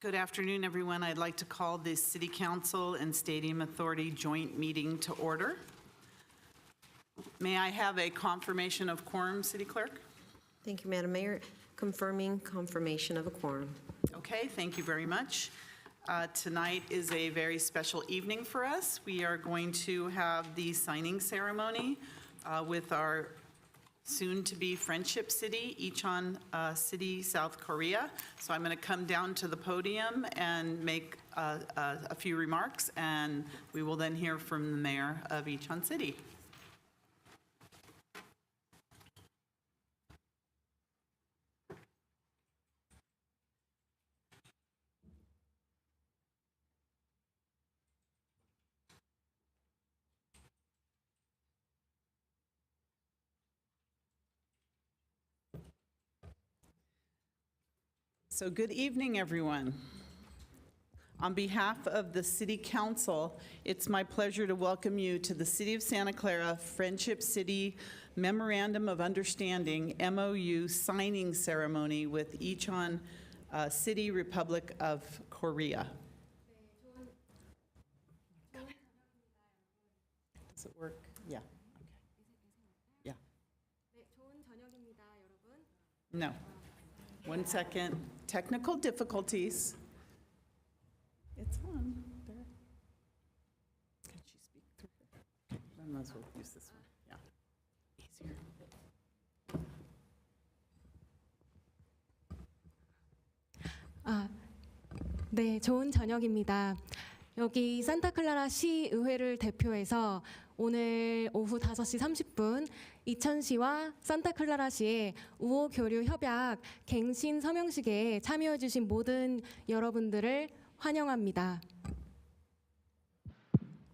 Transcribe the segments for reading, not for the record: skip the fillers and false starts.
Good afternoon, everyone. I'd like to call the City Council and Stadium Authority joint meeting to order. May I have a confirmation of quorum, City Clerk? Thank you, Madam Mayor. Confirming confirmation of a quorum. Okay, thank you very much. Tonight is a very special evening for us. We are going to have the signing ceremony with our soon-to-be Friendship City, Icheon City, South Korea. So I'm going to come down to the podium and make a few remarks, and we will then hear from the mayor of Icheon City. So good evening, everyone. On behalf of the City Council, it's my pleasure to welcome you to the City of Santa Clara Friendship City Memorandum of Understanding, MOU, signing ceremony with Icheon City, Republic of Korea. Does it work? Yeah. Okay. Yeah. No. 1 second. Technical difficulties. It's on there. Can she speak through here? Okay, I might as well use this one. Yeah, easier. 네, 좋은 저녁입니다. 여기 산타클라라 시의회를 대표해서 오늘 오후 5시 30분 이천시와 산타클라라시의 우호 교류 협약 갱신 서명식에 참여해 주신 모든 여러분들을 환영합니다.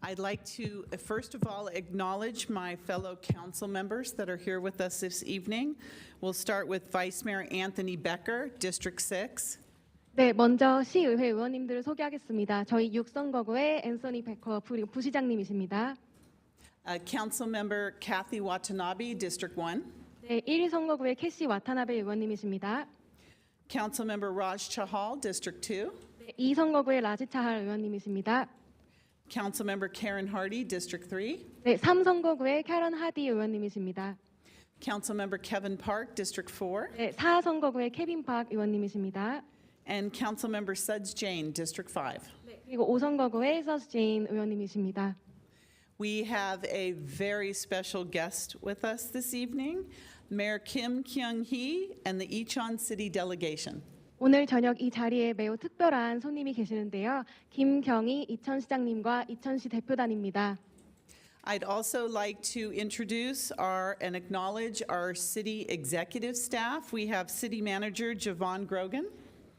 I'd like to, first of all, acknowledge my fellow council members that are here with us this evening. We'll start with Vice Mayor Anthony Becker, District 6. 네, 먼저 시의회 의원님들을 소개하겠습니다. 저희 6선거구의 앤서니 베커 부시장님이십니다. Councilmember Kathy Watanabe, District 1. 네, 1위 선거구의 캐시 와타나베 의원님이십니다. Councilmember Raj Chahal, District 2. 네, 2선거구의 라지 차할 의원님이십니다. Councilmember Karen Hardy, District 3. 네, 3선거구의 캐런 하디 의원님이십니다. Councilmember Kevin Park, District 4. 네, 4선거구의 케빈 박 의원님이십니다. And Councilmember Suds Jane, District 5. 네, 그리고 5선거구의 서스 제인 의원님이십니다. We have a very special guest with us this evening, Mayor Kim Kyung-hee and the Icheon City Delegation. 오늘 저녁 이 자리에 매우 특별한 손님이 계시는데요. 김경희 이천시장님과 이천시 대표단입니다. I'd also like to introduce and acknowledge our city executive staff. We have City Manager Javon Grogan.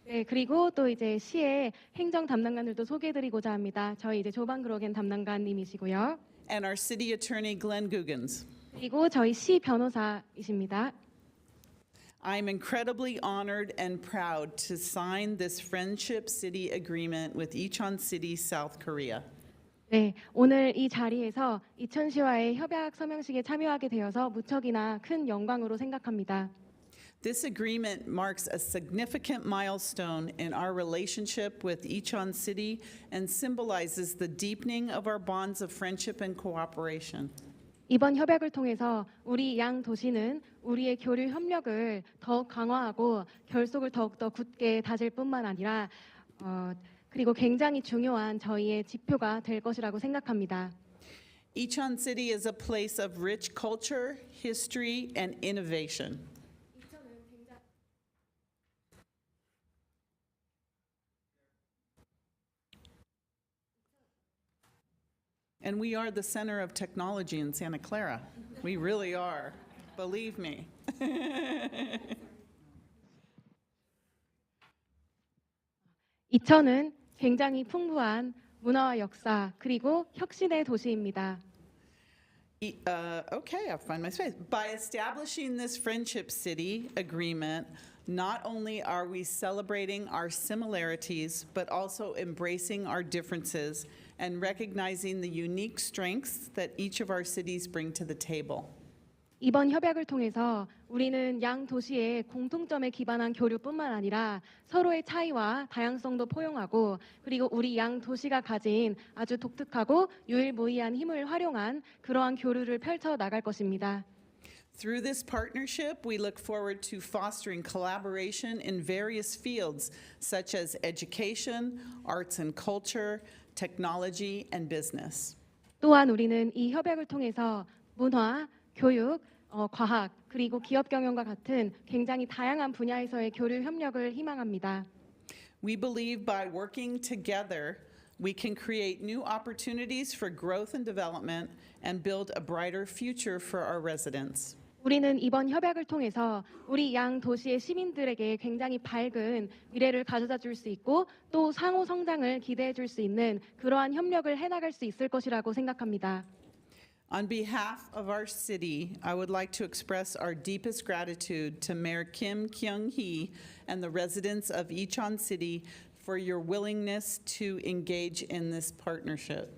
네, 그리고 또 이제 시의 행정 담당관들도 소개해드리고자 합니다. 저희 이제 조반 그로겐 담당관님이시고요. And our City Attorney Glenn Guggens. 그리고 저희 시 변호사이십니다. I'm incredibly honored and proud to sign this Friendship City Agreement with Icheon City, South Korea. 네, 오늘 이 자리에서 이천시와의 협약 서명식에 참여하게 되어서 무척이나 큰 영광으로 생각합니다. This agreement marks a significant milestone in our relationship with Icheon City and symbolizes the deepening of our bonds of friendship and cooperation. 이번 협약을 통해서 우리 양 도시는 우리의 교류 협력을 더욱 강화하고 결속을 더욱더 굳게 다질 뿐만 아니라 그리고 굉장히 중요한 저희의 지표가 될 것이라고 생각합니다. Icheon City is a place of rich culture, history, and innovation. And we are the center of technology in Santa Clara. We really are. Believe me. 이천은 굉장히 풍부한 문화와 역사 그리고 혁신의 도시입니다. Okay, I'll find my space. By establishing this Friendship City agreement, not only are we celebrating our similarities, but also embracing our differences and recognizing the unique strengths that each of our cities bring to the table. 이번 협약을 통해서 우리는 양 도시의 공통점에 기반한 교류뿐만 아니라 서로의 차이와 다양성도 포용하고 그리고 우리 양 도시가 가진 아주 독특하고 유일무이한 힘을 활용한 그러한 교류를 펼쳐 나갈 것입니다. Through this partnership, we look forward to fostering collaboration in various fields such as education, arts and culture, technology, and business. 또한 우리는 이 협약을 통해서 문화, 교육, 과학, 그리고 기업 경영과 같은 굉장히 다양한 분야에서의 교류 협력을 희망합니다. We believe by working together, we can create new opportunities for growth and development and build a brighter future for our residents. 우리는 이번 협약을 통해서 우리 양 도시의 시민들에게 굉장히 밝은 미래를 가져다 줄 수 있고 또 상호 성장을 기대해 줄 수 있는 그러한 협력을 해나갈 수 있을 것이라고 생각합니다. On behalf of our city, I would like to express our deepest gratitude to Mayor Kim Kyung-hee and the residents of Icheon City for your willingness to engage in this partnership.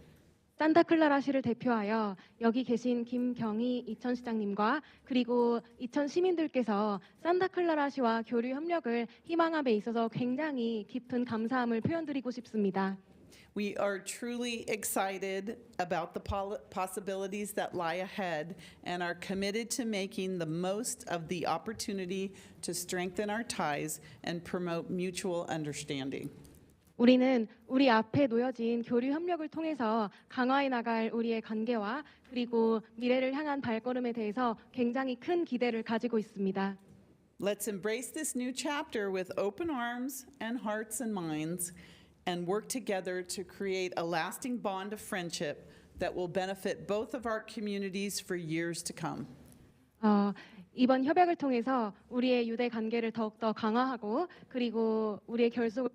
산타클라라시를 대표하여 여기 계신 김경희 이천시장님과 그리고 이천 시민들께서 산타클라라시와 교류 협력을 희망함에 있어서 굉장히 깊은 감사함을 표현드리고 싶습니다. We are truly excited about the possibilities that lie ahead and are committed to making the most of the opportunity to strengthen our ties and promote mutual understanding. 우리는 우리 앞에 놓여진 교류 협력을 통해서 강화해 나갈 우리의 관계와 그리고 미래를 향한 발걸음에 대해서 굉장히 큰 기대를 가지고 있습니다. Let's embrace this new chapter with open arms and hearts and minds and work together to create a lasting bond of friendship that will benefit both of our communities for years to come. 이번 협약을 통해서 우리의 유대 관계를 더욱더 강화하고 그리고 우리의 결속을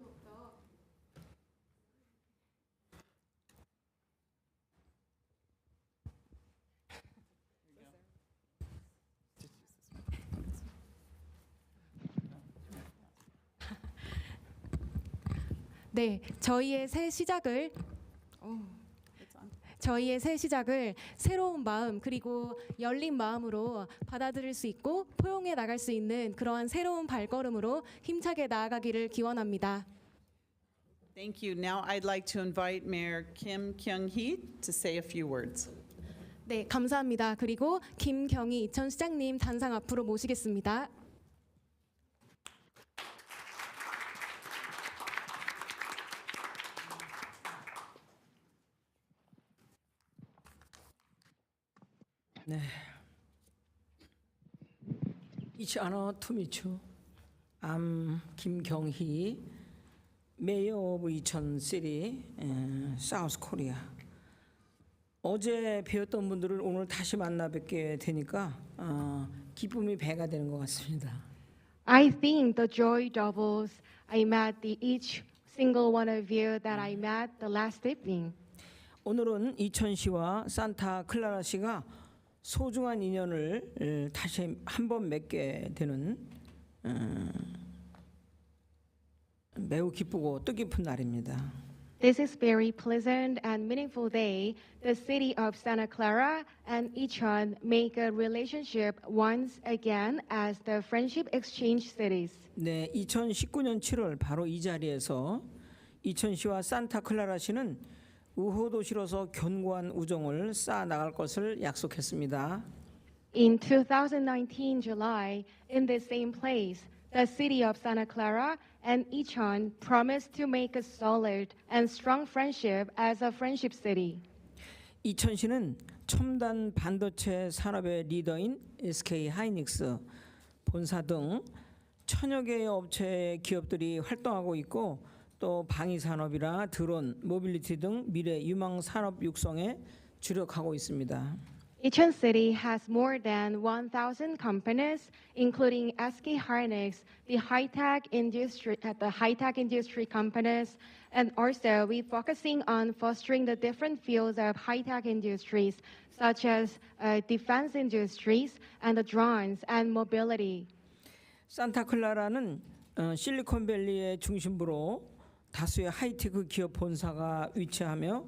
네, 저희의 새 시작을 새로운 마음 그리고 열린 마음으로 받아들일 수 있고 포용해 나갈 수 있는 그러한 새로운 발걸음으로 힘차게 나아가기를 기원합니다. Thank you. Now I'd like to invite Mayor Kim Kyung-hee to say a few words. 네, 감사합니다. 그리고 김경희 이천시장님 단상 앞으로 모시겠습니다. 네. It's an honor to meet you. I'm Kim Kyung-hee, Mayor of Icheon City, South Korea. 어제 뵈었던 분들을 오늘 다시 만나 뵙게 되니까 기쁨이 배가 되는 것 같습니다. I think the joy doubles. I met each single one of you that I met the last evening. 오늘은 이천시와 산타클라라시가 소중한 인연을 다시 한번 맺게 되는 매우 기쁘고 뜻깊은 날입니다. This is very pleasant and meaningful day. The city of Santa Clara and Icheon make a relationship once again as the friendship exchange cities. 네, 2019년 7월 바로 이 자리에서 이천시와 산타클라라시는 우호도시로서 견고한 우정을 쌓아 나갈 것을 약속했습니다. In 2019 July, in the same place, the city of Santa Clara and Icheon promised to make a solid and strong friendship as a friendship city. 이천시는 첨단 반도체 산업의 리더인 SK 하이닉스, 본사 등 천여 개의 업체 기업들이 활동하고 있고 또 방위 산업이나 드론, 모빌리티 등 미래 유망 산업 육성에 주력하고 있습니다. Icheon City has more than 1,000 companies, including SK Hynix, the high-tech industry companies, and also we're focusing on fostering the different fields of high-tech industries, such as defense industries and the drones and mobility. 산타클라라는 실리콘밸리의 중심부로 다수의 하이테크 기업 본사가 위치하며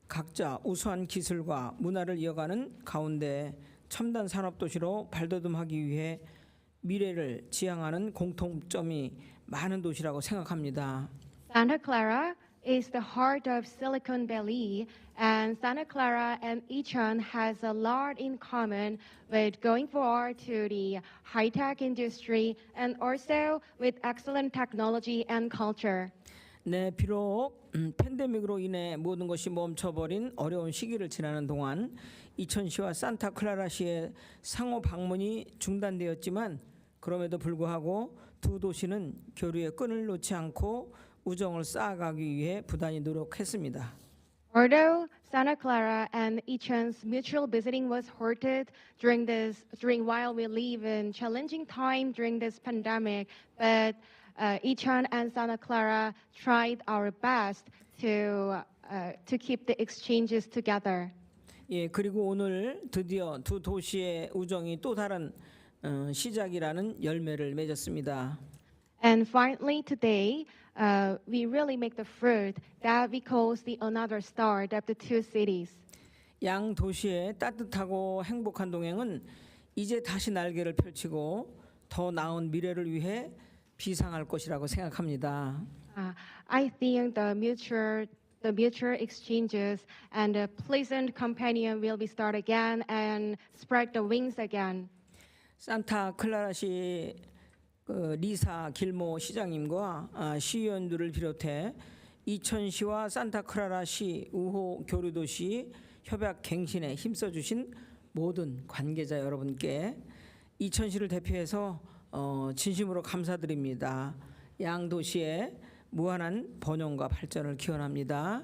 각자 우수한 기술과 문화를 이어가는 가운데 첨단 산업 도시로 발돋움하기 위해 미래를 지향하는 공통점이 많은 도시라고 생각합니다. Santa Clara is the heart of Silicon Valley, and Santa Clara and Incheon has a lot in common with going forward to the high-tech industry and also with excellent technology and culture. 네, 비록 팬데믹으로 인해 모든 것이 멈춰버린 어려운 시기를 지나는 동안 이천시와 산타클라라시의 상호 방문이 중단되었지만 그럼에도 불구하고 두 도시는 교류의 끈을 놓지 않고 우정을 쌓아가기 위해 부단히 노력했습니다. Although Santa Clara and Incheon's mutual visiting was halted during while we live in challenging time during this pandemic, but Incheon and Santa Clara tried our best to keep the exchanges together. 예, 그리고 오늘 드디어 두 도시의 우정이 또 다른 시작이라는 열매를 맺었습니다. And finally today, we really make the fruit that we call the another start of the two cities. 양 도시의 따뜻하고 행복한 동행은 이제 다시 날개를 펼치고 더 나은 미래를 위해 비상할 것이라고 생각합니다. I think the mutual exchanges and the pleasant companion will be start again and spread the wings again. 산타클라라시 리사 길모 시장님과 시의원들을 비롯해 이천시와 산타클라라시 우호 교류도시 협약 갱신에 힘써주신 모든 관계자 여러분께 이천시를 대표해서 진심으로 감사드립니다. 양 도시의 무한한 번영과 발전을 기원합니다.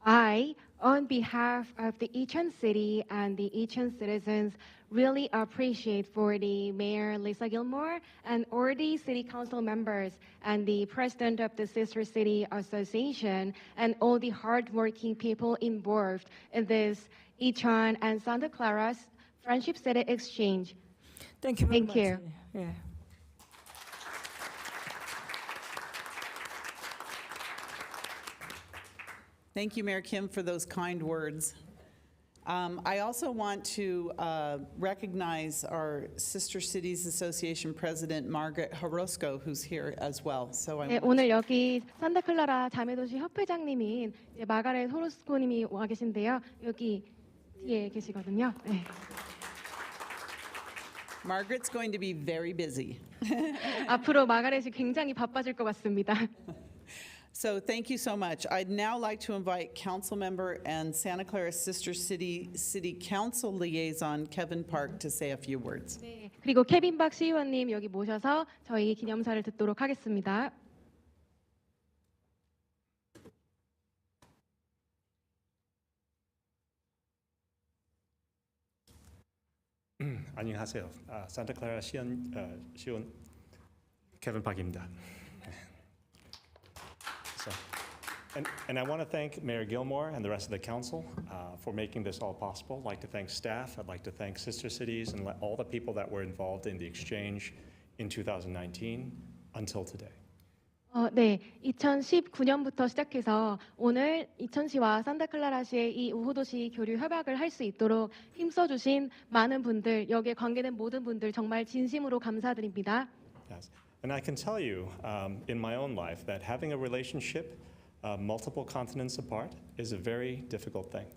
I, on behalf of the Incheon city and the Incheon citizens, really appreciate for the Mayor Lisa Gilmore and all the City Council members and the President of the Sister City Association and all the hardworking people involved in this Incheon and Santa Clara's Friendship City Exchange. Thank you very Thank much. you. 예. Thank you, Mayor Kim, for those kind words. I also want to recognize our Sister Cities Association President, Margaret Horosco, who's here as well. So I 네, 오늘 여기 산타클라라 자매도시 협회장님인 마가렛 호로스코님이 와 계신데요. 여기 뒤에 계시거든요. 네. Margaret's going to be very busy. 앞으로 마가렛이 굉장히 바빠질 것 같습니다. So thank you so much. I'd now like to invite Council Member and Santa Clara Sister City Council Liaison Kevin Park to say a few words. 네, 그리고 케빈 박 시의원님 여기 모셔서 저희 기념사를 듣도록 하겠습니다. 안녕하세요. 산타클라라 시온 케빈 박입니다. And I want to thank Mayor Gilmore and the rest of the council for making this all possible. I'd like to thank staff. I'd like to thank Sister Cities and all the people that were involved in the exchange in 2019 until today. 네, 2019년부터 시작해서 오늘 이천시와 산타클라라시의 이 우호도시 교류 협약을 할 수 있도록 힘써주신 많은 분들, 여기에 관계된 모든 분들 정말 진심으로 감사드립니다. Yes. And I can tell you in my own life that having a relationship multiple continents apart is a very difficult thing.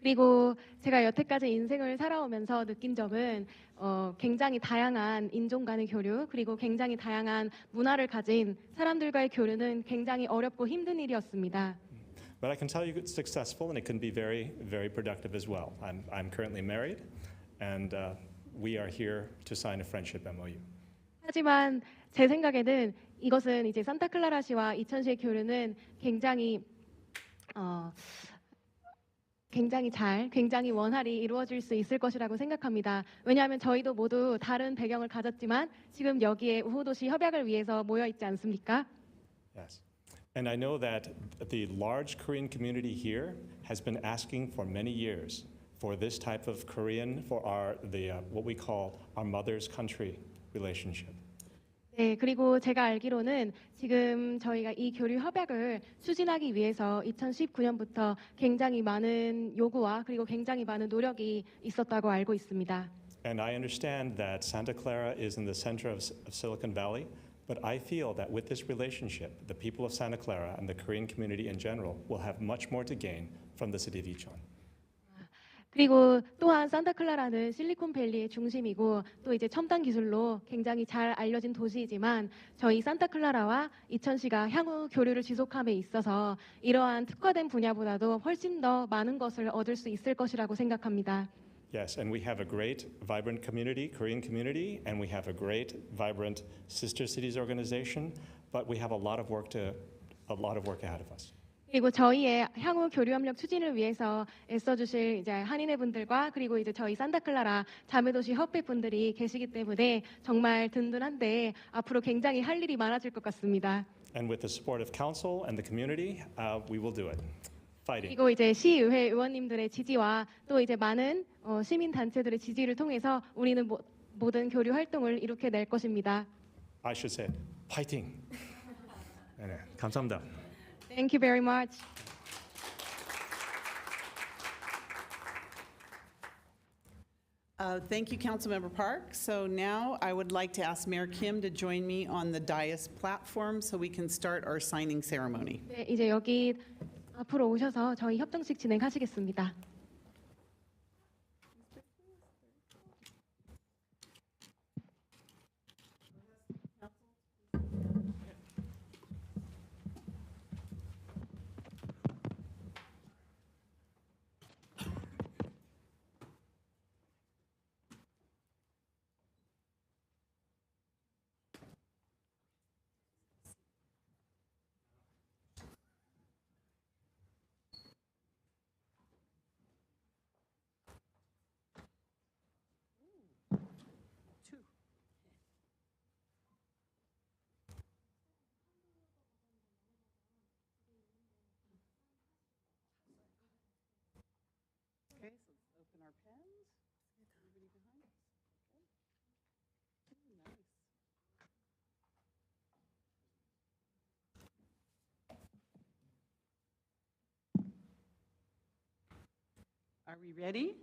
그리고 제가 여태까지 인생을 살아오면서 느낀 점은 굉장히 다양한 인종 간의 교류, 그리고 굉장히 다양한 문화를 가진 사람들과의 교류는 굉장히 어렵고 힘든 일이었습니다. But I can tell you it's successful and it can be very, very productive as well. I'm currently married and we are here to sign a friendship MOU. 하지만 제 생각에는 이것은 이제 산타클라라시와 이천시의 교류는 굉장히 굉장히 원활히 이루어질 수 있을 것이라고 생각합니다. 왜냐하면 저희도 모두 다른 배경을 가졌지만 지금 여기에 우호도시 협약을 위해서 모여 있지 않습니까? Yes. And I know that the large Korean community here has been asking for many years for this type of Korean for what we call our mother's country relationship. 네, 그리고 제가 알기로는 지금 저희가 이 교류 협약을 추진하기 위해서 2019년부터 굉장히 많은 요구와 그리고 굉장히 많은 노력이 있었다고 알고 있습니다. And I understand that Santa Clara is in the center of Silicon Valley, but I feel that with this relationship, the people of Santa Clara and the Korean community in general will have much more to gain from the city of Icheon. 그리고 또한 산타클라라는 실리콘밸리의 중심이고 또 이제 첨단 기술로 굉장히 잘 알려진 도시이지만 저희 산타클라라와 이천시가 향후 교류를 지속함에 있어서 이러한 특화된 분야보다도 훨씬 더 많은 것을 얻을 수 있을 것이라고 생각합니다. Yes, and we have a great, vibrant community, Korean community, and we have a great, vibrant sister cities organization, but we have a lot of work ahead of us. 그리고 저희의 향후 교류 협력 추진을 위해서 애써주실 이제 한인회 분들과 그리고 이제 저희 산타클라라 자매도시 협회 분들이 계시기 때문에 정말 든든한데 앞으로 굉장히 할 일이 많아질 것 같습니다. And with the support of council and the community, we will do it. Fighting. 그리고 이제 시의회 의원님들의 지지와 또 이제 많은 시민 단체들의 지지를 통해서 우리는 모든 교류 활동을 이룩해낼 것입니다. I should say, fighting. 네, 감사합니다. Thank you very much. Thank you, Councilmember Park. So now I would like to ask Mayor Kim to join me on the dais platform so we can start our signing ceremony. 네, 이제 여기 앞으로 오셔서 저희 협정식 진행하시겠습니다. Okay, so let's open our pens. Everybody behind us? Okay. Ooh, nice. Are we ready?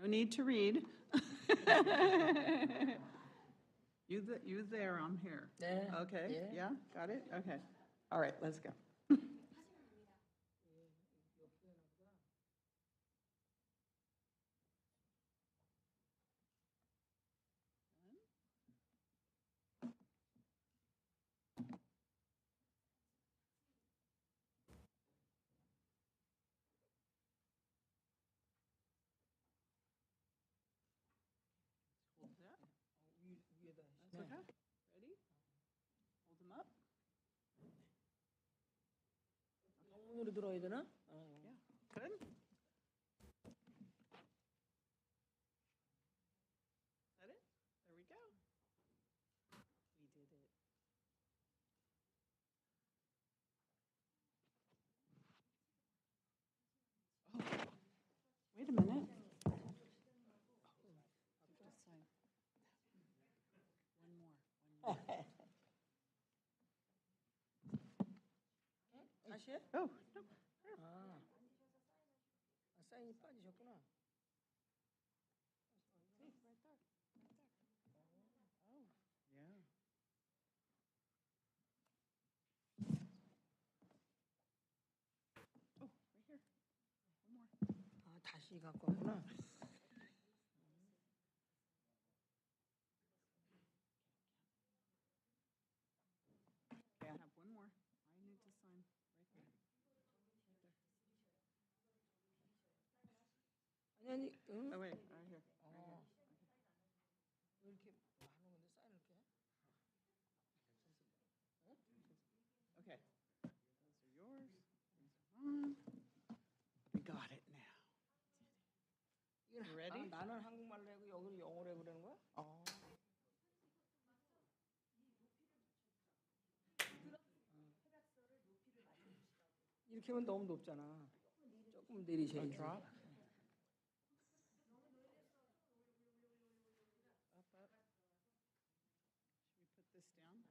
No need to read. You there, I'm here. Okay, yeah, got it? Okay. All right, let's go. That's okay. Ready? Hold them up. 영문으로 들어야 되나? Yeah, good. Is that it? There we go. We did it. Oh, wait a minute. One more. 다시 해? Oh, no. 사인이 빠지셨구나. Yeah. Oh, right here. One more. 다시 갖고 왔구나. Okay, I have one more. I need to sign right there. 아니, 응? Oh, wait, right here. Right here. 왜 이렇게 많은 건데 사인을 이렇게 해? Okay. Those are yours. These are mine. We got it now. You ready? 나는 한국말로 하고 여기는 영어로 해 그러는 거야? 이렇게 하면 너무 높잖아. 조금 내리셔야지. Drop. Up. Should we put this down?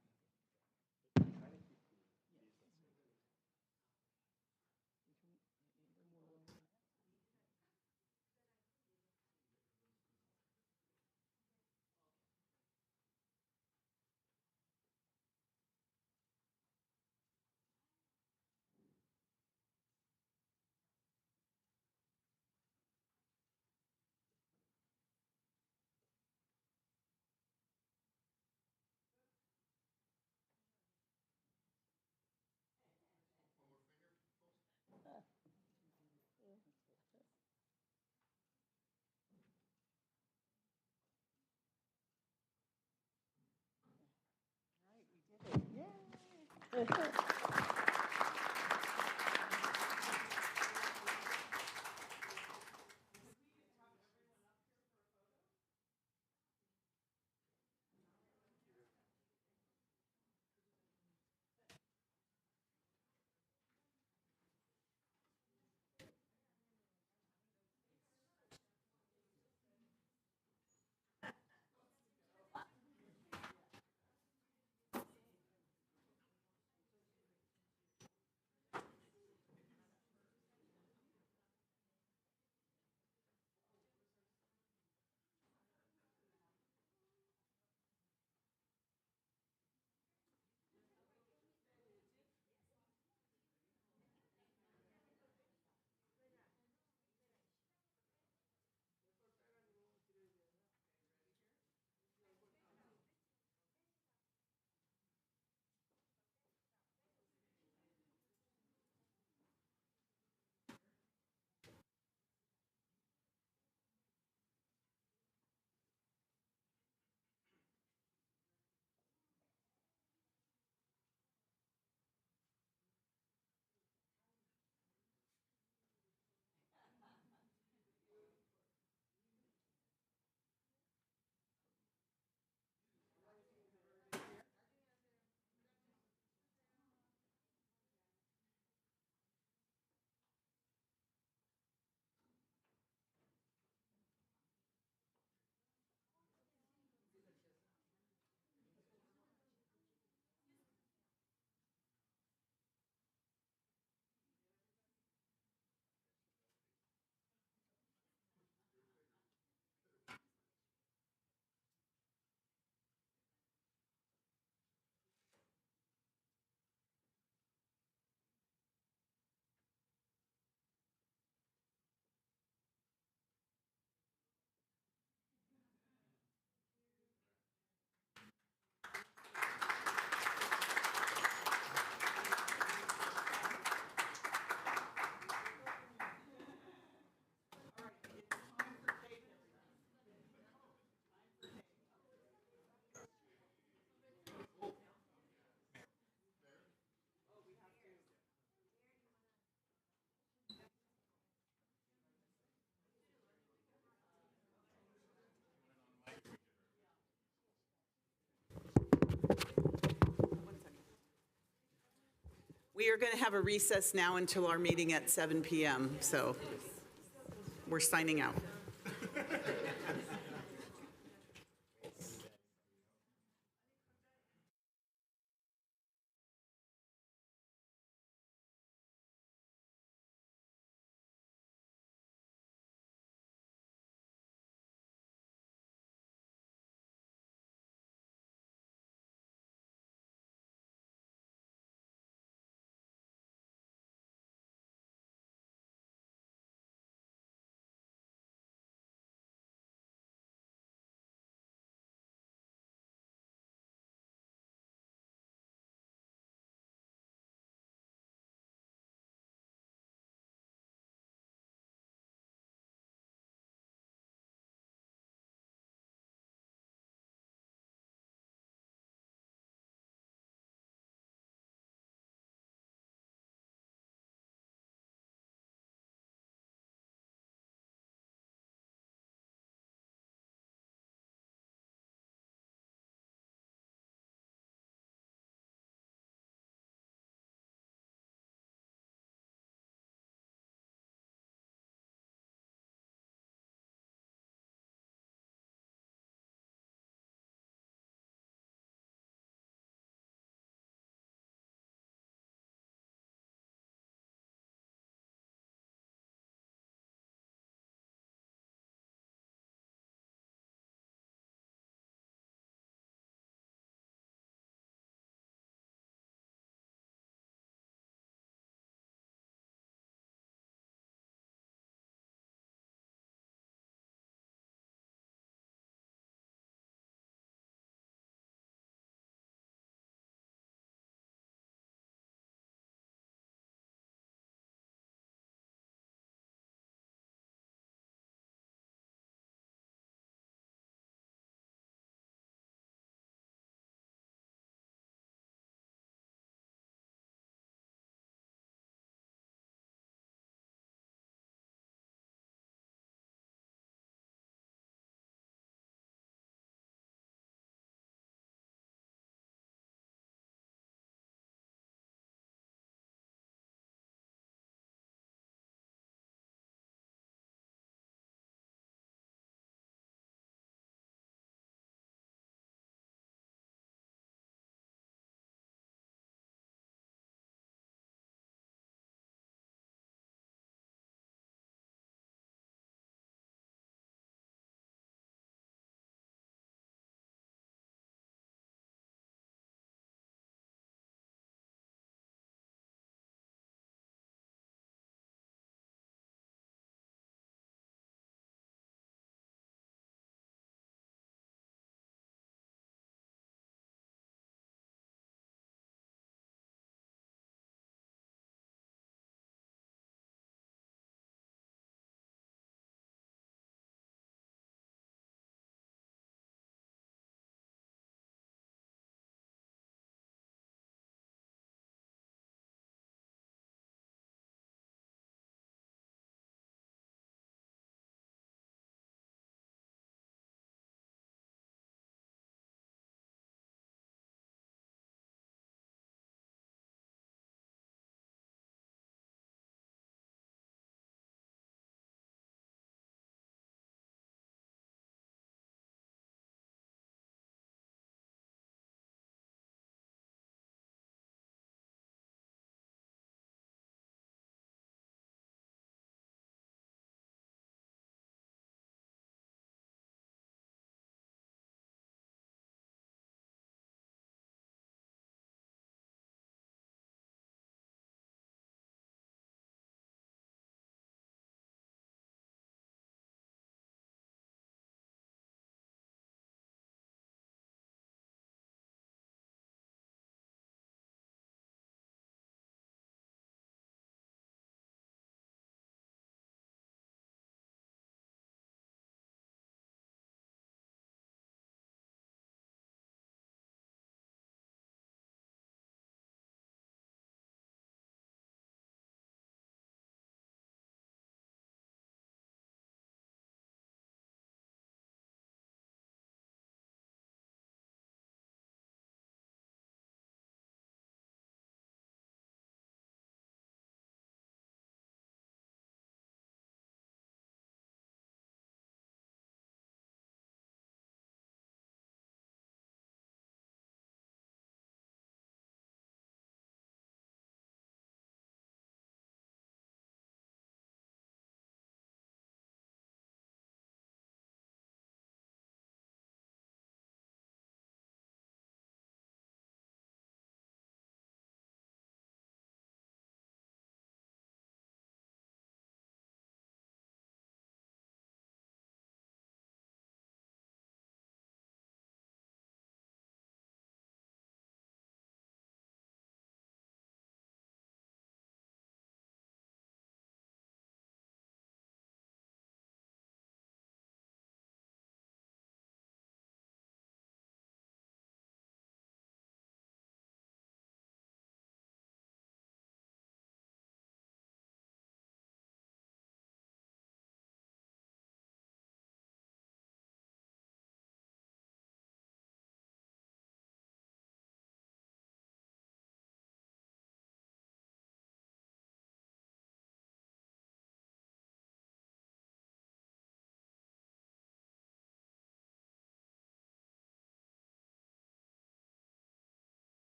We are going to have a recess now until our meeting at 7 p.m., so we're signing out.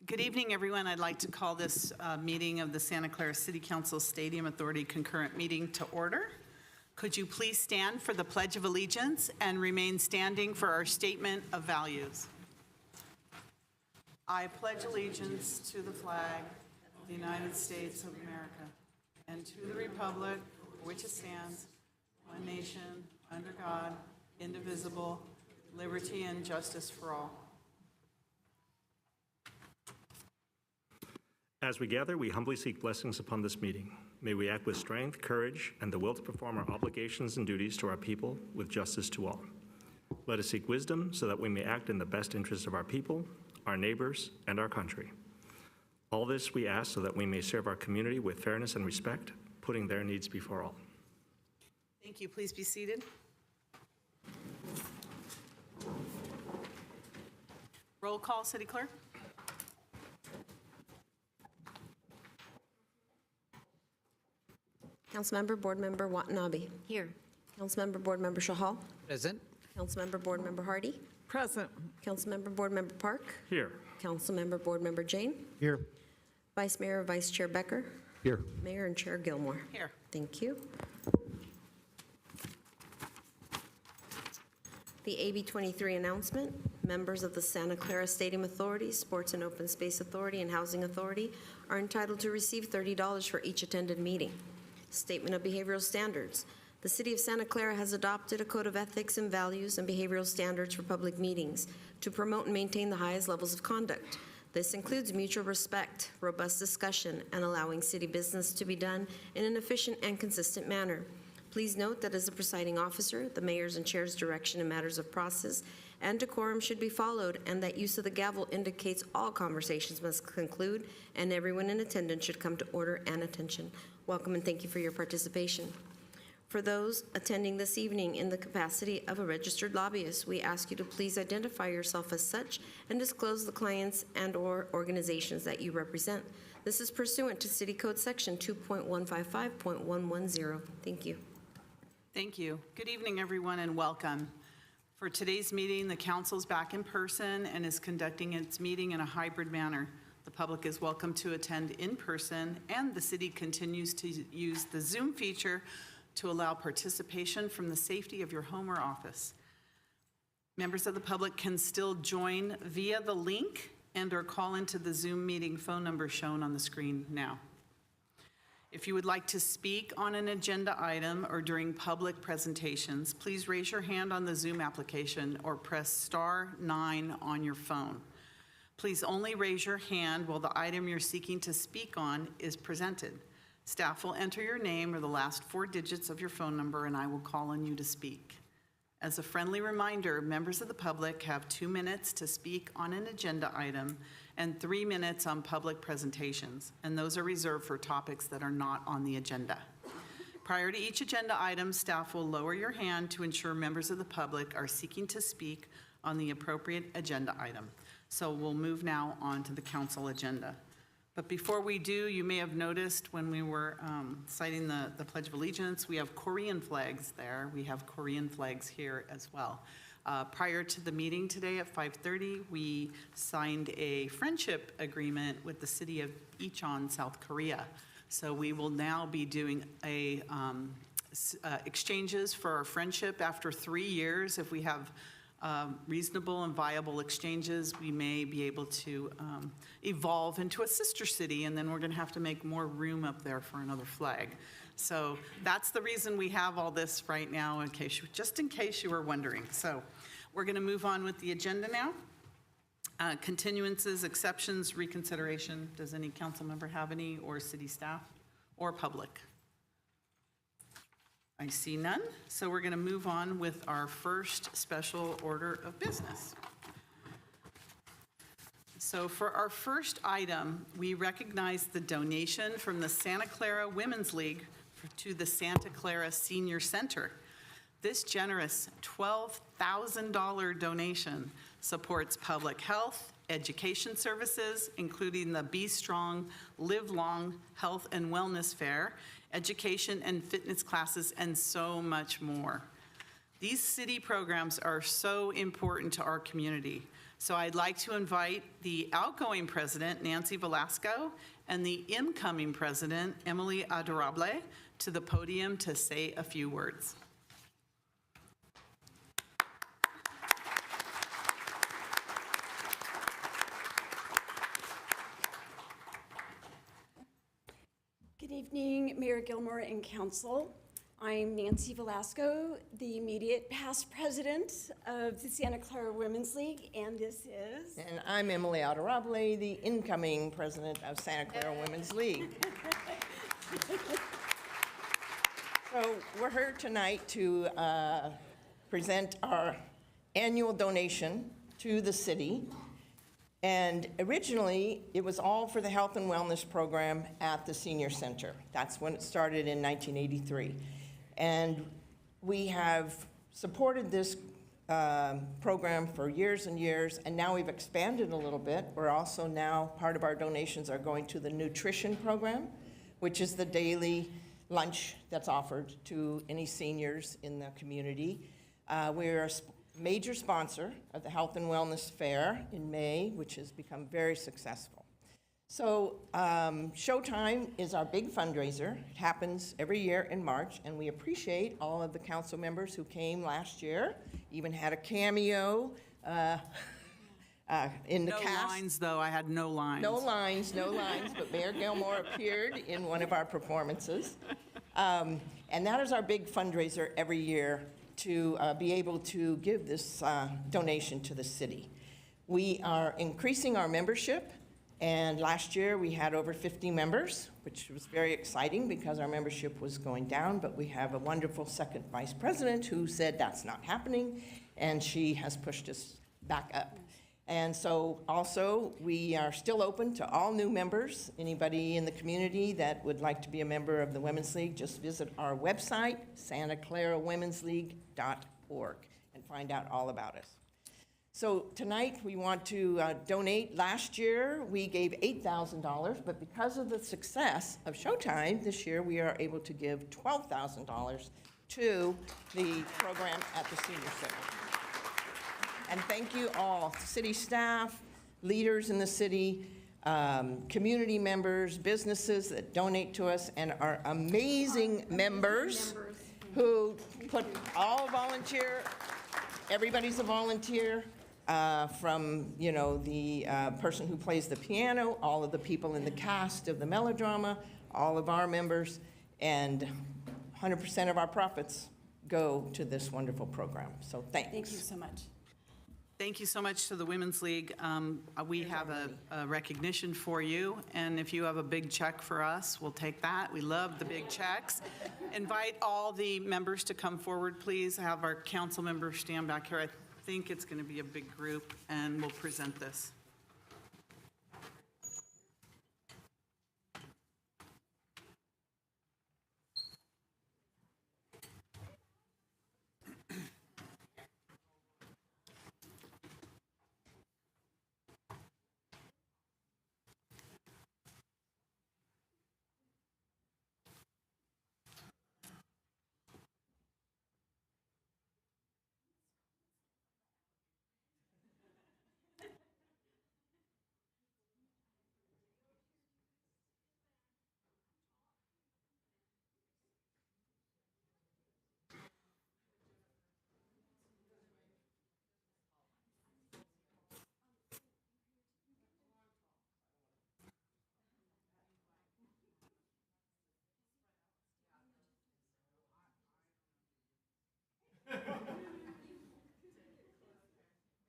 Good evening, everyone. I'd like to call this meeting of the Santa Clara City Council Stadium Authority concurrent meeting to order. Could you please stand for the Pledge of Allegiance and remain standing for our statement of values? I pledge allegiance to the flag of the United States of America and to the republic for which it stands, one nation, under God, indivisible, liberty and justice for all. As we gather, we humbly seek blessings upon this meeting. May we act with strength, courage, and the will to perform our obligations and duties to our people with justice to all. Let us seek wisdom so that we may act in the best interest of our people, our neighbors, and our country. All this we ask so that we may serve our community with fairness and respect, putting their needs before all. Thank you. Please be seated. Roll call, City Clerk. Councilmember Board Member Watanabe. Here. Councilmember Board Member Shahal. Present. Councilmember Board Member Hardy. Present. Councilmember Board Member Park. Here. Councilmember Board Member Jane. Here. Vice Mayor, Vice Chair Becker. Here. Mayor and Chair Gilmore. Here. Thank you. The AB 23 announcement. Members of the Santa Clara Stadium Authority, Sports and Open Space Authority, and Housing Authority are entitled to receive $30 for each attended meeting. Statement of behavioral standards. The City of Santa Clara has adopted a code of ethics and values and behavioral standards for public meetings to promote and maintain the highest levels of conduct. This includes mutual respect, robust discussion, and allowing city business to be done in an efficient and consistent manner. Please note that as a presiding officer, the mayor's and chair's direction in matters of process and decorum should be followed, and that use of the gavel indicates all conversations must conclude and everyone in attendance should come to order and attention. Welcome and thank you for your participation. For those attending this evening in the capacity of a registered lobbyist, we ask you to please identify yourself as such and disclose the clients and/or organizations that you represent. This is pursuant to City Code Section 2.155.110. Thank you. Thank you. Good evening, everyone, and welcome. For today's meeting, the council's back in person and is conducting its meeting in a hybrid manner. The public is welcome to attend in person, and the city continues to use the Zoom feature to allow participation from the safety of your home or office. Members of the public can still join via the link and/or call into the Zoom meeting phone number shown on the screen now. If you would like to speak on an agenda item or during public presentations, please raise your hand on the Zoom application or press *9 on your phone. Please only raise your hand while the item you're seeking to speak on is presented. Staff will enter your name or the last 4 digits of your phone number, and I will call on you to speak. As a friendly reminder, members of the public have 2 minutes to speak on an agenda item and 3 minutes on public presentations, and those are reserved for topics that are not on the agenda. Prior to each agenda item, staff will lower your hand to ensure members of the public are seeking to speak on the appropriate agenda item. So we'll move now on to the council agenda. But before we do, you may have noticed when we were citing the Pledge of Allegiance, we have Korean flags there. We have Korean flags here as well. Prior to the meeting today at 5:30, we signed a friendship agreement with the city of Incheon, South Korea. So we will now be doing exchanges for our friendship after 3 years. If we have reasonable and viable exchanges, we may be able to evolve into a sister city, and then we're going to have to make more room up there for another flag. So that's the reason we have all this right now, just in case you were wondering. So we're going to move on with the agenda now. Continuances, exceptions, reconsideration. Does any council member have any, or city staff, or public? I see none. So we're going to move on with our first special order of business. So for our first item, we recognize the donation from the Santa Clara Women's League to the Santa Clara Senior Center. This generous $12,000 donation supports public health, education services, including the Be Strong, Live Long Health and Wellness Fair, education and fitness classes, and so much more. These city programs are so important to our community. So I'd like to invite the outgoing president, Nancy Velasco, and the incoming president, Emily Adorable, to the podium to say a few words. Good evening, Mayor Gilmore and Council. I'm Nancy Velasco, the immediate past president of the Santa Clara Women's League, and this is... And I'm Emily Adorable, the incoming president of Santa Clara Women's League. So we're here tonight to present our annual donation to the city. And originally, it was all for the health and wellness program at the senior center. That's when it started in 1983. And we have supported this program for years and years, and now we've expanded a little bit. We're also now, part of our donations are going to the nutrition program, which is the daily lunch that's offered to any seniors in the community. We're a major sponsor of the Health and Wellness Fair in May, which has become very successful. So Showtime is our big fundraiser. It happens every year in March, and we appreciate all of the council members who came last year, even had a cameo in the cast. No lines, though. I had no lines. No lines, but Mayor Gilmore appeared in one of our performances. And that is our big fundraiser every year to be able to give this donation to the city. We are increasing our membership, and last year we had over 50 members, which was very exciting because our membership was going down, but we have a wonderful second vice president who said that's not happening, and she has pushed us back up. And so also, we are still open to all new members. Anybody in the community that would like to be a member of the Women's League, just visit our website, santaclarawomensleague.org, and find out all about us. So tonight, we want to donate. Last year, we gave $8,000, but because of the success of Showtime, this year we are able to give $12,000 to the program at the Senior Center. And thank you all, city staff, leaders in the city, community members, businesses that donate to us, and our amazing members who put all volunteer, everybody's a volunteer, from, you know, the person who plays the piano, all of the people in the cast of the melodrama, all of our members, and 100% of our profits go to this wonderful program. So thanks. Thank you so much. Thank you so much to the Women's League. We have a recognition for you, and if you have a big check for us, we'll take that. We love the big checks. Invite all the members to come forward, please. Have our council members stand back here. I think it's going to be a big group, and we'll present this.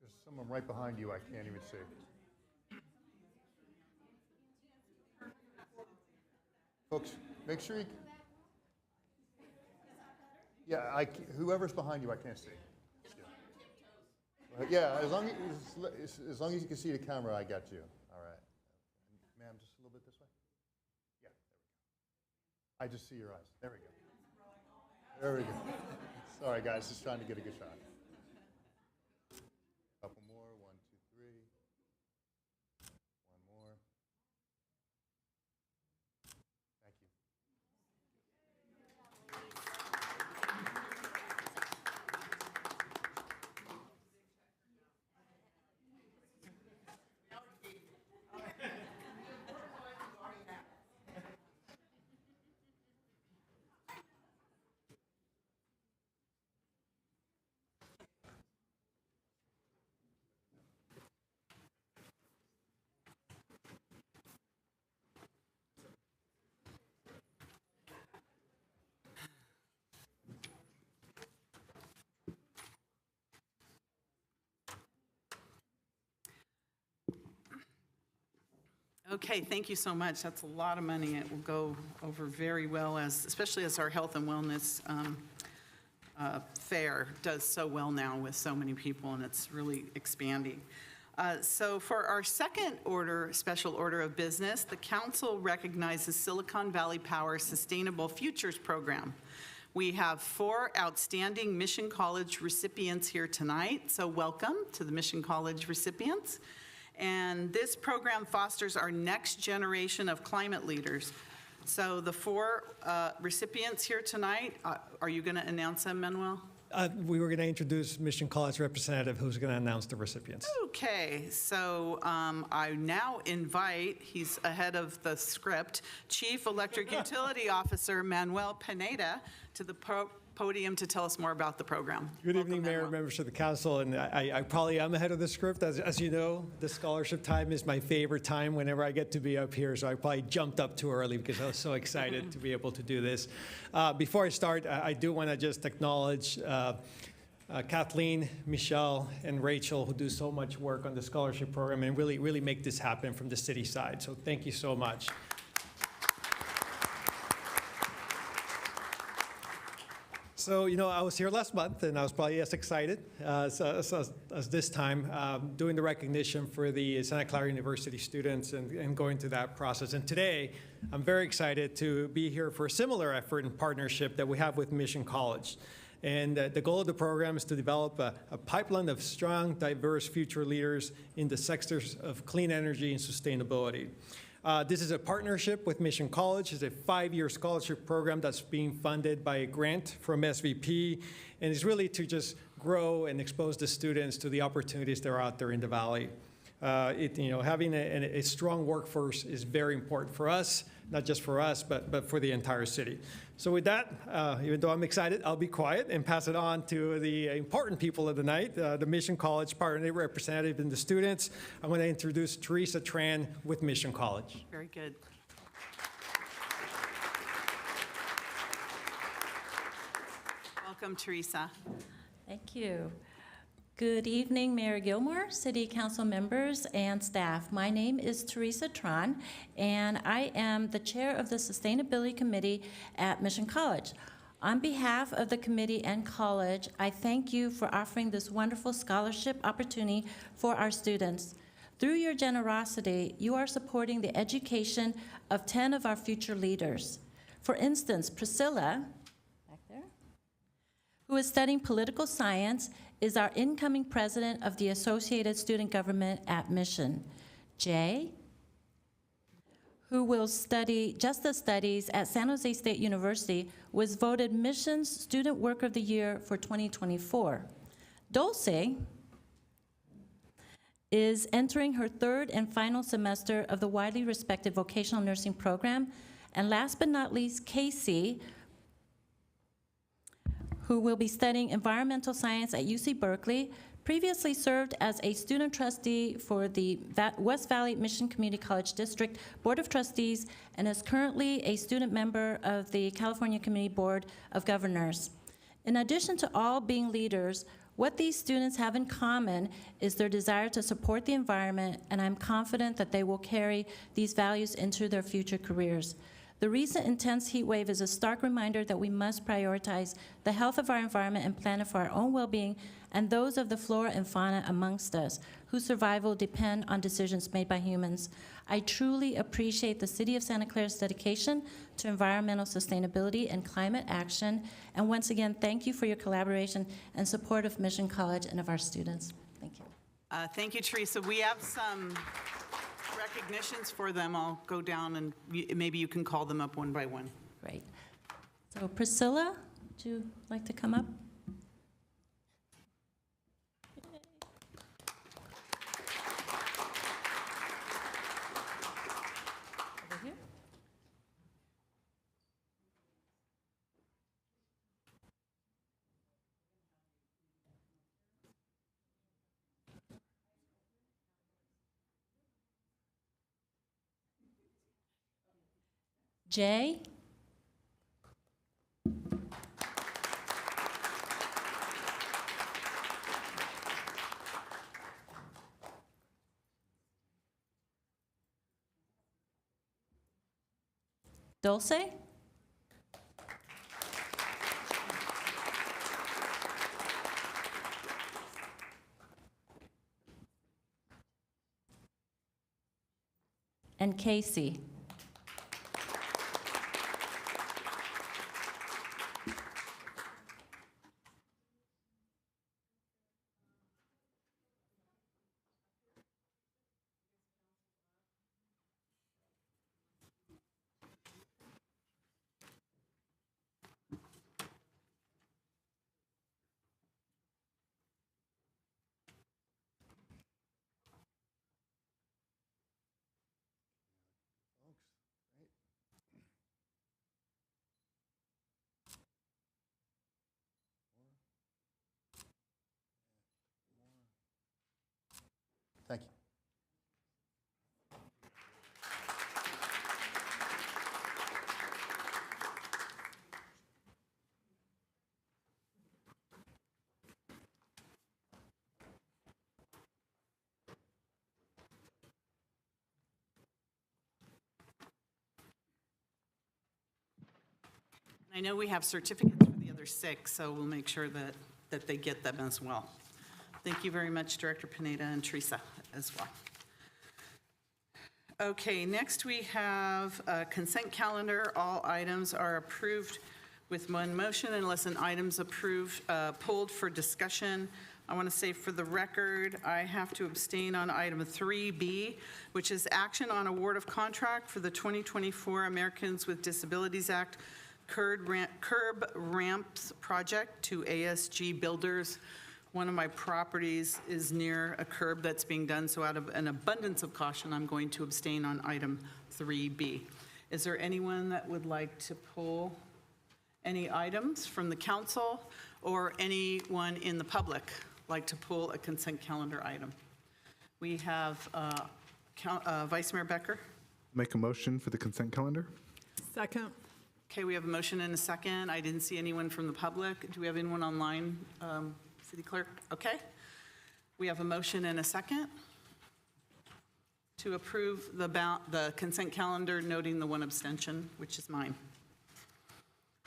There's someone right behind you I can't even see. Folks, make sure you... Yeah, whoever's behind you I can't see. Yeah, as long as you can see the camera, I got you. All right. Ma'am, just a little bit this way. Yeah, there we go. I just see your eyes. There we go. There we go. Sorry, guys, just trying to get a good shot. Couple more. 1, 2, 3. One more. Thank you. Okay, thank you so much. That's a lot of money. It will go over very well, especially as our health and wellness fair does so well now with so many people, and it's really expanding. So for our second special order of business, the council recognizes Silicon Valley Power Sustainable Futures Program. We have 4 outstanding Mission College recipients here tonight, so welcome to the Mission College recipients. And this program fosters our next generation of climate leaders. So the 4 recipients here tonight, are you going to announce them, Manuel? We were going to introduce Mission College representative who's going to announce the recipients. Okay, so I now invite, he's ahead of the script, Chief Electric Utility Officer Manuel Pineda to the podium to tell us more about the program. Good Welcome, evening, Mayor, Manuel. members of the council, and I probably am ahead of the script. As you know, the scholarship time is my favorite time whenever I get to be up here, so I probably jumped up too early because I was so excited to be able to do this. Before I start, I do want to just acknowledge Kathleen, Michelle, and Rachel, who do so much work on the scholarship program and really make this happen from the city side. So thank you so much. So, I was here last month, and I was probably as excited as this time, doing the recognition for the Santa Clara University students and going through that process. And today, I'm very excited to be here for a similar effort and partnership that we have with Mission College. And the goal of the program is to develop a pipeline of strong, diverse future leaders in the sectors of clean energy and sustainability. This is a partnership with Mission College. It's a 5-year scholarship program that's being funded by a grant from SVP, and it's really to just grow and expose the students to the opportunities that are out there in the Valley. Having a strong workforce is very important for us, not just for us, but for the entire city. So with that, even though I'm excited, I'll be quiet and pass it on to the important people of the night, the Mission College partner representative and the students. I'm going to introduce Teresa Tran with Mission College. Very good. Welcome, Teresa. Thank you. Good evening, Mayor Gilmore, City Council members, and staff. My name is Teresa Tran, and I am the chair of the Sustainability Committee at Mission College. On behalf of the committee and college, I thank you for offering this wonderful scholarship opportunity for our students. Through your generosity, you are supporting the education of 10 of our future leaders. For instance, Priscilla, back there, who is studying political science, is our incoming president of the Associated Student Government at Mission. Jay, who will study Justice Studies at San Jose State University, was voted Mission's Student Worker of the Year for 2024. Dulce is entering her 3rd and final semester of the widely respected vocational nursing program. And last but not least, Casey, who will be studying environmental science at UC Berkeley, previously served as a student trustee for the West Valley Mission Community College District Board of Trustees and is currently a student member of the California Community Board of Governors. In addition to all being leaders, what these students have in common is their desire to support the environment, and I'm confident that they will carry these values into their future careers. The recent intense heat wave is a stark reminder that we must prioritize the health of our environment and planet for our own well-being and those of the flora and fauna amongst us, whose survival depend on decisions made by humans. I truly appreciate the City of Santa Clara's dedication to environmental sustainability and climate action. And once again, thank you for your collaboration and support of Mission College and of our students. Thank you. Thank you, Teresa. We have some recognitions for them. I'll go down and maybe you can call them up one by one. Great. So Priscilla, would you like to come up? Over here. Jay? Dulce. And Casey. Thank you. I know we have certificates for the other 6, so we'll make sure that they get them as well. Thank you very much, Director Pineda and Teresa as well. Okay, next we have a consent calendar. All items are approved with one motion unless an item's approved, pulled for discussion. I want to say for the record, I have to abstain on item 3B, which is action on award of contract for the 2024 Americans with Disabilities Act curb ramps project to ASG Builders. One of my properties is near a curb that's being done, so out of an abundance of caution, I'm going to abstain on item 3B. Is there anyone that would like to pull any items from the council or anyone in the public like to pull a consent calendar item? We have Vice Mayor Becker. Make a motion for the consent calendar. Second. Okay, we have a motion and a second. I didn't see anyone from the public. Do we have anyone online? City Clerk? Okay. We have a motion and a second to approve the consent calendar, noting the one abstention, which is mine.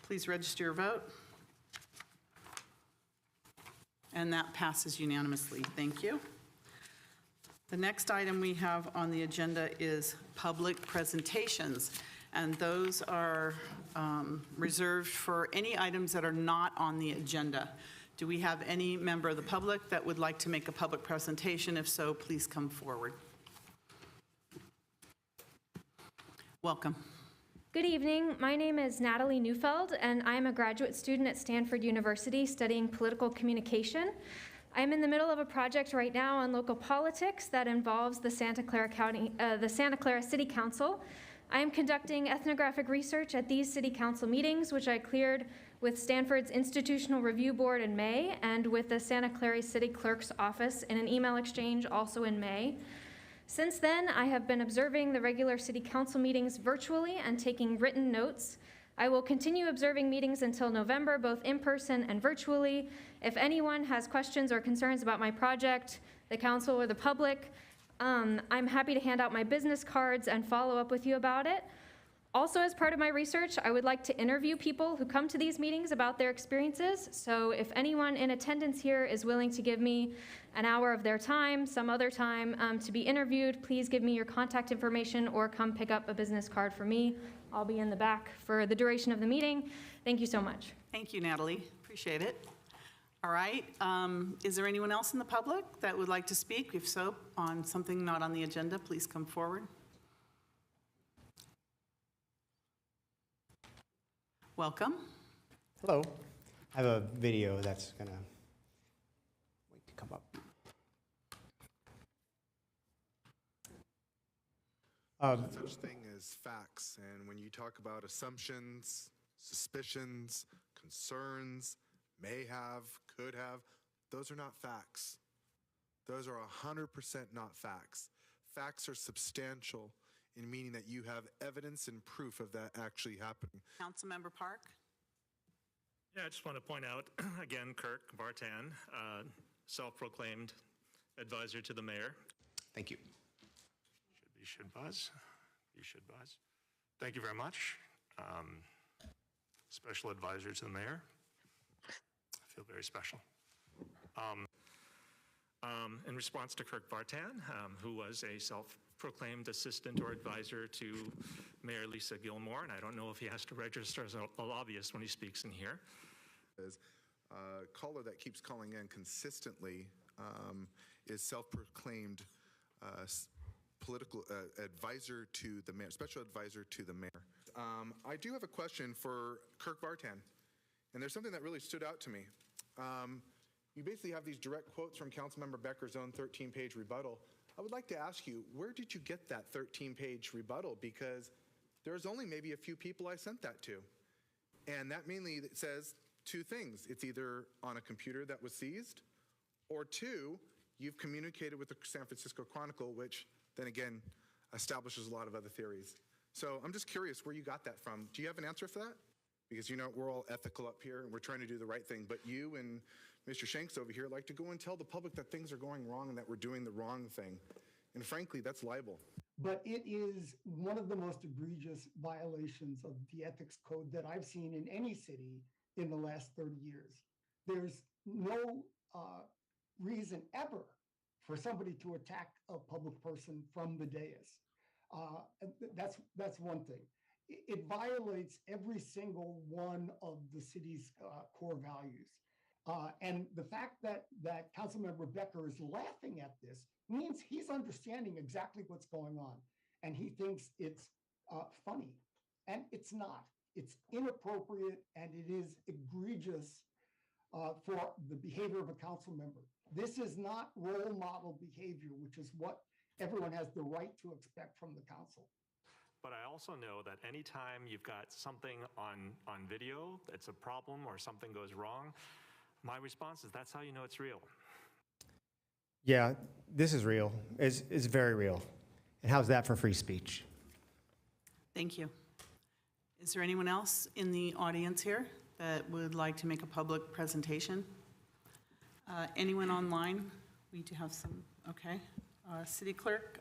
Please register your vote. And that passes unanimously. Thank you. The next item we have on the agenda is public presentations, and those are reserved for any items that are not on the agenda. Do we have any member of the public that would like to make a public presentation? If so, please come forward. Welcome. Good evening. My name is Natalie Neufeld, and I'm a graduate student at Stanford University studying political communication. I'm in the middle of a project right now on local politics that involves the Santa Clara City Council. I am conducting ethnographic research at these city council meetings, which I cleared with Stanford's Institutional Review Board in May and with the Santa Clara City Clerk's office in an email exchange also in May. Since then, I have been observing the regular city council meetings virtually and taking written notes. I will continue observing meetings until November, both in person and virtually. If anyone has questions or concerns about my project, the council, or the public, I'm happy to hand out my business cards and follow up with you about it. Also, as part of my research, I would like to interview people who come to these meetings about their experiences. So if anyone in attendance here is willing to give me an hour of their time, some other time, to be interviewed, please give me your contact information or come pick up a business card for me. I'll be in the back for the duration of the meeting. Thank you so much. Thank you, Natalie. Appreciate it. All right. Is there anyone else in the public that would like to speak? If so, on something not on the agenda, please come forward. Welcome. Hello. I have a video that's going to wait to come up. Such thing as facts, and when you talk about assumptions, suspicions, concerns, may have, could have, those are not facts. Those are 100% not facts. Facts are substantial in meaning that you have evidence and proof of that actually happening. Councilmember Park. Yeah, I just want to point out, again, Kirk Bartan, self-proclaimed advisor to the mayor. Thank you. You should buzz. You should buzz. Thank you very much. special advisor to the mayor. I feel very special. In response to Kirk Vartan, who was a self-proclaimed assistant or advisor to Mayor Lisa Gilmore, and I don't know if he has to register as a lobbyist when he speaks in here. Caller that keeps calling in consistently is self-proclaimed political advisor to the mayor, special advisor to the mayor. I do have a question for Kirk Vartan, and there's something that really stood out to me. You basically have these direct quotes from Councilmember Becker's own 13-page rebuttal. I would like to ask you, where did you get that 13-page rebuttal? Because there's only maybe a few people I sent that to. And that mainly says two things. It's either on a computer that was seized, or two, you've communicated with the San Francisco Chronicle, which then again establishes a lot of other theories. So I'm just curious where you got that from. Do you have an answer for that? Because, you know, we're all ethical up here and we're trying to do the right thing, but you and Mr. Shanks over here like to go and tell the public that things are going wrong and that we're doing the wrong thing. And frankly, that's libel. But it is one of the most egregious violations of the ethics code that I've seen in any city in the last 30 years. There's no reason ever for somebody to attack a public person from the dais. That's one thing. It violates every single one of the city's core values. And the fact that Councilmember Becker is laughing at this means he's understanding exactly what's going on. And he thinks it's funny. And it's not. It's inappropriate and it is egregious for the behavior of a council member. This is not role model behavior, which is what everyone has the right to expect from the council. But I also know that anytime you've got something on video that's a problem or something goes wrong, my response is that's how you know it's real. Yeah, this is real. It's very real. And how's that for free speech? Thank you. Is there anyone else in the audience here that would like to make a public presentation? Anyone online? We do have some, okay. City Clerk,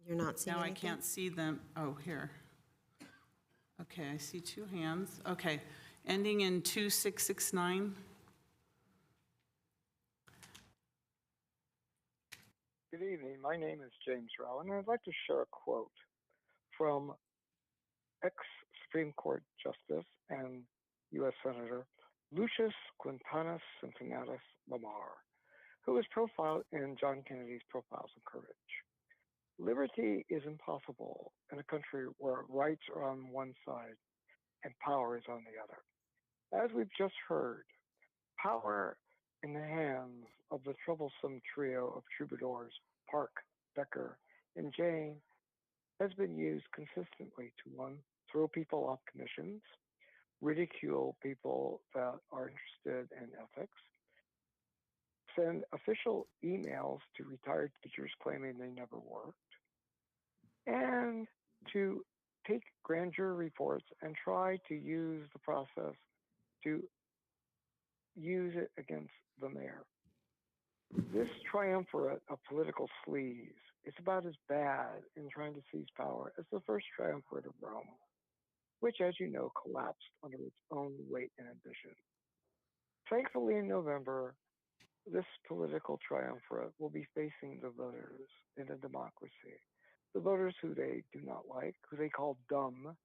You're not seeing now I anything? can't see them. Oh, here. Okay, I see two hands. Okay, ending in 2669. Good evening. My name is James Rowan, and I'd like to share a quote from ex-Supreme Court Justice and U.S. Senator Lucius Quintanus Cincinnatus Lamar, who was profiled in John Kennedy's Profiles in Courage. Liberty is impossible in a country where rights are on one side and power is on the other. As we've just heard, power in the hands of the troublesome trio of troubadours, Park, Becker, and Jane, has been used consistently to, one, throw people off commissions, ridicule people that are interested in ethics, send official emails to retired teachers claiming they never worked, and to take grand jury reports and try to use the process to use it against the mayor. This triumvirate of political sleaze is about as bad in trying to seize power as the first triumvirate of Rome, which, as you know, collapsed under its own weight and ambition. Thankfully, in November, this political triumvirate will be facing the voters in a democracy. The voters who they do not like, who they call dumb,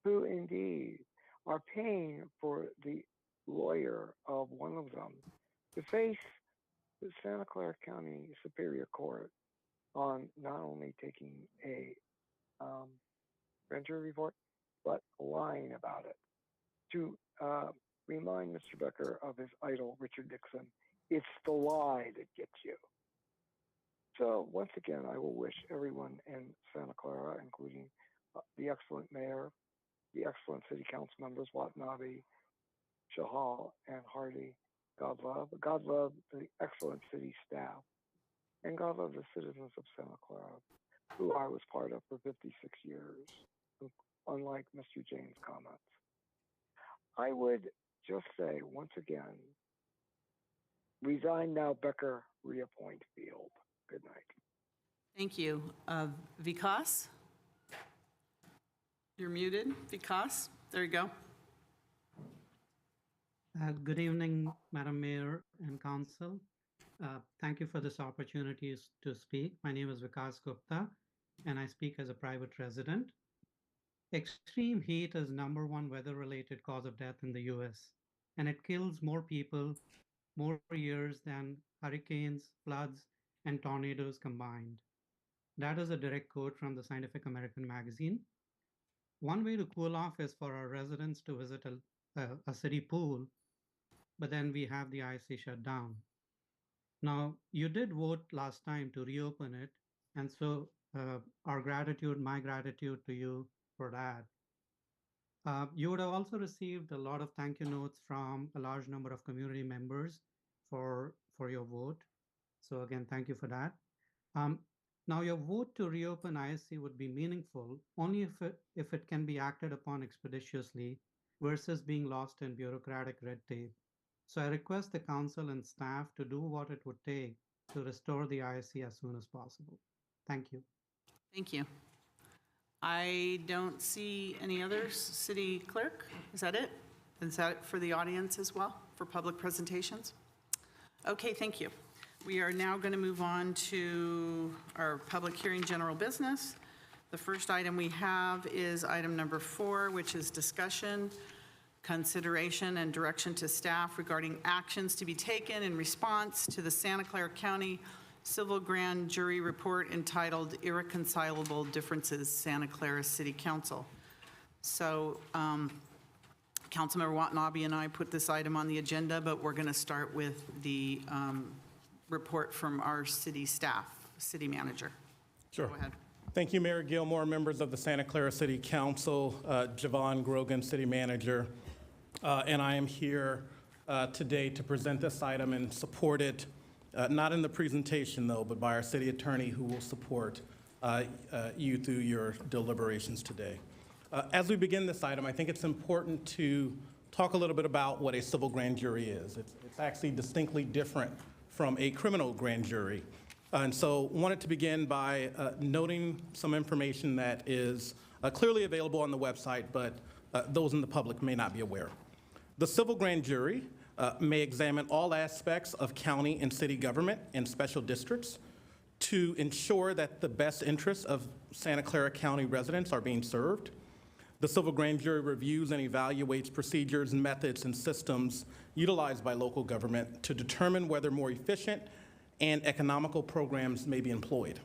who indeed are paying for the lawyer of one of them to face the Santa Clara County Superior Court on not only taking a grand jury report, but lying about it. To remind Mr. Becker of his idol, Richard Nixon, it's the lie that gets you. So once again, I will wish everyone in Santa Clara, including the excellent mayor, the excellent city council members, Watanabe, Shahal, and Hardy, God love the excellent city staff, and God love the citizens of Santa Clara, who I was part of for 56 years, unlike Mr. James' comments. I would just say, once again, resign now, Becker, reappoint Field. Good night. Thank you. Vikas? You're muted, Vikas. There you go. Good evening, Madam Mayor and Council. Thank you for this opportunity to speak. My name is Vikas Gupta, and I speak as a private resident. Extreme heat is #1 weather-related cause of death in the US, and it kills more people more years than hurricanes, floods, and tornadoes combined. That is a direct quote from the Scientific American magazine. One way to cool off is for our residents to visit a city pool, but then we have the IC shut down. Now, you did vote last time to reopen it, and so my gratitude to you for that. You would have also received a lot of thank you notes from a large number of community members for your vote. So again, thank you for that. Now, your vote to reopen ISC would be meaningful only if it can be acted upon expeditiously versus being lost in bureaucratic red tape. So I request the council and staff to do what it would take to restore the ISC as soon as possible. Thank you. Thank you. I don't see any others. City Clerk, is that it? Is that it for the audience as well, for public presentations? Okay, thank you. We are now going to move on to our public hearing general business. The first item we have is item number 4, which is discussion, consideration, and direction to staff regarding actions to be taken in response to the Santa Clara County Civil Grand Jury Report entitled Irreconcilable Differences, Santa Clara City Council. So Councilmember Watanabe and I put this item on the agenda, but we're going to start with the report from our city staff, city manager. Sure. Go ahead. Thank you, Mayor Gilmore, members of the Santa Clara City Council, Javon Grogan, city manager. And I am here today to present this item and support it, not in the presentation though, but by our city attorney who will support you through your deliberations today. As we begin this item, I think it's important to talk a little bit about what a civil grand jury is. It's actually distinctly different from a criminal grand jury. And so wanted to begin by noting some information that is clearly available on the website, but those in the public may not be aware. The civil grand jury may examine all aspects of county and city government and special districts to ensure that the best interests of Santa Clara County residents are being served. The civil grand jury reviews and evaluates procedures, methods, and systems utilized by local government to determine whether more efficient and economical programs may be employed.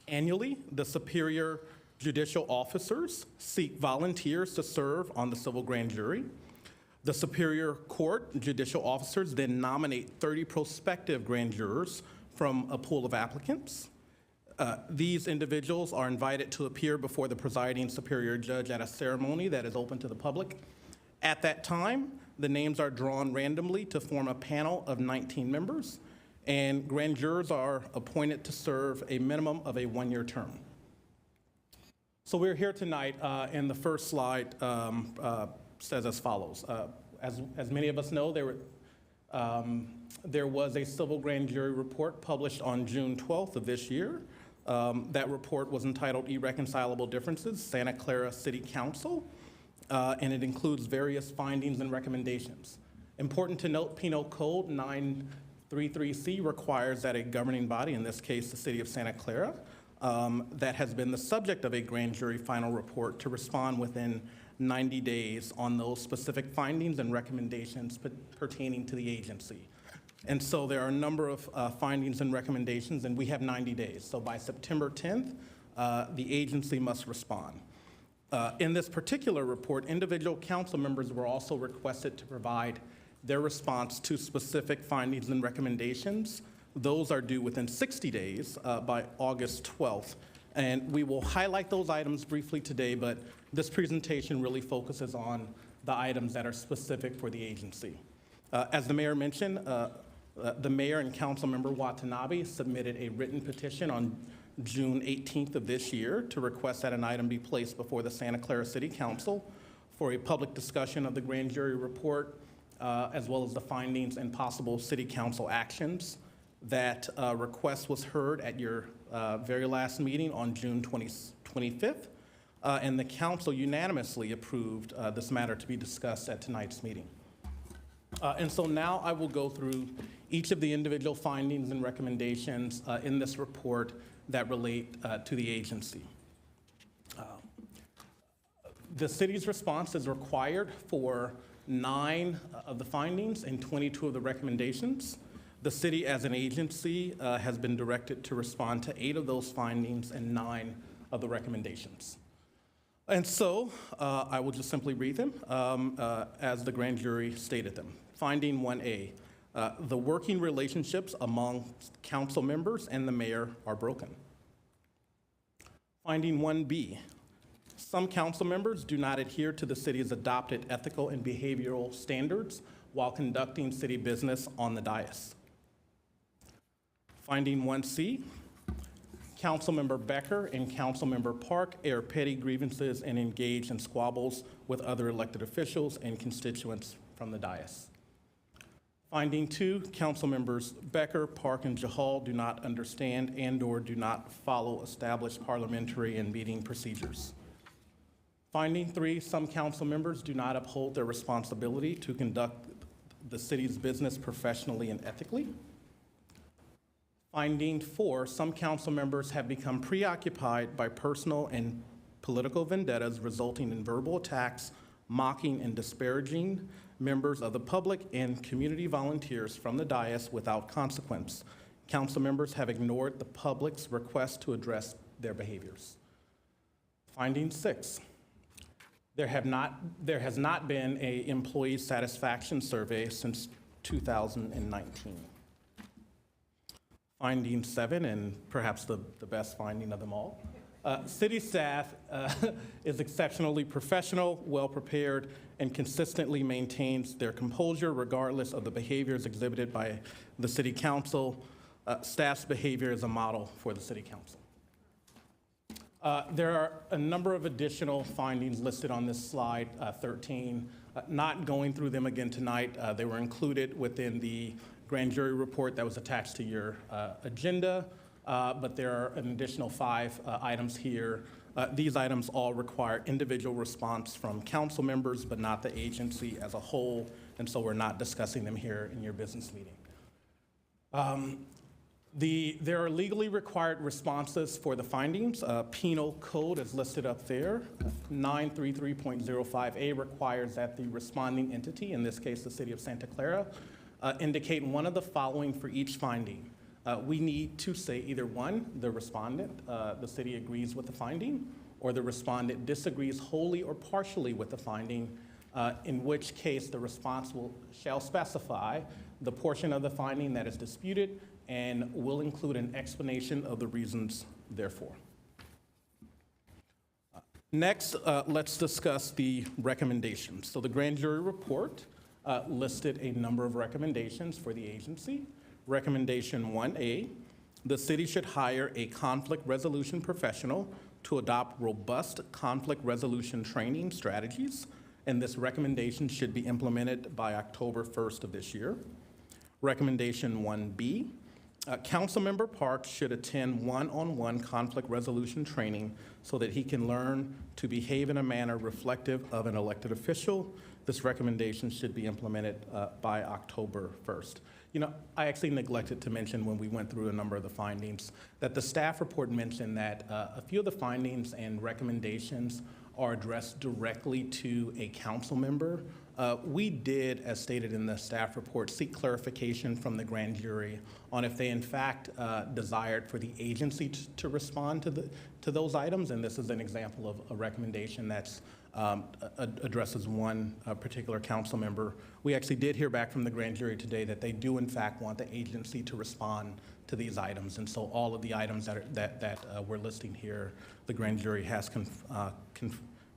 Annually, the superior judicial officers seek volunteers to serve on the civil grand jury. The Superior Court judicial officers then nominate 30 prospective grand jurors from a pool of applicants. These individuals are invited to appear before the presiding superior judge at a ceremony that is open to the public. At that time, the names are drawn randomly to form a panel of 19 members, and grand jurors are appointed to serve a minimum of a 1-year term. So we're here tonight, and the first slide says as follows. As many of us know, there was a civil grand jury report published on June 12th of this year. That report was entitled Irreconcilable Differences, Santa Clara City Council, and it includes various findings and recommendations. Important to note, Penal Code 933C requires that a governing body, in this case the City of Santa Clara, that has been the subject of a grand jury final report to respond within 90 days on those specific findings and recommendations pertaining to the agency. And so there are a number of findings and recommendations, and we have 90 days. So by September 10th, the agency must respond. In this particular report, individual council members were also requested to provide their response to specific findings and recommendations. Those are due within 60 days by August 12th. And we will highlight those items briefly today, but this presentation really focuses on the items that are specific for the agency. As the mayor mentioned, the mayor and council member Watanabe submitted a written petition on June 18th of this year to request that an item be placed before the Santa Clara City Council for a public discussion of the grand jury report, as well as the findings and possible city council actions. That request was heard at your very last meeting on June 25th. and the council unanimously approved this matter to be discussed at tonight's meeting. And so now I will go through each of the individual findings and recommendations in this report that relate to the agency. The city's response is required for 9 of the findings and 22 of the recommendations. The city as an agency has been directed to respond to 8 of those findings and 9 of the recommendations. And so I will just simply read them as the grand jury stated them. Finding 1A, the working relationships among council members and the mayor are broken. Finding 1B, some council members do not adhere to the city's adopted ethical and behavioral standards while conducting city business on the dais. Finding 1C, Councilmember Becker and Councilmember Park air petty grievances and engage in squabbles with other elected officials and constituents from the dais. Finding 2, Councilmembers Becker, Park, and Jahal do not understand and/or do not follow established parliamentary and meeting procedures. Finding 3, some council members do not uphold their responsibility to conduct the city's business professionally and ethically. Finding 4, some council members have become preoccupied by personal and political vendettas resulting in verbal attacks, mocking and disparaging members of the public and community volunteers from the dais without consequence. Council members have ignored the public's request to address their behaviors. Finding 6, there has not been an employee satisfaction survey since 2019. Finding 7, and perhaps the best finding of them all, city staff is exceptionally professional, well-prepared, and consistently maintains their composure regardless of the behaviors exhibited by the city council. Staff's behavior is a model for the city council. There are a number of additional findings listed on this slide 13. Not going through them again tonight. They were included within the grand jury report that was attached to your agenda, but there are an additional 5 items here. These items all require individual response from council members, but not the agency as a whole, and so we're not discussing them here in your business meeting. There are legally required responses for the findings. Penal code is listed up there. 933.05A requires that the responding entity, in this case the city of Santa Clara, indicate one of the following for each finding. We need to say either 1, the respondent, the city agrees with the finding, or the respondent disagrees wholly or partially with the finding, in which case the response shall specify the portion of the finding that is disputed and will include an explanation of the reasons therefore. Next, let's discuss the recommendations. So the grand jury report listed a number of recommendations for the agency. Recommendation 1A, the city should hire a conflict resolution professional to adopt robust conflict resolution training strategies, and this recommendation should be implemented by October 1st of this year. Recommendation 1B, Councilmember Park should attend one-on-one conflict resolution training so that he can learn to behave in a manner reflective of an elected official. This recommendation should be implemented by October 1st. You know, I actually neglected to mention when we went through a number of the findings that the staff report mentioned that a few of the findings and recommendations are addressed directly to a council member. We did, as stated in the staff report, seek clarification from the grand jury on if they in fact desired for the agency to respond to those items, and this is an example of a recommendation that's addresses one particular council member. We actually did hear back from the grand jury today that they do in fact want the agency to respond to these items, and so all of the items that we're listing here, the grand jury has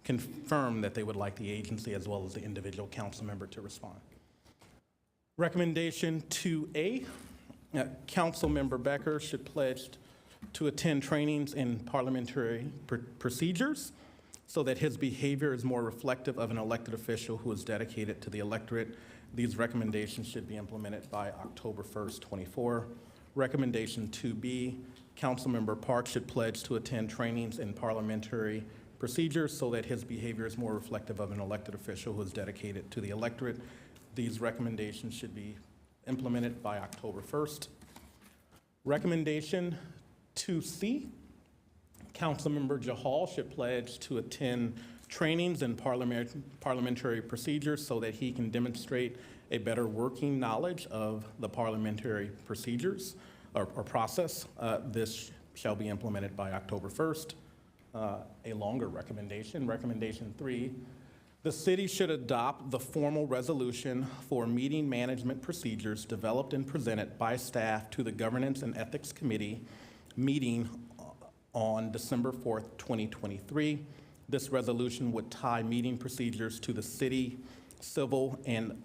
confirmed that they would like the agency as well as the individual council member to respond. Recommendation 2A, Council Member Becker should pledge to attend trainings in parliamentary procedures so that his behavior is more reflective of an elected official who is dedicated to the electorate. These recommendations should be implemented by October 1st, 24. Recommendation 2B, Councilmember Park should pledge to attend trainings in parliamentary procedures so that his behavior is more reflective of an elected official who is dedicated to the electorate. These recommendations should be implemented by October 1st. Recommendation 2C, Councilmember Jahal should pledge to attend trainings in parliamentary procedures so that he can demonstrate a better working knowledge of the parliamentary procedures or process. This shall be implemented by October 1st. A longer recommendation, recommendation 3, the city should adopt the formal resolution for meeting management procedures developed and presented by staff to the Governance and Ethics Committee meeting on December 4th, 2023. This resolution would tie meeting procedures to the city civil and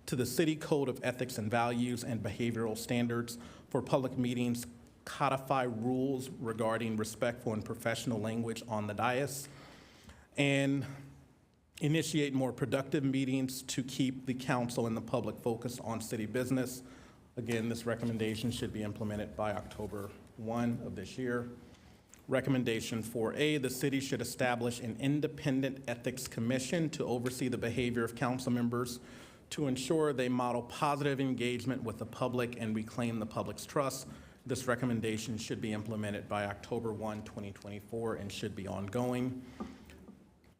to the city code of ethics and values and behavioral standards for public meetings, codify rules regarding respectful and professional language on the dais, and initiate more productive meetings to keep the council and the public focused on city business. Again, this recommendation should be implemented by October 1 of this year. Recommendation 4A, the city should establish an independent ethics commission to oversee the behavior of council members to ensure they model positive engagement with the public and reclaim the public's trust. This recommendation should be implemented by October 1, 2024, and should be ongoing.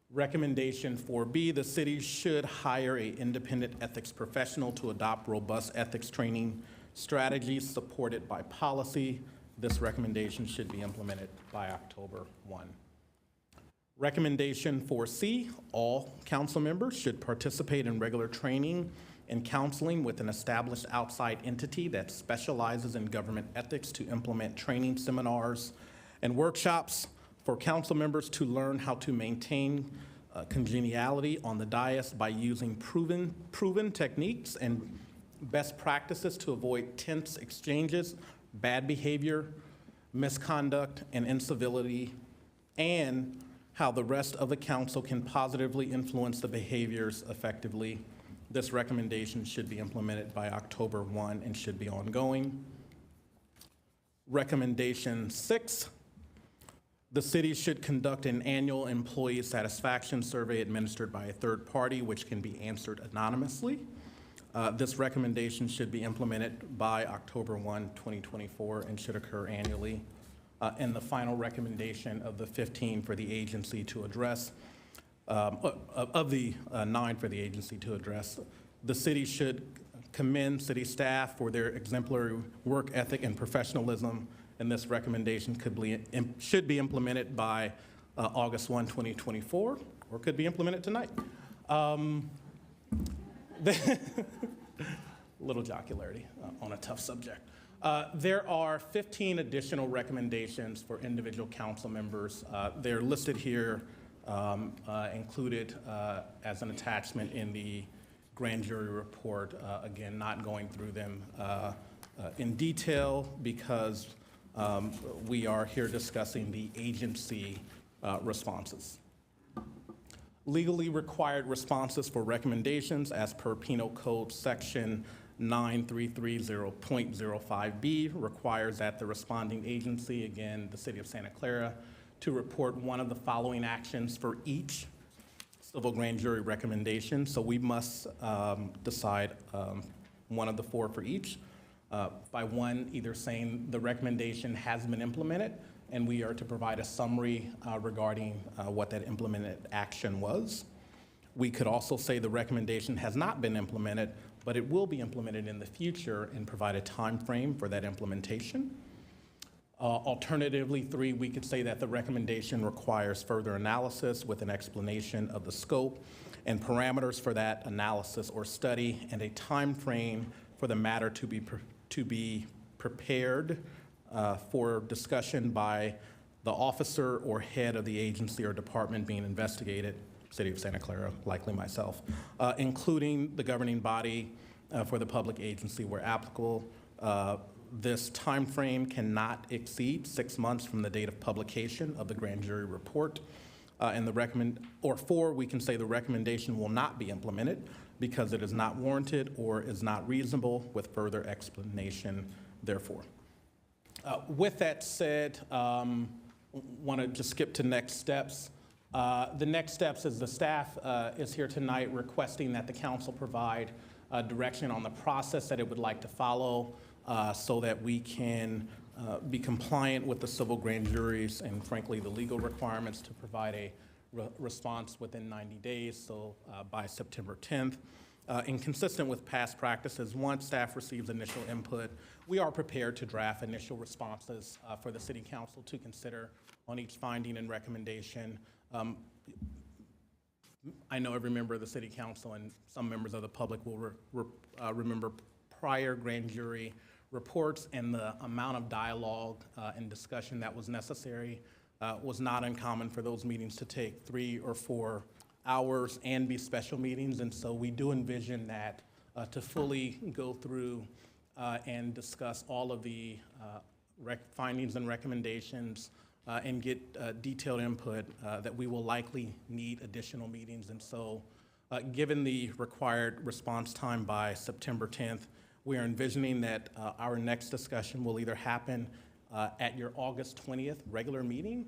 Recommendation 4B, the city should hire an independent ethics professional to adopt robust ethics training strategies supported by policy. This recommendation should be implemented by October 1. Recommendation 4C, all council members should participate in regular training and counseling with an established outside entity that specializes in government ethics to implement training seminars and workshops for council members to learn how to maintain congeniality on the dais by using proven techniques and best practices to avoid tense exchanges, bad behavior, misconduct, and incivility, and how the rest of the council can positively influence the behaviors effectively. This recommendation should be implemented by October 1 and should be ongoing. Recommendation 6, the city should conduct an annual employee satisfaction survey administered by a third party, which can be answered anonymously. This recommendation should be implemented by October 1, 2024, and should occur annually. And the final recommendation of the 15 for the agency to address, of the 9 for the agency to address, the city should commend city staff for their exemplary work ethic and professionalism, and this recommendation should be implemented by August 1, 2024, or could be implemented tonight. Little jocularity on a tough subject. There are 15 additional recommendations for individual council members. They're listed here, included as an attachment in the grand jury report. Again, not going through them in detail because we are here discussing the agency responses. Legally required responses for recommendations as per Penal Code Section 9330.05B requires that the responding agency, again, the City of Santa Clara, to report one of the following actions for each civil grand jury recommendation. So we must decide one of the 4 for each. By one, either saying the recommendation has been implemented, and we are to provide a summary regarding what that implemented action was. We could also say the recommendation has not been implemented, but it will be implemented in the future, and provide a time frame for that implementation. Alternatively, 3, we could say that the recommendation requires further analysis with an explanation of the scope and parameters for that analysis or study, and a time frame for the matter to be prepared for discussion by the officer or head of the agency or department being investigated, City of Santa Clara, likely myself, including the governing body for the public agency where applicable. This time frame cannot exceed 6 months from the date of publication of the grand jury report. And 4, we can say the recommendation will not be implemented because it is not warranted or is not reasonable, with further explanation therefore. With that said, want to just skip to next steps. The next steps is the staff is here tonight requesting that the council provide direction on the process that it would like to follow so that we can be compliant with the civil grand juries and frankly the legal requirements to provide a response within 90 days, so by September 10th. And consistent with past practices, once staff receives initial input, we are prepared to draft initial responses for the City Council to consider on each finding and recommendation. I know every member of the City Council and some members of the public will remember prior grand jury reports, and the amount of dialogue and discussion that was necessary was not uncommon for those meetings to take 3 or 4 hours and be special meetings. And so we do envision that to fully go through and discuss all of the findings and recommendations and get detailed input, that we will likely need additional meetings. And so given the required response time by September 10th, we are envisioning that our next discussion will either happen at your August 20th regular meeting,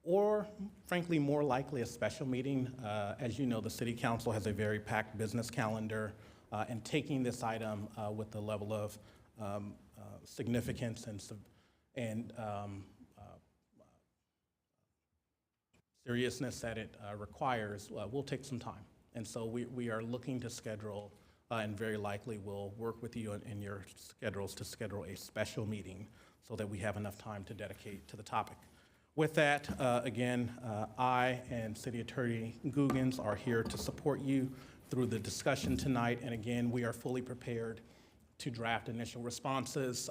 or frankly, more likely a special meeting. As you know, the City Council has a very packed business calendar, and taking this item with the level of significance and seriousness that it requires will take some time. And so we are looking to schedule, and very likely will work with you in your schedules to schedule a special meeting so that we have enough time to dedicate to the topic. With that, again, I and City Attorney Googans are here to support you through the discussion tonight. And again, we are fully prepared to draft initial responses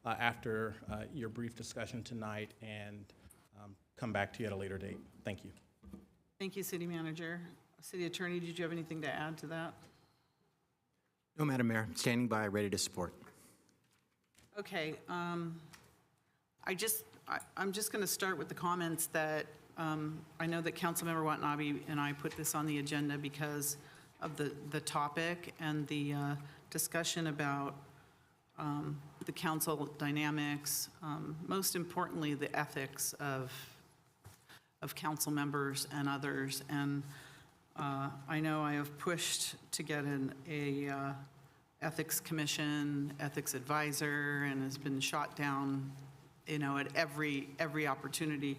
after your brief discussion tonight and come back to you at a later date. Thank you. Thank you, City Manager. City Attorney, did you have anything to add to that? No, Madam Mayor. Standing by, ready to support. Okay. I'm just going to start with the comments that I know that Councilmember Watanabe and I put this on the agenda because of the topic and the discussion about the council dynamics, most importantly, the ethics of council members and others. And I know I have pushed to get a ethics commission, ethics advisor, and has been shot down, you know, at every opportunity.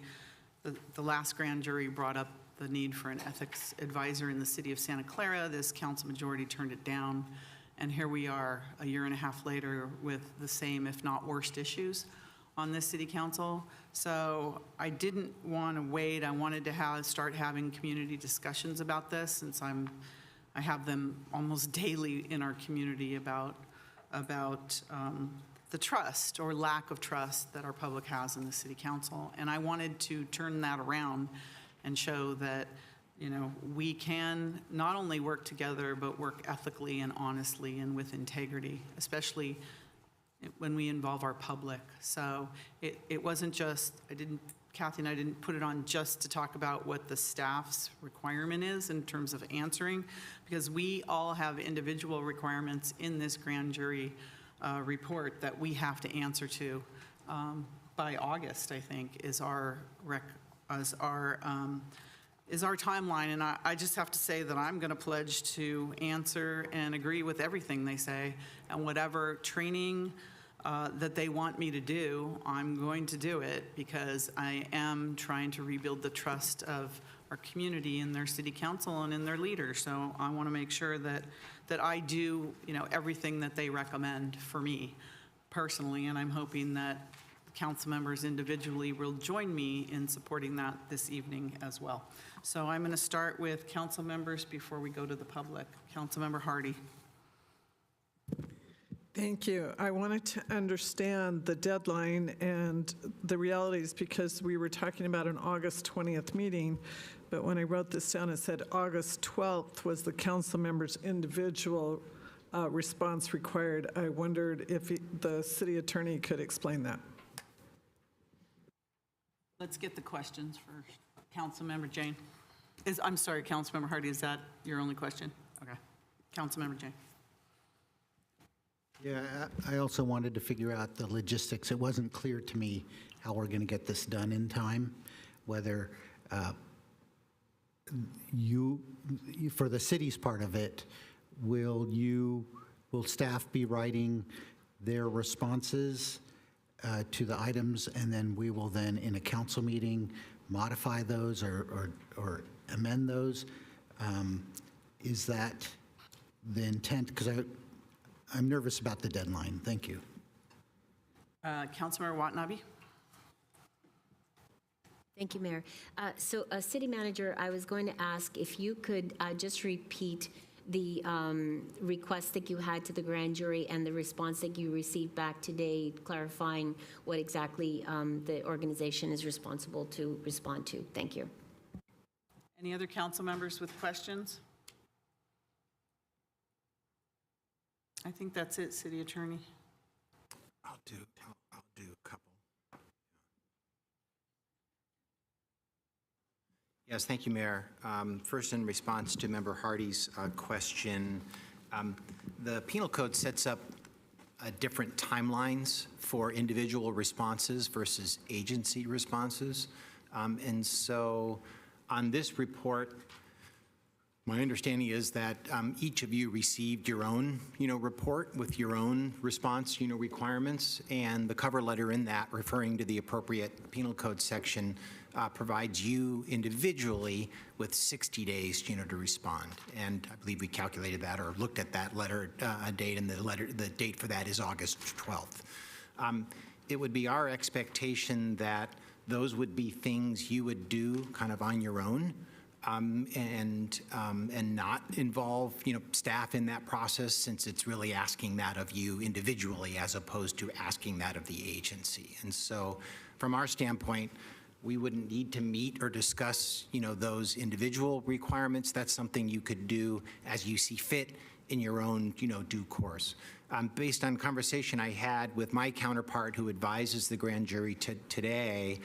The last grand jury brought up the need for an ethics advisor in the city of Santa Clara. This council majority turned it down. And here we are a year and a half later with the same, if not worse, issues on this city council. So I didn't want to wait. I wanted to start having community discussions about this, since I have them almost daily in our community about the trust or lack of trust that our public has in the city council. And I wanted to turn that around and show that, you know, we can not only work together, but work ethically and honestly and with integrity, especially when we involve our public. So it wasn't just, Kathy and I didn't put it on just to talk about what the staff's requirement is in terms of answering, because we all have individual requirements in this grand jury report that we have to answer to by August, I think, is our timeline. And I just have to say that I'm going to pledge to answer and agree with everything they say, and whatever training that they want me to do, I'm going to do it, because I am trying to rebuild the trust of our community in their city council and in their leaders. So I want to make sure that I do, you know, everything that they recommend for me personally, and I'm hoping that council members individually will join me in supporting that this evening as well. So I'm going to start with council members before we go to the public. Councilmember Hardy. Thank you. I wanted to understand the deadline and the realities, because we were talking about an August 20th meeting, but when I wrote this down, it said August 12th was the council member's individual response required. I wondered if the city attorney could explain that. Let's get the questions first. Councilmember Jane. I'm sorry, Councilmember Hardy, is that your only question? Okay. Councilmember Jane. Yeah, I also wanted to figure out the logistics. It wasn't clear to me how we're going to get this done in time, whether for the city's part of it, will staff be writing their responses to the items, and then we will then, in a council meeting, modify those or amend those? Is that the intent? Because I'm nervous about the deadline. Thank you. Councilmember Watanabe? Thank you, Mayor. So, City Manager, I was going to ask if you could just repeat the request that you had to the grand jury and the response that you received back today, clarifying what exactly the organization is responsible to respond to. Thank you. Any other council members with questions? I think that's it, City Attorney. I'll do a couple. Yes, thank you, Mayor. First, in response to Member Hardy's question, the Penal Code sets up different timelines for individual responses versus agency responses. And so on this report, my understanding is that each of you received your own, report with your own response, requirements, and the cover letter in that, referring to the appropriate Penal Code section, provides you individually with 60 days, to respond. And I believe we calculated that or looked at that letter date, and the date for that is August 12th. It would be our expectation that those would be things you would do kind of on your own. And not involve, staff in that process, since it's really asking that of you individually as opposed to asking that of the agency. And so from our standpoint, we wouldn't need to meet or discuss, those individual requirements. That's something you could do as you see fit in your own, due course. Based on conversation I had with my counterpart who advises the grand jury today,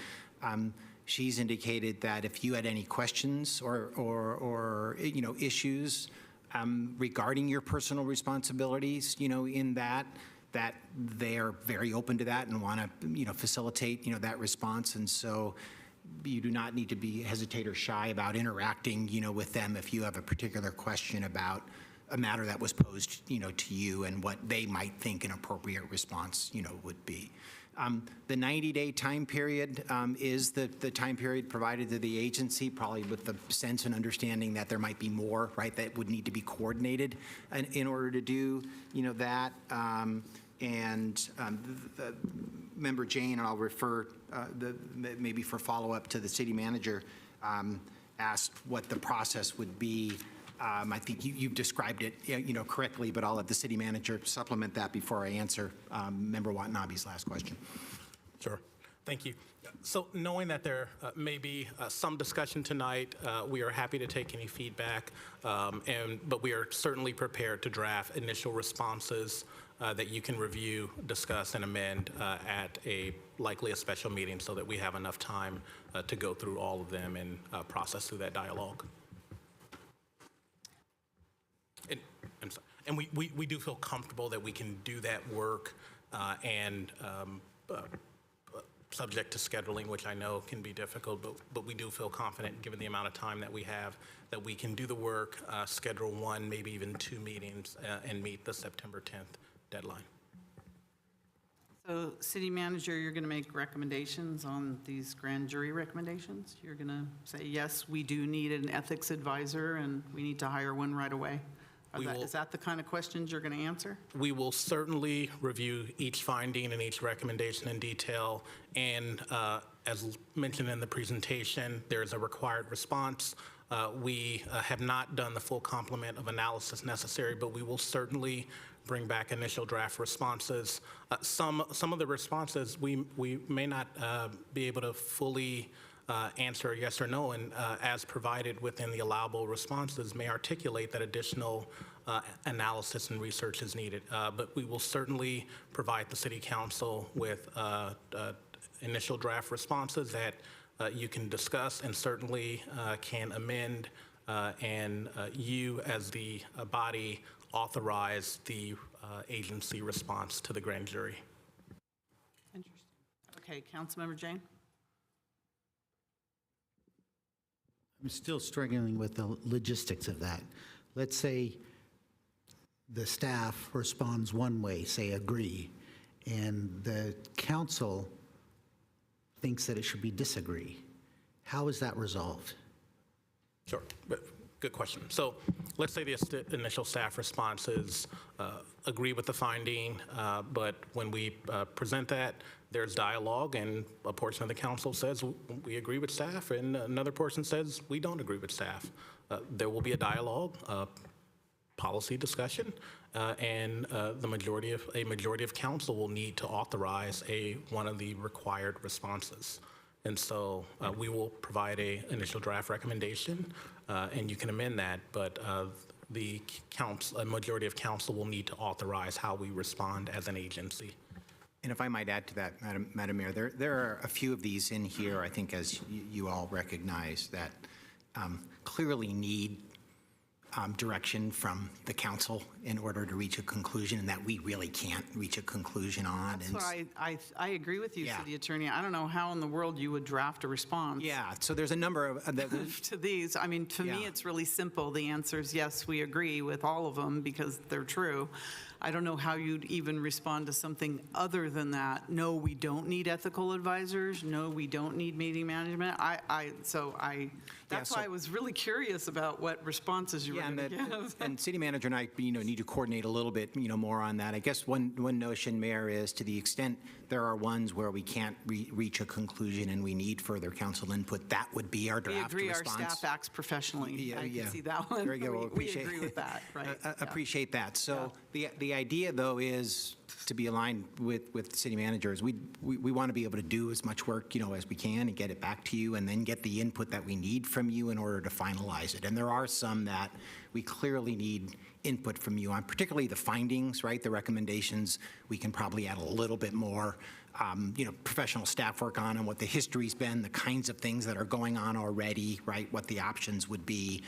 she's indicated that if you had any questions or issues regarding your personal responsibilities, in that they are very open to that and want to, facilitate, that response. And so you do not need to hesitate or shy about interacting, with them if you have a particular question about a matter that was posed, to you and what they might think an appropriate response, would be. The 90-day time period is the time period provided to the agency, probably with the sense and understanding that there might be more, right, that would need to be coordinated in order to do, that. Member Jane, and I'll refer maybe for follow-up to the city manager, asked what the process would be. I think you've described it, correctly, but I'll let the city manager supplement that before I answer Member Watanabe's last question. Sure. Thank you. So knowing that there may be some discussion tonight, we are happy to take any feedback, but we are certainly prepared to draft initial responses that you can review, discuss, and amend at likely a special meeting so that we have enough time to go through all of them and process through that dialogue. And we do feel comfortable that we can do that work subject to scheduling, which I know can be difficult, but we do feel confident, given the amount of time that we have, that we can do the work, schedule one, maybe even two meetings, and meet the September 10th deadline. So, City Manager, you're going to make recommendations on these grand jury recommendations? You're going to say, yes, we do need an ethics advisor, and we need to hire one right away? Is that the kind of questions you're going to answer? We will certainly review each finding and each recommendation in detail. And as mentioned in the presentation, there's a required response. We have not done the full complement of analysis necessary, but we will certainly bring back initial draft responses. Some of the responses we may not be able to fully answer yes or no, and as provided within the allowable responses may articulate that additional analysis and research is needed. But we will certainly provide the City Council with initial draft responses that you can discuss and certainly can amend, and you as the body authorize the agency response to the grand jury. Interesting. Okay, Councilmember Jane? I'm still struggling with the logistics of that. Let's say the staff responds one way, say agree, and the council thinks that it should be disagree. How is that resolved? Sure. Good question. So let's say the initial staff response is agree with the finding, but when we present that, there's dialogue, and a portion of the council says we agree with staff, and another portion says we don't agree with staff. There will be a dialogue, policy discussion, and a majority of council will need to authorize one of the required responses. And so we will provide a initial draft recommendation, and you can amend that, but a majority of council will need to authorize how we respond as an agency. And if I might add to that, Madam Mayor, there are a few of these in here, I think, as you all recognize, that clearly need direction from the council in order to reach a conclusion, and that we really can't reach a conclusion on. That's what I agree with you, City Attorney. I don't know how in the world you would draft a response. Yeah, so there's a number of to these. I mean, to me, it's really simple. The answer is yes, we agree with all of them because they're true. I don't know how you'd even respond to something other than that. No, we don't need ethical advisors. No, we don't need meeting management. That's why I was really curious about what responses you were going to give. And City Manager and I, need to coordinate a little bit, more on that. I guess one notion, Mayor, is to the extent there are ones where we can't reach a conclusion and we need further council input, that would be our draft response. We agree. Our staff acts professionally. I can see that one. Very good. We agree with that, right? Appreciate that. So the idea, though, is to be aligned with city managers. We want to be able to do as much work, as we can and get it back to you and then get the input that we need from you in order to finalize it. And there are some that we clearly need input from you on, particularly the findings, right? The recommendations, we can probably add a little bit more, professional staff work on and what the history's been, the kinds of things that are going on already, right? What the options would be,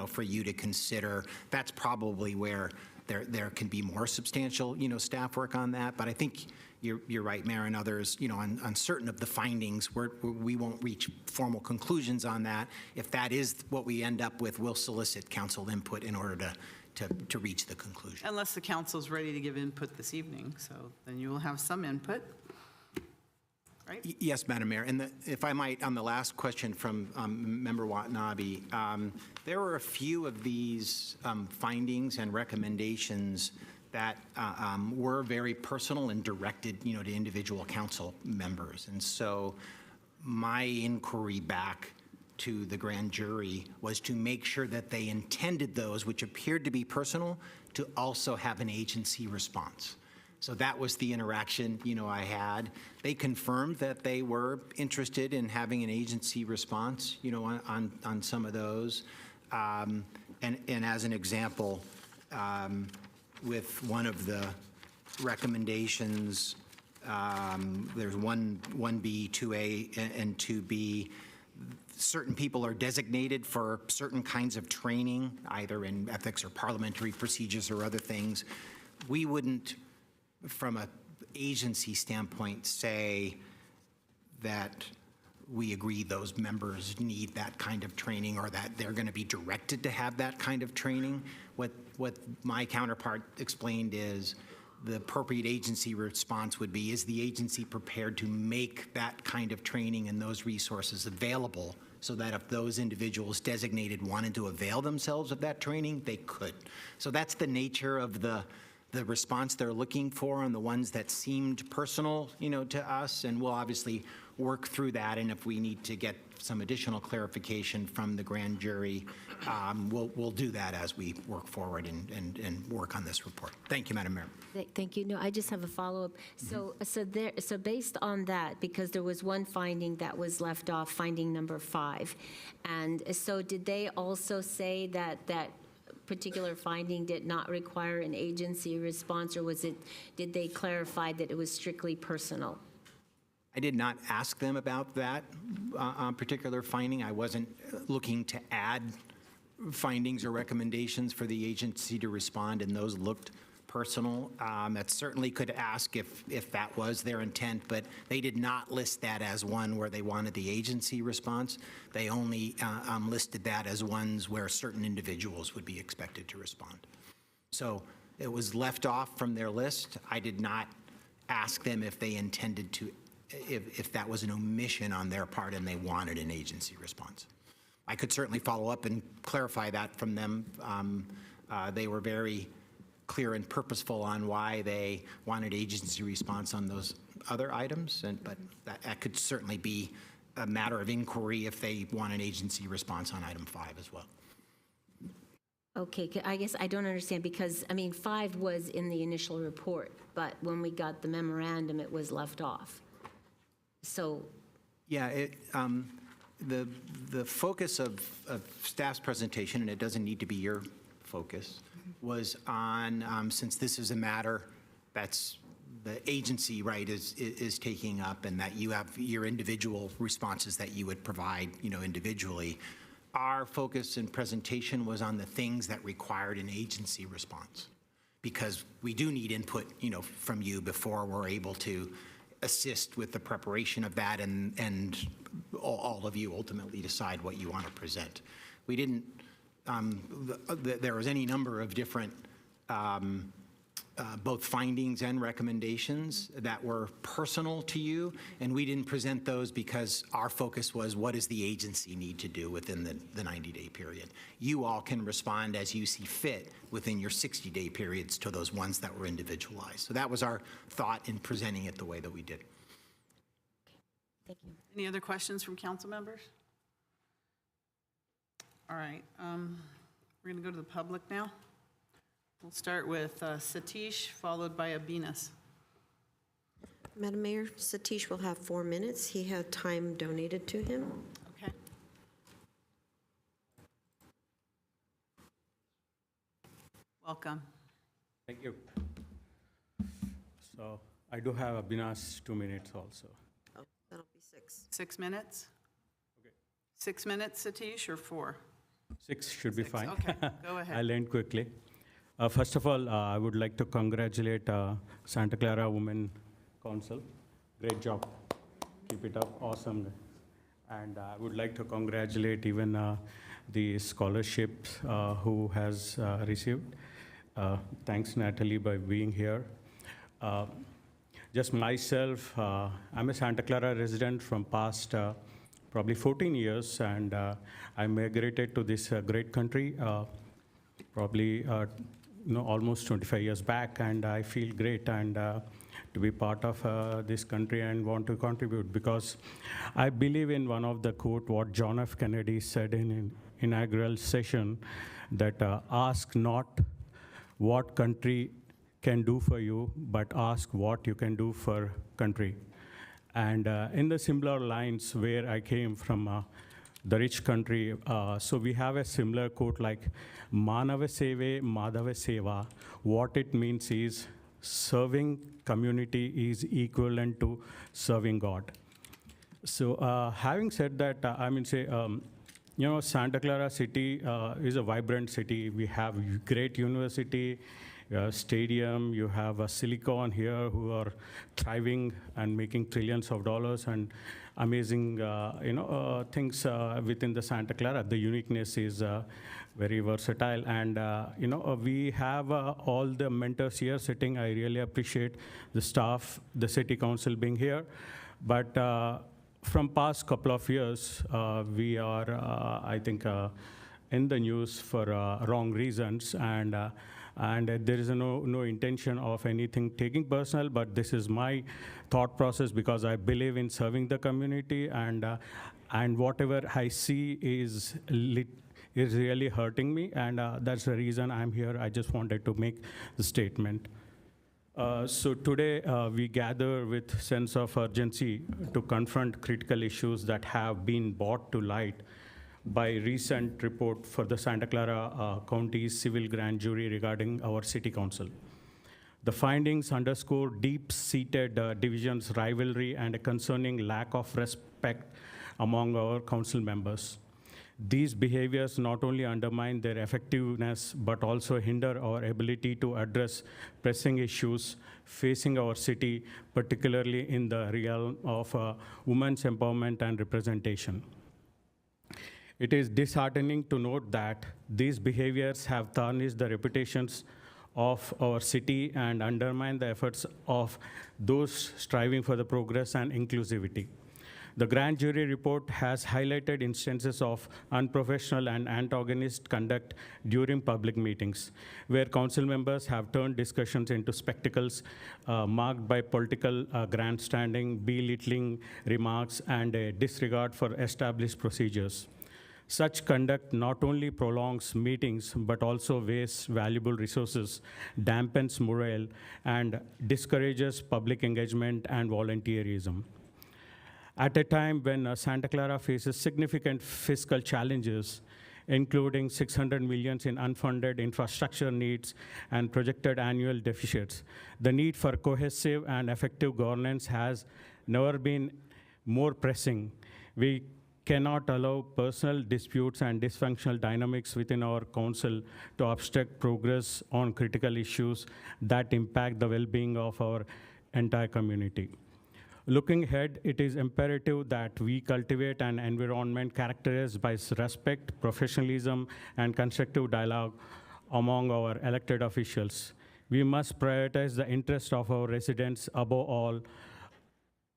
for you to consider. That's probably where there can be more substantial, staff work on that. But I think you're right, Mayor, and others, on certain of the findings, we won't reach formal conclusions on that. If that is what we end up with, we'll solicit council input in order to reach the conclusion. Unless the council's ready to give input this evening, so then you will have some input. Right? Yes, Madam Mayor. And if I might, on the last question from Member Watanabe, there were a few of these findings and recommendations that were very personal and directed, to individual council members. And so my inquiry back to the grand jury was to make sure that they intended those, which appeared to be personal, to also have an agency response. So that was the interaction, I had. They confirmed that they were interested in having an agency response, on some of those. And as an example, with one of the recommendations, there's 1B, 2A, and 2B. Certain people are designated for certain kinds of training, either in ethics or parliamentary procedures or other things. We wouldn't, from an agency standpoint, say that we agree those members need that kind of training or that they're going to be directed to have that kind of training. What my counterpart explained is the appropriate agency response would be, is the agency prepared to make that kind of training and those resources available so that if those individuals designated wanted to avail themselves of that training, they could. So that's the nature of the response they're looking for on the ones that seemed personal, to us, and we'll obviously work through that. And if we need to get some additional clarification from the grand jury, we'll do that as we work forward and work on this report. Thank you, Madam Mayor. Thank you. No, I just have a follow-up. So based on that, because there was one finding that was left off, finding number 5, and so did they also say that particular finding did not require an agency response, or did they clarify that it was strictly personal? I did not ask them about that particular finding. I wasn't looking to add findings or recommendations for the agency to respond, and those looked personal. That certainly could ask if that was their intent, but they did not list that as one where they wanted the agency response. They only listed that as ones where certain individuals would be expected to respond. So it was left off from their list. I did not ask them if they intended to, if that was an omission on their part and they wanted an agency response. I could certainly follow up and clarify that from them. They were very clear and purposeful on why they wanted agency response on those other items, but that could certainly be a matter of inquiry if they want an agency response on item 5 as well. Okay, I guess I don't understand because, I mean, 5 was in the initial report, but when we got the memorandum, it was left off. So. Yeah, the focus of staff's presentation, and it doesn't need to be your focus, was on, since this is a matter that's the agency, right, is taking up, and that you have your individual responses that you would provide, individually. Our focus and presentation was on the things that required an agency response, because we do need input, from you before we're able to assist with the preparation of that, and all of you ultimately decide what you want to present. We didn't, there was any number of different both findings and recommendations that were personal to you, and we didn't present those because our focus was what does the agency need to do within the 90-day period. You all can respond as you see fit within your 60-day periods to those ones that were individualized. So that was our thought in presenting it the way that we did. Thank you. Any other questions from council members? All right, we're going to go to the public now. We'll start with Satish, followed by Abinas. Madam Mayor, Satish will have 4 minutes. He had time donated to him. Okay. Welcome. Thank you. So I do have Abhinash 2 minutes also. Oh, that'll be 6. 6 minutes? Okay. 6 minutes, Satish, or 4? 6 should be fine. Okay, go ahead. I'll end quickly. First of all, I would like to congratulate Santa Clara Women Council. Great job. Keep it up. Awesome. And I would like to congratulate even the scholarships who has received. Thanks, Natalie, by being here. Just myself, I'm a Santa Clara resident from past probably 14 years, and I migrated to this great country probably almost 25 years back, and I feel great and to be part of this country and want to contribute, because I believe in one of the quote what John F. Kennedy said in an inaugural session, that ask not what country can do for you, but ask what you can do for country. And in the similar lines where I came from, the rich country, so we have a similar quote like Manava Seve, Madhava Seva. What it means is serving community is equivalent to serving God. So having said that, Santa Clara city is a vibrant city. We have great university, stadium, you have a Silicon here who are thriving and making trillions of dollars, and amazing things within the Santa Clara. The uniqueness is very versatile, and we have all the mentors here sitting. I really appreciate the staff, the city council being here, but from past couple of years, we are, I think, in the news for wrong reasons, and there is no intention of anything taking personal, but this is my thought process because I believe in serving the community, and whatever I see is really hurting me, and that's the reason I'm here. I just wanted to make the statement. So today we gather with sense of urgency to confront critical issues that have been brought to light by recent report for the Santa Clara County Civil Grand Jury regarding our city council. The findings underscore deep-seated divisions, rivalry, and a concerning lack of respect among our council members. These behaviors not only undermine their effectiveness, but also hinder our ability to address pressing issues facing our city, particularly in the realm of women's empowerment and representation. It is disheartening to note that these behaviors have tarnished the reputations of our city and undermine the efforts of those striving for the progress and inclusivity. The grand jury report has highlighted instances of unprofessional and antagonist conduct during public meetings, where council members have turned discussions into spectacles marked by political grandstanding, belittling remarks, and a disregard for established procedures. Such conduct not only prolongs meetings, but also wastes valuable resources, dampens morale, and discourages public engagement and volunteerism. At a time when Santa Clara faces significant fiscal challenges, including $600 million in unfunded infrastructure needs and projected annual deficits, the need for cohesive and effective governance has never been more pressing. We cannot allow personal disputes and dysfunctional dynamics within our council to obstruct progress on critical issues that impact the well-being of our entire community. Looking ahead, it is imperative that we cultivate an environment characterized by respect, professionalism, and constructive dialogue among our elected officials. We must prioritize the interests of our residents above all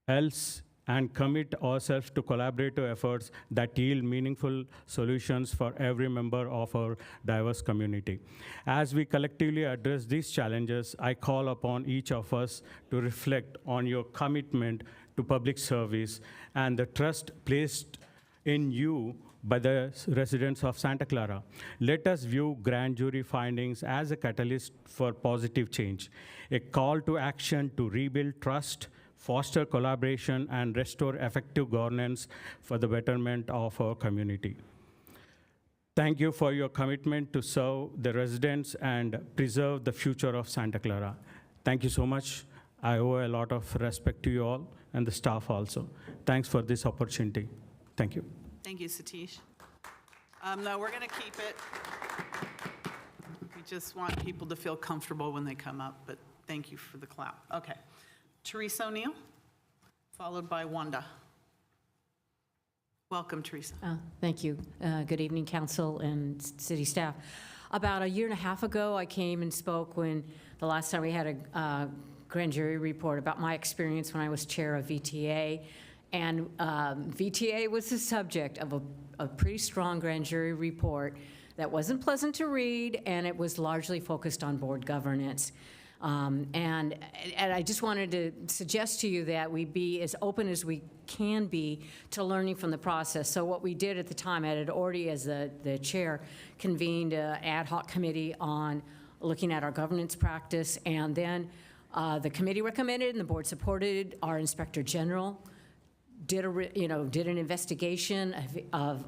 else and commit ourselves to collaborative efforts that yield meaningful solutions for every member of our diverse community. As we collectively address these challenges, I call upon each of us to reflect on your commitment to public service and the trust placed in you by the residents of Santa Clara. Let us view grand jury findings as a catalyst for positive change, a call to action to rebuild trust, foster collaboration, and restore effective governance for the betterment of our community. Thank you for your commitment to serve the residents and preserve the future of Santa Clara. Thank you so much. I owe a lot of respect to you all and the staff also. Thanks for this opportunity. Thank you. Thank you, Satish. No, we're going to keep it. We just want people to feel comfortable when they come up, but thank you for the clap. Okay. Teresa O'Neill, followed by Wanda. Welcome, Teresa. Thank you. Good evening, council and city staff. About a year and a half ago, I came and spoke when the last time we had a grand jury report about my experience when I was chair of VTA. And VTA was the subject of a pretty strong grand jury report that wasn't pleasant to read, and it was largely focused on board governance. And I just wanted to suggest to you that we be as open as we can be to learning from the process. So what we did at the time, I had already, as the chair, convened an ad hoc committee on looking at our governance practice, and then the committee recommended and the board supported our inspector general did an investigation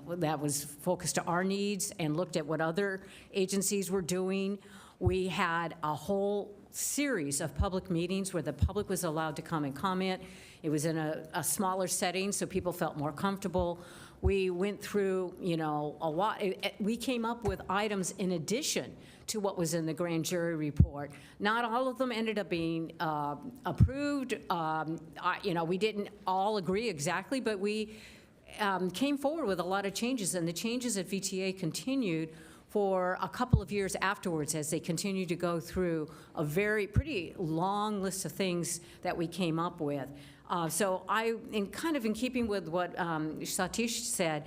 that was focused to our needs and looked at what other agencies were doing. We had a whole series of public meetings where the public was allowed to come and comment. It was in a smaller setting, so people felt more comfortable. We went through, a lot. We came up with items in addition to what was in the grand jury report. Not all of them ended up being approved. We didn't all agree exactly, but we came forward with a lot of changes, and the changes at VTA continued for a couple of years afterwards as they continued to go through a pretty long list of things that we came up with. So in keeping with what Satish said,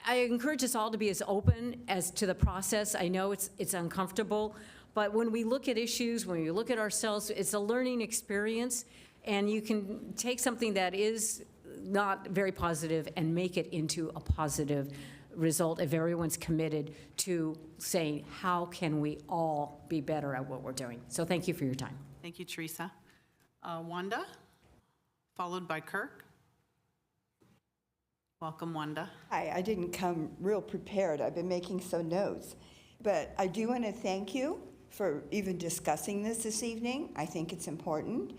I encourage us all to be as open as to the process. I know it's uncomfortable, but when we look at issues, when we look at ourselves, it's a learning experience, and you can take something that is not very positive and make it into a positive result if everyone's committed to saying, how can we all be better at what we're doing? So thank you for your time. Thank you, Teresa. Wanda, followed by Kirk. Welcome, Wanda. Hi, I didn't come real prepared. I've been making some notes. But I do want to thank you for even discussing this evening. I think it's important.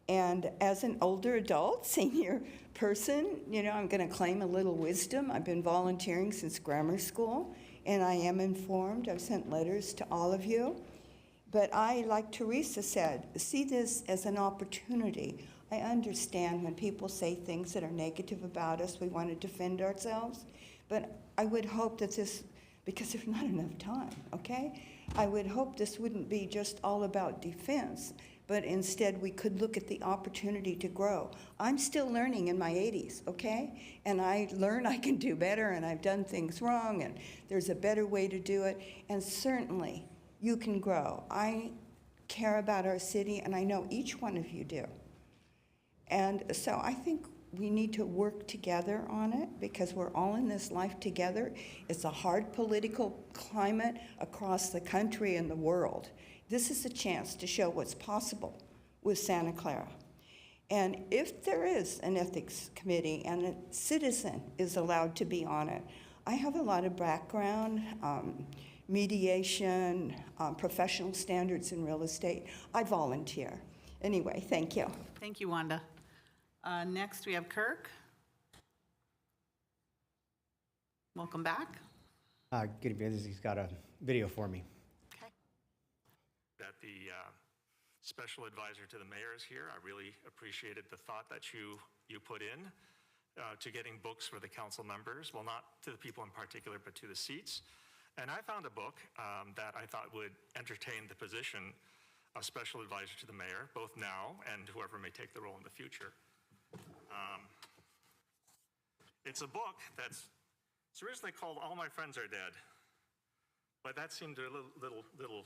And as an older adult, senior person, I'm going to claim a little wisdom. I've been volunteering since grammar school, and I am informed. I've sent letters to all of you. But I, like Teresa said, see this as an opportunity. I understand when people say things that are negative about us, we want to defend ourselves. But I would hope that this, because there's not enough time, okay? I would hope this wouldn't be just all about defense, but instead we could look at the opportunity to grow. I'm still learning in my 80s, okay? And I learn I can do better, and I've done things wrong, and there's a better way to do it. And certainly, you can grow. I care about our city, and I know each one of you do. And so I think we need to work together on it because we're all in this life together. It's a hard political climate across the country and the world. This is a chance to show what's possible with Santa Clara. And if there is an ethics committee and a citizen is allowed to be on it, I have a lot of background, mediation, professional standards in real estate. I volunteer. Anyway, thank you. Thank you, Wanda. Next, we have Kirk. Welcome back. Good evening. He's got a video for me. That the special advisor to the mayor is here. I really appreciated the thought that you put in to getting books for the council members. Well, not to the people in particular, but to the seats. And I found a book that I thought would entertain the position of special advisor to the mayor, both now and whoever may take the role in the future. It's a book it's originally called All My Friends Are Dead, but that seemed a little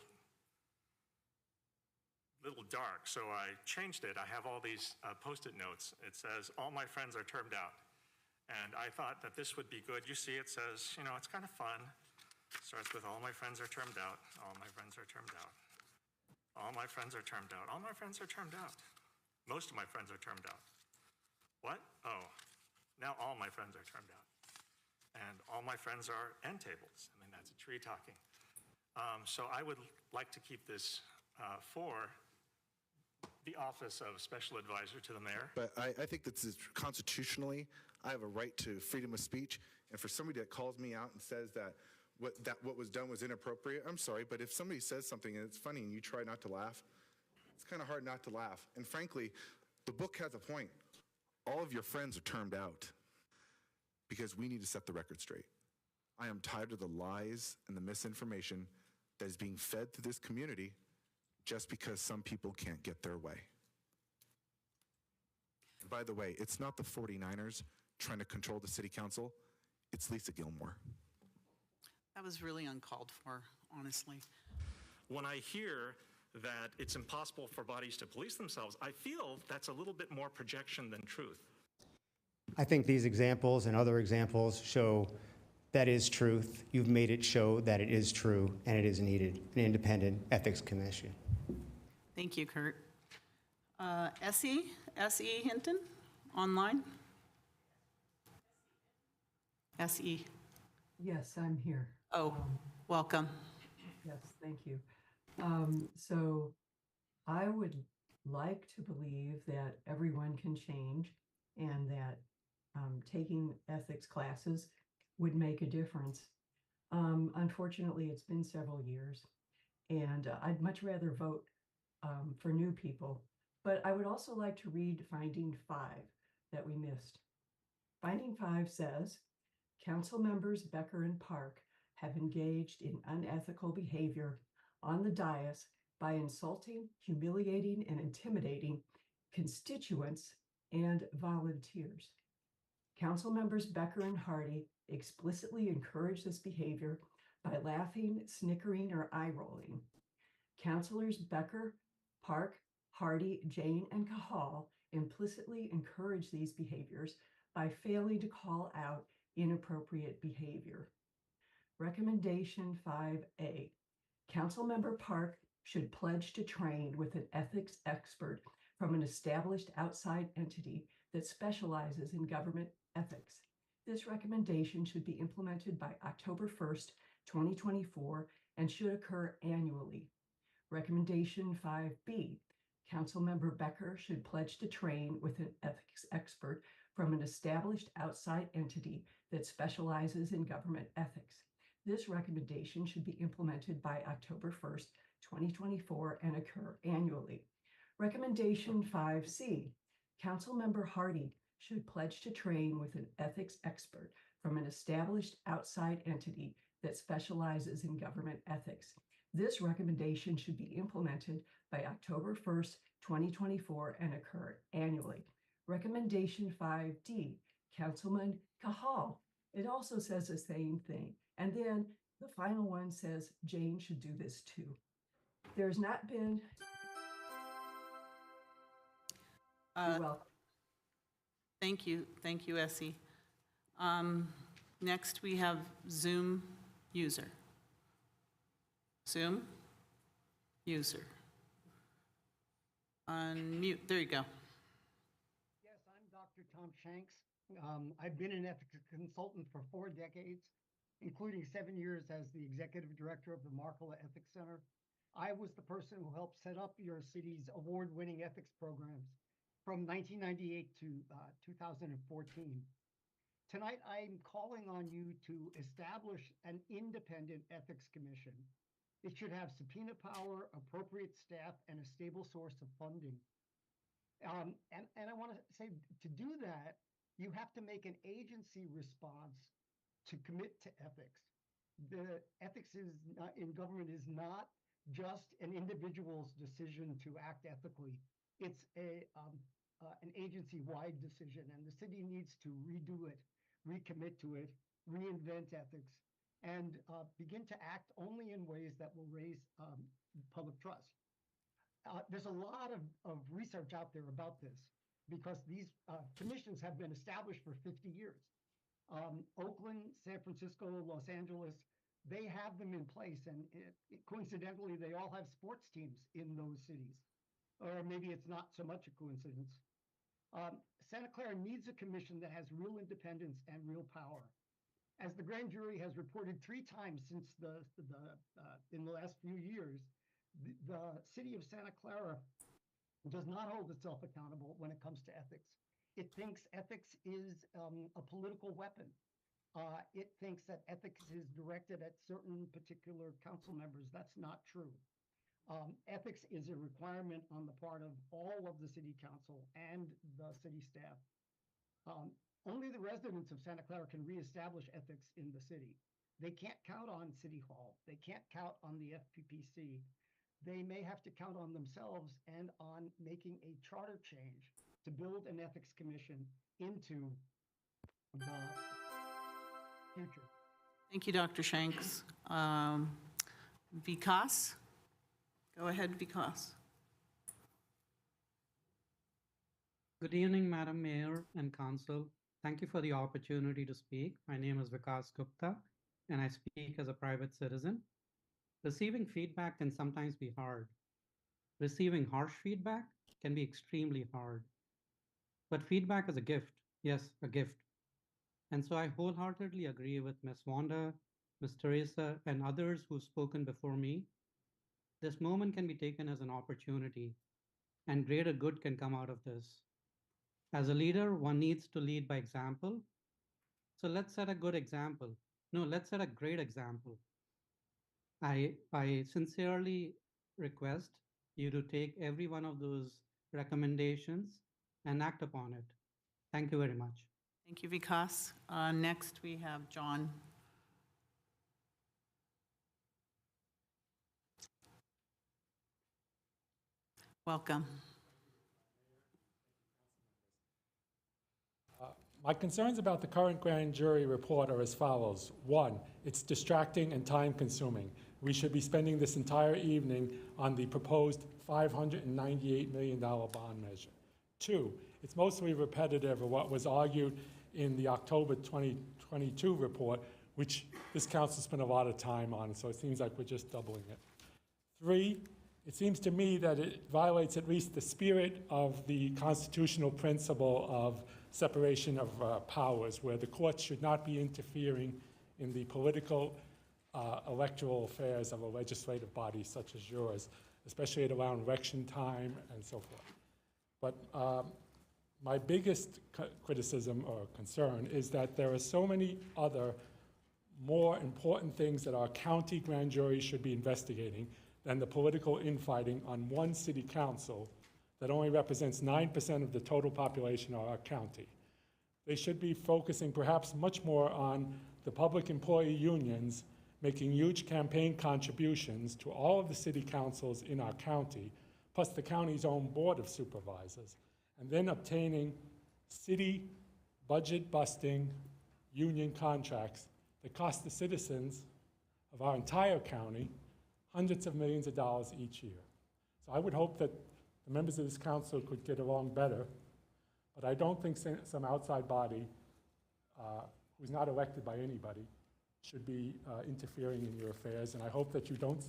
dark, so I changed it. I have all these Post-it notes. It says, all my friends are termed out. And I thought that this would be good. You see, it says, it's kind of fun. It starts with, all my friends are termed out. All my friends are termed out. All my friends are termed out. All my friends are termed out. Most of my friends are termed out. What? Oh, now all my friends are termed out. And all my friends are end tables. I mean, that's a tree talking. So I would like to keep this for the office of special advisor to the mayor. But I think that constitutionally, I have a right to freedom of speech. And for somebody that calls me out and says that what was done was inappropriate, I'm sorry, but if somebody says something and it's funny and you try not to laugh, it's kind of hard not to laugh. And frankly, the book has a point. All of your friends are termed out because we need to set the record straight. I am tired of the lies and the misinformation that is being fed to this community just because some people can't get their way. And by the way, it's not the 49ers trying to control the city council, it's Lisa Gilmore. That was really uncalled for, honestly. When I hear that it's impossible for bodies to police themselves, I feel that's a little bit more projection than truth. I think these examples and other examples show that is truth. You've made it show that it is true and it is needed, an independent ethics commission. Thank you, Kurt. S.E. Hinton, online? S.E. Yes, I'm here. Oh, welcome. Yes, thank you. So I would like to believe that everyone can change and that taking ethics classes would make a difference. Unfortunately, it's been several years, and I'd much rather vote for new people. But I would also like to read Finding 5 that we missed. Finding 5 says, Council members Becker and Park have engaged in unethical behavior on the dais by insulting, humiliating, and intimidating constituents and volunteers. Council members Becker and Hardy explicitly encourage this behavior by laughing, snickering, or eye-rolling. Councilors Becker, Park, Hardy, Jane, and Cahal implicitly encourage these behaviors by failing to call out inappropriate behavior. Recommendation 5A. Councilmember Park should pledge to train with an ethics expert from an established outside entity that specializes in government ethics. This recommendation should be implemented by October 1st, 2024, and should occur annually. Recommendation 5B. Councilmember Becker should pledge to train with an ethics expert from an established outside entity that specializes in government ethics. This recommendation should be implemented by October 1st, 2024 and occur annually. Recommendation 5C, Councilmember Hardy should pledge to train with an ethics expert from an established outside entity that specializes in government ethics. This recommendation should be implemented by October 1st, 2024 and occur annually. Recommendation 5D, Councilman Cahal. It also says the same thing. And then the final one says Jane should do this too. There's not been. You're welcome. Thank you, Essie. Next, we have Zoom user. Zoom user. Unmute, there you go. Yes, I'm Dr. Tom Shanks. I've been an ethics consultant for 4 decades, including 7 years as the executive director of the Markle Ethics Center. I was the person who helped set up your city's award-winning ethics programs from 1998 to 2014. Tonight, I'm calling on you to establish an independent ethics commission. It should have subpoena power, appropriate staff, and a stable source of funding. And I want to say, to do that, you have to make an agency response to commit to ethics. The ethics in government is not just an individual's decision to act ethically. It's an agency-wide decision, and the city needs to redo it, recommit to it, reinvent ethics, and begin to act only in ways that will raise public trust. There's a lot of research out there about this because these commissions have been established for 50 years. Oakland, San Francisco, Los Angeles, they have them in place, and coincidentally, they all have sports teams in those cities. Or maybe it's not so much a coincidence. Santa Clara needs a commission that has real independence and real power. As the grand jury has reported 3 times since in the last few years, the city of Santa Clara does not hold itself accountable when it comes to ethics. It thinks ethics is a political weapon. It thinks that ethics is directed at certain particular council members. That's not true. Ethics is a requirement on the part of all of the city council and the city staff. Only the residents of Santa Clara can reestablish ethics in the city. They can't count on City Hall. They can't count on the FPPC. They may have to count on themselves and on making a charter change to build an ethics commission into the future. Thank you, Dr. Shanks. Vikas? Go ahead, Vikas. Good evening, Madam Mayor and Council. Thank you for the opportunity to speak. My name is Vikas Gupta, and I speak as a private citizen. Receiving feedback can sometimes be hard. Receiving harsh feedback can be extremely hard. But feedback is a gift. Yes, a gift. And so I wholeheartedly agree with Ms. Wanda, Ms. Teresa, and others who've spoken before me. This moment can be taken as an opportunity, and greater good can come out of this. As a leader, one needs to lead by example. So let's set a good example. No, let's set a great example. I sincerely request you to take every one of those recommendations and act upon it. Thank you very much. Thank you, Vikas. Next, we have John. Welcome. My concerns about the current grand jury report are as follows. 1, it's distracting and time-consuming. We should be spending this entire evening on the proposed $598 million bond measure. 2, it's mostly repetitive of what was argued in the October 2022 report, which this council spent a lot of time on, so it seems like we're just doubling it. 3, it seems to me that it violates at least the spirit of the constitutional principle of separation of powers, where the courts should not be interfering in the political electoral affairs of a legislative body such as yours, especially at around election time and so forth. But my biggest criticism or concern is that there are so many other more important things that our county grand jury should be investigating than the political infighting on one city council that only represents 9% of the total population of our county. They should be focusing perhaps much more on the public employee unions making huge campaign contributions to all of the city councils in our county, plus the county's own board of supervisors, and then obtaining city budget-busting union contracts that cost the citizens of our entire county hundreds of millions of dollars each year. So I would hope that the members of this council could get along better, but I don't think some outside body who's not elected by anybody should be interfering in your affairs, and I hope that you don't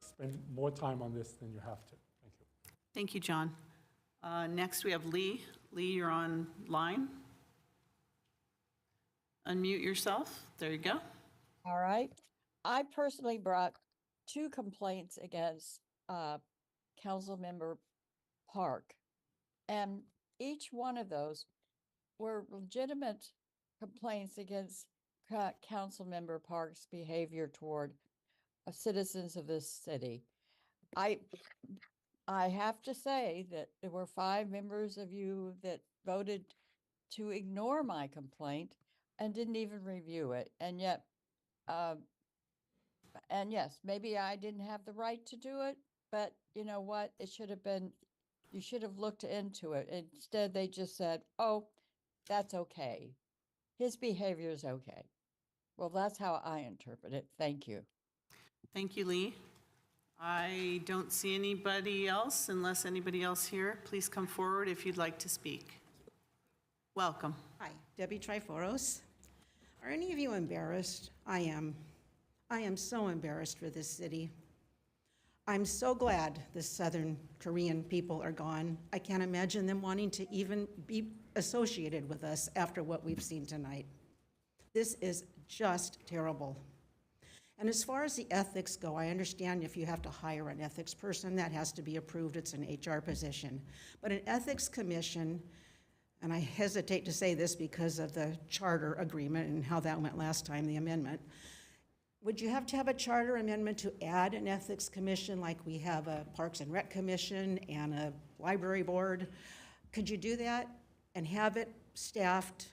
spend more time on this than you have to. Thank you. Thank you, John. Next, we have Lee. Lee, you're online. Unmute yourself. There you go. All right. I personally brought 2 complaints against Councilmember Park, and each one of those were legitimate complaints against Councilmember Park's behavior toward citizens of this city. I have to say that there were 5 members of you that voted to ignore my complaint and didn't even review it. And yet, and yes, maybe I didn't have the right to do it, but you know what? It should have been, you should have looked into it. Instead, they just said, oh, that's okay. His behavior is okay. Well, that's how I interpret it. Thank you. Thank you, Lee. I don't see anybody else. Unless anybody else here, please come forward if you'd like to speak. Welcome. Hi, Debbie Triforos. Are any of you embarrassed? I am. I am so embarrassed for this city. I'm so glad the Southern Korean people are gone. I can't imagine them wanting to even be associated with us after what we've seen tonight. This is just terrible. And as far as the ethics go, I understand if you have to hire an ethics person, that has to be approved. It's an HR position. But an ethics commission, and I hesitate to say this because of the charter agreement and how that went last time, the amendment, would you have to have a charter amendment to add an ethics commission like we have a Parks and Rec Commission and a library board? Could you do that and have it staffed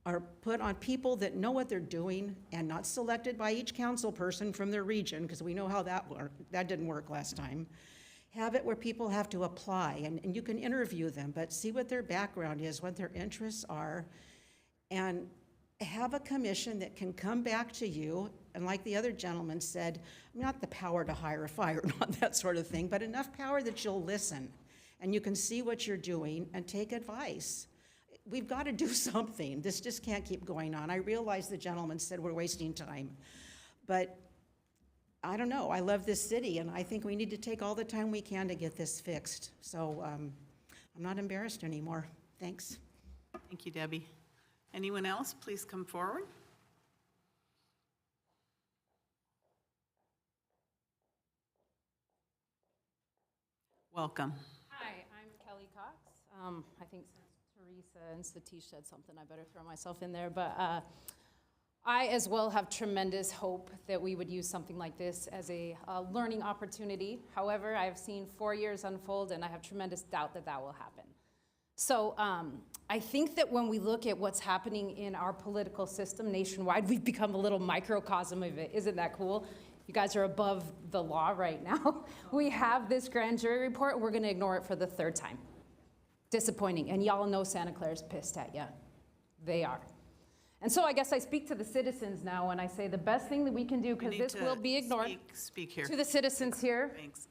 or put on people that know what they're doing and not selected by each council person from their region, because we know how that worked. That didn't work last time. Have it where people have to apply and you can interview them, but see what their background is, what their interests are, and have a commission that can come back to you, and like the other gentleman said, not the power to hire or fire, not that sort of thing, but enough power that you'll listen and you can see what you're doing and take advice. We've got to do something. This just can't keep going on. I realize the gentleman said we're wasting time, but I don't know. I love this city, and I think we need to take all the time we can to get this fixed. So I'm not embarrassed anymore. Thanks. Thank you, Debbie. Anyone else, please come forward. Welcome. Hi, I'm Kelly Cox. I think Teresa and Satish said something, I better throw myself in there, but I as well have tremendous hope that we would use something like this as a learning opportunity. However, I have seen 4 years unfold and I have tremendous doubt that that will happen. So I think that when we look at what's happening in our political system nationwide, we've become a little microcosm of it. Isn't that cool? You guys are above the law right now. We have this grand jury report, we're gonna ignore it for the 3rd time. Disappointing, and y'all know Santa Clara's pissed at ya. They are. And so I guess I speak to the citizens now when I say the best thing that we can do, because this will be ignored. Speak here. To the citizens here, Thanks.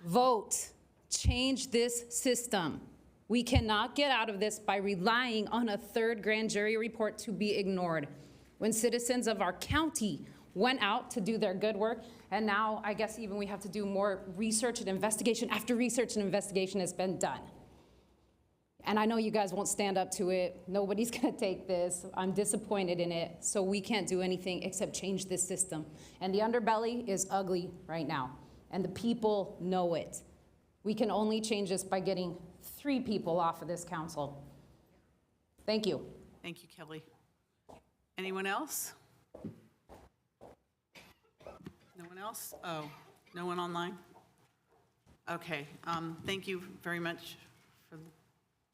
vote, change this system. We cannot get out of this by relying on a 3rd grand jury report to be ignored. When citizens of our county went out to do their good work, and now I guess even we have to do more research and investigation after research and investigation has been done. And I know you guys won't stand up to it. Nobody's gonna take this. I'm disappointed in it. So we can't do anything except change this system. And the underbelly is ugly right now. And the people know it. We can only change this by getting 3 people off of this council. Thank you. Thank you, Kelly. Anyone else? No one else? Oh, no one online? Okay, thank you very much for,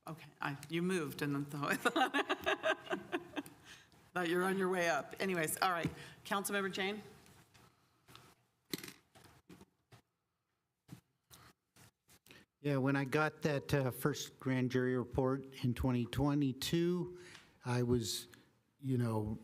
okay, you moved and I thought you were on your way up. Anyways, all right. Councilmember Jane? Yeah, when I got that first grand jury report in 2022, I was,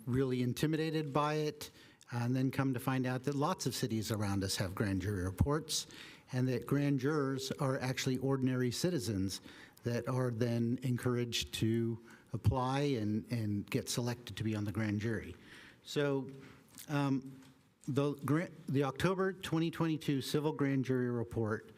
really intimidated by it, and then come to find out that lots of cities around us have grand jury reports, and that grand jurors are actually ordinary citizens that are then encouraged to apply and get selected to be on the grand jury. So the October 2022 civil grand jury report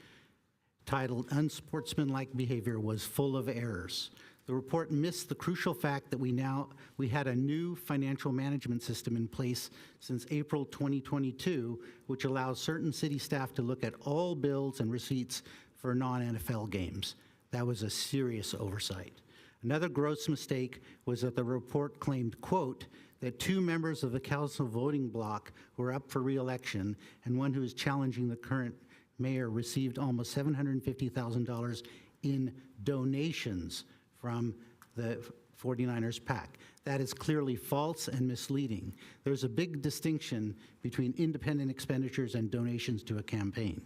titled Unsportsmanlike Behavior was full of errors. The report missed the crucial fact that we had a new financial management system in place since April 2022, which allows certain city staff to look at all bills and receipts for non-NFL games. That was a serious oversight. Another gross mistake was that the report claimed, quote, that 2 members of the council voting bloc were up for re-election and one who is challenging the current mayor received almost $750,000 in donations from the 49ers PAC. That is clearly false and misleading. There's a big distinction between independent expenditures and donations to a campaign.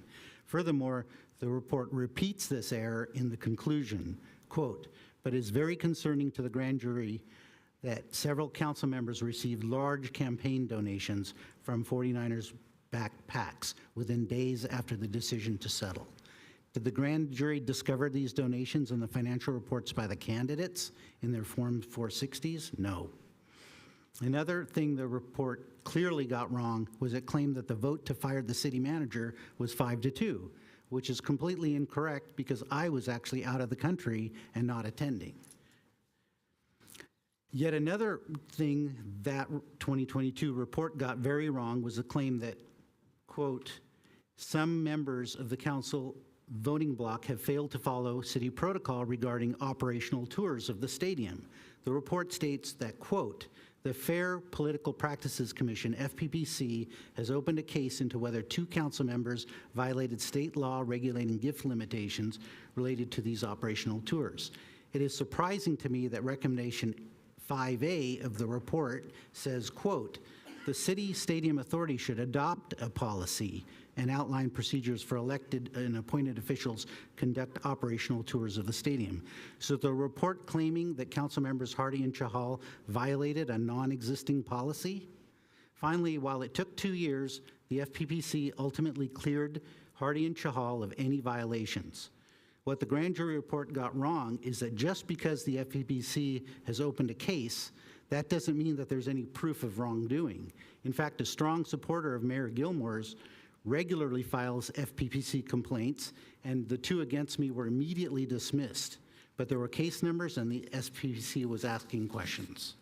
Furthermore, the report repeats this error in the conclusion, quote, but is very concerning to the grand jury that several council members received large campaign donations from 49ers backed PACs within days after the decision to settle. Did the grand jury discover these donations in the financial reports by the candidates in their Form 460s? No. Another thing the report clearly got wrong was it claimed that the vote to fire the city manager was 5-2, which is completely incorrect because I was actually out of the country and not attending. Yet another thing that 2022 report got very wrong was the claim that, quote, some members of the council voting bloc have failed to follow city protocol regarding operational tours of the stadium. The report states that, quote, the Fair Political Practices Commission, FPPC, has opened a case into whether 2 council members violated state law regulating gift limitations related to these operational tours. It is surprising to me that recommendation 5A of the report says, quote, the city stadium authority should adopt a policy and outline procedures for elected and appointed officials conduct operational tours of the stadium. So the report claiming that council members Hardy and Chahal violated a non-existing policy? Finally, while it took 2 years, the FPPC ultimately cleared Hardy and Chahal of any violations. What the grand jury report got wrong is that just because the FPPC has opened a case, that doesn't mean that there's any proof of wrongdoing. In fact, a strong supporter of Mayor Gilmore's regularly files FPPC complaints, and the 2 against me were immediately dismissed. But there were case numbers, and the FPPC was asking questions.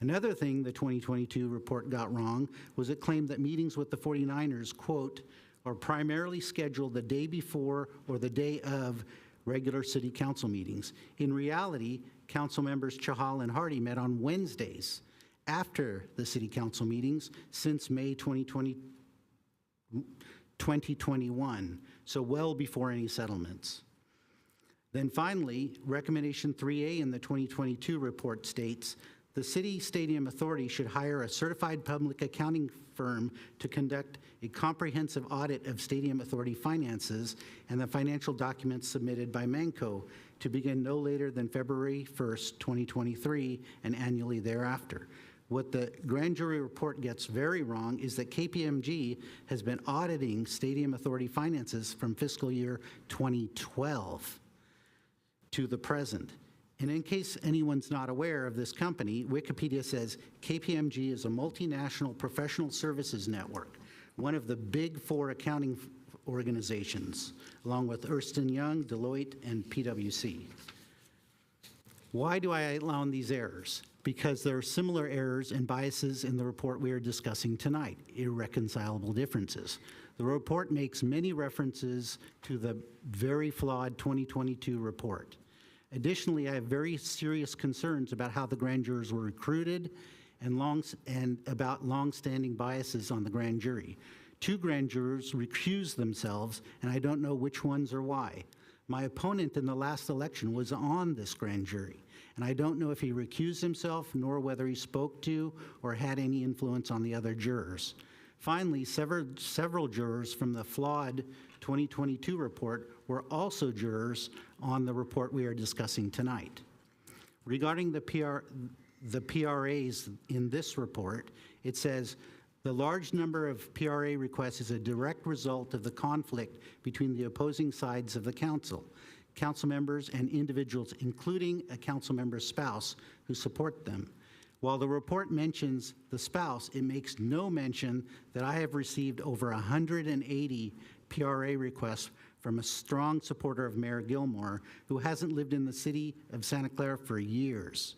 Another thing the 2022 report got wrong was it claimed that meetings with the 49ers, quote, are primarily scheduled the day before or the day of regular city council meetings. In reality, council members Chahal and Hardy met on Wednesdays after the city council meetings since May 2021, so well before any settlements. Then finally, recommendation 3A in the 2022 report states, the city stadium authority should hire a certified public accounting firm to conduct a comprehensive audit of stadium authority finances and the financial documents submitted by Manco to begin no later than February 1st, 2023, and annually thereafter. What the grand jury report gets very wrong is that KPMG has been auditing stadium authority finances from fiscal year 2012 to the present. And in case anyone's not aware of this company, Wikipedia says KPMG is a multinational professional services network, one of the big 4 accounting organizations, along with Ernst & Young, Deloitte, and PwC. Why do I outline these errors? because there are similar errors and biases in the report we are discussing tonight, irreconcilable differences. The report makes many references to the very flawed 2022 report. Additionally, I have very serious concerns about how the grand jurors were recruited and about long-standing biases on the grand jury. 2 grand jurors recused themselves, and I don't know which ones or why. My opponent in the last election was on this grand jury, and I don't know if he recused himself nor whether he spoke to or had any influence on the other jurors. Finally, several jurors from the flawed 2022 report were also jurors on the report we are discussing tonight. Regarding the PRAs in this report, it says, the large number of PRA requests is a direct result of the conflict between the opposing sides of the council members and individuals, including a council member's spouse, who support them. While the report mentions the spouse, it makes no mention that I have received over 180 PRA requests from a strong supporter of Mayor Gilmore, who hasn't lived in the city of Santa Clara for years.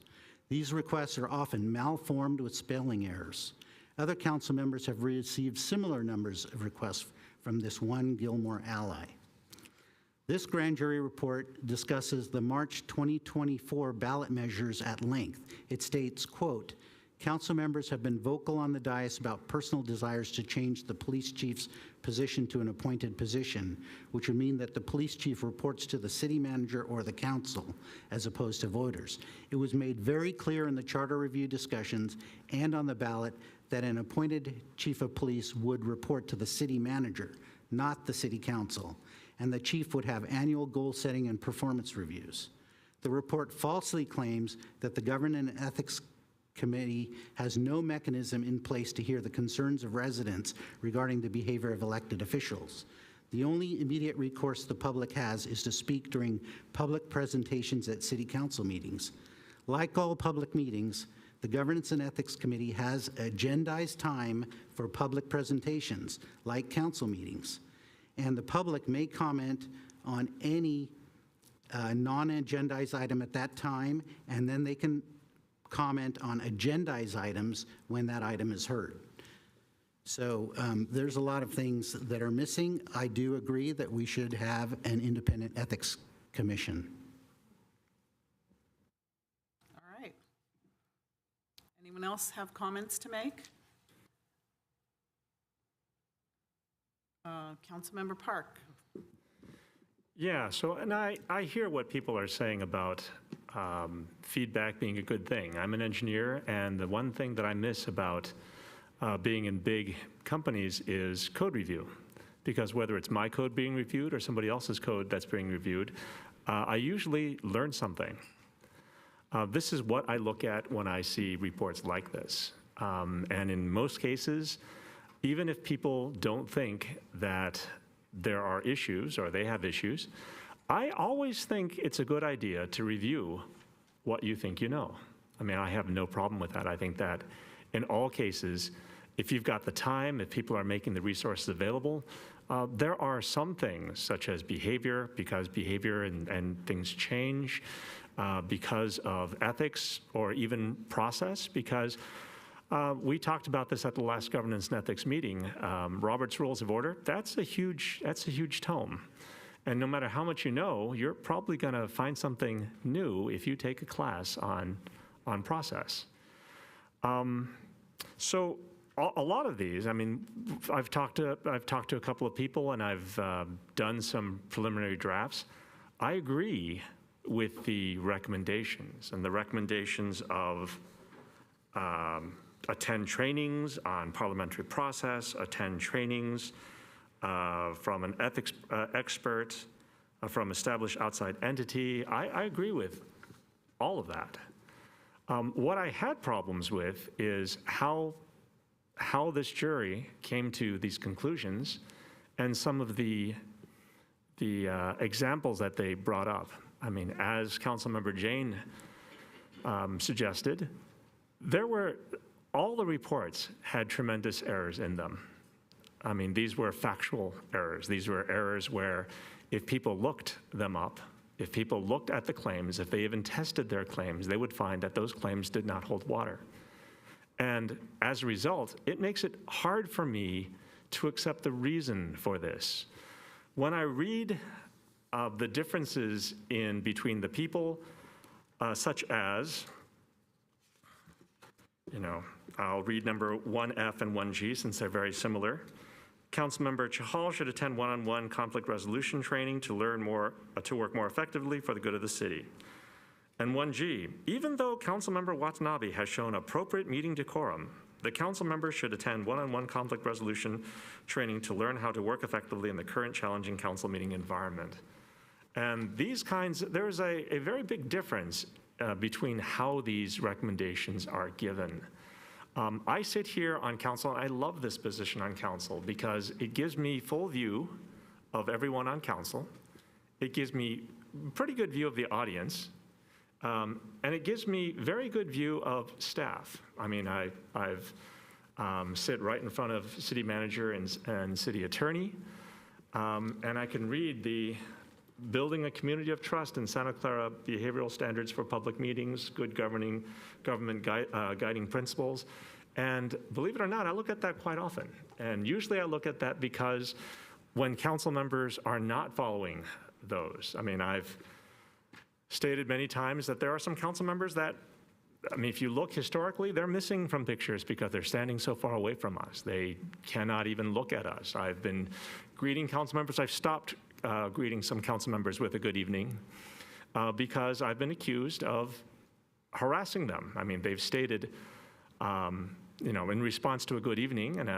These requests are often malformed with spelling errors. Other council members have received similar numbers of requests from this one Gilmore ally. This grand jury report discusses the March 2024 ballot measures at length. It states, quote, council members have been vocal on the dais about personal desires to change the police chief's position to an appointed position, which would mean that the police chief reports to the city manager or the council as opposed to voters. It was made very clear in the charter review discussions and on the ballot that an appointed chief of police would report to the city manager, not the city council, and the chief would have annual goal setting and performance reviews. The report falsely claims that the Governance and Ethics Committee has no mechanism in place to hear the concerns of residents regarding the behavior of elected officials. The only immediate recourse the public has is to speak during public presentations at city council meetings. Like all public meetings, the Governance and Ethics Committee has agendized time for public presentations, like council meetings, and the public may comment on any non-agendized item at that time, and then they can comment on agendized items when that item is heard. So there's a lot of things that are missing. I do agree that we should have an independent ethics commission. All right. Anyone else have comments to make? Councilmember Park. Yeah, so, and I hear what people are saying about feedback being a good thing. I'm an engineer, and the one thing that I miss about being in big companies is code review. Because whether it's my code being reviewed or somebody else's code that's being reviewed, I usually learn something. This is what I look at when I see reports like this. And in most cases, even if people don't think that there are issues or they have issues, I always think it's a good idea to review what you think you know. I mean, I have no problem with that. I think that in all cases, if you've got the time, if people are making the resources available, there are some things such as behavior, because behavior and things change, because of ethics or even process, because we talked about this at the last Governance and Ethics meeting. Robert's Rules of Order, that's a huge tome. And no matter how much you know, you're probably going to find something new if you take a class on process. So a lot of these, I mean, I've talked to a couple of people, and I've done some preliminary drafts. I agree with the recommendations, and the recommendations of attend trainings on parliamentary process, attend trainings from an ethics expert, from established outside entity. I agree with all of that. What I had problems with is how this jury came to these conclusions and some of the examples that they brought up. I mean, as Councilmember Jane suggested, all the reports had tremendous errors in them. I mean, these were factual errors. These were errors where if people looked them up, if people looked at the claims, if they even tested their claims, they would find that those claims did not hold water. And as a result, it makes it hard for me to accept the reason for this. When I read the differences between the people, such as, I'll read number 1F and 1G since they're very similar. Councilmember Chahal should attend one-on-one conflict resolution training to learn more, to work more effectively for the good of the city. And 1G, even though Councilmember Watanabe has shown appropriate meeting decorum, the council member should attend one-on-one conflict resolution training to learn how to work effectively in the current challenging council meeting environment. And these kinds, there is a very big difference between how these recommendations are given. I sit here on council, and I love this position on council because it gives me full view of everyone on council. It gives me pretty good view of the audience. And it gives me very good view of staff. I mean, I've sit right in front of city manager and city attorney, and I can read the Building a Community of Trust in Santa Clara Behavioral Standards for Public Meetings, Good Government Guiding Principles. And believe it or not, I look at that quite often. And usually I look at that because when council members are not following those, I mean, I've stated many times that there are some council members that, I mean, if you look historically, they're missing from pictures because they're standing so far away from us. They cannot even look at us. I've been greeting council members. I've stopped greeting some council members with a good evening because I've been accused of harassing them. I mean, they've stated, in response to a good evening and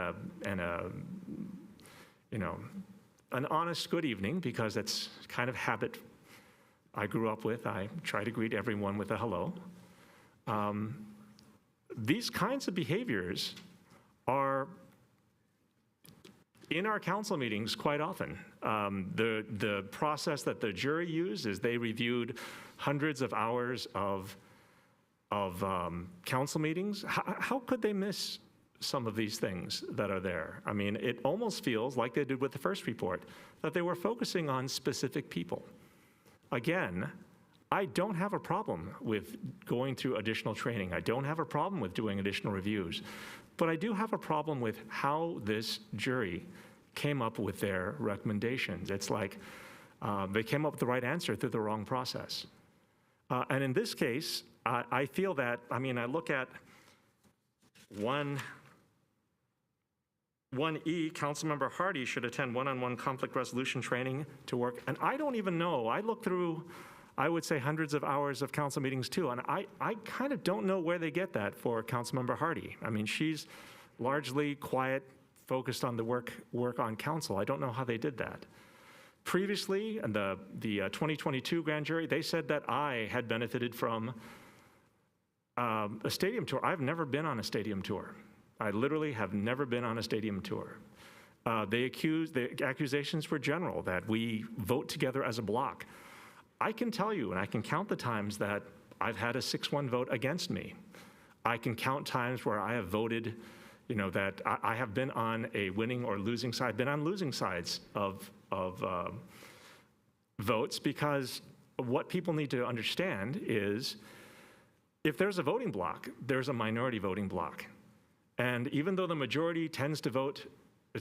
an honest good evening, because it's kind of habit I grew up with. I try to greet everyone with a hello. These kinds of behaviors are in our council meetings quite often. The process that the jury used is they reviewed hundreds of hours of council meetings. How could they miss some of these things that are there? I mean, it almost feels like they did with the first report, that they were focusing on specific people. Again, I don't have a problem with going through additional training. I don't have a problem with doing additional reviews. But I do have a problem with how this jury came up with their recommendations. It's like they came up with the right answer through the wrong process. And in this case, I feel that, I mean, I look at 1E, Councilmember Hardy should attend one-on-one conflict resolution training to work. And I don't even know. I look through, I would say, hundreds of hours of council meetings too, and I kind of don't know where they get that for Councilmember Hardy. I mean, she's largely quiet, focused on the work on council. I don't know how they did that. Previously, in the 2022 grand jury, they said that I had benefited from a stadium tour. I've never been on a stadium tour. I literally have never been on a stadium tour. The accusations were general, that we vote together as a block. I can tell you, and I can count the times that I've had a 6-1 vote against me. I can count times where I have voted, that I have been on a winning or losing side, been on losing sides of votes, because what people need to understand is if there's a voting block, there's a minority voting block. And even though the majority tends to vote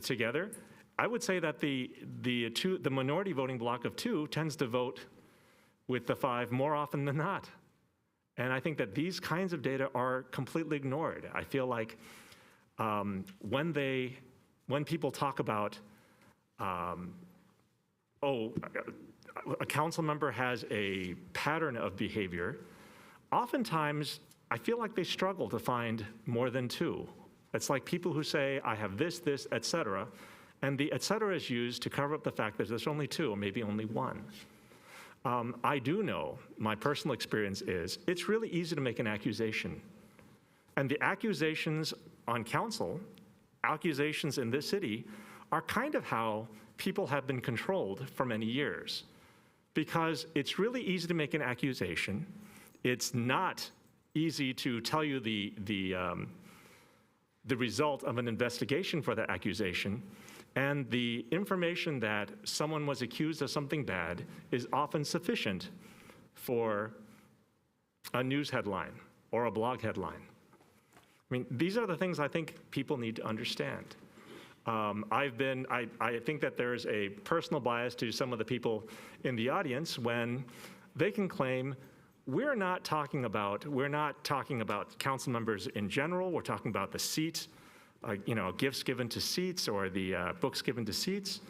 together, I would say that the minority voting block of 2 tends to vote with the 5 more often than not. And I think that these kinds of data are completely ignored. I feel like when people talk about, a council member has a pattern of behavior, oftentimes I feel like they struggle to find more than 2. It's like people who say, I have this, et cetera, and the et cetera is used to cover up the fact that there's only 2 or maybe only 1. I do know, my personal experience is, it's really easy to make an accusation. And the accusations on council, accusations in this city, are kind of how people have been controlled for many years. Because it's really easy to make an accusation. It's not easy to tell you the result of an investigation for that accusation. And the information that someone was accused of something bad is often sufficient for a news headline or a blog headline. I mean, these are the things I think people need to understand. I think that there's a personal bias to some of the people in the audience when they can claim we're not talking about council members in general, we're talking about the seat, gifts given to seats or the books given to seats.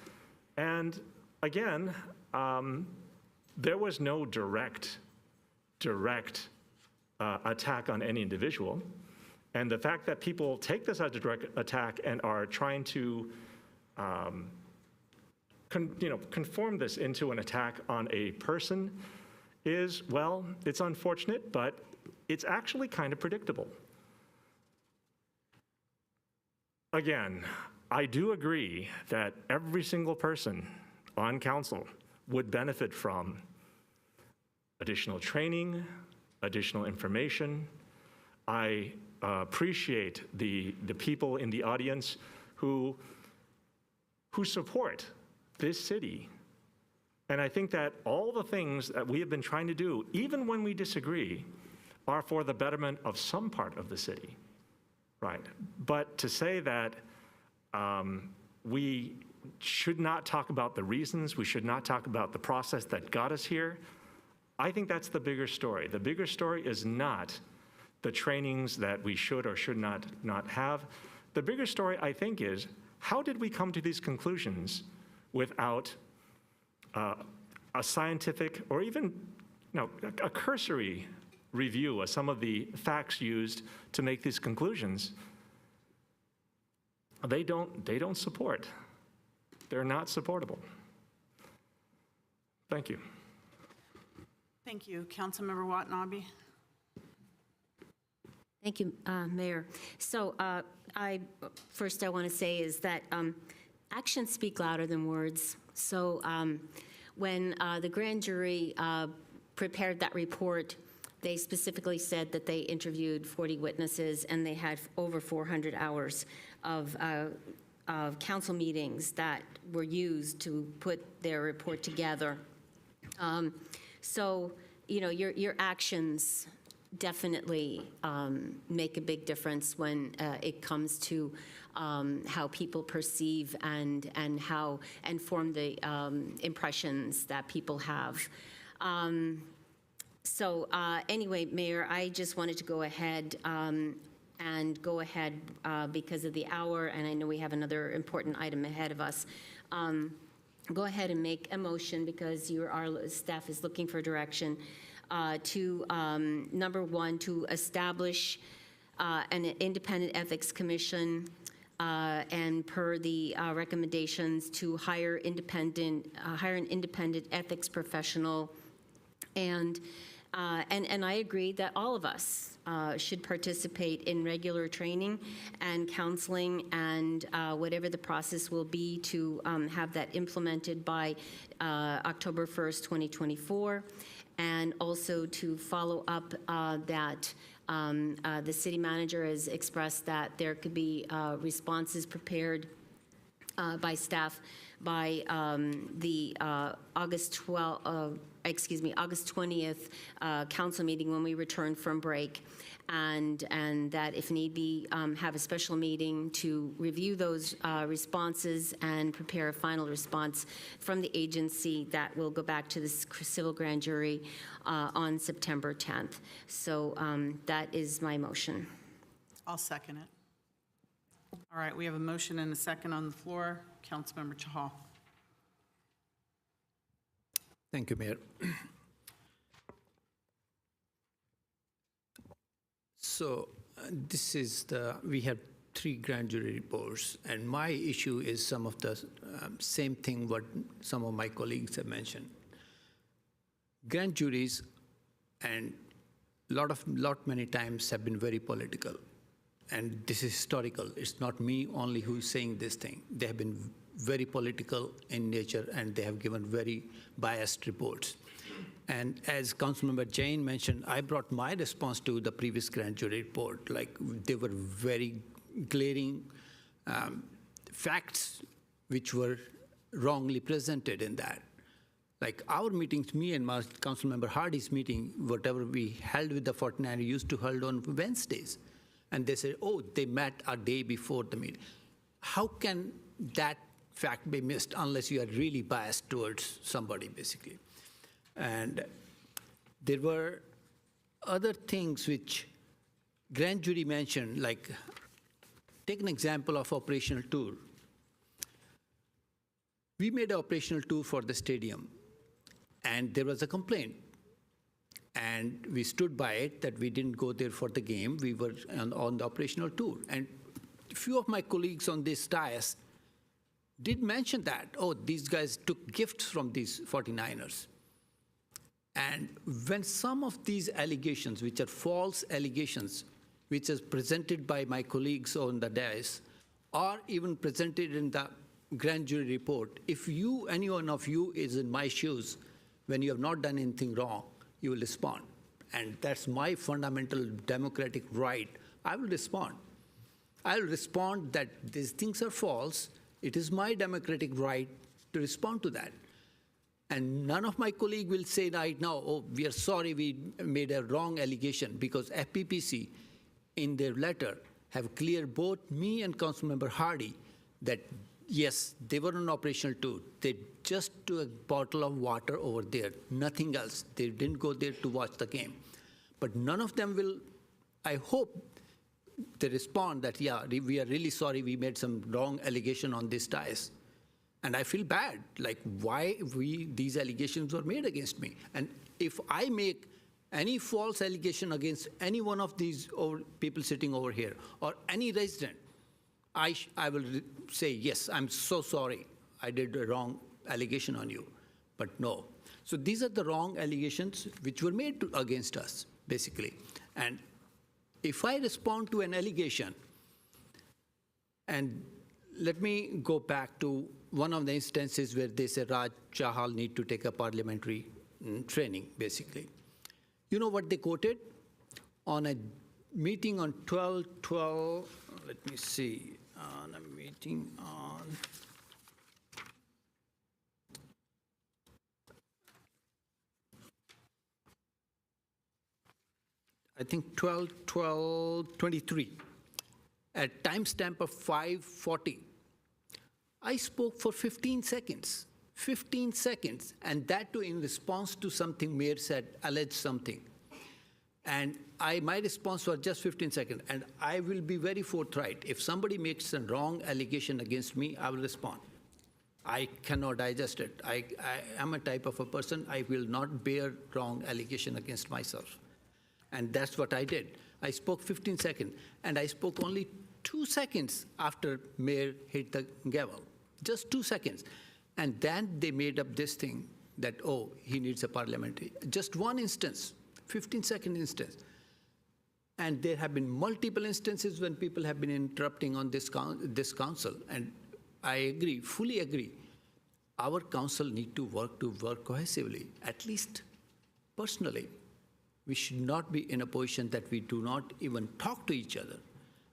And again, there was no direct attack on any individual. And the fact that people take this as a direct attack and are trying to conform this into an attack on a person is, well, it's unfortunate, but it's actually kind of predictable. Again, I do agree that every single person on council would benefit from additional training, additional information. I appreciate the people in the audience who support this city. And I think that all the things that we have been trying to do, even when we disagree, are for the betterment of some part of the city, right? But to say that we should not talk about the reasons, we should not talk about the process that got us here, I think that's the bigger story. The bigger story is not the trainings that we should or should not have. The bigger story, I think, is how did we come to these conclusions without a scientific or even a cursory review of some of the facts used to make these conclusions? They don't support. They're not supportable. Thank you. Thank you. Councilmember Watanabe. Thank you, Mayor. So first I want to say is that actions speak louder than words. So when the grand jury prepared that report, they specifically said that they interviewed 40 witnesses and they had over 400 hours of council meetings that were used to put their report together. So, your actions definitely make a big difference when it comes to how people perceive and form the impressions that people have. Anyway, Mayor, I just wanted to go ahead because of the hour, and I know we have another important item ahead of us. Go ahead and make a motion because our staff is looking for direction to, number one, to establish an independent ethics commission and per the recommendations to hire an independent ethics professional. And I agree that all of us should participate in regular training and counseling and whatever the process will be to have that implemented by October 1st, 2024, and also to follow up that the city manager has expressed that there could be responses prepared by staff by the August 20th council meeting when we return from break, and that if need be, have a special meeting to review those responses and prepare a final response from the agency that will go back to the civil grand jury on September 10th. So that is my motion. I'll second it. All right, we have a motion and a second on the floor. Councilmember Chahal. Thank you, Mayor. So we have 3 grand jury reports, and my issue is some of the same thing what some of my colleagues have mentioned. Grand juries and many times have been very political, and this is historical. It's not me only who's saying this thing. They have been very political in nature, and they have given very biased reports. And as Councilmember Jain mentioned, I brought my response to the previous grand jury report. Like, they were very glaring facts which were wrongly presented in that. Like our meetings, me and my Councilmember Hardy's meeting, whatever we held with the 49, we used to hold on Wednesdays. And they said, oh, they met a day before the meeting. How can that fact be missed unless you are really biased towards somebody, basically? And there were other things which grand jury mentioned, like take an example of operational tour. We made an operational tour for the stadium, and there was a complaint. And we stood by it that we didn't go there for the game. We were on the operational tour. And a few of my colleagues on this dais did mention that, oh, these guys took gifts from these 49ers. And when some of these allegations, which are false allegations, which is presented by my colleagues on the dais, or even presented in the grand jury report, if you, any one of you is in my shoes, when you have not done anything wrong, you will respond. And that's my fundamental democratic right. I will respond. I will respond that these things are false. It is my democratic right to respond to that. And none of my colleagues will say right now, oh, we are sorry we made a wrong allegation, because FPPC, in their letter, have cleared both me and Councilmember Hardy that yes, they were on operational tour. They just took a bottle of water over there, nothing else. They didn't go there to watch the game. But none of them will, I hope, they respond that, yeah, we are really sorry we made some wrong allegation on this dais. And I feel bad, like why these allegations were made against me. And if I make any false allegation against any one of these people sitting over here, or any resident, I will say, yes, I'm so sorry, I did a wrong allegation on you, but no. So these are the wrong allegations which were made against us, basically. And if I respond to an allegation, and let me go back to one of the instances where they say Raj Chahal need to take a parliamentary training, basically. You know what they quoted? On a meeting on 12/12, let me see, on a meeting on, I think 12/12/23, at timestamp of 5:40, I spoke for 15 seconds, and that too in response to something Mayor said, alleged something. And my response was just 15 seconds, and I will be very forthright. If somebody makes a wrong allegation against me, I will respond. I cannot digest it. I am a type of a person, I will not bear wrong allegation against myself. And that's what I did. I spoke 15 seconds, and I spoke only 2 seconds after Mayor hit the gavel, just 2 seconds. And then they made up this thing that, oh, he needs a parliamentary. Just one instance, 15-second instance. And there have been multiple instances when people have been interrupting on this council. And I agree, fully agree. Our council need to work cohesively, at least personally. We should not be in a position that we do not even talk to each other.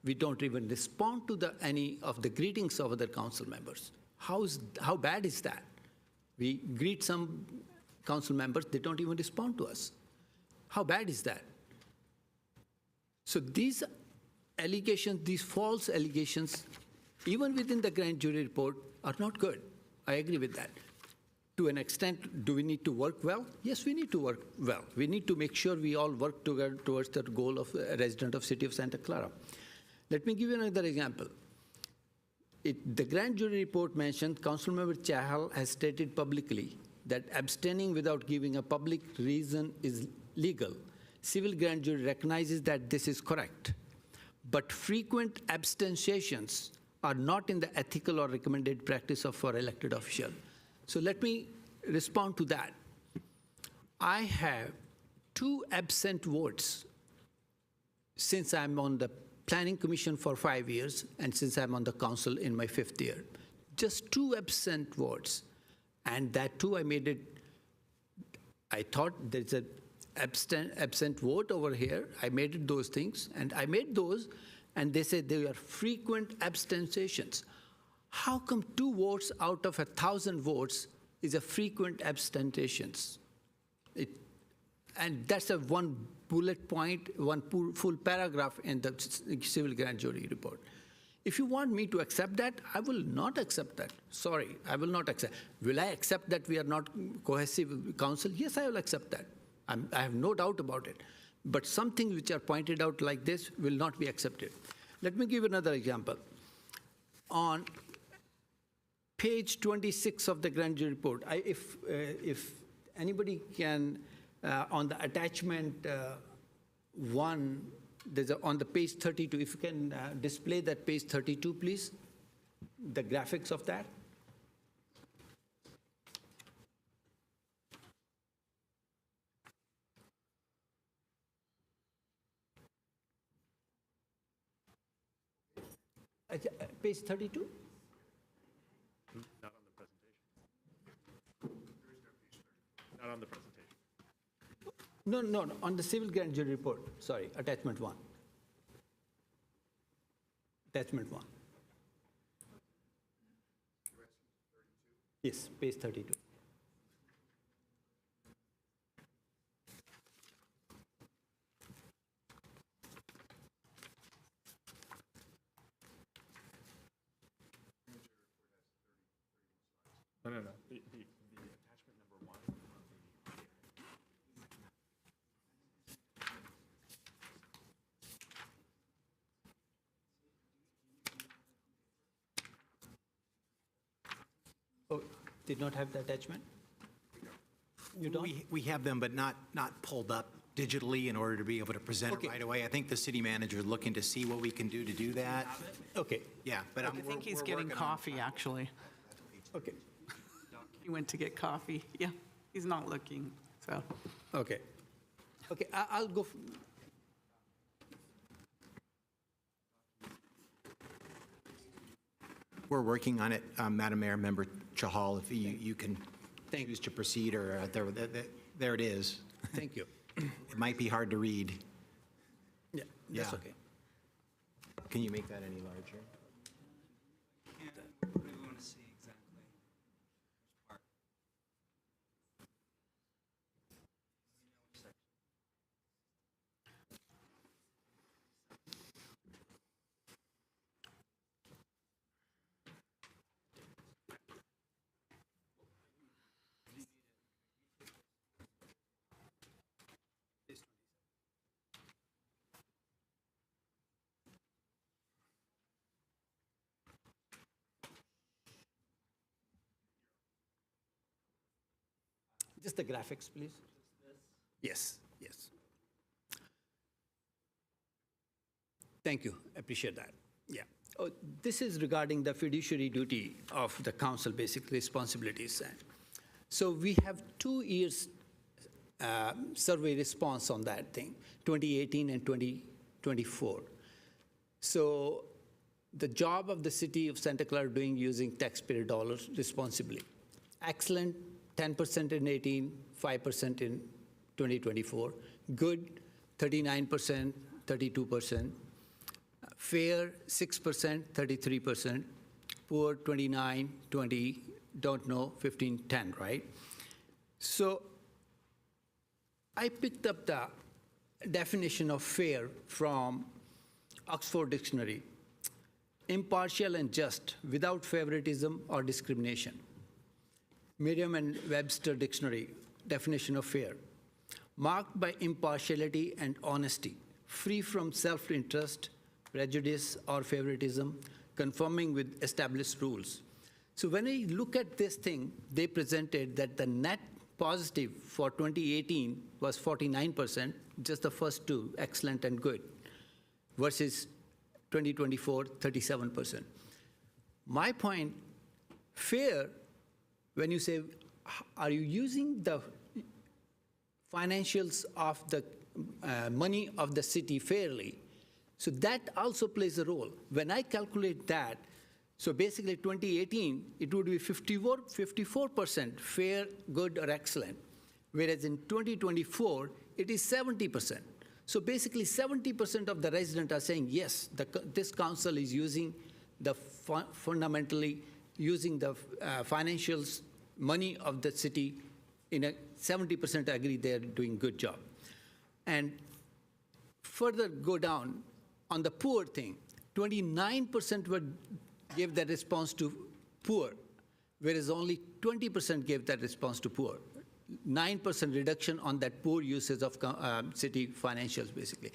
We don't even respond to any of the greetings of other council members. How bad is that? We greet some council members, they don't even respond to us. How bad is that? So these allegations, these false allegations, even within the grand jury report, are not good. I agree with that. To an extent, do we need to work well? Yes, we need to work well. We need to make sure we all work together towards the goal of a resident of City of Santa Clara. Let me give you another example. The grand jury report mentioned Councilmember Chahal has stated publicly that abstaining without giving a public reason is legal. Civil grand jury recognizes that this is correct. But frequent abstentions are not in the ethical or recommended practice for elected officials. So let me respond to that. I have 2 absent votes since I'm on the Planning Commission for 5 years and since I'm on the council in my 5th year. Just 2 absent votes. And that too I made it, I thought there's an absent vote over here. I made it those things, and I made those, and they said they are frequent abstentions. How come 2 votes out of 1,000 votes is a frequent abstentions? And that's a one bullet point, one full paragraph in the civil grand jury report. If you want me to accept that, I will not accept that. Sorry, I will not accept. Will I accept that we are not cohesive council? Yes, I will accept that. I have no doubt about it. But some things which are pointed out like this will not be accepted. Let me give another example. On page 26 of the grand jury report, if anybody can, on the attachment 1, there's on the page 32, if you can display that page 32, please, the graphics of that. Page 32? Not on the presentation. Not on the presentation. No, on the civil grand jury report, sorry, attachment 1. Attachment 1. Yes, page 32. No. The attachment number 1. Oh, did not have the attachment? You don't? We have them, but not pulled up digitally in order to be able to present it right away. I think the city manager is looking to see what we can do to do that. Okay. Yeah, but I think he's getting coffee, actually. Okay. He went to get coffee. Yeah, he's not looking, so. Okay. Okay, I'll go. We're working on it, Madam Mayor, Member Chahal, if you can choose to proceed, or there it is. Thank you. It might be hard to read. Yeah, that's Yeah. okay. Can you make that any larger? Just the graphics, please. Yes. Thank you, appreciate that. Yeah. Oh, this is regarding the fiduciary duty of the council, basic responsibilities. So we have 2 years survey response on that thing, 2018 and 2024. So the job of the city of Santa Clara doing using taxpayer dollars responsibly. Excellent, 10% in 18, 5% in 2024. Good, 39%, 32%. Fair, 6%, 33%. Poor, 29, 20, don't know, 15, 10, right? So I picked up the definition of fair from Oxford Dictionary. Impartial and just, without favoritism or discrimination. Merriam and Webster Dictionary, definition of fair. Marked by impartiality and honesty, free from self-interest, prejudice, or favoritism, conforming with established rules. So when I look at this thing, they presented that the net positive for 2018 was 49%, just the first 2, excellent and good, versus 2024, 37%. My point, fair, when you say, are you using the financials of the money of the city fairly? So that also plays a role. When I calculate that, so basically 2018, it would be 54% fair, good, or excellent, whereas in 2024, it is 70%. So basically 70% of the residents are saying, yes, this council is using the fundamentally using the financials money of the city in a 70% agree they're doing good job. And further go down on the poor thing, 29% would give that response to poor, whereas only 20% gave that response to poor. 9% reduction on that poor usage of city financials, basically.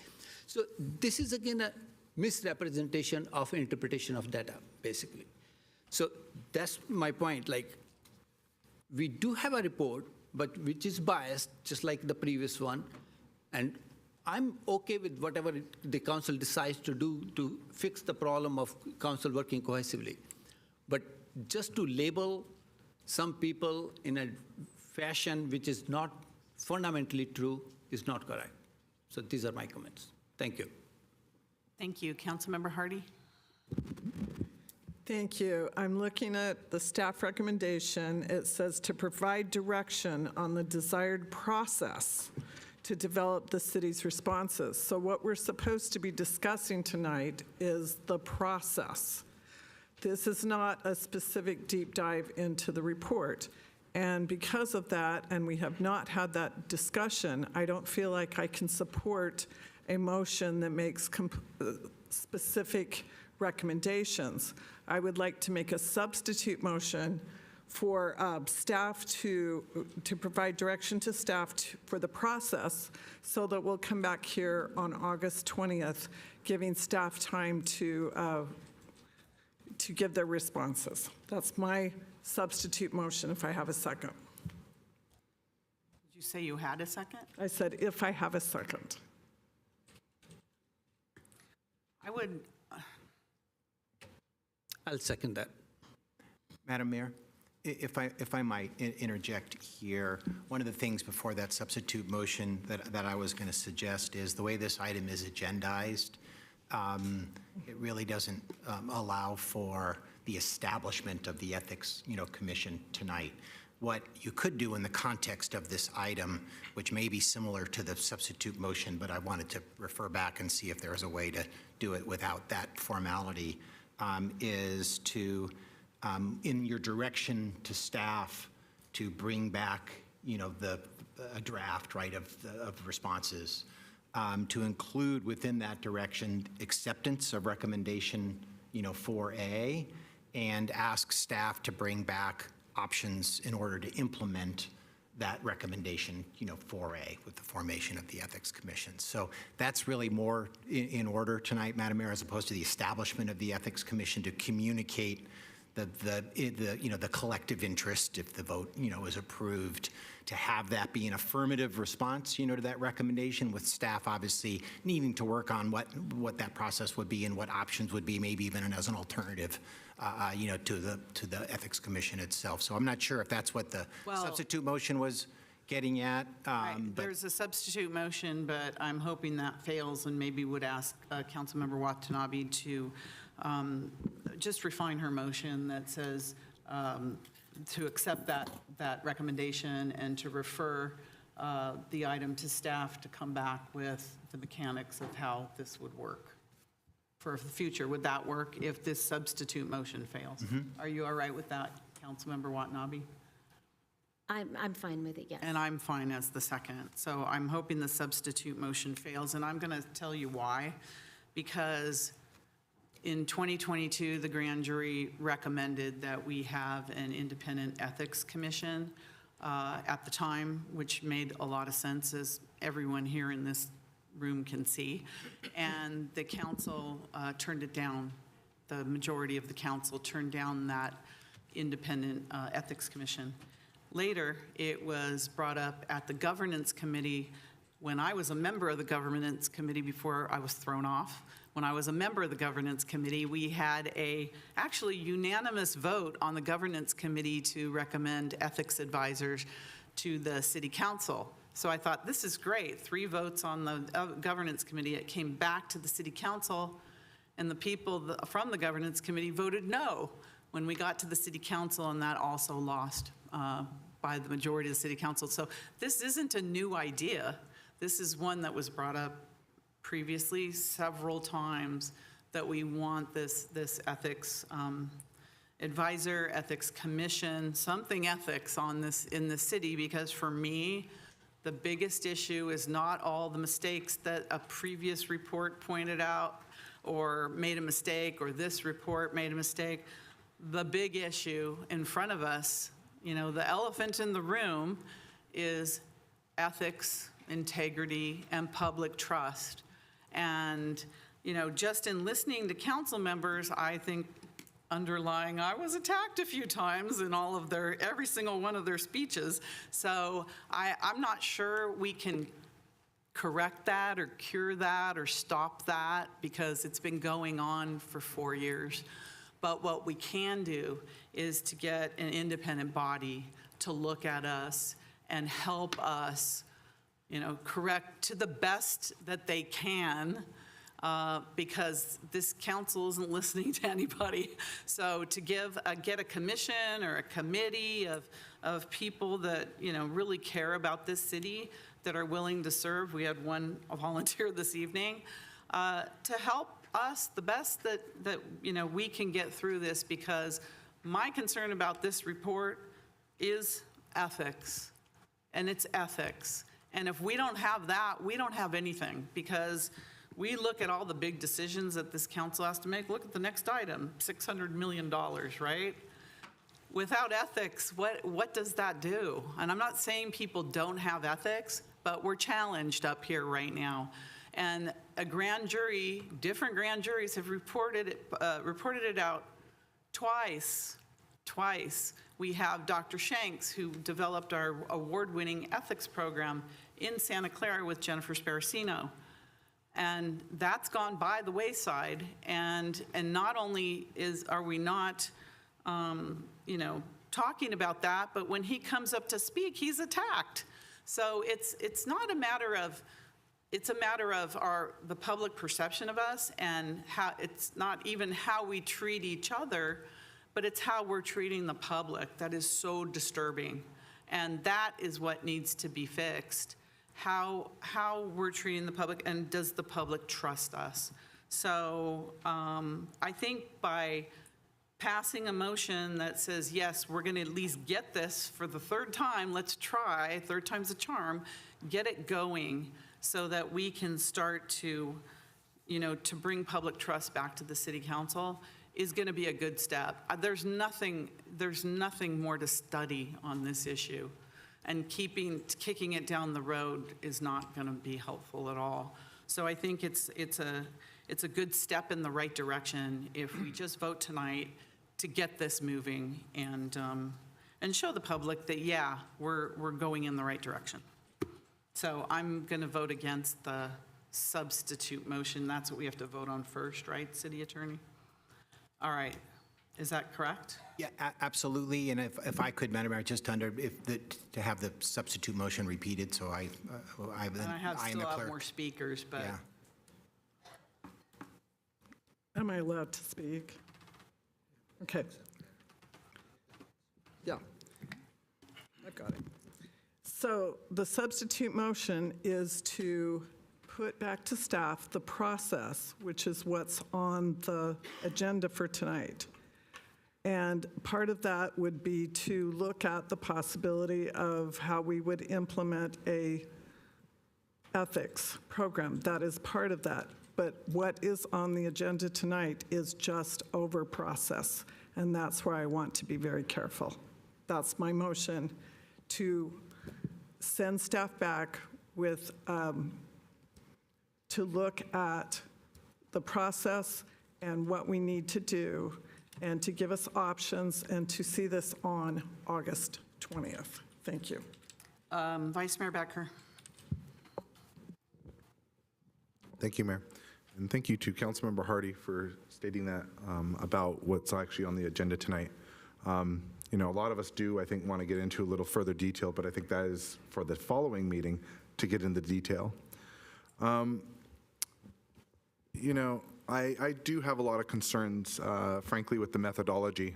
So this is again a misrepresentation of interpretation of data, basically. So that's my point. Like, we do have a report, but which is biased, just like the previous one, and I'm okay with whatever the council decides to do to fix the problem of council working cohesively. But just to label some people in a fashion which is not fundamentally true is not correct. So these are my comments. Thank you. Thank you. Councilmember Hardy? Thank you. I'm looking at the staff recommendation. It says to provide direction on the desired process to develop the city's responses. So what we're supposed to be discussing tonight is the process. This is not a specific deep dive into the report. And because of that, and we have not had that discussion, I don't feel like I can support a motion that makes specific recommendations. I would like to make a substitute motion for staff to provide direction to staff for the process, so that we'll come back here on August 20th, giving staff time to give their responses. That's my substitute motion, if I have a second. Did you say you had a second? I said if I have a second. I would. I'll second that. Madam Mayor, if I might interject here, one of the things before that substitute motion that I was going to suggest is the way this item is agendized, it really doesn't allow for the establishment of the Ethics Commission tonight. What you could do in the context of this item, which may be similar to the substitute motion, but I wanted to refer back and see if there is a way to do it without that formality, is to, in your direction to staff, to bring back, a draft, right, of responses, to include within that direction acceptance of recommendation, 4A, and ask staff to bring back options in order to implement that recommendation, 4A, with the formation of the Ethics Commission. So that's really more in order tonight, Madam Mayor, as opposed to the establishment of the Ethics Commission to communicate the collective interest, if the vote, is approved, to have that be an affirmative response, to that recommendation, with staff obviously needing to work on what that process would be and what options would be, maybe even as an alternative, to the Ethics Commission itself. So I'm not sure if that's what the substitute motion was getting at. There's a substitute motion, but I'm hoping that fails, and maybe would ask Councilmember Watanabe to just refine her motion that says to accept that recommendation and to refer the item to staff to come back with the mechanics of how this would work for the future. Would that work if this substitute motion fails? Are you all right with that, Councilmember Watanabe? I'm fine with it, yes. And I'm fine as the second. So I'm hoping the substitute motion fails, and I'm going to tell you why. Because in 2022, the grand jury recommended that we have an independent ethics commission at the time, which made a lot of sense, as everyone here in this room can see. And the council turned it down. The majority of the council turned down that independent ethics commission. Later, it was brought up at the governance committee when I was a member of the governance committee before I was thrown off. When I was a member of the governance committee, we had a actually unanimous vote on the governance committee to recommend ethics advisors to the city council. So I thought, this is great. 3 votes on the governance committee. It came back to the city council, and the people from the governance committee voted no when we got to the city council, and that also lost by the majority of the city council. So this isn't a new idea. This is one that was brought up previously several times. that we want this ethics advisor, ethics commission, something ethics on this in the city, because for me, the biggest issue is not all the mistakes that a previous report pointed out or made a mistake, or this report made a mistake. The big issue in front of us, the elephant in the room, is ethics, integrity, and public trust. And, just in listening to council members, I think underlying, I was attacked a few times in every single one of their speeches. So I'm not sure we can correct that or cure that or stop that, because it's been going on for 4 years. But what we can do is to get an independent body to look at us and help us, correct to the best that they can, because this council isn't listening to anybody. So to get a commission or a committee of people that, really care about this city, that are willing to serve. We had one volunteer this evening to help us the best that we can get through this, because my concern about this report is ethics, and it's ethics. And if we don't have that, we don't have anything, because we look at all the big decisions that this council has to make. Look at the next item, $600 million, right? Without ethics, what does that do? And I'm not saying people don't have ethics, but we're challenged up here right now. And a grand jury, different grand juries have reported it out twice. We have Dr. Shanks, who developed our award-winning ethics program in Santa Clara with Jennifer Sparacino. And that's gone by the wayside. And not only are we not, talking about that, but when he comes up to speak, he's attacked. So it's not a matter of, it's a matter of the public perception of us, and how it's not even how we treat each other, but it's how we're treating the public that is so disturbing. And that is what needs to be fixed. How we're treating the public, and does the public trust us? So I think by passing a motion that says, yes, we're going to at least get this for the third time, let's try, third time's a charm, get it going so that we can start to, to bring public trust back to the city council, is going to be a good step. There's nothing more to study on this issue. And kicking it down the road is not going to be helpful at all. So I think it's a good step in the right direction if we just vote tonight to get this moving and show the public that, yeah, we're going in the right direction. So I'm going to vote against the substitute motion. That's what we have to vote on first, right, City Attorney? All right. Is that correct? Yeah, absolutely. And if I could, Madam Mayor, just to have the substitute motion repeated, so I still have more speakers, but. Yeah. Am I allowed to speak? Okay. Yeah, I got it. So the substitute motion is to put back to staff the process, which is what's on the agenda for tonight. And part of that would be to look at the possibility of how we would implement a ethics program. That is part of that. But what is on the agenda tonight is just over process. And that's where I want to be very careful. That's my motion, to send staff back with, to look at the process and what we need to do, and to give us options, and to see this on August 20th. Thank you. Vice Mayor Becker. Thank you, Mayor. And thank you to Councilmember Hardy for stating that about what's actually on the agenda tonight. A lot of us do, I think, want to get into a little further detail, but I think that is for the following meeting to get into detail. I do have a lot of concerns, frankly, with the methodology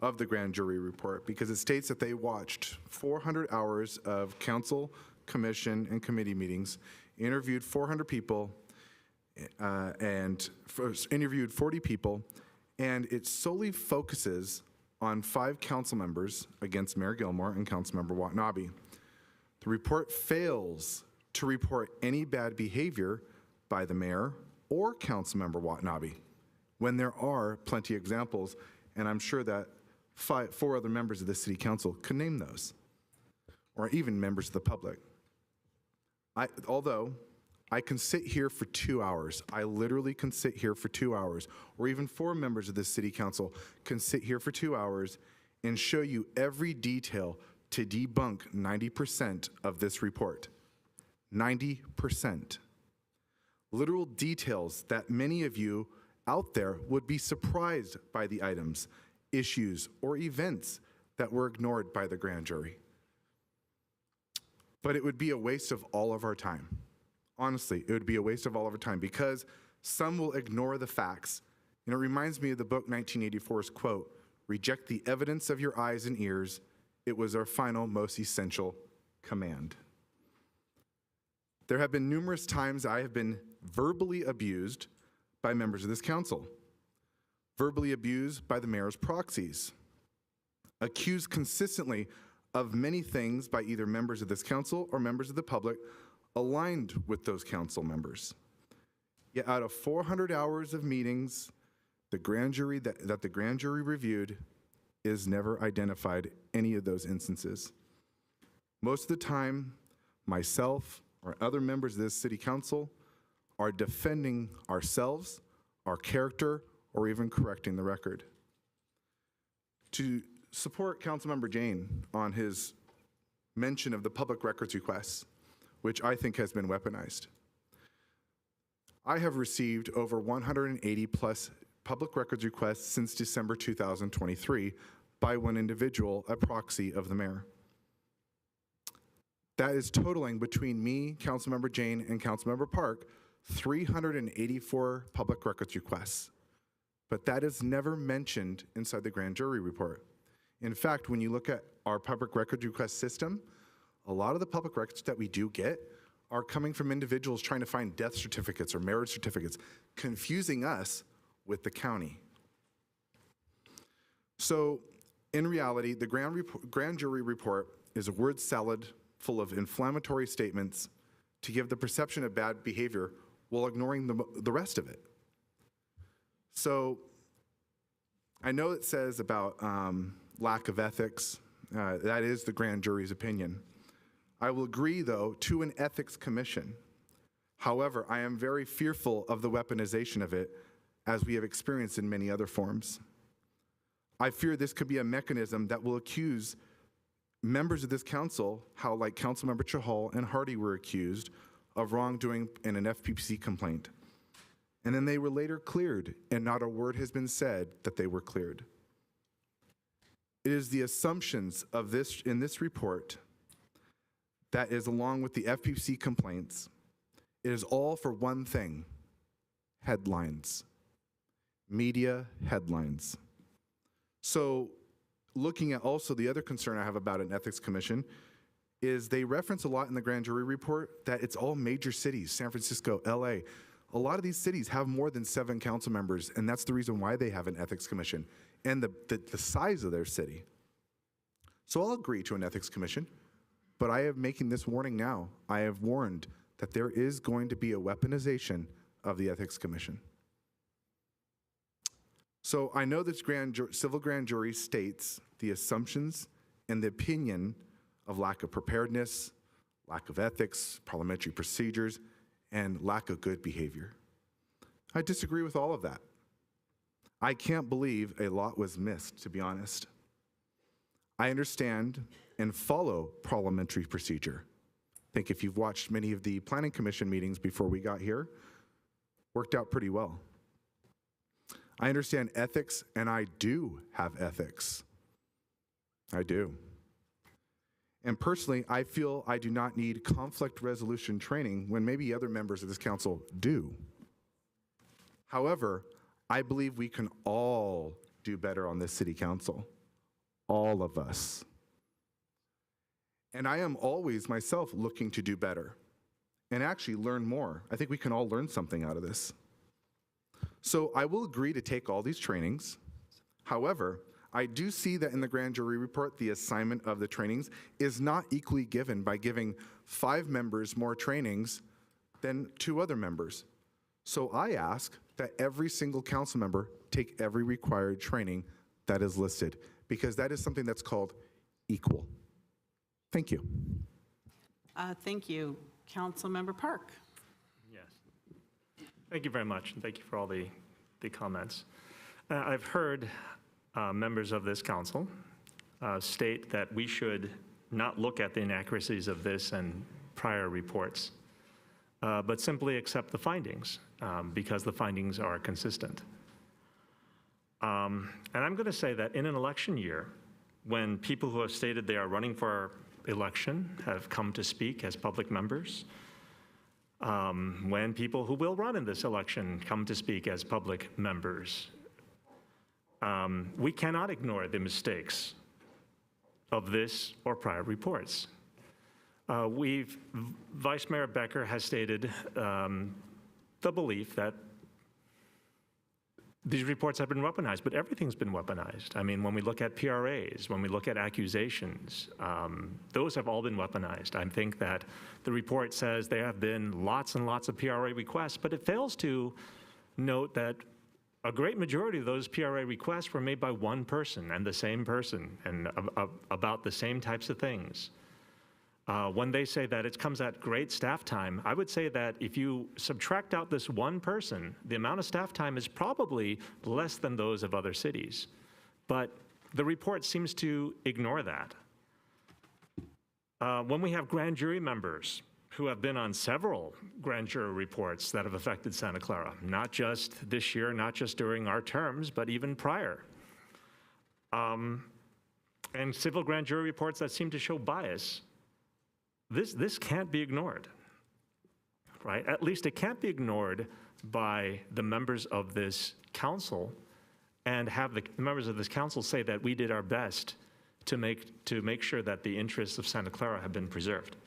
of the grand jury report, because it states that they watched 400 hours of council, commission, and committee meetings, interviewed 400 people, and first interviewed 40 people, and it solely focuses on 5 council members against Mayor Gilmore and Councilmember Watanabe. The report fails to report any bad behavior by the mayor or Councilmember Watanabe, when there are plenty of examples, and I'm sure that 4 other members of the City Council could name those, or even members of the public. Although I can sit here for 2 hours, I literally can sit here for 2 hours, or even 4 members of the City Council can sit here for 2 hours and show you every detail to debunk 90% of this report. 90%. Literal details that many of you out there would be surprised by the items, issues, or events that were ignored by the grand jury. But it would be a waste of all of our time. Honestly, it would be a waste of all of our time because some will ignore the facts. And it reminds me of the book 1984's quote, "Reject the evidence of your eyes and ears. It was our final, most essential command." There have been numerous times I have been verbally abused by members of this council, verbally abused by the mayor's proxies, accused consistently of many things by either members of this council or members of the public aligned with those council members. Yet out of 400 hours of meetings, the grand jury that the grand jury reviewed is never identified any of those instances. Most of the time, myself or other members of this city council are defending ourselves, our character, or even correcting the record. To support Councilmember Jane on his mention of the public records requests, which I think has been weaponized. I have received over 180 plus public records requests since December 2023 by one individual, a proxy of the mayor. That is totaling between me, Councilmember Jane, and Councilmember Park, 384 public records requests. But that is never mentioned inside the grand jury report. In fact, when you look at our public records request system, a lot of the public records that we do get are coming from individuals trying to find death certificates or marriage certificates, confusing us with the county. So in reality, the grand jury report is a word salad full of inflammatory statements to give the perception of bad behavior while ignoring the rest of it. So I know it says about lack of ethics. That is the grand jury's opinion. I will agree, though, to an ethics commission. However, I am very fearful of the weaponization of it, as we have experienced in many other forms. I fear this could be a mechanism that will accuse members of this council, how like Councilmember Chahal and Hardy were accused of wrongdoing in an FPPC complaint. And then they were later cleared, and not a word has been said that they were cleared. It is the assumptions of this in this report that is along with the FPPC complaints. It is all for one thing: headlines, media headlines. So looking at also the other concern I have about an ethics commission is they reference a lot in the grand jury report that it's all major cities, San Francisco, LA. A lot of these cities have more than 7 council members, and that's the reason why they have an ethics commission and the size of their city. So I'll agree to an ethics commission, but I am making this warning now. I have warned that there is going to be a weaponization of the ethics commission. So I know this civil grand jury states the assumptions and the opinion of lack of preparedness, lack of ethics, parliamentary procedures, and lack of good behavior. I disagree with all of that. I can't believe a lot was missed, to be honest. I understand and follow parliamentary procedure. I think if you've watched many of the Planning Commission meetings before we got here, worked out pretty well. I understand ethics, and I do have ethics. I do. And personally, I feel I do not need conflict resolution training when maybe other members of this council do. However, I believe we can all do better on this city council. All of us. And I am always myself looking to do better. and actually learn more. I think we can all learn something out of this. So I will agree to take all these trainings. However, I do see that in the grand jury report, the assignment of the trainings is not equally given by giving 5 members more trainings than 2 other members. So I ask that every single council member take every required training that is listed, because that is something that's called equal. Thank you. Thank you. Councilmember Park. Yes. Thank you very much, and thank you for all the comments. I've heard members of this council state that we should not look at the inaccuracies of this and prior reports, but simply accept the findings because the findings are consistent. And I'm going to say that in an election year, when people who have stated they are running for election have come to speak as public members, when people who will run in this election come to speak as public members, we cannot ignore the mistakes of this or prior reports. Vice Mayor Becker has stated the belief that these reports have been weaponized, but everything's been weaponized. I mean, when we look at PRAs, when we look at accusations, those have all been weaponized. I think that the report says there have been lots and lots of PRA requests, but it fails to note that a great majority of those PRA requests were made by one person and the same person and about the same types of things. When they say that it comes at great staff time, I would say that if you subtract out this one person, the amount of staff time is probably less than those of other cities. But the report seems to ignore that. When we have grand jury members who have been on several grand jury reports that have affected Santa Clara, not just this year, not just during our terms, but even prior. And civil grand jury reports that seem to show bias, this can't be ignored, right? At least it can't be ignored by the members of this council and have the members of this council say that we did our best to make sure that the interests of Santa Clara have been preserved.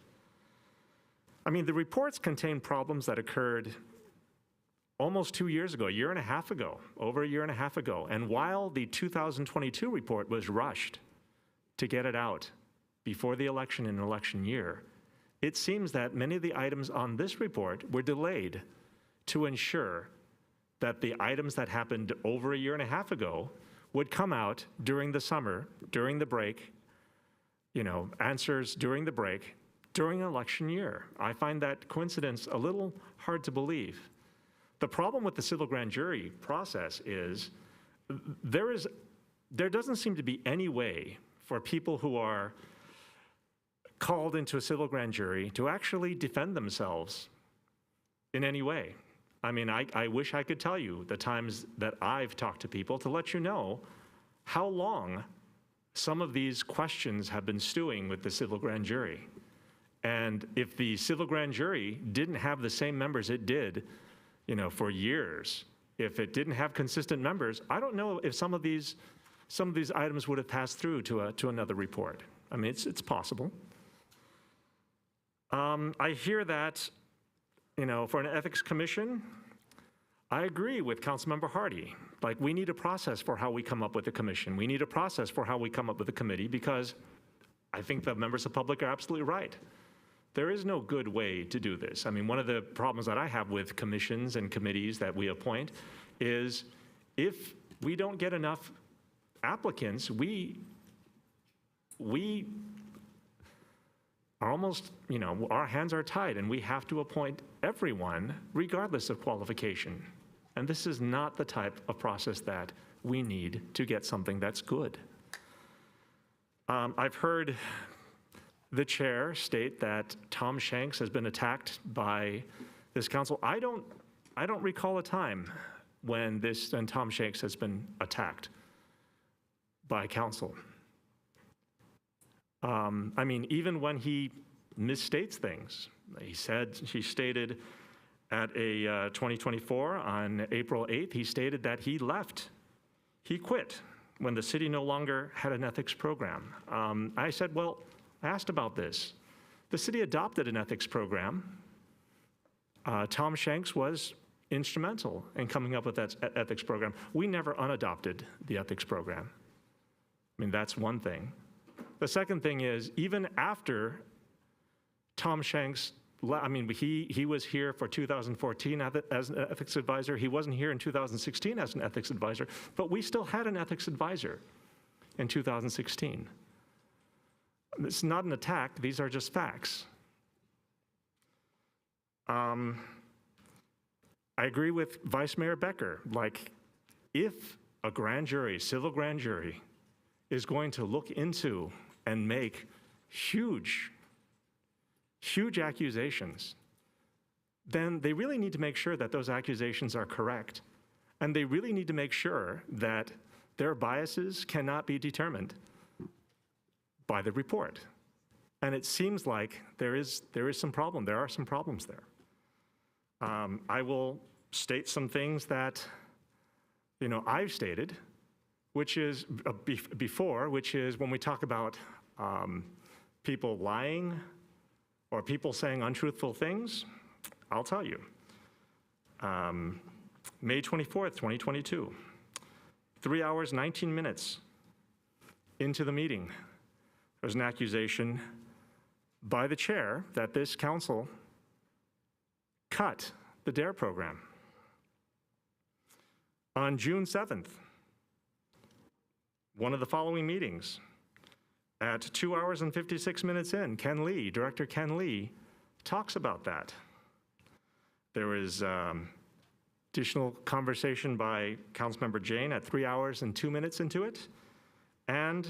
I mean, the reports contain problems that occurred almost 2 years ago, a year and a half ago, over a year and a half ago. And while the 2022 report was rushed to get it out before the election in an election year, it seems that many of the items on this report were delayed to ensure that the items that happened over a year and a half ago would come out during the summer, during the break, answers during the break, during an election year. I find that coincidence a little hard to believe. The problem with the civil grand jury process is there doesn't seem to be any way for people who are called into a civil grand jury to actually defend themselves in any way. I mean, I wish I could tell you the times that I've talked to people to let you know how long some of these questions have been stewing with the civil grand jury. And if the civil grand jury didn't have the same members it did, for years, if it didn't have consistent members, I don't know if some of these items would have passed through to another report. I mean, it's possible. I hear that, for an ethics commission, I agree with Councilmember Hardy. Like, we need a process for how we come up with a commission. We need a process for how we come up with a committee, because I think the members of the public are absolutely right. There is no good way to do this. I mean, one of the problems that I have with commissions and committees that we appoint is if we don't get enough applicants, we are almost, our hands are tied, and we have to appoint everyone regardless of qualification. And this is not the type of process that we need to get something that's good. I've heard the chair state that Tom Shanks has been attacked by this council. I don't recall a time when Tom Shanks has been attacked by council. I mean, even when he misstates things, she stated at a 2024 on April 8th, he stated that he quit when the city no longer had an ethics program. I said, well, I asked about this. The city adopted an ethics program Tom Shanks was instrumental in coming up with that ethics program. We never unadopted the ethics program. I mean, that's one thing. The second thing is, even after Tom Shanks, I mean, he was here for 2014 as an ethics advisor. He wasn't here in 2016 as an ethics advisor, but we still had an ethics advisor in 2016. It's not an attack, these are just facts. I agree with Vice Mayor Becker. Like, if a grand jury, civil grand jury, is going to look into and make huge accusations, then they really need to make sure that those accusations are correct. And they really need to make sure that their biases cannot be determined by the report. And it seems like there is some problem. There are some problems there. I will state some things that, I've stated, which is before, which is when we talk about people lying or people saying untruthful things, I'll tell you. May 24th, 2022, 3 hours, 19 minutes into the meeting, there's an accusation by the chair that this council cut the DARE program. On June 7th, one of the following meetings, at 2 hours and 56 minutes in, Director Ken Lee, talks about that. There was additional conversation by Councilmember Jane at 3 hours and 2 minutes into it, and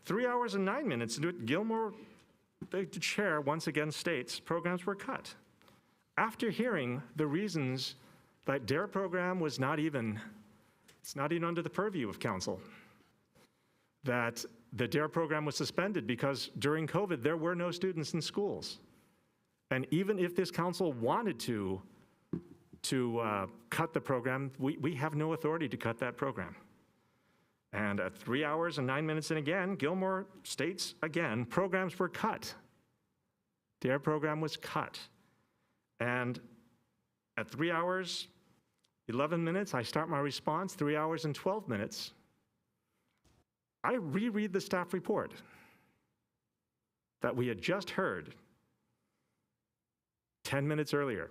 3 hours and 9 minutes into it, Gilmore, the chair, once again states programs were cut. After hearing the reasons that DARE program was not even under the purview of council, that the DARE program was suspended because during COVID, there were no students in schools. And even if this council wanted to cut the program, we have no authority to cut that program. And at 3 hours and 9 minutes in again, Gilmore states again, programs were cut. DARE program was cut. And at 3 hours, 11 minutes, I start my response, 3 hours and 12 minutes. I reread the staff report that we had just heard 10 minutes earlier.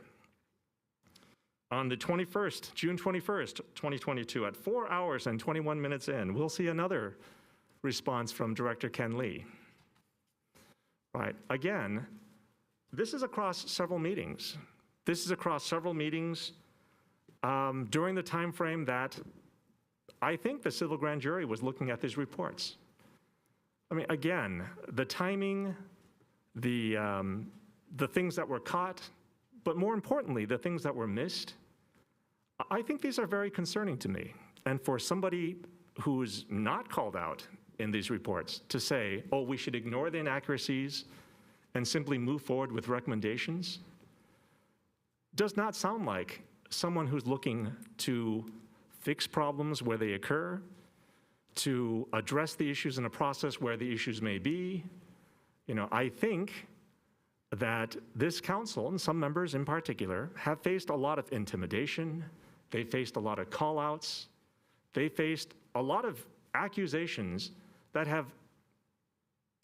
On the 21st, June 21st, 2022, at 4 hours and 21 minutes in, we'll see another response from Director Ken Lee. Right, again, this is across several meetings. This is across several meetings during the time frame that I think the civil grand jury was looking at these reports. I mean, again, the timing, the things that were caught, but more importantly, the things that were missed, I think these are very concerning to me. And for somebody who's not called out in these reports to say, oh, we should ignore the inaccuracies and simply move forward with recommendations, does not sound like someone who's looking to fix problems where they occur, to address the issues in a process where the issues may be. I think that this council, and some members in particular, have faced a lot of intimidation. They faced a lot of call-outs. They faced a lot of accusations that have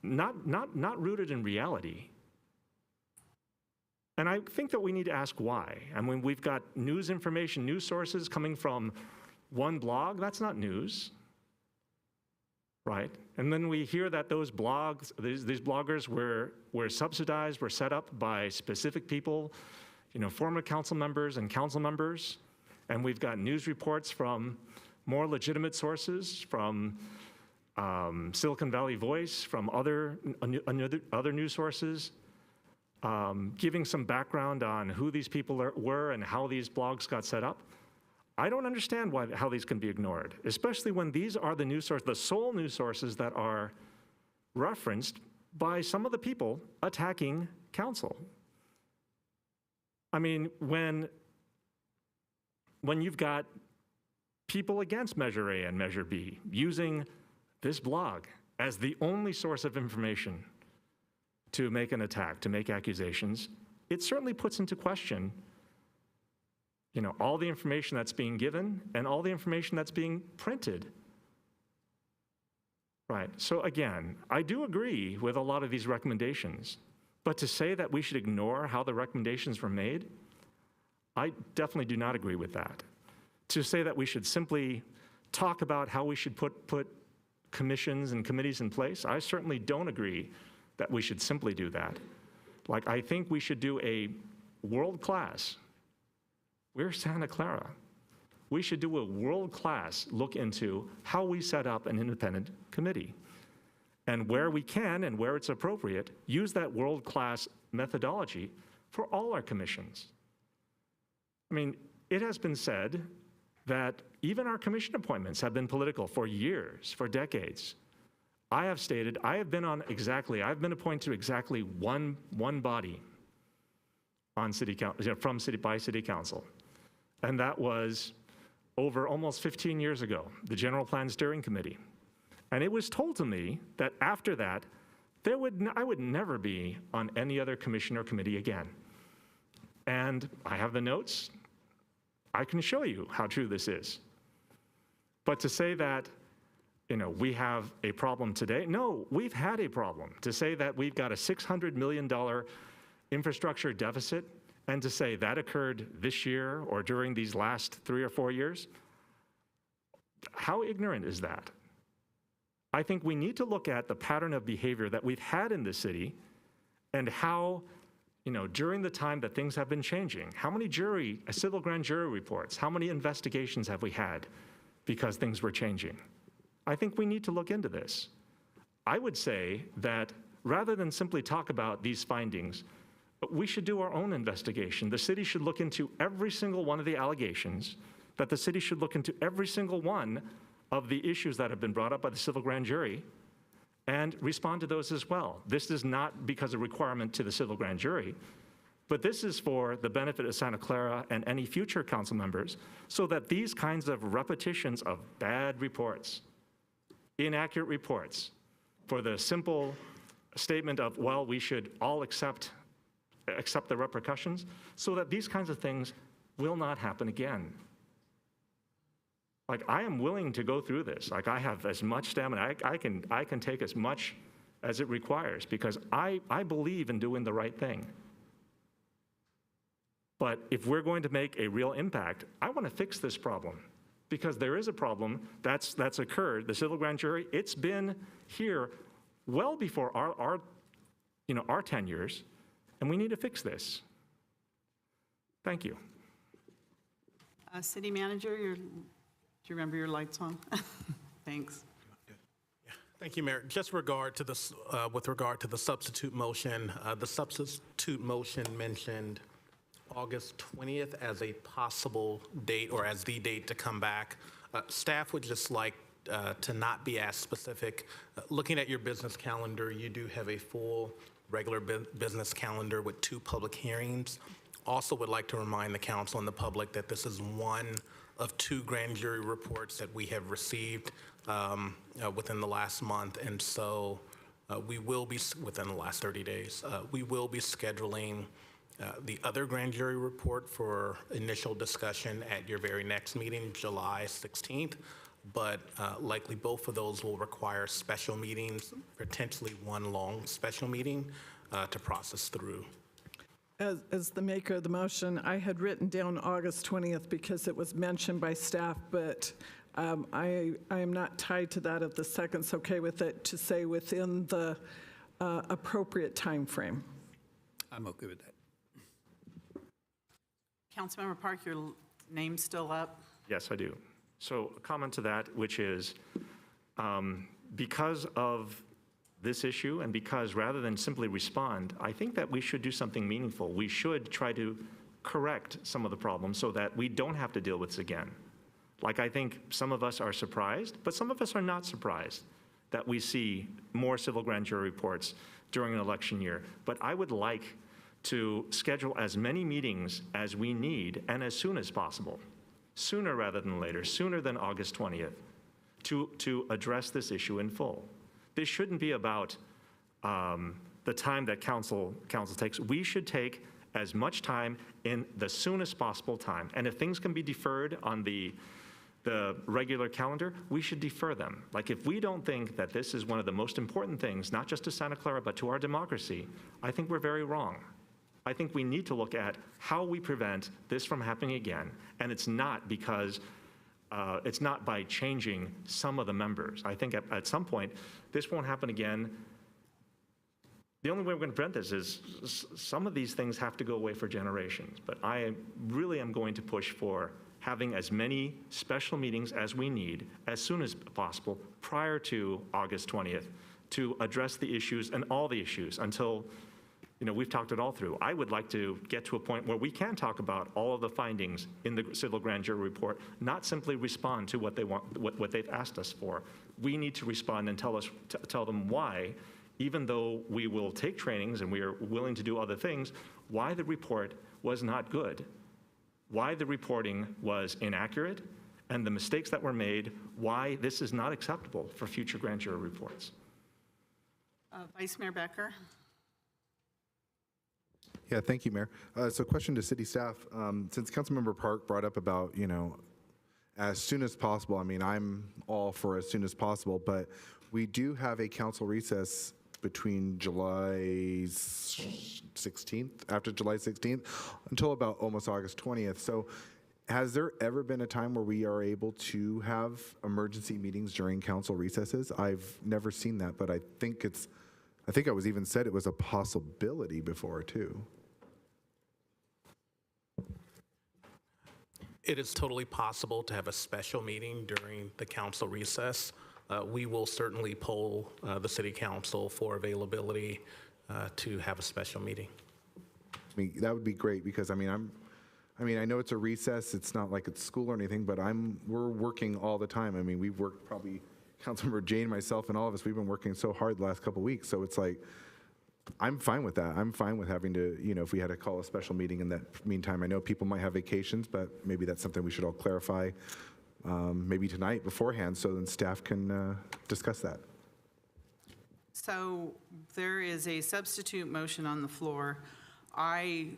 not rooted in reality. And I think that we need to ask why. I mean, we've got news information, news sources coming from one blog. That's not news, right? And then we hear that those blogs, these bloggers were subsidized, were set up by specific people, former council members and council members. And we've got news reports from more legitimate sources, from Silicon Valley Voice, from other news sources, giving some background on who these people were and how these blogs got set up. I don't understand how these can be ignored, especially when these are the news sources, the sole news sources that are referenced by some of the people attacking council. I mean, when you've got people against Measure A and Measure B using this blog as the only source of information to make an attack, to make accusations, it certainly puts into question, all the information that's being given and all the information that's being printed. Right, so again, I do agree with a lot of these recommendations, but to say that we should ignore how the recommendations were made, I definitely do not agree with that. To say that we should simply talk about how we should put commissions and committees in place, I certainly don't agree that we should simply do that. Like, I think we should do a world-class, we're Santa Clara, we should do a world-class look into how we set up an independent committee. And where we can and where it's appropriate, use that world-class methodology for all our commissions. I mean, it has been said that even our commission appointments have been political for years, for decades. I have stated, I've been appointed to exactly one body on city council, by city council. And that was over almost 15 years ago, the General Plan Steering Committee. And it was told to me that after that, I would never be on any other commission or committee again. And I have the notes. I can show you how true this is. But to say that, we have a problem today, no, we've had a problem. To say that we've got a $600 million infrastructure deficit, and to say that occurred this year or during these last 3 or 4 years, how ignorant is that? I think we need to look at the pattern of behavior that we've had in this city and how, during the time that things have been changing, how many civil grand jury reports, how many investigations have we had because things were changing? I think we need to look into this. I would say that rather than simply talk about these findings, we should do our own investigation. The city should look into every single one of the allegations, that the city should look into every single one of the issues that have been brought up by the civil grand jury and respond to those as well. This is not because of requirement to the civil grand jury, but this is for the benefit of Santa Clara and any future council members, so that these kinds of repetitions of bad reports, inaccurate reports, for the simple statement of, well, we should all accept the repercussions, so that these kinds of things will not happen again. Like, I am willing to go through this. Like, I have as much stamina. I can take as much as it requires, because I believe in doing the right thing. But if we're going to make a real impact, I want to fix this problem, because there is a problem that's occurred. The civil grand jury, it's been here well before our tenures, and we need to fix this. Thank you. City Manager, do you remember your lights on? Thanks. Thank you, Mayor. Just with regard to the substitute motion, mentioned August 20th as a possible date, or as the date to come back. Staff would just like to not be as specific. Looking at your business calendar, you do have a full regular business calendar with 2 public hearings. Also would like to remind the council and the public that this is one of 2 grand jury reports that we have received within the last month. And so we will be, within the last 30 days, we will be scheduling the other grand jury report for initial discussion at your very next meeting, July 16th. But likely both of those will require special meetings, potentially one long special meeting to process through. As the maker of the motion, I had written down August 20th because it was mentioned by staff, but I am not tied to that. If the second's okay with it, to say within the appropriate time frame. I'm okay with that. Councilmember Park, your name's still up? Yes, I do. So a comment to that, which is, because of this issue, and because rather than simply respond, I think that we should do something meaningful. We should try to correct some of the problems so that we don't have to deal with this again. Like, I think some of us are surprised, but some of us are not surprised that we see more civil grand jury reports during an election year. But I would like to schedule as many meetings as we need and as soon as possible, sooner rather than later, sooner than August 20th, to address this issue in full. This shouldn't be about the time that council takes. We should take as much time in the soonest possible time. And if things can be deferred on the regular calendar, we should defer them. Like, if we don't think that this is one of the most important things, not just to Santa Clara, but to our democracy, I think we're very wrong. I think we need to look at how we prevent this from happening again. And it's not because, it's not by changing some of the members. I think at some point, this won't happen again. The only way we're going to prevent this is some of these things have to go away for generations. But I really am going to push for having as many special meetings as we need as soon as possible prior to August 20th to address the issues and all the issues until, we've talked it all through. I would like to get to a point where we can talk about all of the findings in the civil grand jury report, not simply respond to what they want, what they've asked us for. We need to respond and tell them why, even though we will take trainings and we are willing to do other things, why the report was not good, why the reporting was inaccurate, and the mistakes that were made, why this is not acceptable for future grand jury reports. Vice Mayor Becker. Yeah, thank you, Mayor. So question to city staff. Since Councilmember Park brought up about, as soon as possible, I mean, I'm all for as soon as possible, but we do have a council recess between July 16th, after July 16th, until about almost August 20th. So has there ever been a time where we are able to have emergency meetings during council recesses? I've never seen that, but I think I was even said it was a possibility before too. It is totally possible to have a special meeting during the council recess. We will certainly poll the city council for availability to have a special meeting. I mean, that would be great because I know it's a recess. It's not like it's school or anything, but we're working all the time. I mean, we've worked probably, Councilmember Jane, myself, and all of us, we've been working so hard the last couple of weeks. So it's like, I'm fine with that. I'm fine with having to, if we had to call a special meeting in that meantime. I know people might have vacations, but maybe that's something we should all clarify maybe tonight beforehand so then staff can discuss that. So there is a substitute motion on the floor. I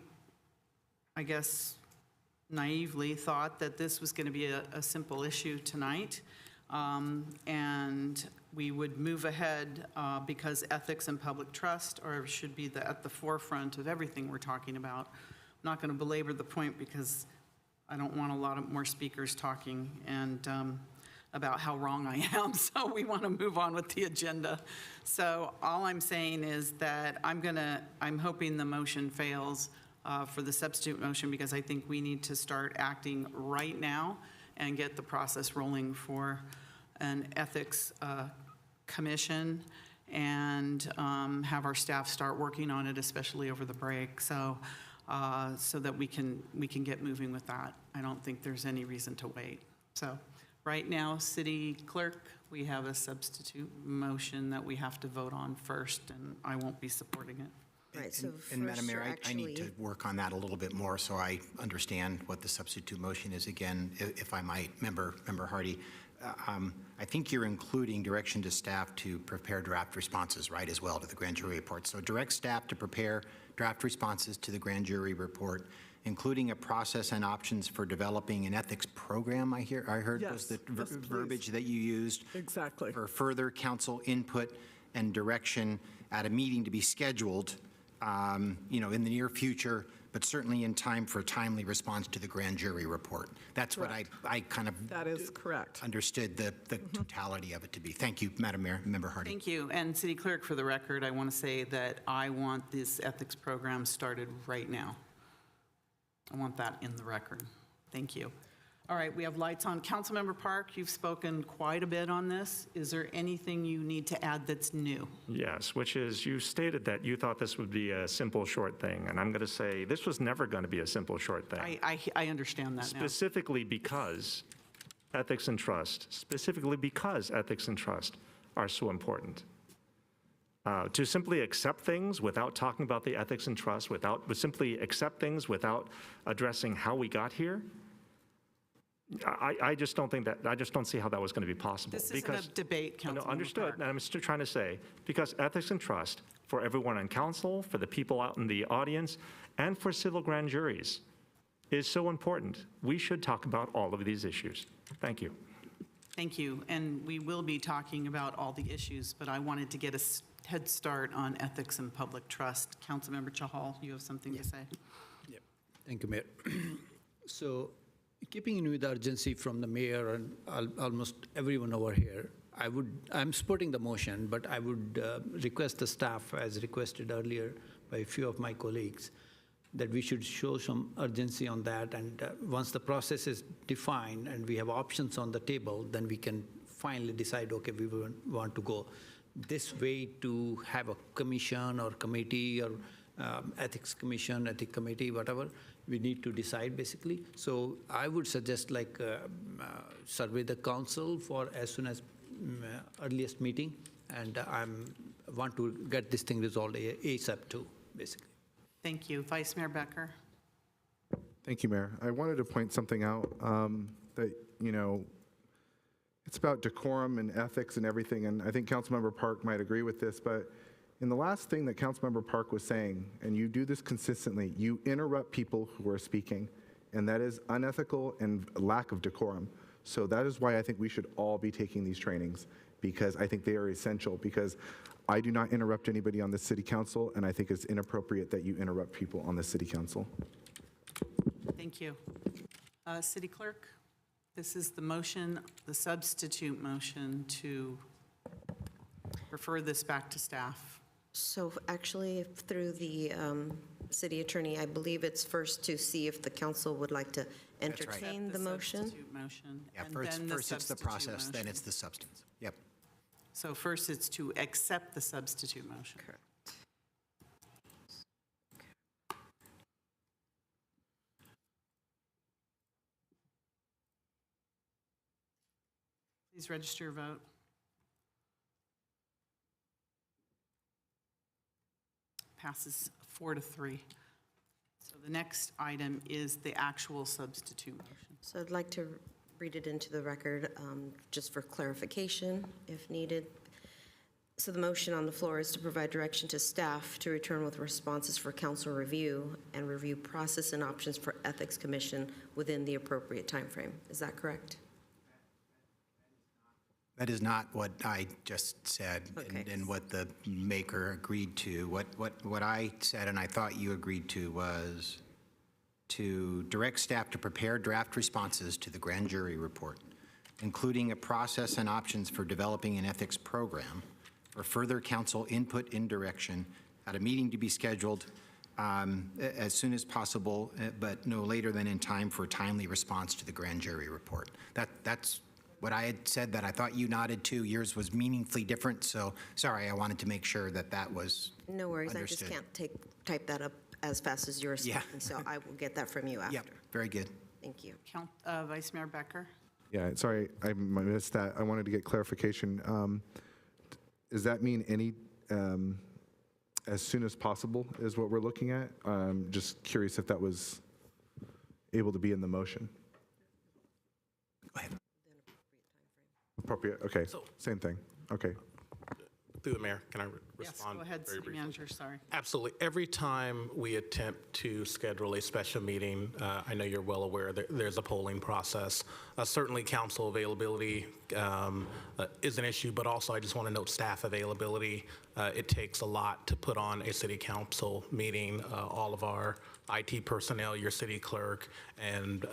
guess naively thought that this was going to be a simple issue tonight, and we would move ahead because ethics and public trust should be at the forefront of everything we're talking about. I'm not going to belabor the point because I don't want a lot of more speakers talking and about how wrong I am, so we want to move on with the agenda. So all I'm saying is that I'm hoping the motion fails for the substitute motion because I think we need to start acting right now and get the process rolling for an ethics commission and have our staff start working on it, especially over the break. So that we can get moving with that. I don't think there's any reason to wait. So right now, City Clerk, we have a substitute motion that we have to vote on first, and I won't be supporting it. Right, so And Madam first Mayor, you're I need to work on that a little bit more so I understand what the substitute motion is again, if I might, Member Hardy. I think you're including direction to staff to prepare draft responses, right, as well to the grand jury report. So direct staff to prepare draft responses to the grand jury report, including a process and options for developing an ethics program, I heard Yes, was the yes, verbiage that you used. Exactly. For further council input and direction at a meeting to be scheduled, in the near future, but certainly in time for a timely response to the grand jury report. That's Correct. what I kind of That is correct. understood the totality of it to be. Thank you, Madam Mayor, Member Hardy. Thank you. And City Clerk, for the record, I want to say that I want this ethics program started right now. I want that in the record. Thank you. All right, we have lights on. Councilmember Park, you've spoken quite a bit on this. Is there anything you need to add that's new? Yes, which is you stated that you thought this would be a simple, short thing. And I'm going to say this was never going to be a simple, short thing. I understand that now. Specifically because ethics and trust are so important. To simply accept things without talking about the ethics and trust, simply accept things without addressing how we got here, I just don't think that, I just don't see how that was going to be possible. This isn't a debate, No, Councilmember understood, Park. and I'm still trying to say, because ethics and trust for everyone on council, for the people out in the audience, and for civil grand juries is so important. We should talk about all of these issues. Thank you. Thank you, and we will be talking about all the issues, but I wanted to get a head start on ethics and public trust. Councilmember Chahal, you have something to say? Thank you, Mayor. So, keeping in with the urgency from the mayor and almost everyone over here, I'm supporting the motion, but I would request the staff, as requested earlier by a few of my colleagues, that we should show some urgency on that. And once the process is defined and we have options on the table, then we can finally decide, okay, we want to go this way to have a commission or committee or ethics commission, ethics committee, whatever. We need to decide basically. So I would suggest like survey the council for as soon as earliest meeting, and I want to get this thing resolved ASAP too, basically. Thank you. Vice Mayor Becker. Thank you, Mayor. I wanted to point something out that, you know, it's about decorum and ethics and everything, and I think Councilmember Park might agree with this, but in the last thing that Councilmember Park was saying, and you do this consistently, you interrupt people who are speaking, and that is unethical and lack of decorum. So that is why I think we should all be taking these trainings, because I think they are essential, because I do not interrupt anybody on the city council, and I think it's inappropriate that you interrupt people on the city council. Thank you. City Clerk, this is the motion, the substitute motion to refer this back to staff. So actually, through the city attorney, I believe it's first to see if the council would like to entertain the motion. Substitute motion. Yeah, and first then the it's the substitute process, then motion. it's the substance. Yep. So first it's to accept the substitute motion. Correct. Please register your vote. Passes 4-3. So the next item is the actual substitute motion. So I'd like to read it into the record just for clarification if needed. So the motion on the floor is to provide direction to staff to return with responses for council review and review process and options for Ethics Commission within the appropriate timeframe. Is that correct? That is not what I just said and what the maker agreed to. What I said and I thought you agreed to was to direct staff to prepare draft responses to the grand jury report, including a process and options for developing an ethics program for further council input and direction at a meeting to be scheduled as soon as possible, but no later than in time for a timely response to the grand jury report. That's what I had said that I thought you nodded to. Yours was meaningfully different, so sorry, I wanted to make sure that that was No worries, understood. I just can't type that up as fast as you're speaking, so I will get that from you after. Yep, very good. Thank you. Vice Mayor Becker. Yeah, sorry, I missed that. I wanted to get clarification. Does that mean any, as soon as possible is what we're looking at? Just curious if that was able to be in the motion. Go ahead. Appropriate, okay, same thing, okay. Through the mayor, can I Yes, respond? go ahead, very City briefly? Manager, sorry. Absolutely. Every time we attempt to schedule a special meeting, I know you're well aware that there's a polling process. Certainly, council availability is an issue, but also I just want to note staff availability. It takes a lot to put on a city council meeting. All of our IT personnel, your city clerk, and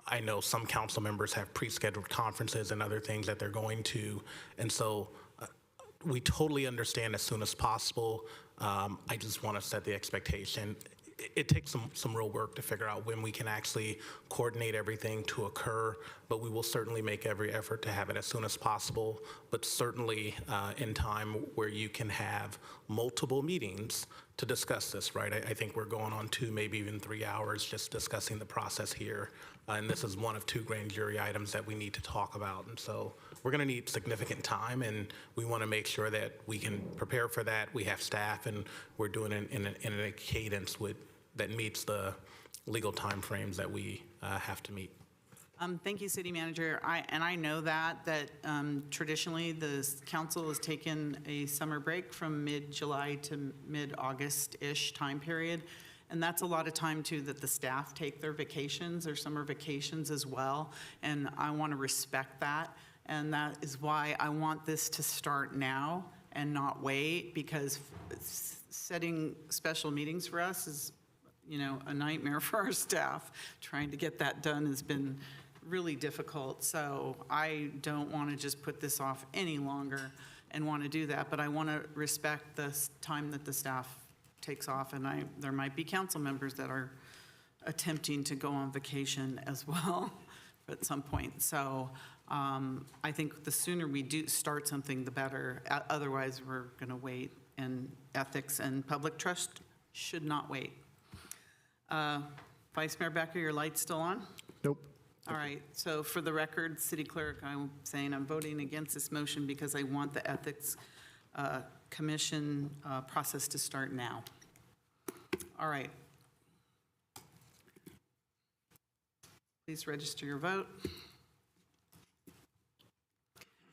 I know some council members have pre-scheduled conferences and other things that they're going to, and so we totally understand as soon as possible. I just want to set the expectation. It takes some real work to figure out when we can actually coordinate everything to occur, but we will certainly make every effort to have it as soon as possible, but certainly in time where you can have multiple meetings to discuss this, right? I think we're going on 2, maybe even 3 hours just discussing the process here. And this is one of 2 grand jury items that we need to talk about. And so we're going to need significant time, and we want to make sure that we can prepare for that. We have staff, and we're doing it in a cadence that meets the legal timeframes that we have to meet. Thank you, City Manager. I know that traditionally the council has taken a summer break from mid-July to mid-August-ish time period. And that's a lot of time too that the staff take their vacations or summer vacations as well. And I want to respect that. And that is why I want this to start now and not wait, because setting special meetings for us is, a nightmare for our staff. Trying to get that done has been really difficult. So I don't want to just put this off any longer and want to do that, but I want to respect the time that the staff takes off, and there might be council members that are attempting to go on vacation as well at some point. So I think the sooner we do start something, the better. Otherwise, we're going to wait, and ethics and public trust should not wait. Vice Mayor Becker, your light's still on? Nope. All right, so for the record, City Clerk, I'm saying I'm voting against this motion because I want the Ethics Commission process to start now. All right. Please register your vote.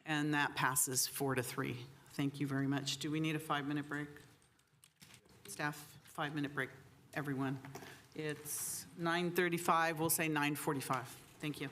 And that passes 4-3. Thank you very much. Do we need a 5-minute break? Staff, 5-minute break, everyone. It's 9:35, we'll say 9:45. Thank you.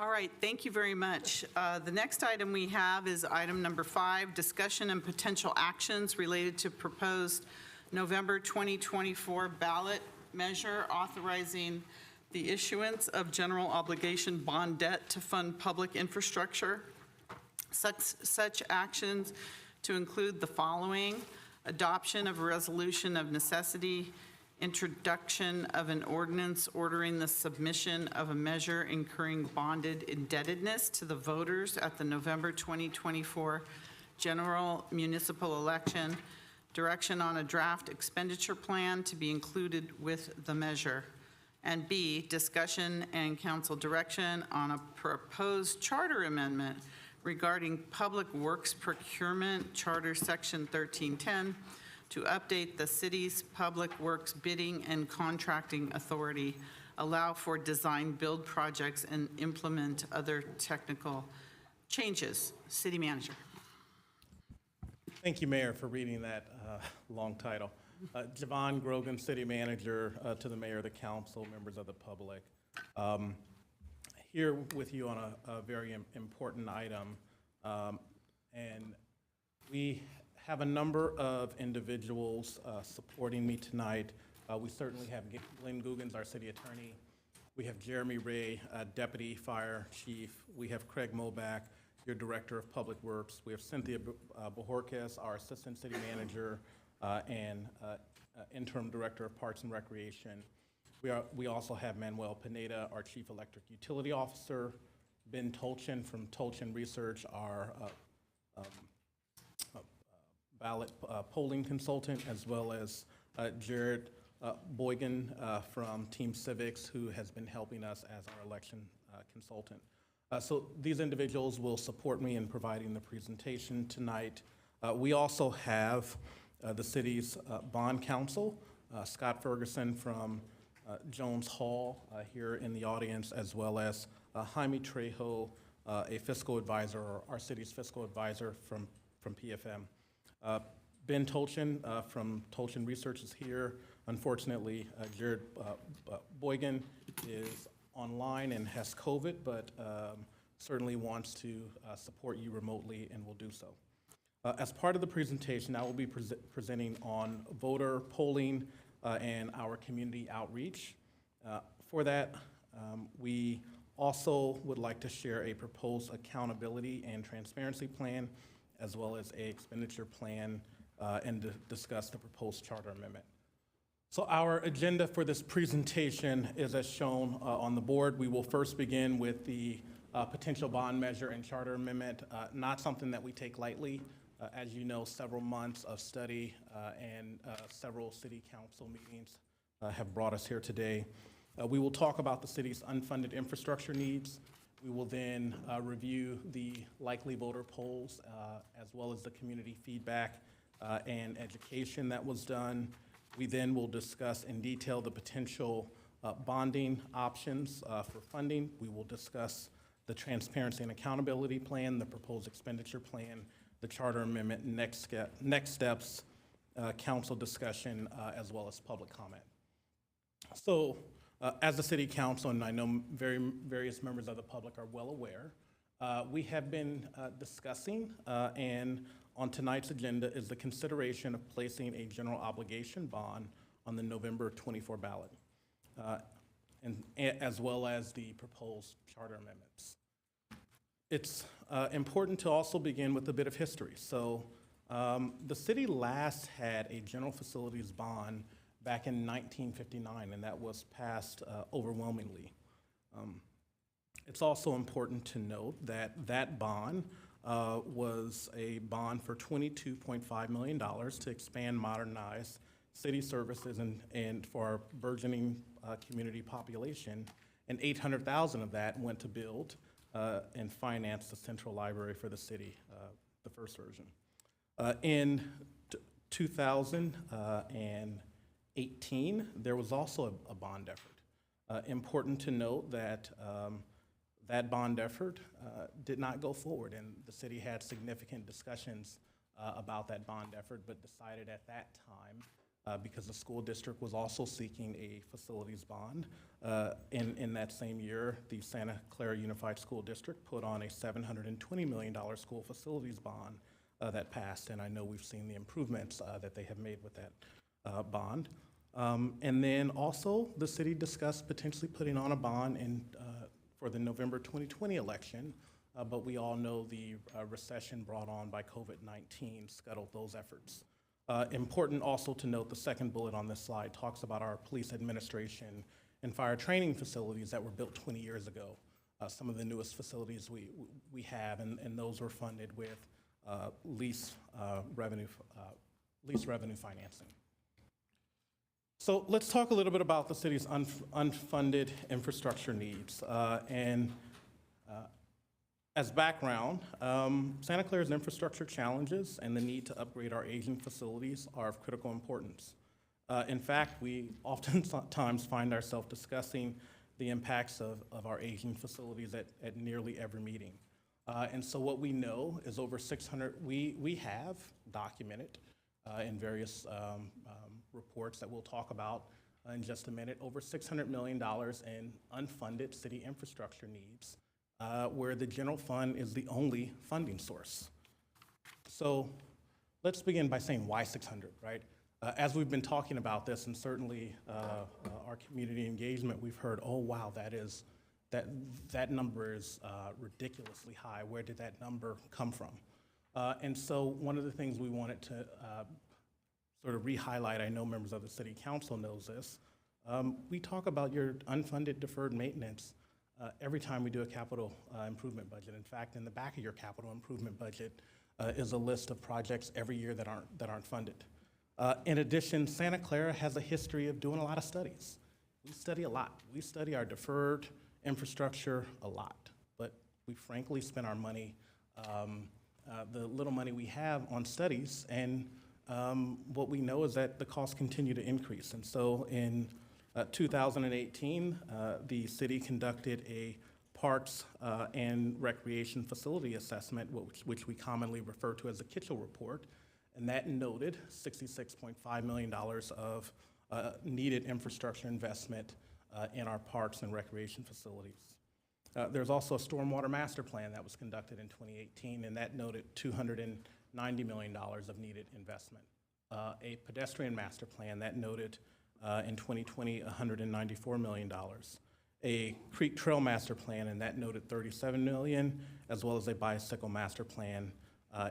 All right, thank you very much. The next item we have is item number 5, discussion and potential actions related to proposed November 2024 ballot measure authorizing the issuance of general obligation bond debt to fund public infrastructure. Such actions to include the following: adoption of a resolution of necessity, introduction of an ordinance ordering the submission of a measure incurring bonded indebtedness to the voters at the November 2024 general municipal election, direction on a draft expenditure plan to be included with the measure. And B, discussion and council direction on a proposed charter amendment regarding public works procurement, Charter Section 1310, to update the city's public works bidding and contracting authority, allow for design build projects, and implement other technical changes. City Manager. Thank you, Mayor, for reading that long title. Javon Grogan, City Manager, to the Mayor, the Council, members of the public. Here with you on a very important item. And we have a number of individuals supporting me tonight. We certainly have Glenn Googans, our city attorney. We have Jeremy Ray, Deputy Fire Chief. We have Craig Moback, your Director of Public Works. We have Cynthia Bojorquez, our Assistant City Manager and Interim Director of Parks and Recreation. We also have Manuel Pineda, our Chief Electric Utility Officer, Ben Tolchin from Tolchin Research, our ballot polling consultant, as well as Jared Boygan from Team Civics, who has been helping us as our election consultant. So these individuals will support me in providing the presentation tonight. We also have the city's bond counsel, Scott Ferguson from Jones Hall here in the audience, as well as Jaime Trejo, a fiscal advisor, or our city's fiscal advisor from PFM. Ben Tolchin from Tolchin Research is here. Unfortunately, Jared Boygan is online and has COVID, but certainly wants to support you remotely and will do so. As part of the presentation, I will be presenting on voter polling and our community outreach. For that, we also would like to share a proposed accountability and transparency plan, as well as a expenditure plan, and discuss the proposed charter amendment. So our agenda for this presentation is as shown on the board. We will first begin with the potential bond measure and charter amendment, not something that we take lightly. As you know, several months of study and several city council meetings have brought us here today. We will talk about the city's unfunded infrastructure needs. We will then review the likely voter polls, as well as the community feedback and education that was done. We then will discuss in detail the potential bonding options for funding. We will discuss the transparency and accountability plan, the proposed expenditure plan, the charter amendment, next steps, council discussion, as well as public comment. So as the city council, and I know various members of the public are well aware, we have been discussing, and on tonight's agenda is the consideration of placing a general obligation bond on the November 24 ballot, and as well as the proposed charter amendments. It's important to also begin with a bit of history. So the city last had a general facilities bond back in 1959, and that was passed overwhelmingly. It's also important to note that that bond was a bond for $22.5 million to expand, modernize city services and for our burgeoning community population, and $800,000 of that went to build and finance the central library for the city, the first version. In 2018, there was also a bond effort. Important to note that that bond effort did not go forward, and the city had significant discussions about that bond effort, but decided at that time because the school district was also seeking a facilities bond. In that same year, the Santa Clara Unified School District put on a $720 million school facilities bond that passed, and I know we've seen the improvements that they have made with that bond. And then also, the city discussed potentially putting on a bond for the November 2020 election, but we all know the recession brought on by COVID-19 scuttled those efforts. Important also to note, the second bullet on this slide talks about our police administration and fire training facilities that were built 20 years ago. Some of the newest facilities we have, and those were funded with lease revenue financing. So let's talk a little bit about the city's unfunded infrastructure needs. As background, Santa Clara's infrastructure challenges and the need to upgrade our aging facilities are of critical importance. In fact, we oftentimes find ourselves discussing the impacts of our aging facilities at nearly every meeting. And so what we know is over 600, we have documented in various reports that we'll talk about in just a minute, over $600 million in unfunded city infrastructure needs, where the general fund is the only funding source. So let's begin by saying why 600, right? As we've been talking about this, and certainly our community engagement, we've heard, oh wow, that number is ridiculously high. Where did that number come from? And so one of the things we wanted to sort of re-highlight, I know members of the city council knows this, we talk about your unfunded deferred maintenance every time we do a capital improvement budget. In fact, in the back of your capital improvement budget is a list of projects every year that aren't funded. In addition, Santa Clara has a history of doing a lot of studies. We study a lot. We study our deferred infrastructure a lot, but we frankly spend our money, the little money we have on studies, and what we know is that the costs continue to increase. And so in 2018, the city conducted a Parks and Recreation Facility Assessment, which we commonly refer to as the Kitchell Report, and that noted $66.5 million of needed infrastructure investment in our parks and recreation facilities. There's also a stormwater master plan that was conducted in 2018, and that noted $290 million of needed investment. A pedestrian master plan that noted in 2020 $194 million. A creek trail master plan, and that noted $37 million, as well as a bicycle master plan,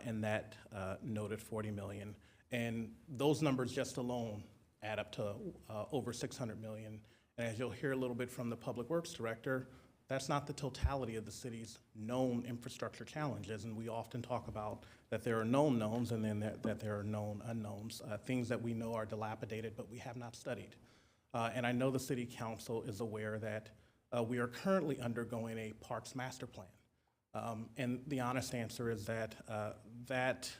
and that noted $40 million. And those numbers just alone add up to over $600 million. And as you'll hear a little bit from the Public Works Director, that's not the totality of the city's known infrastructure challenges. And we often talk about that there are known knowns and then that there are known unknowns, things that we know are dilapidated but we have not studied. And I know the City Council is aware that we are currently undergoing a Parks Master Plan. And the honest answer is that that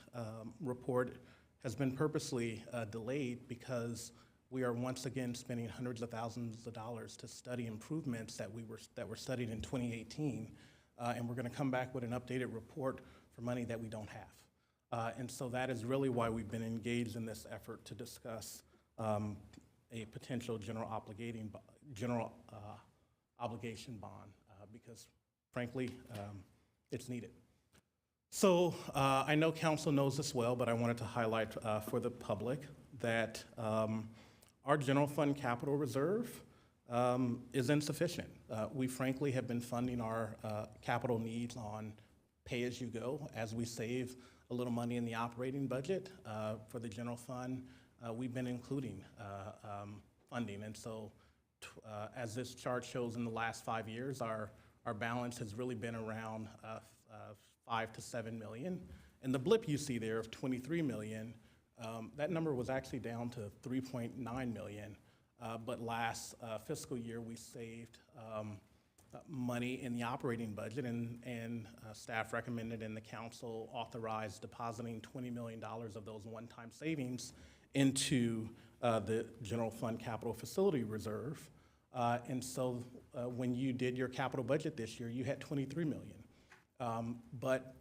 report has been purposely delayed because we are once again spending hundreds of thousands of dollars to study improvements that were studied in 2018, and we're going to come back with an updated report for money that we don't have. And so that is really why we've been engaged in this effort to discuss a potential general obligation bond, because frankly, it's needed. So I know council knows this well, but I wanted to highlight for the public that our general fund capital reserve is insufficient. We frankly have been funding our capital needs on pay-as-you-go. As we save a little money in the operating budget for the general fund, we've been including funding. And so as this chart shows, in the last 5 years, our balance has really been around 5 to 7 million. And the blip you see there of 23 million, that number was actually down to 3.9 million. But last fiscal year, we saved money in the operating budget, and staff recommended and the council authorized depositing $20 million of those one-time savings into the general fund capital facility reserve. And so when you did your capital budget this year, you had 23 million. But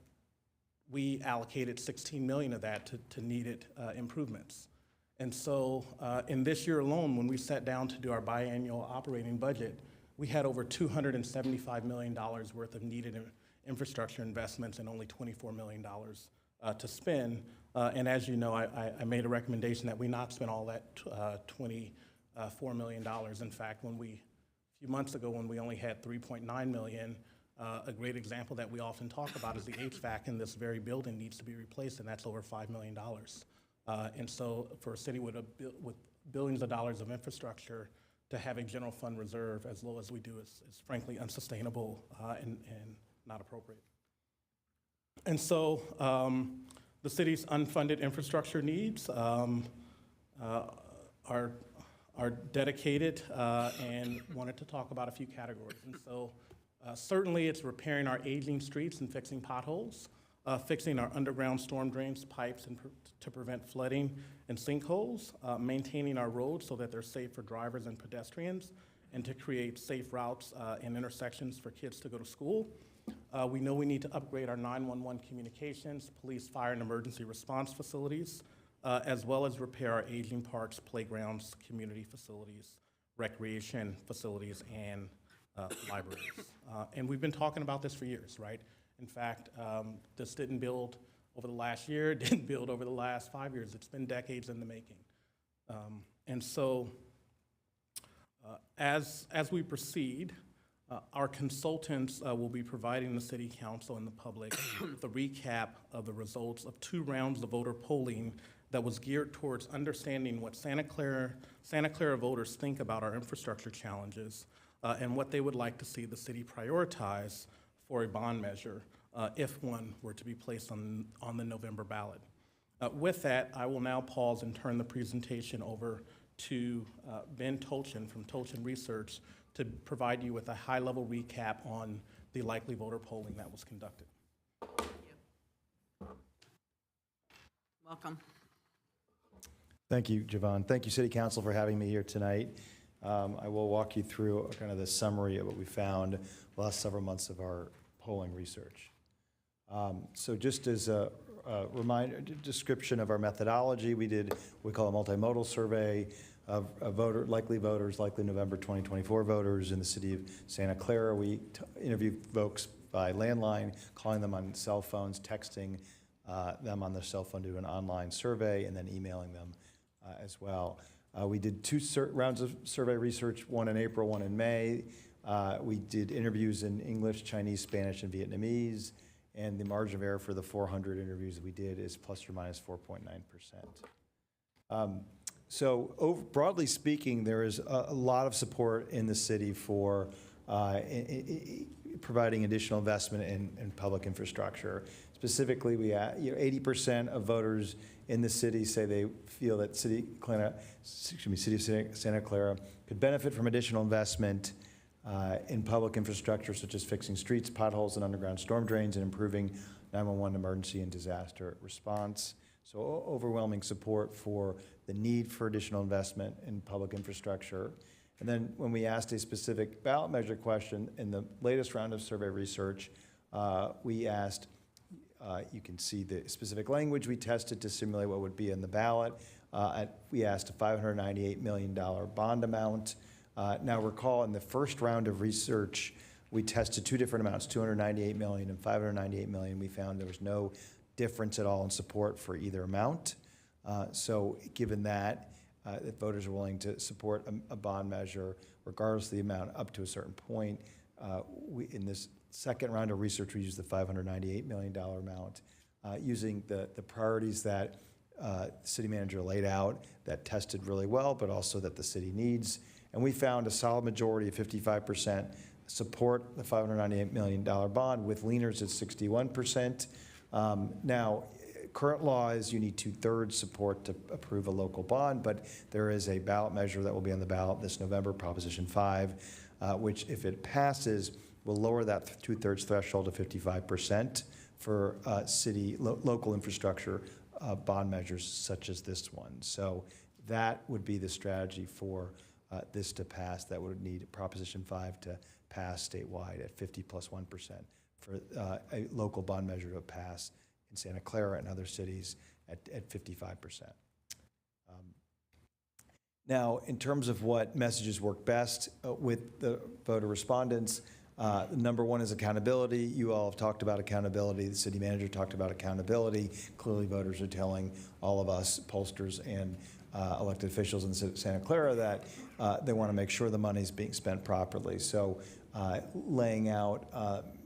we allocated 16 million of that to needed improvements. And so in this year alone, when we sat down to do our biannual operating budget, we had over $275 million worth of needed infrastructure investments and only $24 million to spend. And as you know, I made a recommendation that we not spend all that $24 million. In fact, a few months ago when we only had $3.9 million, a great example that we often talk about is the HVAC in this very building needs to be replaced, and that's over $5 million. And so for a city with billions of dollars of infrastructure, to have a general fund reserve as low as we do is frankly unsustainable and not appropriate. And so the city's unfunded infrastructure needs are dedicated and wanted to talk about a few categories. And so certainly it's repairing our aging streets and fixing potholes, fixing our underground storm drains, pipes, and to prevent flooding and sinkholes, maintaining our roads so that they're safe for drivers and pedestrians, and to create safe routes and intersections for kids to go to school. We know we need to upgrade our 911 communications, police, fire, and emergency response facilities, as well as repair our aging parks, playgrounds, community facilities, recreation facilities, and libraries. And we've been talking about this for years, right? In fact, this didn't build over the last year, didn't build over the last 5 years. It's been decades in the making. And so as we proceed, our consultants will be providing the City Council and the public with a recap of the results of 2 rounds of voter polling that was geared towards understanding what Santa Clara voters think about our infrastructure challenges and what they would like to see the city prioritize for a bond measure if one were to be placed on the November ballot. With that, I will now pause and turn the presentation over to Ben Tolchin from Tolchin Research to provide you with a high-level recap on the likely voter polling that was conducted. Welcome. Thank you, Javon. Thank you, City Council, for having me here tonight. I will walk you through kind of the summary of what we found the last several months of our polling research. So just as a reminder, description of our methodology, we call a multimodal survey of likely voters, likely November 2024 voters in the city of Santa Clara. We interviewed folks by landline, calling them on cell phones, texting them on their cell phone to do an online survey, and then emailing them as well. We did 2 rounds of survey research, one in April, one in May. We did interviews in English, Chinese, Spanish, and Vietnamese, and the margin of error for the 400 interviews that we did is plus or minus 4.9%. So broadly speaking, there is a lot of support in the city for providing additional investment in public infrastructure. Specifically, 80% of voters in the city say they feel that City of Santa Clara could benefit from additional investment in public infrastructure, such as fixing streets, potholes, and underground storm drains, and improving 911 emergency and disaster response. So overwhelming support for the need for additional investment in public infrastructure. And then when we asked a specific ballot measure question in the latest round of survey research, we asked, you can see the specific language we tested to simulate what would be in the ballot. We asked a $598 million bond amount. Now recall, in the first round of research, we tested 2 different amounts, $298 million and $598 million. We found there was no difference at all in support for either amount. So given that, that voters are willing to support a bond measure, regardless of the amount, up to a certain point, in this second round of research, we used the $598 million amount, using the priorities that the city manager laid out that tested really well, but also that the city needs. And we found a solid majority of 55% support the $598 million bond, with leaners at 61%. Now, current law is you need 2/3 support to approve a local bond, but there is a ballot measure that will be on the ballot this November, Proposition 5, which, if it passes, will lower that 2/3 threshold to 55% for local infrastructure bond measures such as this one. So that would be the strategy for this to pass. That would need Proposition 5 to pass statewide at 50+1%, for a local bond measure to pass in Santa Clara and other cities at 55%. Now, in terms of what messages work best with the voter respondents, number one is accountability. You all have talked about accountability. The city manager talked about accountability. Clearly, voters are telling all of us, pollsters and elected officials in Santa Clara, that they want to make sure the money is being spent properly. So laying out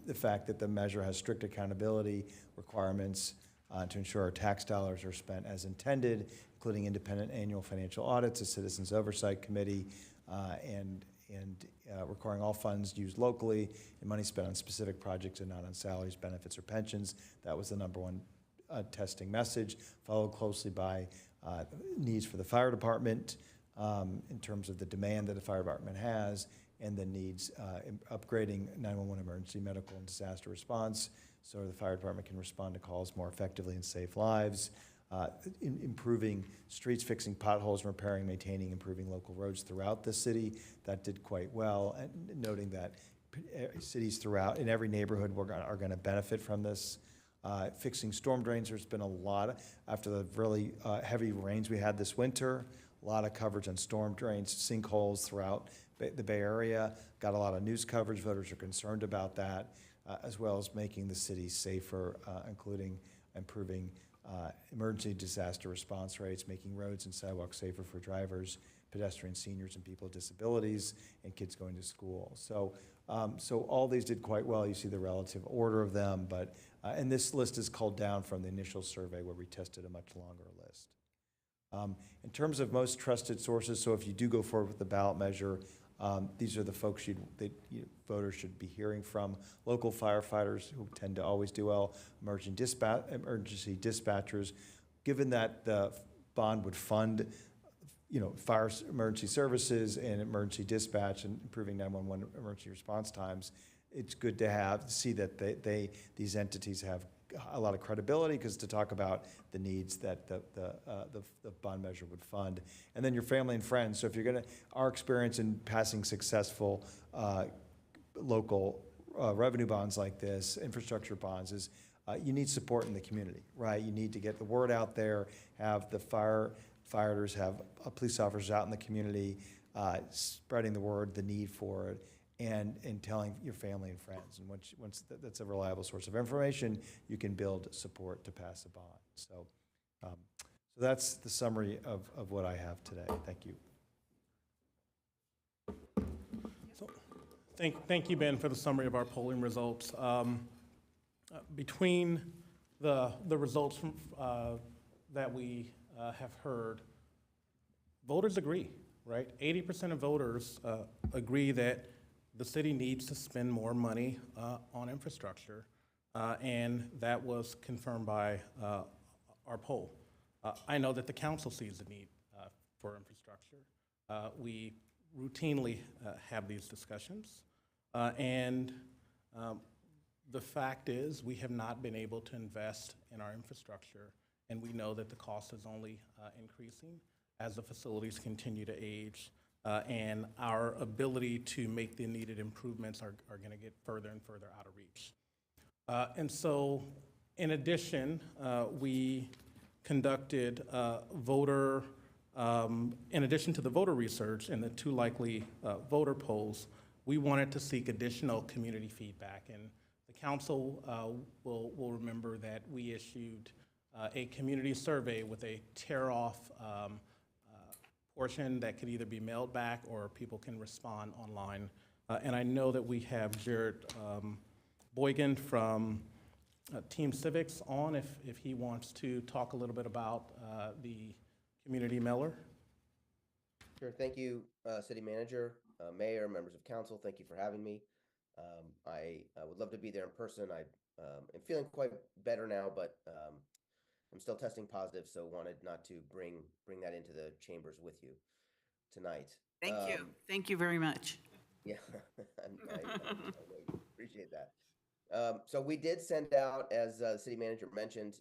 the fact that the measure has strict accountability requirements to ensure our tax dollars are spent as intended, including independent annual financial audits, a Citizens Oversight Committee, and requiring all funds used locally and money spent on specific projects and not on salaries, benefits, or pensions. That was the number one testing message, followed closely by needs for the fire department in terms of the demand that the fire department has, and the needs upgrading 911 emergency medical and disaster response so the fire department can respond to calls more effectively and save lives. Improving streets, fixing potholes, repairing, maintaining, improving local roads throughout the city. That did quite well, and noting that cities throughout, in every neighborhood are going to benefit from this. Fixing storm drains, there's been a lot, after the really heavy rains we had this winter, a lot of coverage on storm drains, sinkholes throughout the Bay Area. Got a lot of news coverage. Voters are concerned about that, as well as making the city safer, including improving emergency disaster response rates, making roads and sidewalks safer for drivers, pedestrians, seniors, and people with disabilities, and kids going to school. So all these did quite well. You see the relative order of them, but and this list is culled down from the initial survey where we tested a much longer list. In terms of most trusted sources, so if you do go forward with the ballot measure, these are the folks voters should be hearing from. Local firefighters, who tend to always do well, emergency dispatchers. Given that the bond would fund fire emergency services and emergency dispatch and improving 911 emergency response times, it's good to see that these entities have a lot of credibility, because to talk about the needs that the bond measure would fund. And then your family and friends. So if you're our experience in passing successful local revenue bonds like this, infrastructure bonds, is you need support in the community, right? You need to get the word out there, have the firefighters, have police officers out in the community, spreading the word, the need for it, and telling your family and friends. And once that's a reliable source of information, you can build support to pass a bond. So that's the summary of what I have today. Thank you. So, thank you, Ben, for the summary of our polling results. Between the results that we have heard, voters agree, right? 80% of voters agree that the city needs to spend more money on infrastructure, and that was confirmed by our poll. I know that the council sees the need for infrastructure. We routinely have these discussions, and the fact is we have not been able to invest in our infrastructure, and we know that the cost is only increasing as the facilities continue to age. And our ability to make the needed improvements are going to get further and further out of reach. And so, in addition, we conducted in addition to the voter research and the 2 likely voter polls, we wanted to seek additional community feedback. And the council will remember that we issued a community survey with a tear-off portion that could either be mailed back or people can respond online. And I know that we have Jared Boygan from Team Civics on if he wants to talk a little bit about the community mailer. Sure. Thank you, City Manager, Mayor, members of council. Thank you for having me. I would love to be there in person. I am feeling quite better now, but I'm still testing positive, so wanted not to bring that into the chambers with you tonight. Thank you. Thank you very much. Yeah, I appreciate that. So we did send out, as the city manager mentioned,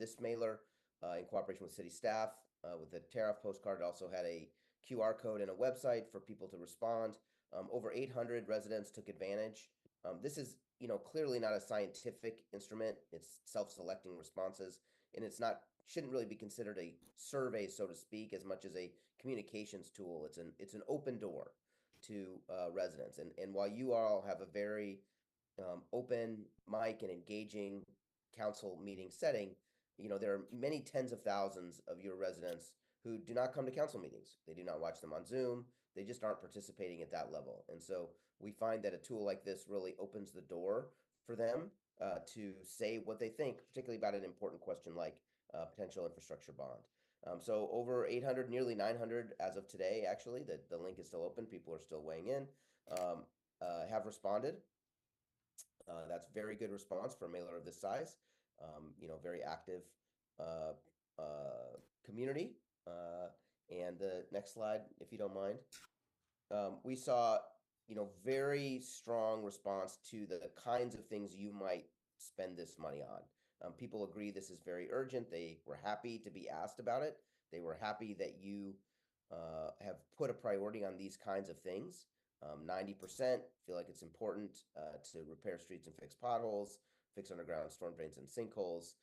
this mailer in cooperation with city staff with the tariff postcard. It also had a QR code and a website for people to respond. Over 800 residents took advantage. This is, clearly not a scientific instrument. It's self-selecting responses, and it's not shouldn't really be considered a survey, so to speak, as much as a communications tool. It's an open door to residents. And while you all have a very open mic and engaging council meeting setting, there are many tens of thousands of your residents who do not come to council meetings. They do not watch them on Zoom. They just aren't participating at that level. And so we find that a tool like this really opens the door for them to say what they think, particularly about an important question like potential infrastructure bond. So over 800, nearly 900 as of today, actually, the link is still open. People are still weighing in, have responded. That's very good response for a mailer of this size. Very active community. And the next slide, if you don't mind. We saw, very strong response to the kinds of things you might spend this money on. People agree this is very urgent. They were happy to be asked about it. They were happy that you have put a priority on these kinds of things. 90% feel like it's important to repair streets and fix potholes, fix underground storm drains and sinkholes,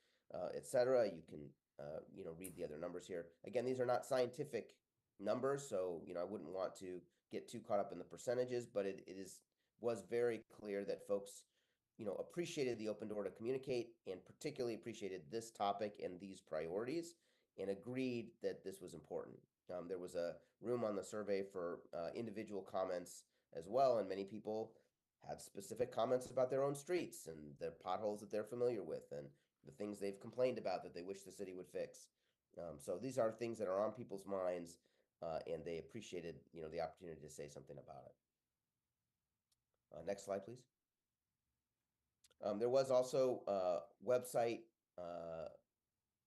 etc. You can, read the other numbers here. Again, these are not scientific numbers, so I wouldn't want to get too caught up in the percentages, but it was very clear that folks, appreciated the open door to communicate and particularly appreciated this topic and these priorities and agreed that this was important. There was a room on the survey for individual comments as well, and many people had specific comments about their own streets and the potholes that they're familiar with and the things they've complained about that they wish the city would fix. So these are things that are on people's minds, and they appreciated, the opportunity to say something about it. Next slide, please. There was also website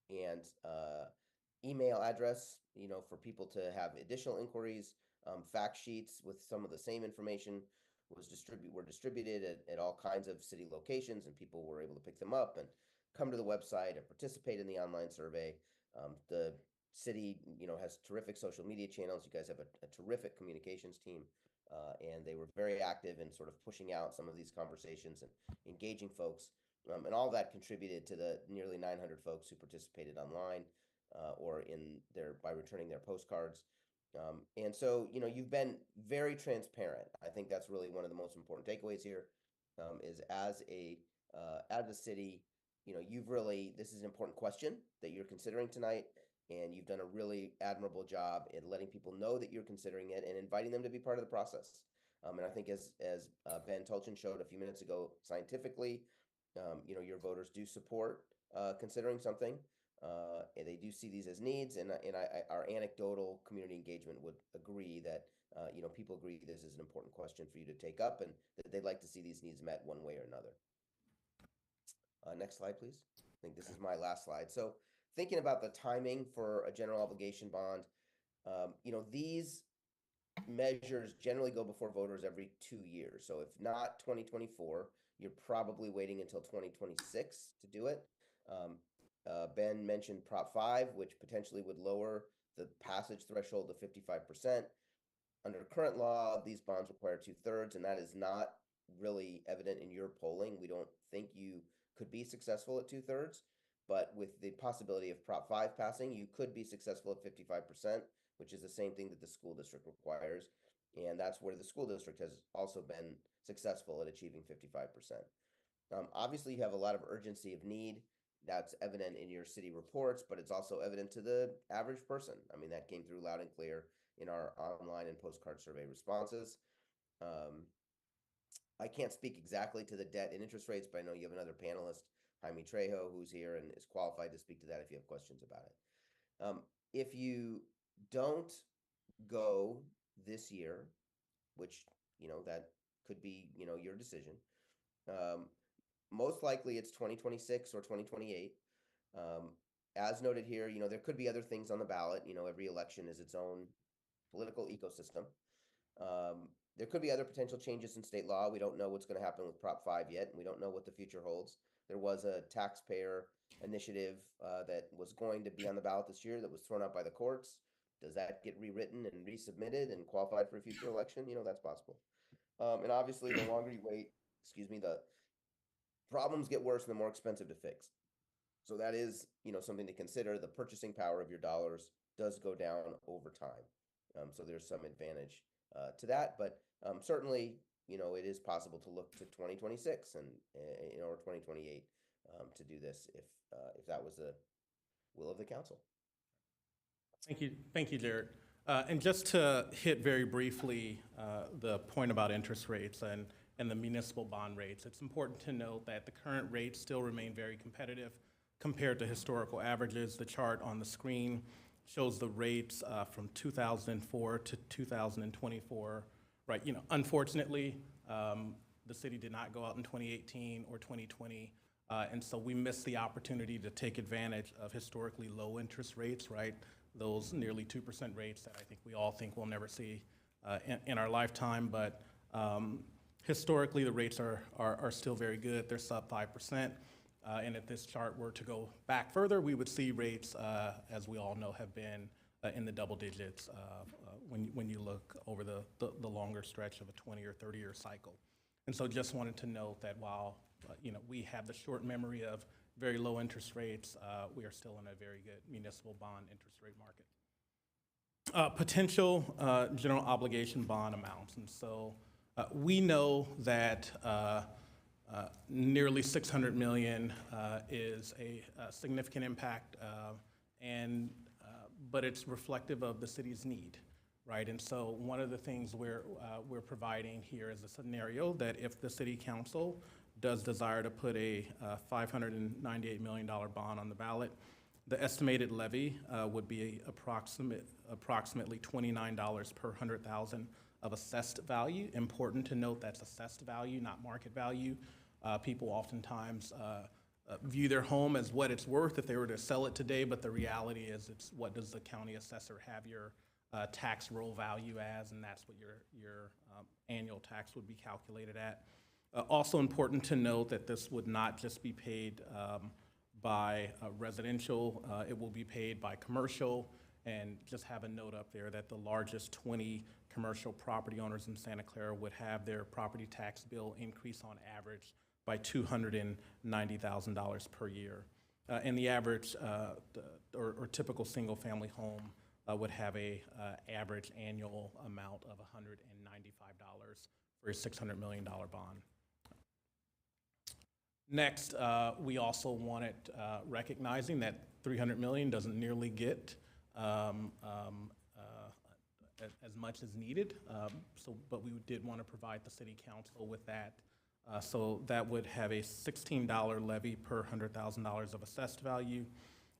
and email address, for people to have additional inquiries. Fact sheets with some of the same information were distributed at all kinds of city locations, and people were able to pick them up and come to the website and participate in the online survey. The city, has terrific social media channels. You guys have a terrific communications team, and they were very active in sort of pushing out some of these conversations and engaging folks. And all that contributed to the nearly 900 folks who participated online or by returning their postcards. And so, you've been very transparent. I think that's really one of the most important takeaways here, is as a city, this is an important question that you're considering tonight, and you've done a really admirable job in letting people know that you're considering it and inviting them to be part of the process. And I think as Ben Tolchin showed a few minutes ago, scientifically, your voters do support considering something. And they do see these as needs, and our anecdotal community engagement would agree that people agree this is an important question for you to take up, and that they'd like to see these needs met one way or another. Next slide, please. I think this is my last slide. So thinking about the timing for a general obligation bond, these measures generally go before voters every 2 years. So if not 2024, you're probably waiting until 2026 to do it. Ben mentioned Prop 5, which potentially would lower the passage threshold to 55%. Under current law, these bonds require 2/3, and that is not really evident in your polling. We don't think you could be successful at 2/3, but with the possibility of Prop 5 passing, you could be successful at 55%, which is the same thing that the school district requires. And that's where the school district has also been successful at achieving 55%. Obviously, you have a lot of urgency of need. That's evident in your city reports, but it's also evident to the average person. I mean, that came through loud and clear in our online and postcard survey responses. I can't speak exactly to the debt and interest rates, but I know you have another panelist, Jaime Trejo, who's here and is qualified to speak to that if you have questions about it. If you don't go this year, which, that could be, your decision, most likely it's 2026 or 2028. As noted here, there could be other things on the ballot. Every election is its own political ecosystem. There could be other potential changes in state law. We don't know what's going to happen with Prop 5 yet, and we don't know what the future holds. There was a taxpayer initiative that was going to be on the ballot this year that was thrown out by the courts. Does that get rewritten and resubmitted and qualified for a future election? That's possible. And obviously, the longer you wait, the problems get worse and the more expensive to fix. So that is, something to consider. The purchasing power of your dollars does go down over time. So there's some advantage to that, but certainly, it is possible to look to 2026 and or 2028 to do this if that was the will of the council. Thank you, Jared. And just to hit very briefly the point about interest rates and the municipal bond rates, it's important to note that the current rates still remain very competitive compared to historical averages. The chart on the screen shows the rates from 2004 to 2024. Right, unfortunately, the city did not go out in 2018 or 2020, and so we missed the opportunity to take advantage of historically low interest rates, right? Those nearly 2% rates that I think we all think we'll never see in our lifetime, but historically the rates are still very good. They're sub 5%, and if this chart were to go back further, we would see rates, as we all know, have been in the double digits when you look over the longer stretch of a 20 or 30-year cycle. And so just wanted to note that while we have the short memory of very low interest rates, we are still in a very good municipal bond interest rate market. Potential general obligation bond amounts. And so we know that nearly $600 million is a significant impact, but it's reflective of the city's need, right? And so one of the things we're providing here is a scenario that if the city council does desire to put a $598 million bond on the ballot, the estimated levy would be approximately $29 per 100,000 of assessed value. Important to note that's assessed value, not market value. People oftentimes view their home as what it's worth if they were to sell it today, but the reality is it's what does the county assessor have your tax roll value as, and that's what your annual tax would be calculated at. Also important to note that this would not just be paid by residential, it will be paid by commercial, and just have a note up there that the largest 20 commercial property owners in Santa Clara would have their property tax bill increase on average by $290,000 per year. And the average or typical single family home would have a average annual amount of $195 for a $600 million bond. Next, we also wanted recognizing that $300 million doesn't nearly get as much as needed, but we did want to provide the city council with that. So that would have a $16 levy per $100,000 of assessed value.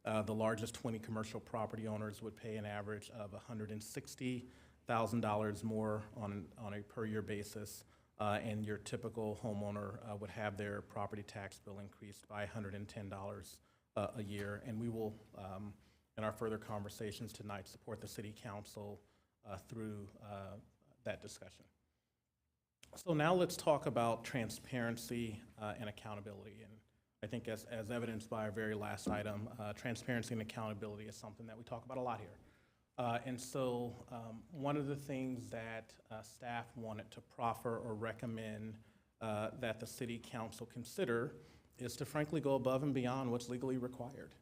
The largest 20 commercial property owners would pay an average of $160,000 more on a per year basis. And your typical homeowner would have their property tax bill increased by $110 a year. And we will, in our further conversations tonight, support the city council through that discussion. So now let's talk about transparency and accountability. And I think as evidenced by our very last item, transparency and accountability is something that we talk about a lot here. And so one of the things that staff wanted to proffer or recommend that the city council consider is to frankly go above and beyond what's legally required.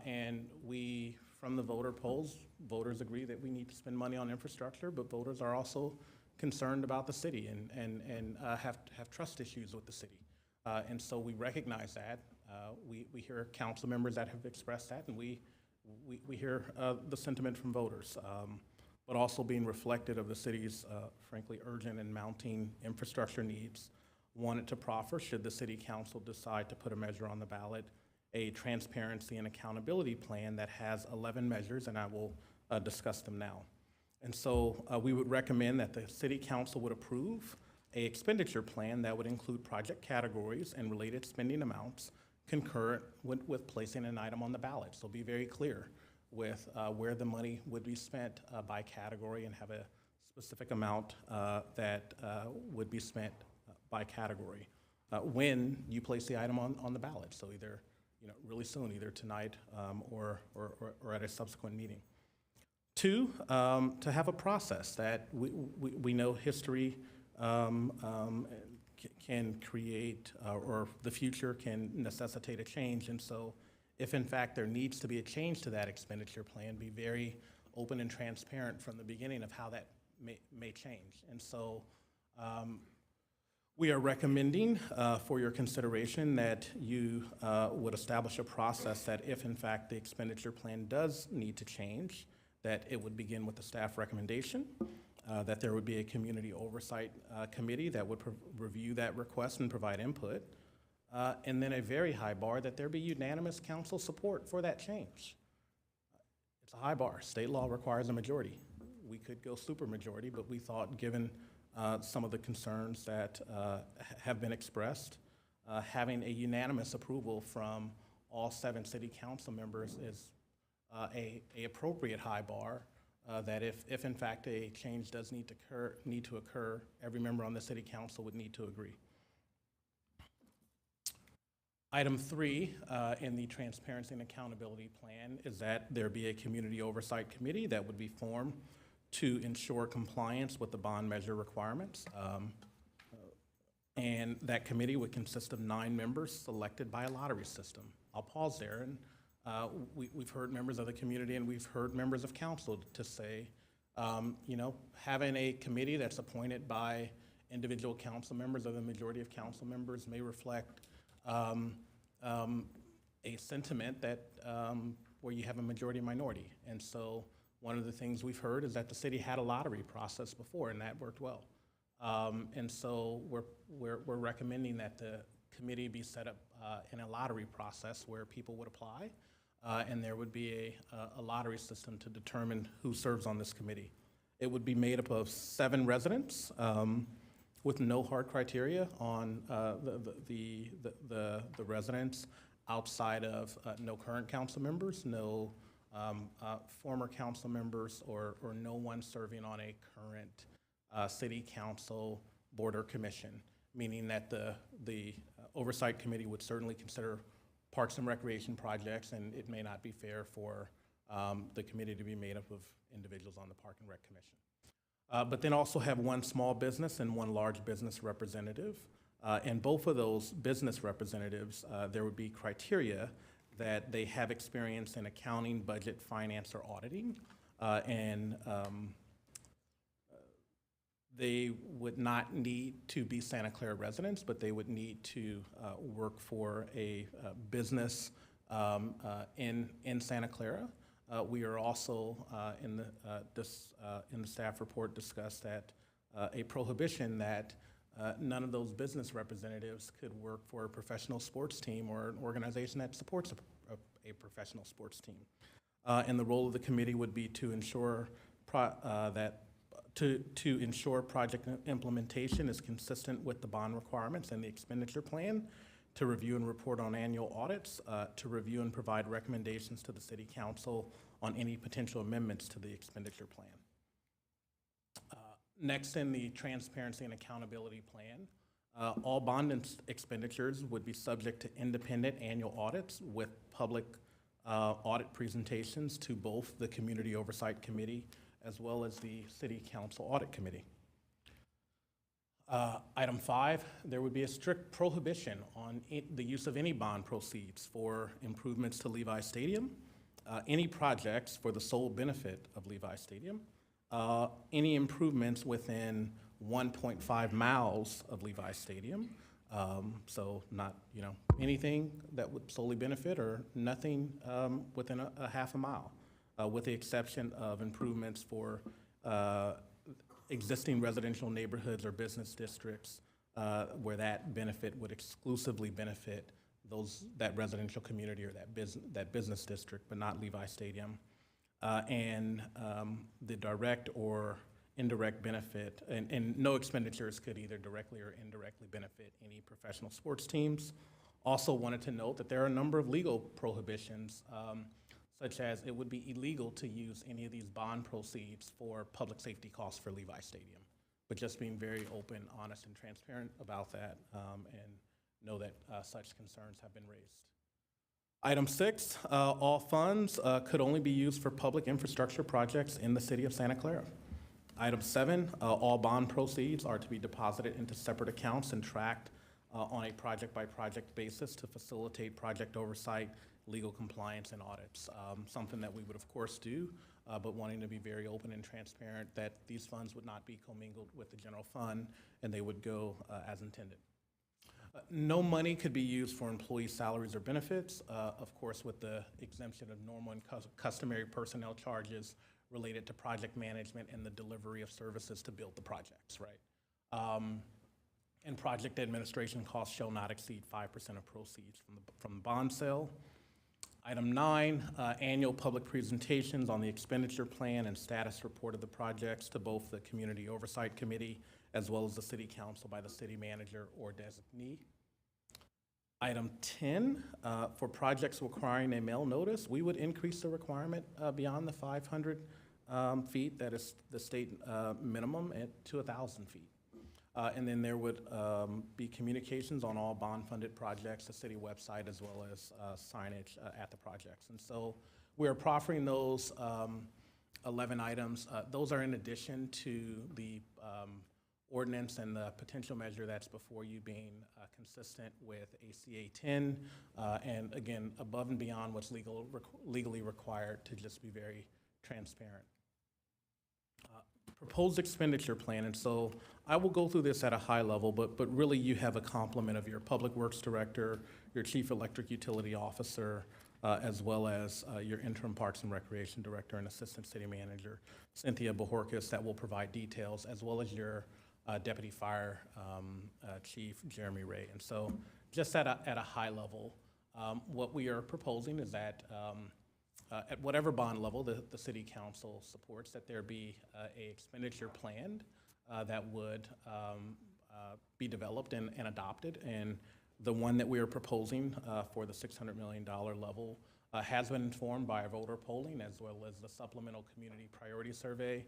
And we, from the voter polls, voters agree that we need to spend money on infrastructure, but voters are also concerned about the city and have trust issues with the city. And so we recognize that. We hear council members that have expressed that, and we hear the sentiment from voters, but also being reflected of the city's, frankly, urgent and mounting infrastructure needs. Wanted to proffer, should the city council decide to put a measure on the ballot, a transparency and accountability plan that has 11 measures, and I will discuss them now. And so we would recommend that the city council would approve an expenditure plan that would include project categories and related spending amounts concurrent with placing an item on the ballot. So be very clear with where the money would be spent by category and have a specific amount that would be spent by category when you place the item on the ballot. So either really soon, either tonight or at a subsequent meeting. Two, to have a process that we know history can create or the future can necessitate a change. And so if in fact there needs to be a change to that expenditure plan, be very open and transparent from the beginning of how that may change. And so we are recommending for your consideration that you would establish a process that if in fact the expenditure plan does need to change, that it would begin with the staff recommendation, that there would be a community oversight committee that would review that request and provide input, and then a very high bar that there be unanimous council support for that change. It's a high bar. State law requires a majority. We could go supermajority, but we thought given some of the concerns that have been expressed, having a unanimous approval from all 7 city council members is a appropriate high bar, that if in fact a change does need to occur, every member on the city council would need to agree. Item 3 in the Transparency and Accountability Plan is that there be a community oversight committee that would be formed to ensure compliance with the bond measure requirements. And that committee would consist of 9 members selected by a lottery system. I'll pause there. And we've heard members of the community and we've heard members of council to say, you know, having a committee that's appointed by individual council members or the majority of council members may reflect a sentiment that where you have a majority minority. And so one of the things we've heard is that the city had a lottery process before and that worked well. And so we're recommending that the committee be set up in a lottery process where people would apply and there would be a lottery system to determine who serves on this committee. It would be made up of 7 residents with no hard criteria on the residents outside of no current council members, no former council members, or no one serving on a current city council board or commission, meaning that the oversight committee would certainly consider parks and recreation projects, and it may not be fair for the committee to be made up of individuals on the Park and Rec Commission. But then also have 1 small business and 1 large business representative. And both of those business representatives, there would be criteria that they have experience in accounting, budget, finance, or auditing. And they would not need to be Santa Clara residents, but they would need to work for a business in Santa Clara. We are also in the staff report discussed that a prohibition that none of those business representatives could work for a professional sports team or an organization that supports a professional sports team. And the role of the committee would be to ensure to ensure project implementation is consistent with the bond requirements and the expenditure plan, to review and report on annual audits, to review and provide recommendations to the city council on any potential amendments to the expenditure plan. Next in the Transparency and Accountability Plan, all bond expenditures would be subject to independent annual audits with public audit presentations to both the Community Oversight Committee as well as the City Council Audit Committee. Item 5, there would be a strict prohibition on the use of any bond proceeds for improvements to Levi Stadium, any projects for the sole benefit of Levi Stadium, any improvements within 1.5 miles of Levi Stadium, so not, you know, anything that would solely benefit or nothing within a half a mile, with the exception of improvements for existing residential neighborhoods or business districts where that benefit would exclusively benefit that residential community or that business district, but not Levi Stadium. And the direct or indirect benefit, and no expenditures could either directly or indirectly benefit any professional sports teams. Also wanted to note that there are a number of legal prohibitions, such as it would be illegal to use any of these bond proceeds for public safety costs for Levi Stadium, but just being very open, honest, and transparent about that, and know that such concerns have been raised. Item 6, all funds could only be used for public infrastructure projects in the city of Santa Clara. Item 7, all bond proceeds are to be deposited into separate accounts and tracked on a project-by-project basis to facilitate project oversight, legal compliance and audits. Something that we would, of course, do, but wanting to be very open and transparent that these funds would not be commingled with the general fund and they would go as intended. No money could be used for employee salaries or benefits, of course, with the exemption of normal and customary personnel charges related to project management and the delivery of services to build the projects, right? And project administration costs shall not exceed 5% of proceeds from the bond sale. Item 9, annual public presentations on the expenditure plan and status report of the projects to both the Community Oversight Committee as well as the City Council by the city manager or designee. Item 10, for projects requiring a mail notice, we would increase the requirement beyond the 500 feet, that is the state minimum, to 1,000 feet. And then there would be communications on all bond-funded projects, the city website, as well as signage at the projects. And so we're proffering those 11 items. Those are in addition to the ordinance and the potential measure that's before you being consistent with ACA 10, and again, above and beyond what's legally required to just be very transparent. Proposed expenditure plan, and so I will go through this at a high level, but really you have a complement of your Public Works Director, your Chief Electric Utility Officer, as well as your Interim Parks and Recreation Director and Assistant City Manager, Cynthia Bojorquez, that will provide details, as well as your Deputy Fire Chief, Jeremy Ray. And so just at a high level, what we are proposing is that at whatever bond level the City Council supports, that there be a expenditure planned that would be developed and adopted. And the one that we are proposing for the $600 million level has been informed by our voter polling, as well as the supplemental community priority survey,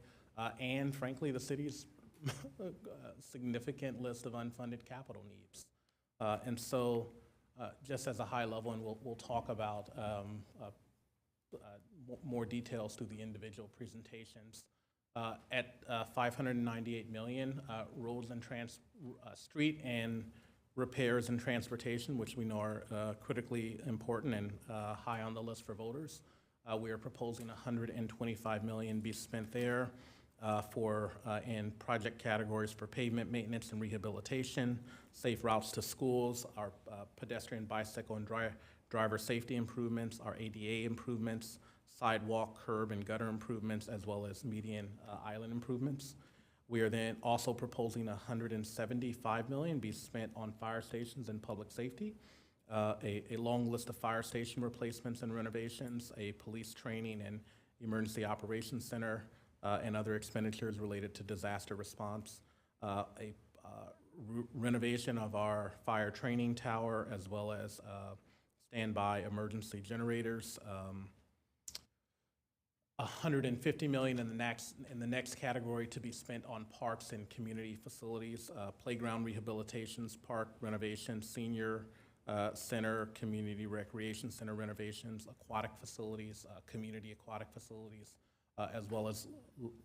and frankly, the city's significant list of unfunded capital needs. And so just as a high level, and we'll talk about more details through the individual presentations. At $598 million, roads and street and repairs and transportation, which we know are critically important and high on the list for voters. We are proposing $125 million be spent there in project categories for pavement maintenance and rehabilitation, safe routes to schools, our pedestrian, bicycle, and driver safety improvements, our ADA improvements, sidewalk, curb, and gutter improvements, as well as median island improvements. We are then also proposing $175 million be spent on fire stations and public safety, a long list of fire station replacements and renovations, a police training and emergency operations center, and other expenditures related to disaster response, a renovation of our fire training tower, as well as standby emergency generators. $150 million in the next category to be spent on parks and community facilities, playground rehabilitations, park renovations, senior center, community recreation center renovations, aquatic facilities, community aquatic facilities, as well as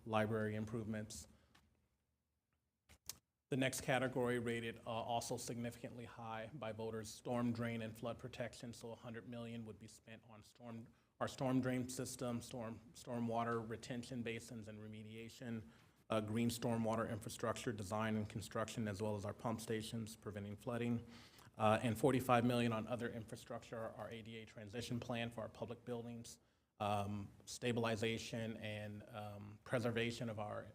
library improvements. The next category rated also significantly high by voters, storm drain and flood protection, so $100 million would be spent on our storm drain system, storm water retention basins and remediation, green stormwater infrastructure design and construction, as well as our pump stations preventing flooding, and $45 million on other infrastructure, our ADA transition plan for our public buildings, stabilization and preservation of our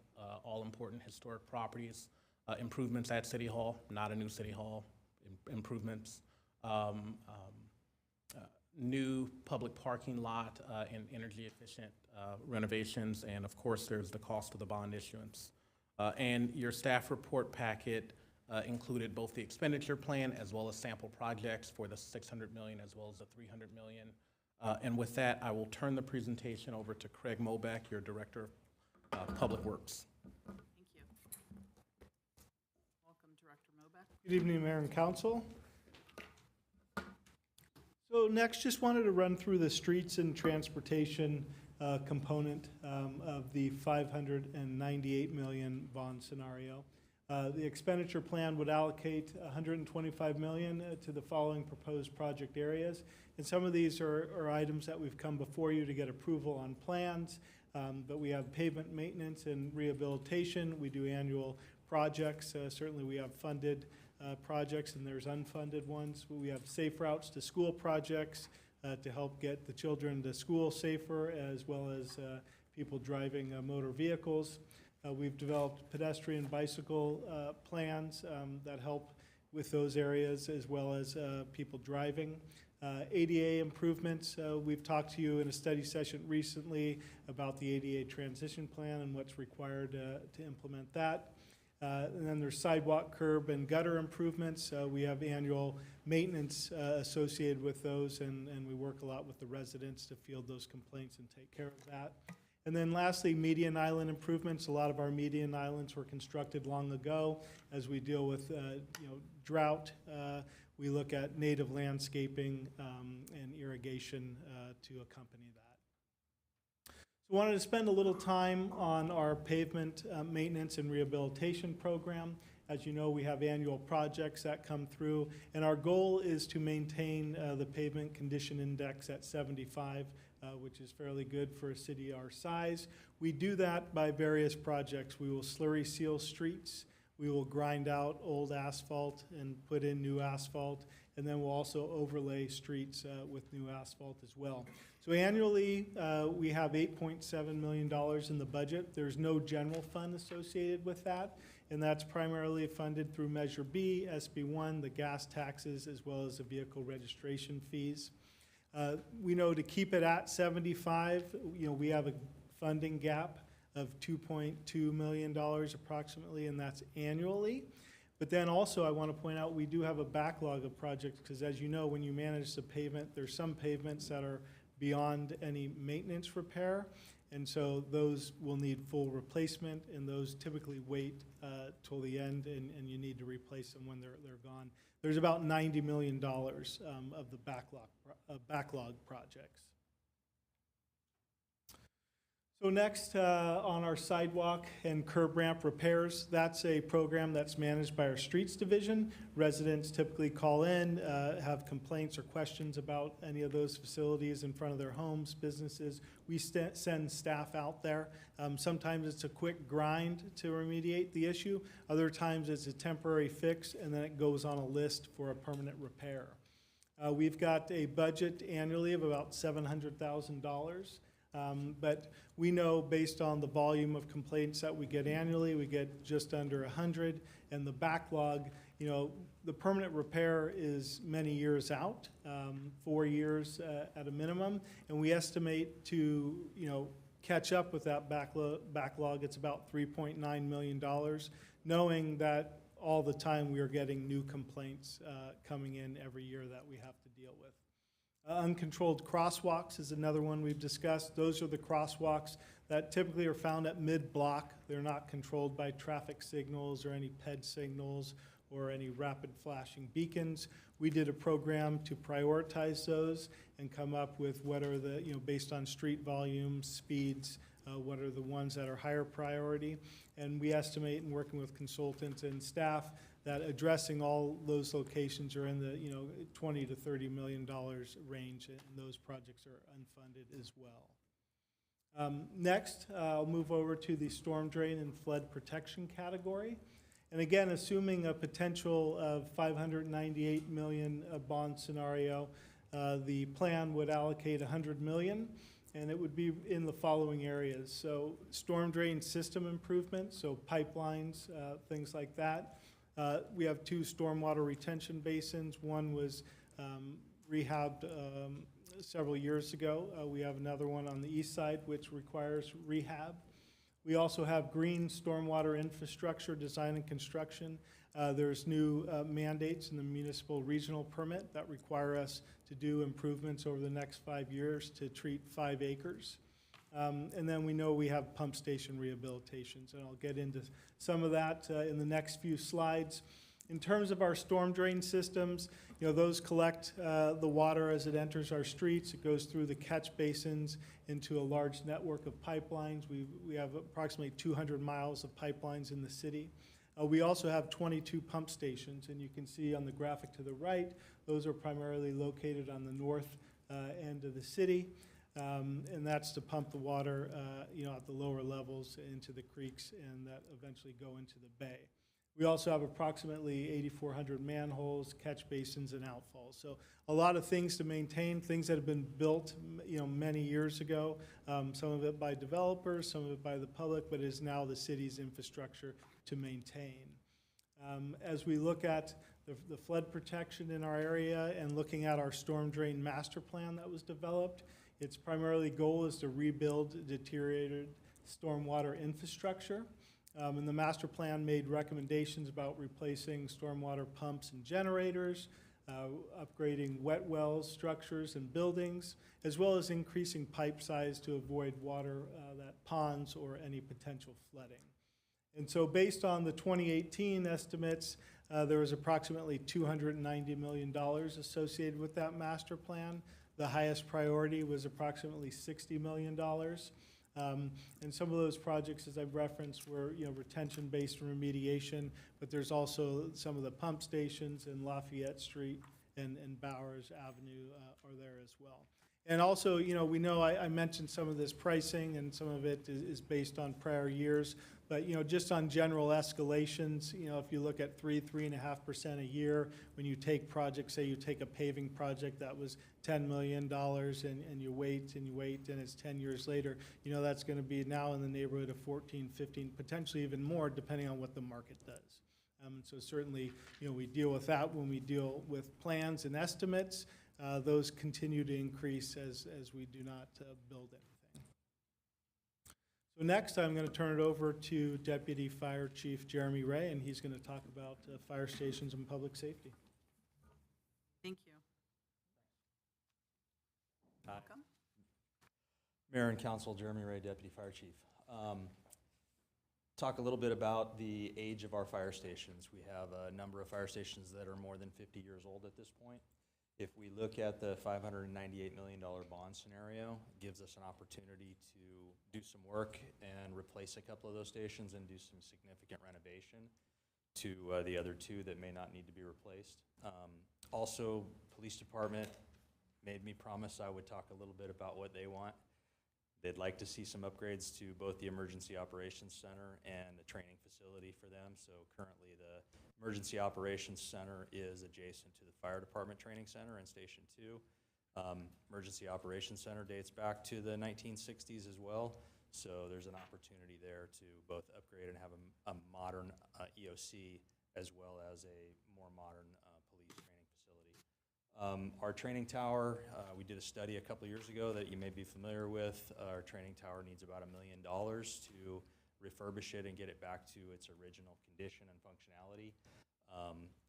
all-important historic properties, improvements at City Hall, not a new City Hall, improvements, new public parking lot and energy efficient renovations, and of course there's the cost of the bond issuance. And your staff report packet included both the expenditure plan as well as sample projects for the $600 million as well as the $300 million. And with that, I will turn the presentation over to Craig Mobeck, your Director of Public Works. Thank you. Welcome, Director Mobeck. Good evening, Mayor and Council. So next, just wanted to run through the streets and transportation component of the $598 million bond scenario. The expenditure plan would allocate $125 million to the following proposed project areas. And some of these are items that we've come before you to get approval on plans, but we have pavement maintenance and rehabilitation. We do annual projects. Certainly we have funded projects and there's unfunded ones. We have safe routes to school projects to help get the children to school safer, as well as people driving motor vehicles. We've developed pedestrian bicycle plans that help with those areas, as well as people driving. ADA improvements, we've talked to you in a study session recently about the ADA transition plan and what's required to implement that. And then there's sidewalk, curb, and gutter improvements. We have annual maintenance associated with those, and we work a lot with the residents to field those complaints and take care of that. And then lastly, median island improvements. A lot of our median islands were constructed long ago. As we deal with drought, we look at native landscaping and irrigation to accompany that. So I wanted to spend a little time on our pavement maintenance and rehabilitation program. As you know, we have annual projects that come through, and our goal is to maintain the pavement condition index at 75, which is fairly good for a city our size. We do that by various projects. We will slurry seal streets. We will grind out old asphalt and put in new asphalt, and then we'll also overlay streets with new asphalt as well. So annually, we have $8.7 million in the budget. There's no general fund associated with that, and that's primarily funded through Measure B, SB1, the gas taxes, as well as the vehicle registration fees. We know to keep it at 75, we have a funding gap of $2.2 million approximately, and that's annually. But then also I want to point out we do have a backlog of projects, because as you know, when you manage the pavement, there's some pavements that are beyond any maintenance repair, and so those will need full replacement, and those typically wait till the end, and you need to replace them when they're gone. There's about $90 million of the backlog projects. So next, on our sidewalk and curb ramp repairs, that's a program that's managed by our Streets Division. Residents typically call in, have complaints or questions about any of those facilities in front of their homes, businesses. We send staff out there. Sometimes it's a quick grind to remediate the issue. Other times it's a temporary fix, and then it goes on a list for a permanent repair. We've got a budget annually of about $700,000. But we know based on the volume of complaints that we get annually, we get just under 100, and the backlog, the permanent repair is many years out, 4 years at a minimum, and we estimate to, catch up with that backlog. It's about $3.9 million, knowing that all the time we are getting new complaints coming in every year that we have to deal with. Uncontrolled crosswalks is another one we've discussed. Those are the crosswalks that typically are found at mid-block. They're not controlled by traffic signals or any PED signals or any rapid flashing beacons. We did a program to prioritize those and come up with what are the, based on street volumes, speeds, what are the ones that are higher priority. And we estimate, in working with consultants and staff, that addressing all those locations are in the $20 to $30 million range, and those projects are unfunded as well. Next, I'll move over to the storm drain and flood protection category. And again, assuming a potential of $598 million bond scenario, the plan would allocate $100 million, and it would be in the following areas. So storm drain system improvements, so pipelines, things like that. We have 2 stormwater retention basins. One was rehabbed several years ago. We have another one on the east side which requires rehab. We also have green stormwater infrastructure design and construction. There's new mandates in the municipal regional permit that require us to do improvements over the next 5 years to treat 5 acres. And then we know we have pump station rehabilitations, and I'll get into some of that in the next few slides. In terms of our storm drain systems, those collect the water as it enters our streets. It goes through the catch basins into a large network of pipelines. We have approximately 200 miles of pipelines in the city. We also have 22 pump stations, and you can see on the graphic to the right, those are primarily located on the north end of the city. And that's to pump the water, at the lower levels into the creeks and that eventually go into the bay. We also have approximately 8,400 manholes, catch basins, and outfalls. So a lot of things to maintain, things that have been built, many years ago. Some of it by developers, some of it by the public, but is now the city's infrastructure to maintain. As we look at the flood protection in our area and looking at our storm drain master plan that was developed, its primarily goal is to rebuild deteriorated stormwater infrastructure. And the master plan made recommendations about replacing stormwater pumps and generators, upgrading wet wells, structures, and buildings, as well as increasing pipe size to avoid water that ponds or any potential flooding. And so based on the 2018 estimates, there was approximately $290 million associated with that master plan. The highest priority was approximately $60 million. And some of those projects, as I've referenced, were retention-based remediation, but there's also some of the pump stations in Lafayette Street and Bowers Avenue are there as well. And also, we know I mentioned some of this pricing, and some of it is based on prior years, but just on general escalations, if you look at 3.5% a year, when you take projects, say you take a paving project that was $10 million, and you wait and you wait, and it's 10 years later, that's going to be now in the neighborhood of 14, 15, potentially even more, depending on what the market does. So certainly, we deal with that when we deal with plans and estimates. Those continue to increase as we do not build anything. So next, I'm going to turn it over to Deputy Fire Chief Jeremy Ray, and he's going to talk about fire stations and public safety. Thank you. Hi. Welcome. Mayor and Council, Jeremy Ray, Deputy Fire Chief. Talk a little bit about the age of our fire stations. We have a number of fire stations that are more than 50 years old at this point. If we look at the $598 million bond scenario, it gives us an opportunity to do some work and replace a couple of those stations and do some significant renovation to the other two that may not need to be replaced. Also, police department made me promise I would talk a little bit about what they want. They'd like to see some upgrades to both the Emergency Operations Center and the training facility for them. So currently the Emergency Operations Center is adjacent to the Fire Department Training Center in Station 2. Emergency Operations Center dates back to the 1960s as well. So there's an opportunity there to both upgrade and have a modern EOC as well as a more modern police training facility. Our training tower, we did a study a couple years ago that you may be familiar with. Our training tower needs about $1 million to refurbish it and get it back to its original condition and functionality.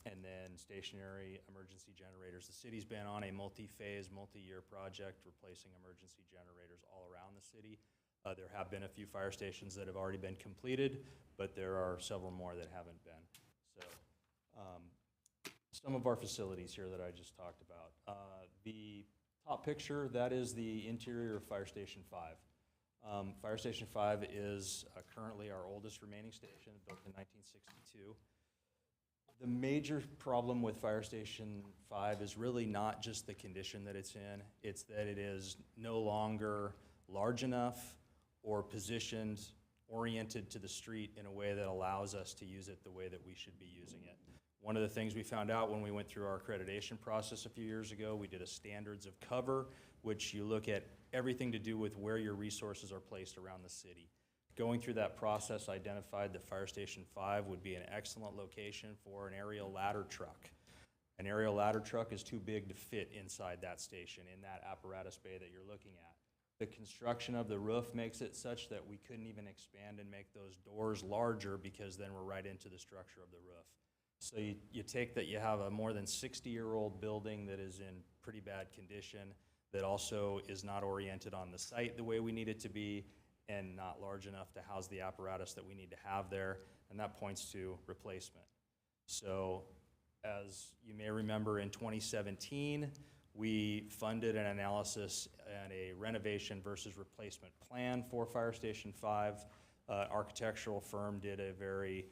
And then stationary emergency generators. The city's been on a multi-phase, multi-year project replacing emergency generators all around the city. There have been a few fire stations that have already been completed, but there are several more that haven't been. So some of our facilities here that I just talked about. The top picture, that is the interior of Fire Station 5. Fire Station 5 is currently our oldest remaining station, built in 1962. The major problem with Fire Station 5 is really not just the condition that it's in, it's that it is no longer large enough or positioned, oriented to the street in a way that allows us to use it the way that we should be using it. One of the things we found out when we went through our accreditation process a few years ago, we did a standards of cover, which you look at everything to do with where your resources are placed around the city. Going through that process identified that Fire Station 5 would be an excellent location for an aerial ladder truck. An aerial ladder truck is too big to fit inside that station, in that apparatus bay that you're looking at. The construction of the roof makes it such that we couldn't even expand and make those doors larger because then we're right into the structure of the roof. So you take that you have a more than 60-year-old building that is in pretty bad condition, that also is not oriented on the site the way we need it to be, and not large enough to house the apparatus that we need to have there, and that points to replacement. So as you may remember, in 2017, we funded an analysis and a renovation versus replacement plan for Fire Station 5. Architectural firm did a very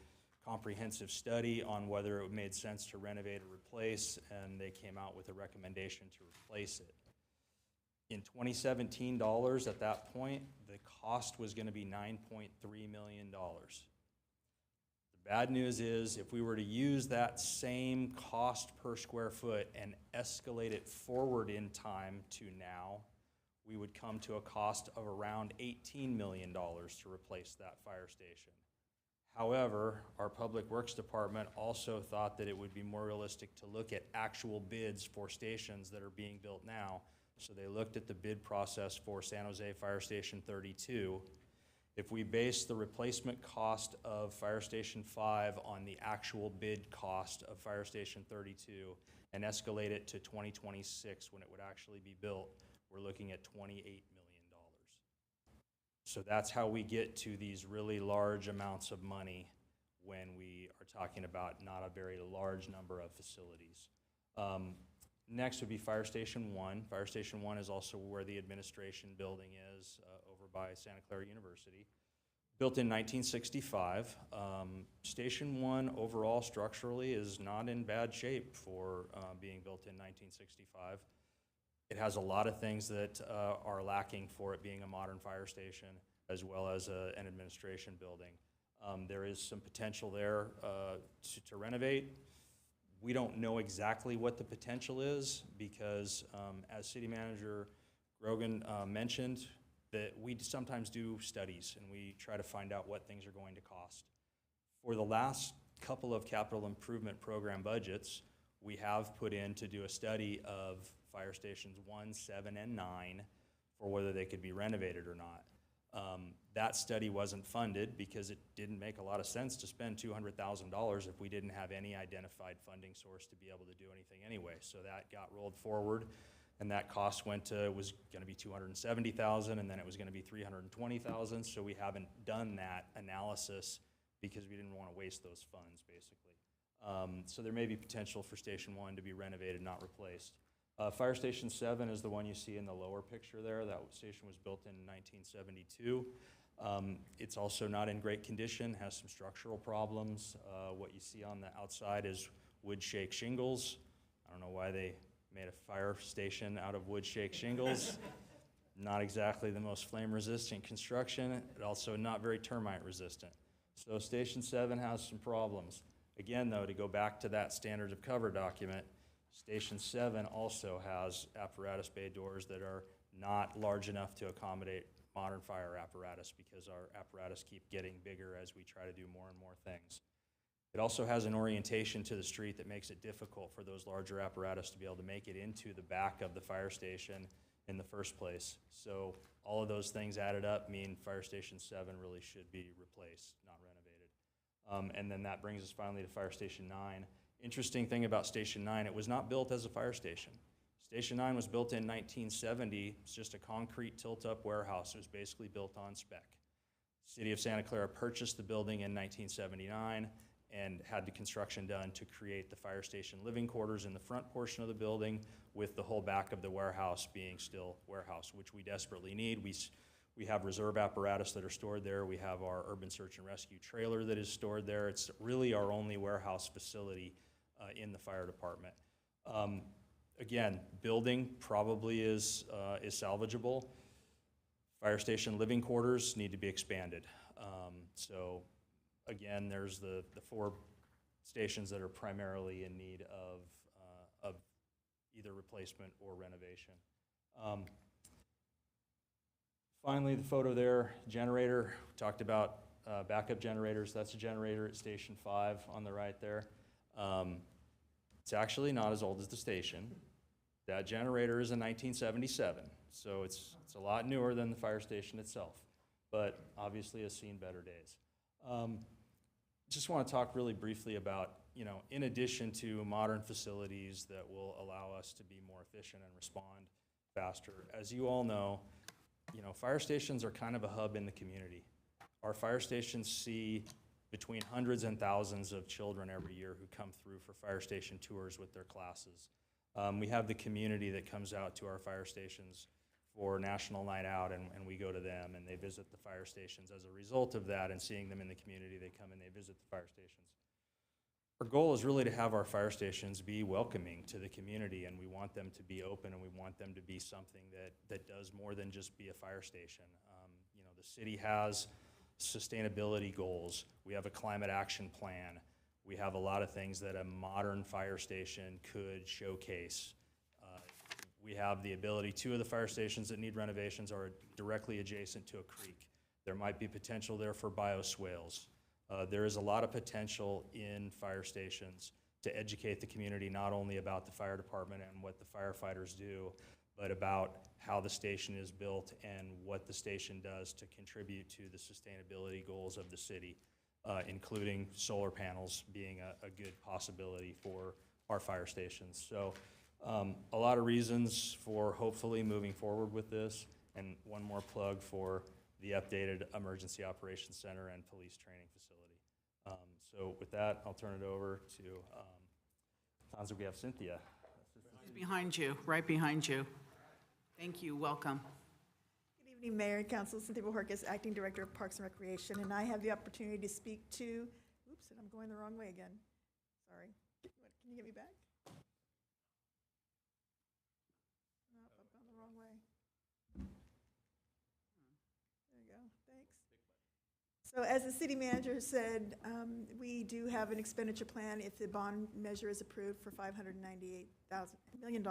comprehensive study on whether it made sense to renovate or replace, and they came out with a recommendation to replace it. In 2017 dollars at that point, the cost was going to be $9.3 million. The bad news is if we were to use that same cost per square foot and escalate it forward in time to now, we would come to a cost of around $18 million to replace that fire station. However, our Public Works Department also thought that it would be more realistic to look at actual bids for stations that are being built now. So they looked at the bid process for San Jose Fire Station 32. If we base the replacement cost of Fire Station 5 on the actual bid cost of Fire Station 32 and escalate it to 2026 when it would actually be built, we're looking at $28 million. So that's how we get to these really large amounts of money when we are talking about not a very large number of facilities. Next would be Fire Station 1. Fire Station 1 is also where the administration building is over by Santa Clara University. Built in 1965. Station 1 overall structurally is not in bad shape for being built in 1965. It has a lot of things that are lacking for it being a modern fire station, as well as an administration building. There is some potential there to renovate. We don't know exactly what the potential is because, as City Manager Grogan mentioned, that we sometimes do studies and we try to find out what things are going to cost. For the last couple of capital improvement program budgets, we have put in to do a study of Fire Stations 1, 7, and 9 for whether they could be renovated or not. That study wasn't funded because it didn't make a lot of sense to spend $200,000 if we didn't have any identified funding source to be able to do anything anyway. So that got rolled forward, and that cost was going to be $270,000, and then it was going to be $320,000. So we haven't done that analysis because we didn't want to waste those funds, basically. So there may be potential for Station 1 to be renovated, not replaced. Fire Station 7 is the one you see in the lower picture there. That station was built in 1972. It's also not in great condition, has some structural problems. What you see on the outside is wood shake shingles. I don't know why they made a fire station out of wood shake shingles. Not exactly the most flame resistant construction, but also not very termite resistant. So Station 7 has some problems. Again though, to go back to that standards of cover document, Station 7 also has apparatus bay doors that are not large enough to accommodate modern fire apparatus because our apparatus keep getting bigger as we try to do more and more things. It also has an orientation to the street that makes it difficult for those larger apparatus to be able to make it into the back of the fire station in the first place. So all of those things added up mean Fire Station 7 really should be replaced, not renovated. And then that brings us finally to Fire Station 9. Interesting thing about Station 9, it was not built as a fire station. Station 9 was built in 1970. It's just a concrete tilt-up warehouse. It was basically built on spec. City of Santa Clara purchased the building in 1979 and had the construction done to create the fire station living quarters in the front portion of the building with the whole back of the warehouse being still warehouse, which we desperately need. We have reserve apparatus that are stored there. We have our urban search and rescue trailer that is stored there. It's really our only warehouse facility in the fire department. Again, building probably is salvageable. Fire station living quarters need to be expanded. So again, there's the 4 stations that are primarily in need of either replacement or renovation. Finally, the photo there, generator. We talked about backup generators. That's a generator at Station 5 on the right there. It's actually not as old as the station. That generator is a 1977, so it's a lot newer than the fire station itself, but obviously has seen better days. Just want to talk really briefly about, in addition to modern facilities that will allow us to be more efficient and respond faster, as you all know, fire stations are kind of a hub in the community. Our fire stations see between hundreds and thousands of children every year who come through for fire station tours with their classes. We have the community that comes out to our fire stations for National Night Out, and we go to them, and they visit the fire stations. As a result of that and seeing them in the community, they come and they visit the fire stations. Our goal is really to have our fire stations be welcoming to the community, and we want them to be open, and we want them to be something that does more than just be a fire station. You know, the city has sustainability goals. We have a climate action plan. We have a lot of things that a modern fire station could showcase. We have the ability, 2 of the fire stations that need renovations are directly adjacent to a creek. There might be potential there for bioswales. There is a lot of potential in fire stations to educate the community not only about the fire department and what the firefighters do, but about how the station is built and what the station does to contribute to the sustainability goals of the city, including solar panels being a good possibility for our fire stations. So a lot of reasons for hopefully moving forward with this, and one more plug for the updated Emergency Operations Center and Police Training Facility. So with that, I'll turn it over to, sounds like we have Cynthia. She's behind you, right behind you. Thank you, welcome. Good evening, Mayor and Council. Cynthia Bojorquez, Acting Director of Parks and Recreation, and I have the opportunity to speak to, oops, and I'm going the wrong way again. Sorry. Can you get me back? Nope, I've gone the wrong way. There you go, thanks. So as the city manager said, we do have an expenditure plan if the bond measure is approved for $598 million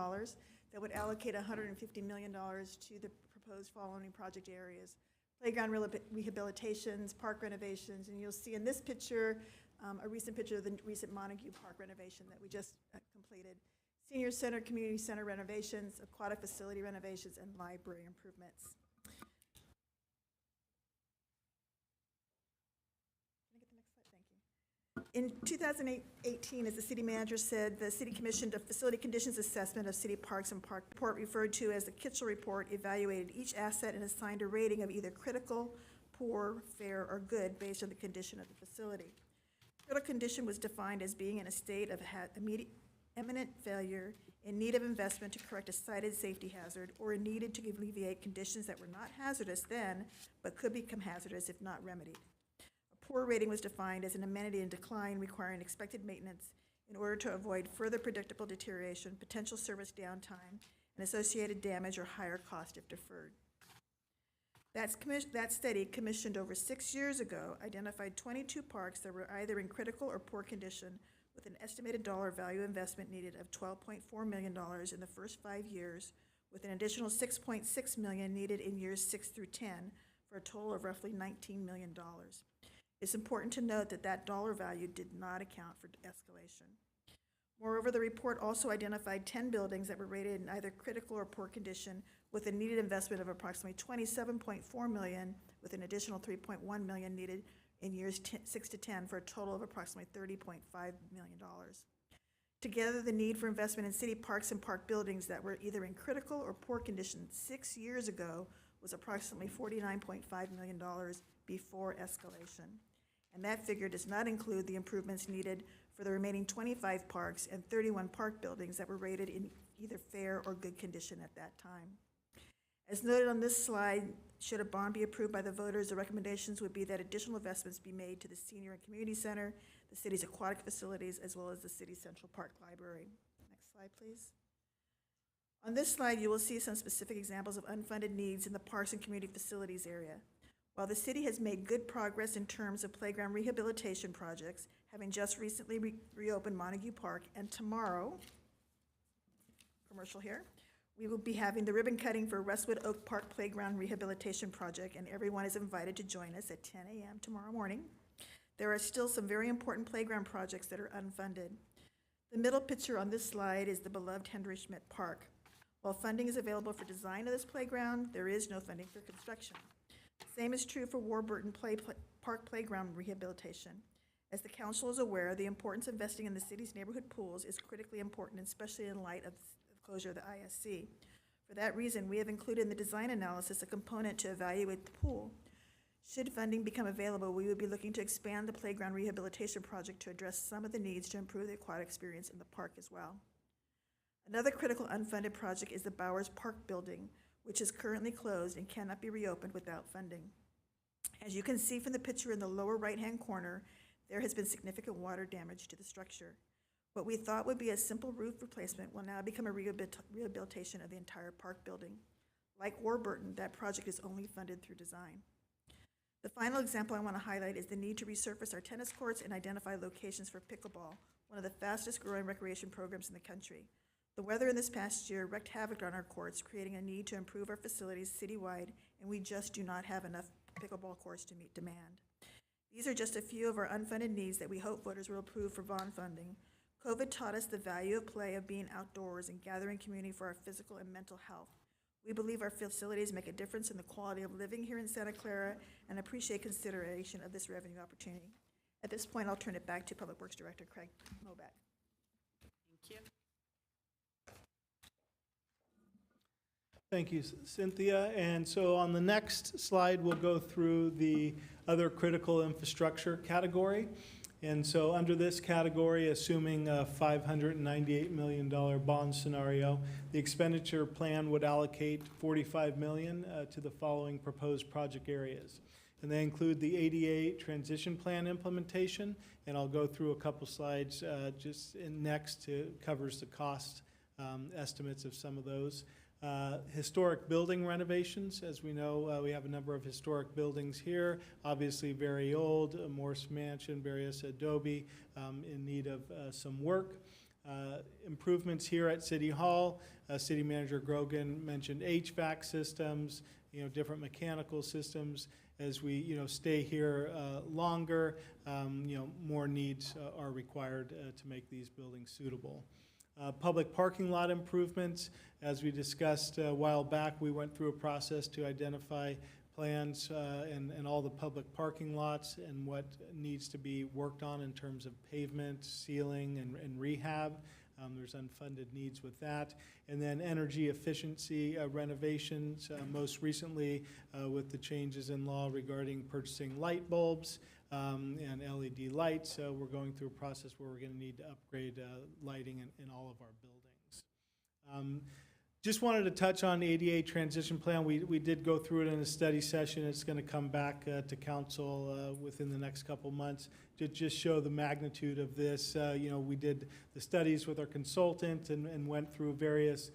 that would allocate $150 million to the proposed following project areas: playground rehabilitations, park renovations, and you'll see in this picture a recent picture of the recent Montague Park renovation that we just completed. Senior center, community center renovations, aquatic facility renovations, and library improvements. In 2018, as the city manager said, the city commissioned a facility conditions assessment of city parks and park report referred to as the Kitchell Report, evaluated each asset and assigned a rating of either critical, poor, fair, or good based on the condition of the facility. Critical condition was defined as being in a state of immediate imminent failure, in need of investment to correct a cited safety hazard, or needed to alleviate conditions that were not hazardous then, but could become hazardous if not remedied. Poor rating was defined as an amenity in decline requiring expected maintenance in order to avoid further predictable deterioration, potential service downtime, and associated damage or higher cost if deferred. That study, commissioned over 6 years ago, identified 22 parks that were either in critical or poor condition with an estimated dollar value investment needed of $12.4 million in the first 5 years, with an additional $6.6 million needed in years 6 through 10, for a total of roughly $19 million. It's important to note that that dollar value did not account for escalation. Moreover, the report also identified 10 buildings that were rated in either critical or poor condition with a needed investment of approximately $27.4 million, with an additional $3.1 million needed in years 6 to 10, for a total of approximately $30.5 million. Together, the need for investment in city parks and park buildings that were either in critical or poor condition 6 years ago was approximately $49.5 million before escalation. And that figure does not include the improvements needed for the remaining 25 parks and 31 park buildings that were rated in either fair or good condition at that time. As noted on this slide, should a bond be approved by the voters, the recommendations would be that additional investments be made to the senior and community center, the city's aquatic facilities, as well as the city's Central Park Library. Next slide, please. On this slide, you will see some specific examples of unfunded needs in the parks and community facilities area. While the city has made good progress in terms of playground rehabilitation projects, having just recently reopened Montague Park, and tomorrow, commercial here, we will be having the ribbon cutting for Westwood Oak Park Playground Rehabilitation Project, and everyone is invited to join us at 10 a.m. tomorrow morning. There are still some very important playground projects that are unfunded. The middle picture on this slide is the beloved Henry Schmidt Park. While funding is available for design of this playground, there is no funding for construction. Same is true for Warburton Park Playground Rehabilitation. As the council is aware, the importance of investing in the city's neighborhood pools is critically important, especially in light of the closure of the ISC. For that reason, we have included in the design analysis a component to evaluate the pool. Should funding become available, we would be looking to expand the playground rehabilitation project to address some of the needs to improve the aquatic experience in the park as well. Another critical unfunded project is the Bowers Park building, which is currently closed and cannot be reopened without funding. As you can see from the picture in the lower right-hand corner, there has been significant water damage to the structure. What we thought would be a simple roof replacement will now become a rehabilitation of the entire park building. Like Warburton, that project is only funded through design. The final example I want to highlight is the need to resurface our tennis courts and identify locations for pickleball, one of the fastest growing recreation programs in the country. The weather in this past year wreaked havoc on our courts, creating a need to improve our facilities citywide, and we just do not have enough pickleball courts to meet demand. These are just a few of our unfunded needs that we hope voters will approve for bond funding. COVID taught us the value of play, of being outdoors and gathering community for our physical and mental health. We believe our facilities make a difference in the quality of living here in Santa Clara and appreciate consideration of this revenue opportunity. At this point, I'll turn it back to Public Works Director Craig Moback. Thank you. Thank you, Cynthia. And so on the next slide, we'll go through the other critical infrastructure category. And so under this category, assuming a $598 million bond scenario, the expenditure plan would allocate $45 million to the following proposed project areas. And they include the ADA transition plan implementation, and I'll go through a couple slides next to covers the cost estimates of some of those. Historic building renovations. As we know, we have a number of historic buildings here, obviously very old, Morse Mansion, various Adobe, in need of some work. Improvements here at City Hall. City Manager Grogan mentioned HVAC systems, different mechanical systems. As we, stay here longer, more needs are required to make these buildings suitable. Public parking lot improvements. As we discussed a while back, we went through a process to identify plans and all the public parking lots and what needs to be worked on in terms of pavement, sealing, and rehab. There's unfunded needs with that. And then energy efficiency renovations, most recently with the changes in law regarding purchasing light bulbs and LED lights. We're going through a process where we're going to need to upgrade lighting in all of our buildings. Just wanted to touch on ADA transition plan. We did go through it in a study session. It's going to come back to council within the next couple months to just show the magnitude of this. We did the studies with our consultant and went through various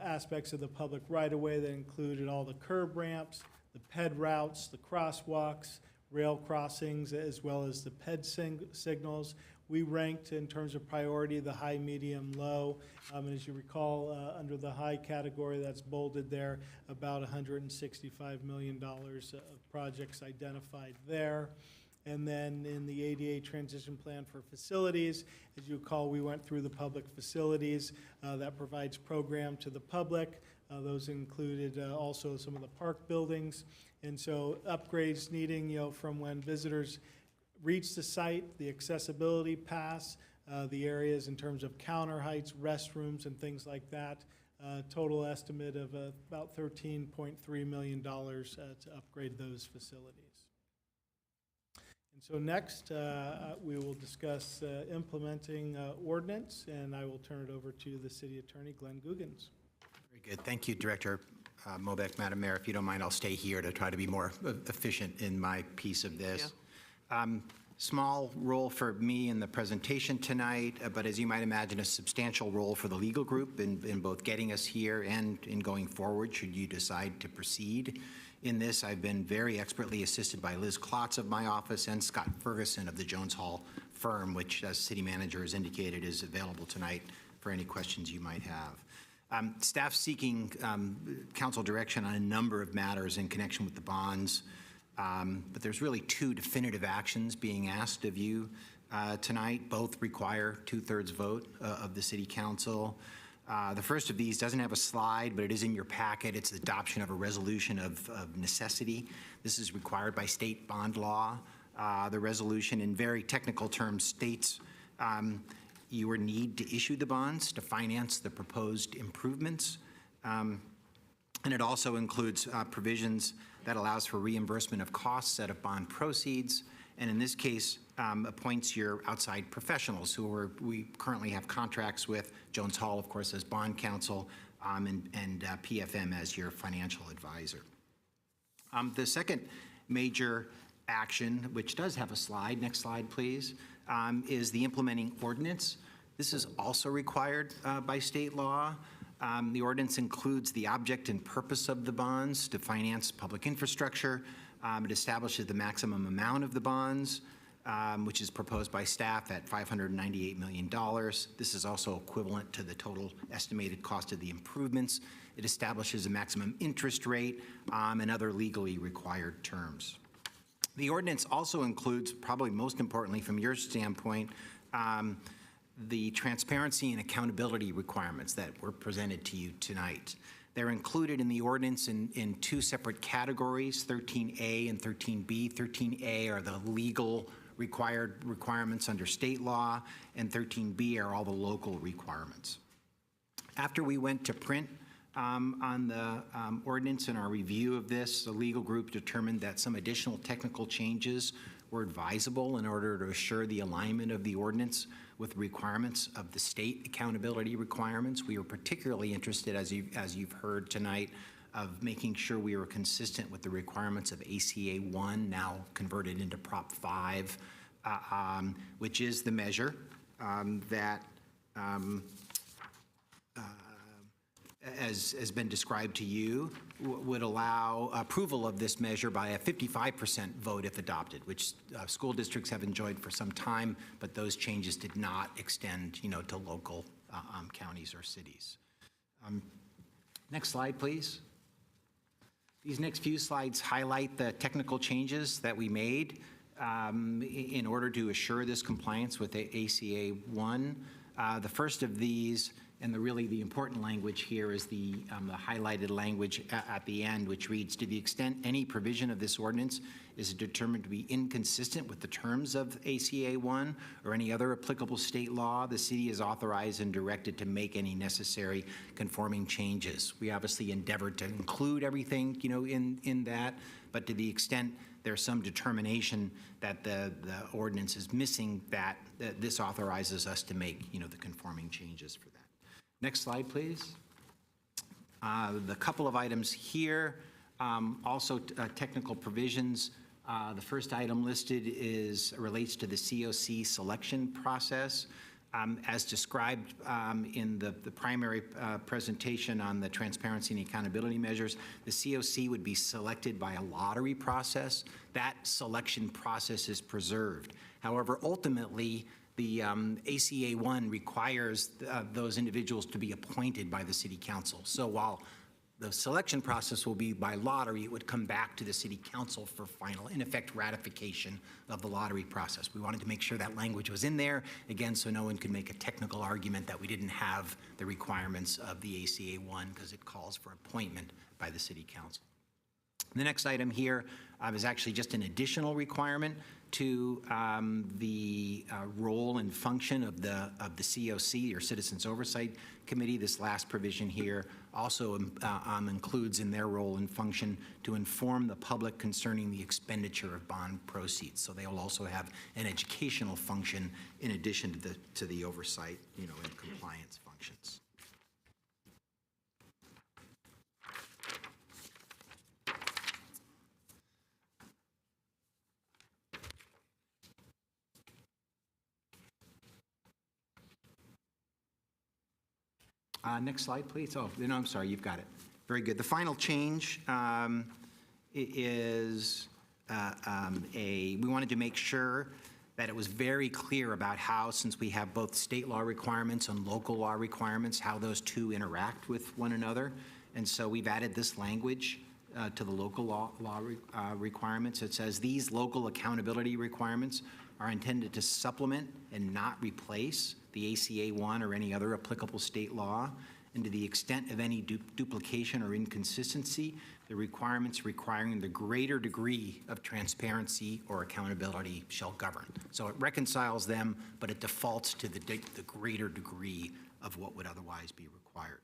aspects of the public right-of-way that included all the curb ramps, the ped routes, the crosswalks, rail crossings, as well as the ped signals. We ranked in terms of priority the high, medium, low. And as you recall, under the high category that's bolded there, about $165 million of projects identified there. And then in the ADA transition plan for facilities, as you recall, we went through the public facilities that provides program to the public. Those included also some of the park buildings. And so upgrades needing, from when visitors reach the site, the accessibility pass, the areas in terms of counter heights, restrooms, and things like that. Total estimate of about $13.3 million to upgrade those facilities. And so next, we will discuss implementing ordinance, and I will turn it over to the City Attorney, Glenn Googans. Very good. Thank you, Director Mobeck. Madam Mayor, if you don't mind, I'll stay here to try to be more efficient in my piece of this. Small role for me in the presentation tonight, but as you might imagine, a substantial role for the legal group in both getting us here and in going forward should you decide to proceed in this. I've been very expertly assisted by Liz Klotz of my office and Scott Ferguson of the Jones Hall firm, which, as City Manager has indicated, is available tonight for any questions you might have. Staff seeking council direction on a number of matters in connection with the bonds. But there's really two definitive actions being asked of you tonight. Both require 2/3 vote of the City Council. The first of these doesn't have a slide, but it is in your packet. It's the adoption of a resolution of necessity. This is required by state bond law. The resolution, in very technical terms, states your need to issue the bonds to finance the proposed improvements. And it also includes provisions that allows for reimbursement of costs out of bond proceeds, and in this case, appoints your outside professionals who we currently have contracts with. Jones Hall, of course, as bond counsel, and PFM as your financial advisor. The second major action, which does have a slide, next slide please, is the implementing ordinance. This is also required by state law. The ordinance includes the object and purpose of the bonds to finance public infrastructure. It establishes the maximum amount of the bonds, which is proposed by staff at $598 million. This is also equivalent to the total estimated cost of the improvements. It establishes a maximum interest rate and other legally required terms. The ordinance also includes, probably most importantly from your standpoint, the transparency and accountability requirements that were presented to you tonight. They're included in the ordinance in two separate categories, 13A and 13B. 13A are the legal requirements under state law, and 13B are all the local requirements. After we went to print on the ordinance and our review of this, the legal group determined that some additional technical changes were advisable in order to assure the alignment of the ordinance with requirements of the state accountability requirements. We were particularly interested, as you've heard tonight, of making sure we were consistent with the requirements of ACA 1, now converted into Prop 5, which is the measure that as has been described to you, would allow approval of this measure by a 55% vote if adopted, which school districts have enjoyed for some time, but those changes did not extend, to local counties or cities. Next slide, please. These next few slides highlight the technical changes that we made in order to assure this compliance with ACA 1. The first of these, and really the important language here, is the highlighted language at the end, which reads, to the extent any provision of this ordinance is determined to be inconsistent with the terms of ACA 1 or any other applicable state law, the city is authorized and directed to make any necessary conforming changes. We obviously endeavored to include everything, in that, but to the extent there's some determination that the ordinance is missing that, this authorizes us to make, the conforming changes for that. Next slide, please. The couple of items here, also technical provisions. The first item listed relates to the COC selection process. As described in the primary presentation on the transparency and accountability measures, the COC would be selected by a lottery process. That selection process is preserved. However, ultimately, the ACA 1 requires those individuals to be appointed by the city council. So while the selection process will be by lottery, it would come back to the city council for final, in effect, ratification of the lottery process. We wanted to make sure that language was in there, again, so no one could make a technical argument that we didn't have the requirements of the ACA 1 because it calls for appointment by the city council. The next item here is actually just an additional requirement to the role and function of the COC, or Citizens Oversight Committee. This last provision here also includes in their role and function to inform the public concerning the expenditure of bond proceeds. So they will also have an educational function in addition to the oversight, and compliance functions. Next slide, please. Oh, no, I'm sorry, you've got it. Very good. The final change is we wanted to make sure that it was very clear about how, since we have both state law requirements and local law requirements, how those two interact with one another. And so we've added this language to the local law requirements. It says these local accountability requirements are intended to supplement and not replace the ACA 1 or any other applicable state law, and to the extent of any duplication or inconsistency, the requirements requiring the greater degree of transparency or accountability shall govern. So it reconciles them, but it defaults to the greater degree of what would otherwise be required.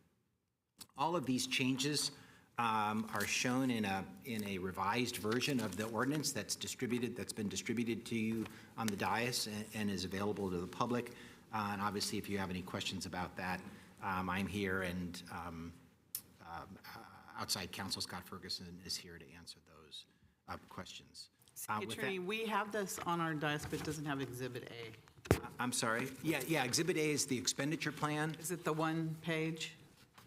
All of these changes are shown in a revised version of the ordinance that's been distributed to you on the dais and is available to the public. And obviously, if you have any questions about that, I'm here, and outside counsel, Scott Ferguson, is here to answer those questions. With that- Attorney, we have this on our desk, but it doesn't have Exhibit A. I'm sorry. Yeah, Exhibit A is the expenditure plan. Is it the one page?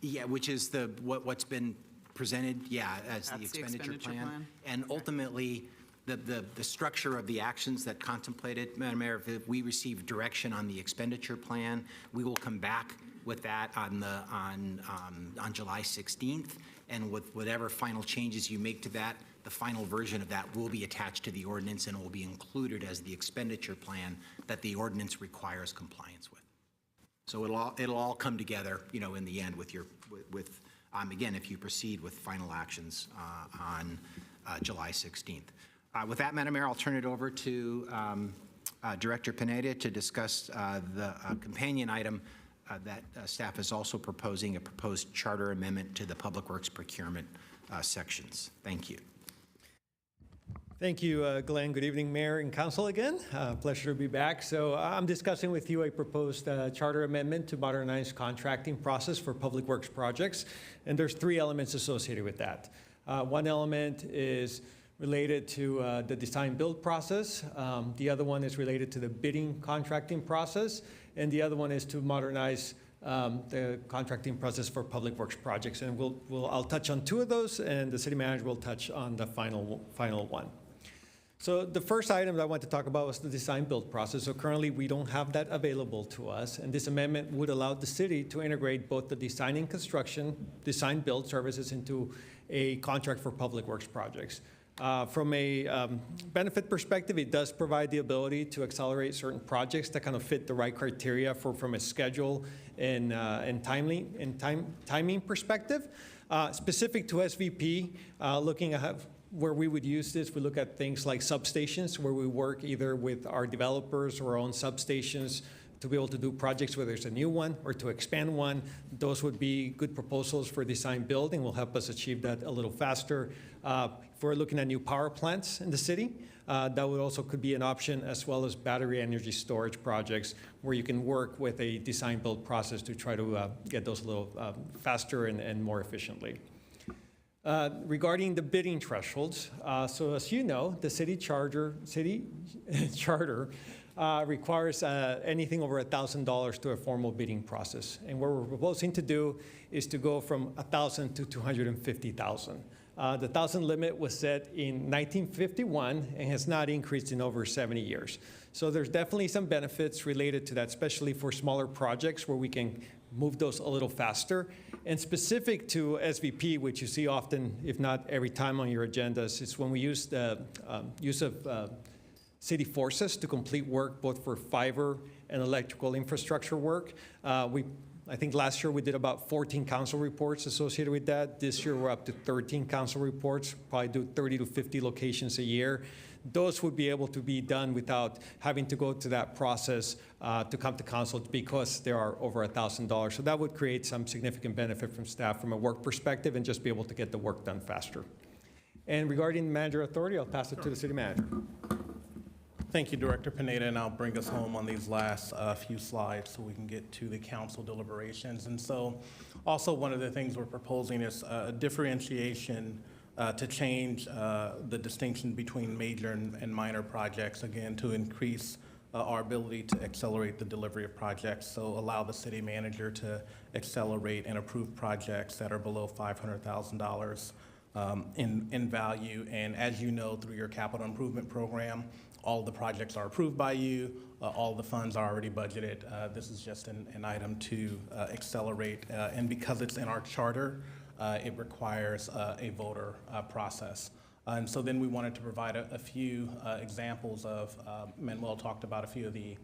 Yeah, which is what's been presented, as the That's the expenditure expenditure plan. plan? And ultimately, the structure of the actions that contemplated, Madam Mayor, if we receive direction on the expenditure plan, we will come back with that on July 16th. And with whatever final changes you make to that, the final version of that will be attached to the ordinance and will be included as the expenditure plan that the ordinance requires compliance with. So it'll all come together, in the end with again, if you proceed with final actions on July 16th. With that, Madam Mayor, I'll turn it over to Director Pineda to discuss the companion item that staff is also proposing, a proposed charter amendment to the Public Works procurement sections. Thank you. Thank you, Glenn. Good evening, Mayor and Council again. Pleasure to be back. So I'm discussing with you a proposed charter amendment to modernize contracting process for public works projects. And there's 3 elements associated with that. One element is related to the design build process. The other one is related to the bidding contracting process. And the other one is to modernize the contracting process for public works projects. And I'll touch on 2 of those, and the city manager will touch on the final one. So the first item that I want to talk about was the design build process. So currently we don't have that available to us, and this amendment would allow the city to integrate both the design and construction, design build services into a contract for public works projects. From a benefit perspective, it does provide the ability to accelerate certain projects that kind of fit the right criteria from a schedule and timing perspective. Specific to SVP, looking at where we would use this, we look at things like substations, where we work either with our developers or our own substations to be able to do projects, whether it's a new one or to expand one. Those would be good proposals for design build and will help us achieve that a little faster. If we're looking at new power plants in the city, that would also could be an option, as well as battery energy storage projects where you can work with a design build process to try to get those a little faster and more efficiently. Regarding the bidding thresholds, so as you know, the city charter requires anything over $1,000 to a formal bidding process. And what we're proposing to do is to go from $1,000 to $250,000. The 1,000 limit was set in 1951 and has not increased in over 70 years. So there's definitely some benefits related to that, especially for smaller projects where we can move those a little faster. And specific to SVP, which you see often, if not every time on your agendas, is when we use the use of city forces to complete work both for fiber and electrical infrastructure work. I think last year we did about 14 council reports associated with that. This year we're up to 13 council reports, probably do 30 to 50 locations a year. Those would be able to be done without having to go to that process to come to council because there are over $1,000. So that would create some significant benefit from staff from a work perspective and just be able to get the work done faster. And regarding the manager authority, I'll pass it to the city manager. Thank you, Director Pineda, and I'll bring us home on these last few slides so we can get to the council deliberations. And so also one of the things we're proposing is a differentiation to change the distinction between major and minor projects, again, to increase our ability to accelerate the delivery of projects. So allow the city manager to accelerate and approve projects that are below $500,000 in value. And as you know, through your capital improvement program, all the projects are approved by you, all the funds are already budgeted. This is just an item to accelerate, and because it's in our charter, it requires a voter process. And so then we wanted to provide a few examples of, Manuel talked about a few of the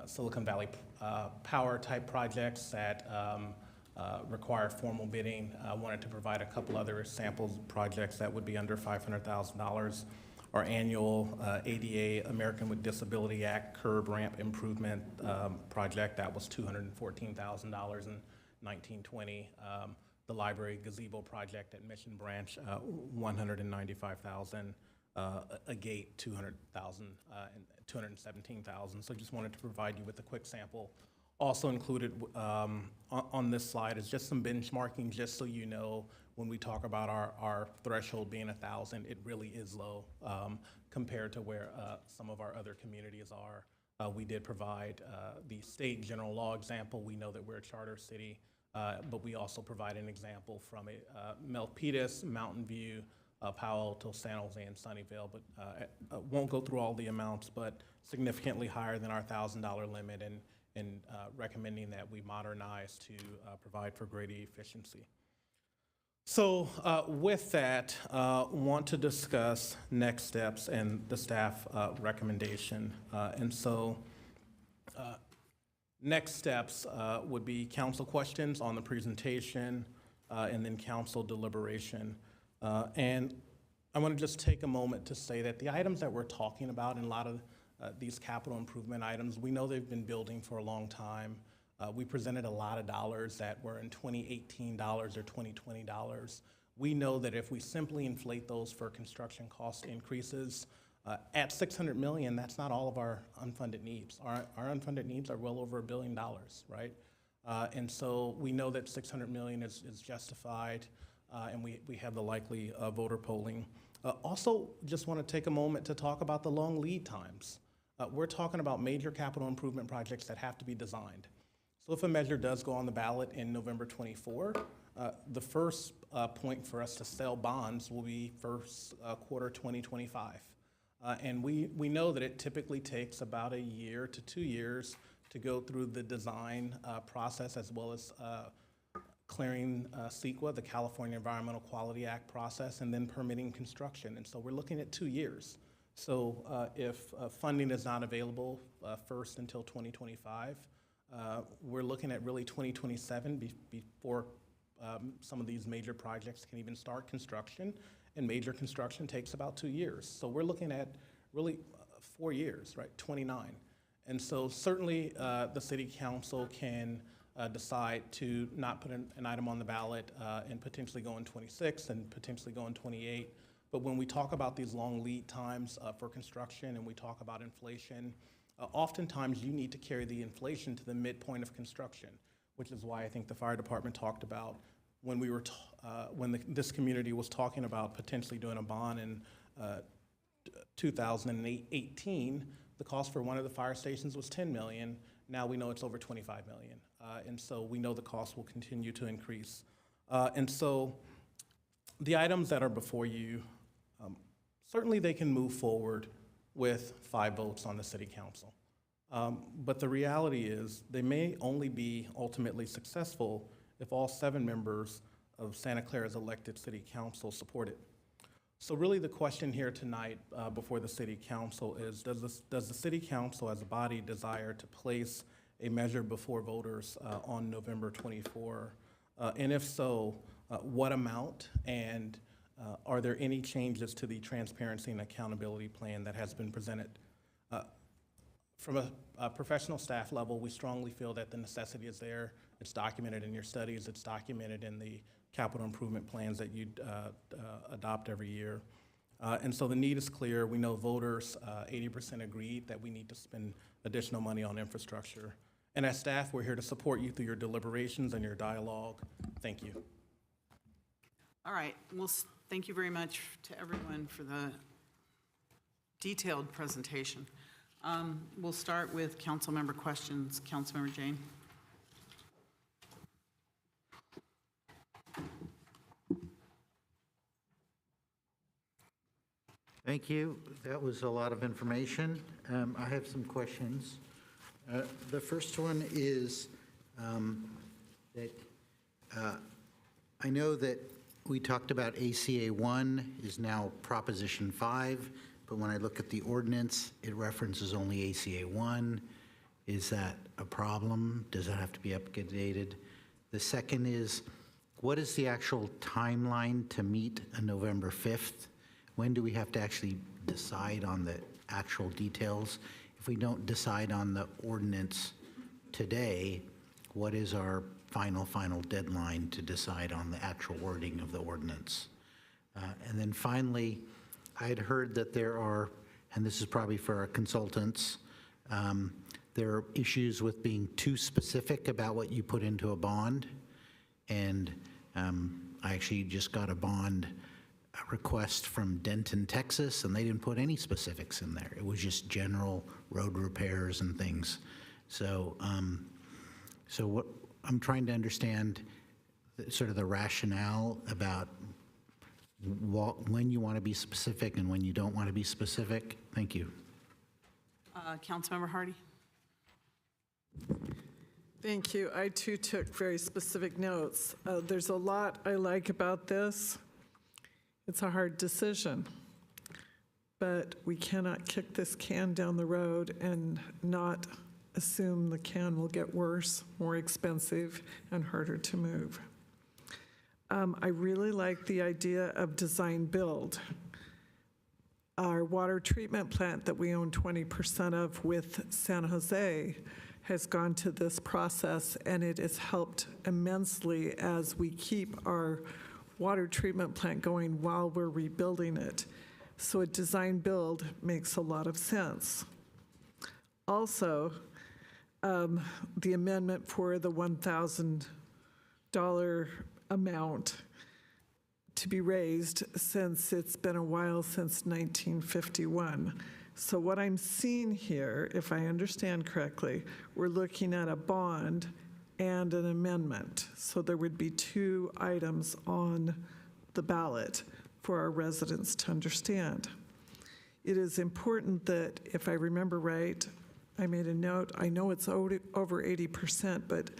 Silicon Valley power type projects that require formal bidding. I wanted to provide a couple other samples projects that would be under $500,000. Our annual ADA, American with Disability Act curb ramp improvement project, that was $214,000 in 1920. The library gazebo project at Mission Branch, $195,000. A gate, $200,000 and $217,000. So just wanted to provide you with a quick sample Also included on this slide is just some benchmarking, just so you know, when we talk about our threshold being 1,000, it really is low compared to where some of our other communities are. We did provide the state general law example. We know that we're a charter city, but we also provide an example from Milpitas, Mountain View, Palo Alto, San Jose, and Sunnyvale, but won't go through all the amounts, but significantly higher than our $1,000 limit, and recommending that we modernize to provide for greater efficiency. So with that, want to discuss next steps and the staff recommendation. And so next steps would be council questions on the presentation, and then council deliberation. And I want to just take a moment to say that the items that we're talking about, and a lot of these capital improvement items, we know they've been building for a long time. We presented a lot of dollars that were in 2018 dollars or 2020 dollars. We know that if we simply inflate those for construction cost increases, at $600 million, that's not all of our unfunded needs. Our unfunded needs are well over $1 billion, right? And so we know that $600 million is justified, and we have the likely voter polling. Also, just want to take a moment to talk about the long lead times. We're talking about major capital improvement projects that have to be designed. So if a measure does go on the ballot in November 24, the first point for us to sell bonds will be first quarter 2025. And we know that it typically takes about a year to 2 years to go through the design process, as well as clearing CEQA, the California Environmental Quality Act process, and then permitting construction. And so we're looking at 2 years. So if funding is not available first until 2025, we're looking at really 2027 before some of these major projects can even start construction, and major construction takes about 2 years. So we're looking at really 4 years, right, 29. And so certainly the city council can decide to not put an item on the ballot and potentially go in 26 and potentially go in 28. But when we talk about these long lead times for construction, and we talk about inflation, oftentimes you need to carry the inflation to the midpoint of construction, which is why I think the fire department talked about when we were this community was talking about potentially doing a bond in 2018. The cost for one of the fire stations was $10 million. Now we know it's over $25 million. And so we know the cost will continue to increase. And so the items that are before you, certainly they can move forward with 5 votes on the city council. But the reality is they may only be ultimately successful if all 7 members of Santa Clara's elected city council support it. So really the question here tonight before the city council is, does the city council as a body desire to place a measure before voters on November 24? And if so, what amount? And are there any changes to the transparency and accountability plan that has been presented? From a professional staff level, we strongly feel that the necessity is there. It's documented in your studies. It's documented in the capital improvement plans that you adopt every year. And so the need is clear. We know voters, 80% agreed that we need to spend additional money on infrastructure. And as staff, we're here to support you through your deliberations and your dialogue. Thank you. All right. Well, thank you very much to everyone for the detailed presentation. We'll start with council member questions. Councilmember Jane. Thank you. That was a lot of information. I have some questions. The first one is that I know that we talked about ACA 1 is now Proposition 5, but when I look at the ordinance, it references only ACA 1. Is that a problem? Does that have to be updated? The second is, what is the actual timeline to meet on November 5th? When do we have to actually decide on the actual details? If we don't decide on the ordinance today, what is our final deadline to decide on the actual wording of the ordinance? And then finally, I had heard that there are, and this is probably for our consultants, there are issues with being too specific about what you put into a bond. And I actually just got a bond request from Denton, Texas, and they didn't put any specifics in there. It was just general road repairs and things. So, so what I'm trying to understand, sort of the rationale about when you want to be specific and when you don't want to be specific. Thank you. Councilmember Hardy. Thank you. I too took very specific notes. There's a lot I like about this. It's a hard decision, but we cannot kick this can down the road and not assume the can will get worse, more expensive, and harder to move. I really like the idea of design build. Our water treatment plant that we own 20% of with San Jose has gone to this process, and it has helped immensely as we keep our water treatment plant going while we're rebuilding it. So a design build makes a lot of sense. Also, the amendment for the $1,000 amount to be raised, since it's been a while since 1951. So what I'm seeing here, if I understand correctly, we're looking at a bond and an amendment. So there would be two items on the ballot for our residents to understand. It is important that, if I remember right, I made a note, I know it's over 80%, but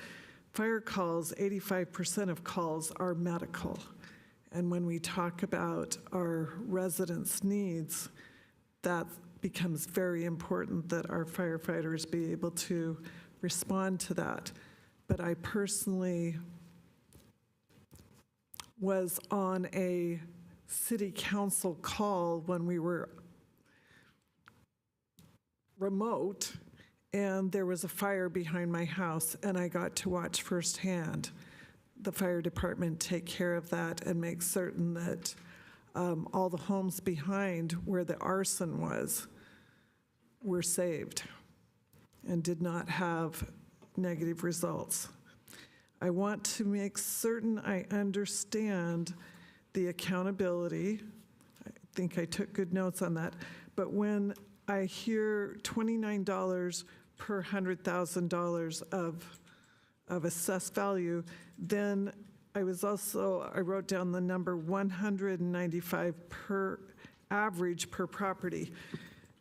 fire calls, 85% of calls are medical. And when we talk about our residents' needs, that becomes very important that our firefighters be able to respond to that. But I personally was on a city council call when we were remote, and there was a fire behind my house, and I got to watch firsthand the fire department take care of that and make certain that all the homes behind where the arson was were saved and did not have negative results. I want to make certain I understand the accountability. I think I took good notes on that. But when I hear $29 per $100,000 of assessed value, then I wrote down the number 195 per average per property.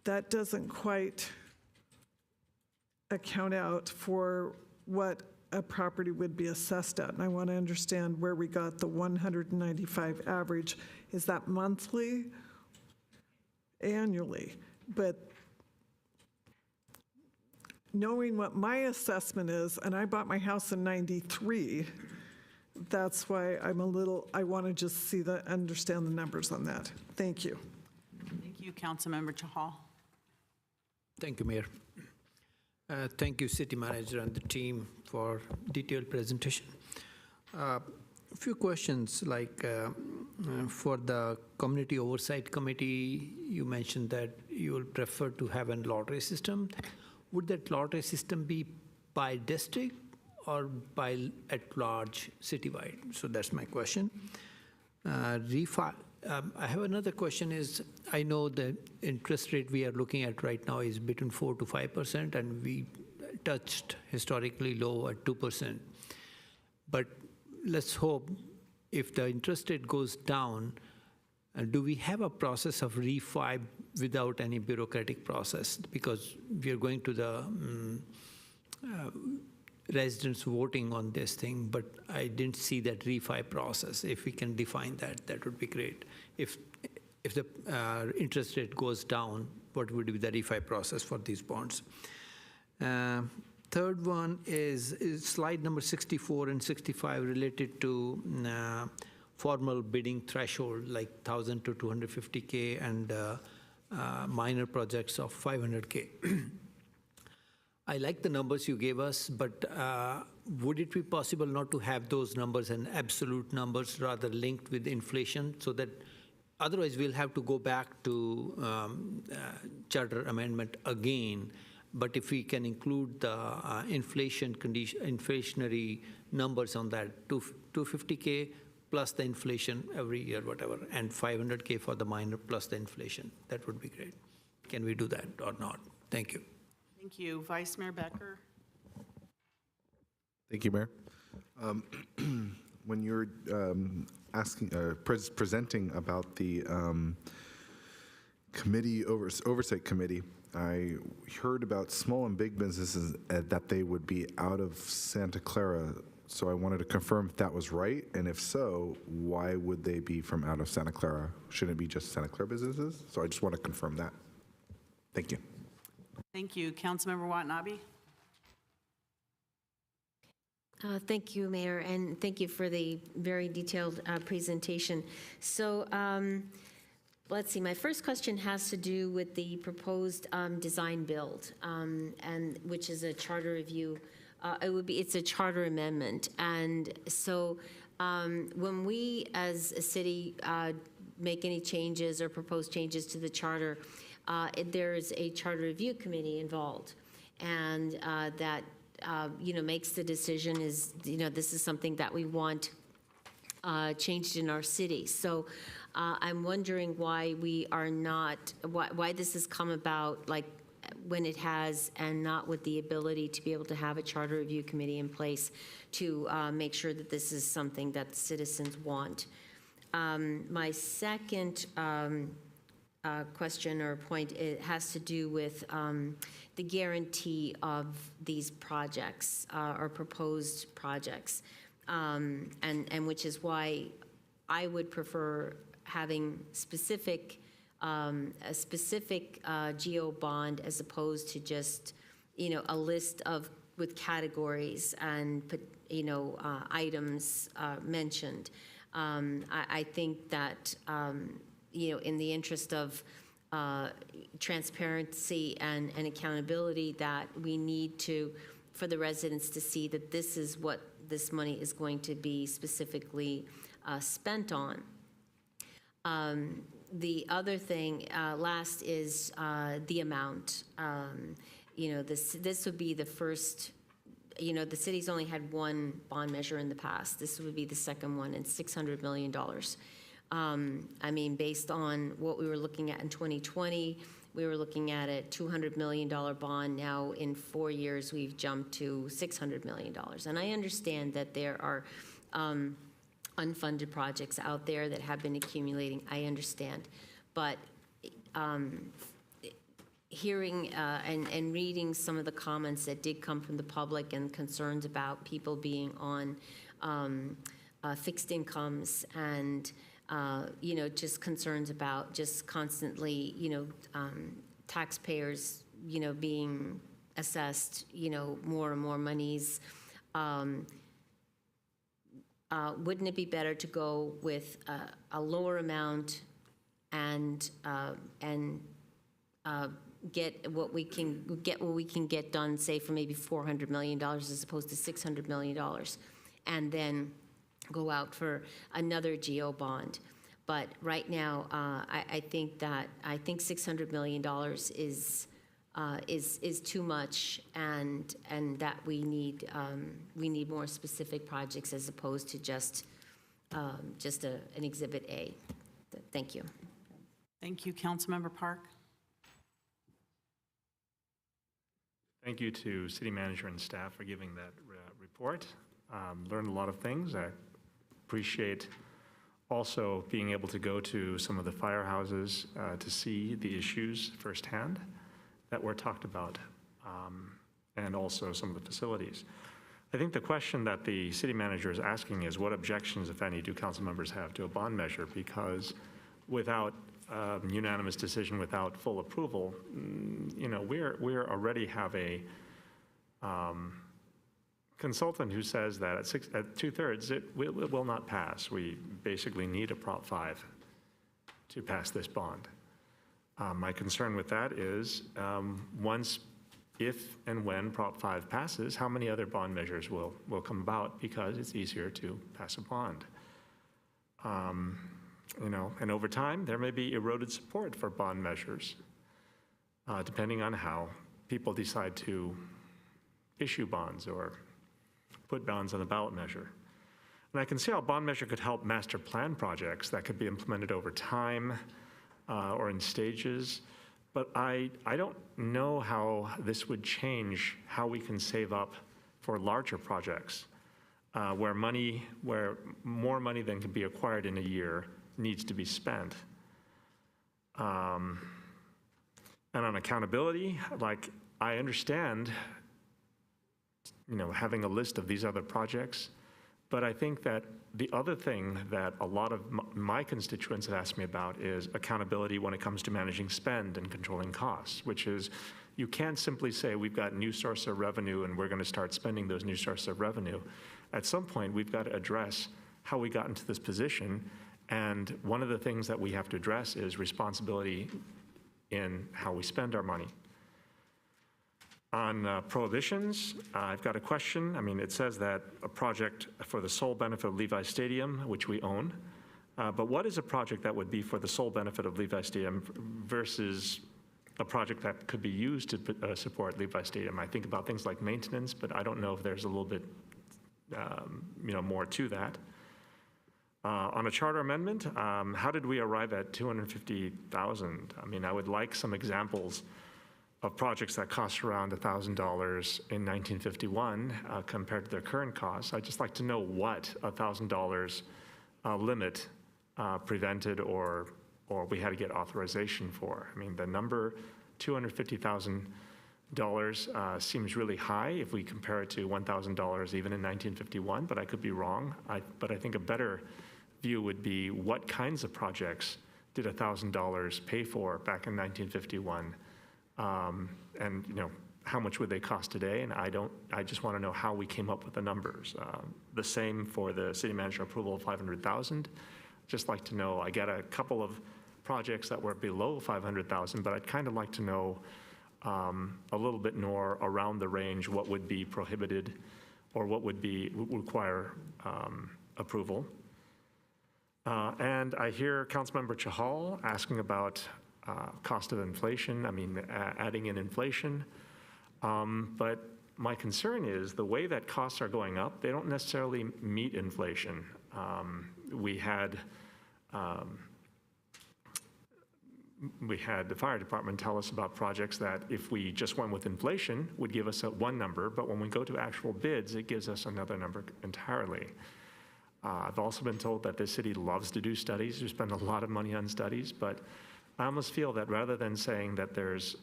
That doesn't quite account out for what a property would be assessed at. And I want to understand where we got the 195 average. Is that monthly? Annually? But knowing what my assessment is, and I bought my house in '93, that's why I want to just understand the numbers on that. Thank you. Thank you, Councilmember Chahal. Thank you, Mayor. Thank you, City Manager and the team for detailed presentation. A few questions, like for the Community Oversight Committee, you mentioned that you will prefer to have a lottery system. Would that lottery system be by district or by at large citywide? So that's my question. I have another question is, I know the interest rate we are looking at right now is between 4 to 5%, and we touched historically low at 2%. But let's hope if the interest rate goes down, do we have a process of refi without any bureaucratic process? Because we are going to the residents voting on this thing, but I didn't see that refi process. If we can define that, that would be great. If the interest rate goes down, what would be the refi process for these bonds? Third one is slide number 64 and 65 related to formal bidding threshold, like 1,000 to 250K and minor projects of 500K. I like the numbers you gave us, but would it be possible not to have those numbers and absolute numbers rather linked with inflation, so that otherwise we'll have to go back to charter amendment again, but if we can include the inflationary numbers on that, 250K plus the inflation every year, whatever, and 500K for the minor plus the inflation, that would be great. Can we do that or not? Thank you. Thank you. Vice Mayor Becker? Thank you, Mayor. When you're presenting about the oversight committee, I heard about small and big businesses that they would be out of Santa Clara. So I wanted to confirm if that was right, and if so, why would they be from out of Santa Clara? Shouldn't it be just Santa Clara businesses? So I just want to confirm that. Thank you. Thank you. Councilmember Watanabe? Thank you, Mayor, and thank you for the very detailed presentation. So let's see, my first question has to do with the proposed design build, and which is a charter review. It's a charter amendment. And so when we as a city make any changes or propose changes to the charter, there's a charter review committee involved. And that makes the decision is, this is something that we want changed in our city. So I'm wondering why we are not, why this has come about like when it has, and not with the ability to be able to have a charter review committee in place to make sure that this is something that the citizens want. My second question or point, it has to do with the guarantee of these projects or proposed projects, and which is why I would prefer having a specific geo bond as opposed to just a list with categories and items mentioned. I think that in the interest of transparency and accountability, that we need for the residents to see that this is what this money is going to be specifically spent on. The other thing, last, is the amount. This would be the first, the city's only had one bond measure in the past. This would be the second one, and $600 million. I mean, based on what we were looking at in 2020, we were looking at a $200 million bond. Now, in 4 years, we've jumped to $600 million. And I understand that there are unfunded projects out there that have been accumulating. I understand. But hearing and reading some of the comments that did come from the public and concerns about people being on fixed incomes and just concerns about just constantly, taxpayers, being assessed, more and more monies. Wouldn't it be better to go with a lower amount and get what we can get done, say for maybe $400 million as opposed to $600 million, and then go out for another geo bond? But right now, I think $600 million is too much, and that we need more specific projects as opposed to just an Exhibit A. Thank you. Thank you. Councilmember Park? Thank you to City Manager and staff for giving that report. Learned a lot of things. I appreciate also being able to go to some of the firehouses to see the issues firsthand that were talked about, and also some of the facilities. I think the question that the city manager is asking is, what objections, if any, do council members have to a bond measure? Because without unanimous decision, without full approval, we're already have a consultant who says that at 2/3 it will not pass. We basically need a Prop 5 to pass this bond. My concern with that is if and when Prop 5 passes, how many other bond measures will come about, because it's easier to pass a bond. And over time, there may be eroded support for bond measures, depending on how people decide to issue bonds or put bonds on the ballot measure. And I can see how a bond measure could help master plan projects that could be implemented over time or in stages. But I don't know how this would change how we can save up for larger projects where more money than can be acquired in a year needs to be spent. And on accountability, like I understand, having a list of these other projects, but I think that the other thing that a lot of my constituents have asked me about is accountability when it comes to managing spend and controlling costs, which is you can't simply say we've got new source of revenue and we're going to start spending those new sources of revenue. At some point, we've got to address how we got into this position. And one of the things that we have to address is responsibility in how we spend our money. On prohibitions, I've got a question. I mean, it says that a project for the sole benefit of Levi Stadium, which we own, but what is a project that would be for the sole benefit of Levi Stadium versus a project that could be used to support Levi Stadium? I think about things like maintenance, but I don't know if there's a little bit, more to that. On a charter amendment, how did we arrive at $250,000? I mean, I would like some examples of projects that cost around $1,000 in 1951 compared to their current costs. I'd just like to know what $1,000 limit prevented or we had to get authorization for. I mean, the number $250,000 seems really high if we compare it to $1,000 even in 1951, but I could be wrong. But I think a better view would be what kinds of projects did $1,000 pay for back in 1951? And how much would they cost today? And I just want to know how we came up with the numbers. The same for the city manager approval of $500,000. Just like to know, I get a couple of projects that were below $500,000, but I'd kind of like to know a little bit more around the range, what would be prohibited or what would require approval. And I hear Councilmember Chahal asking about cost of inflation, adding in inflation. But my concern is the way that costs are going up, they don't necessarily meet inflation. We had the fire department tell us about projects that if we just went with inflation would give us one number, but when we go to actual bids, it gives us another number entirely. I've also been told that this city loves to do studies. We spend a lot of money on studies, but I almost feel that rather than saying that there's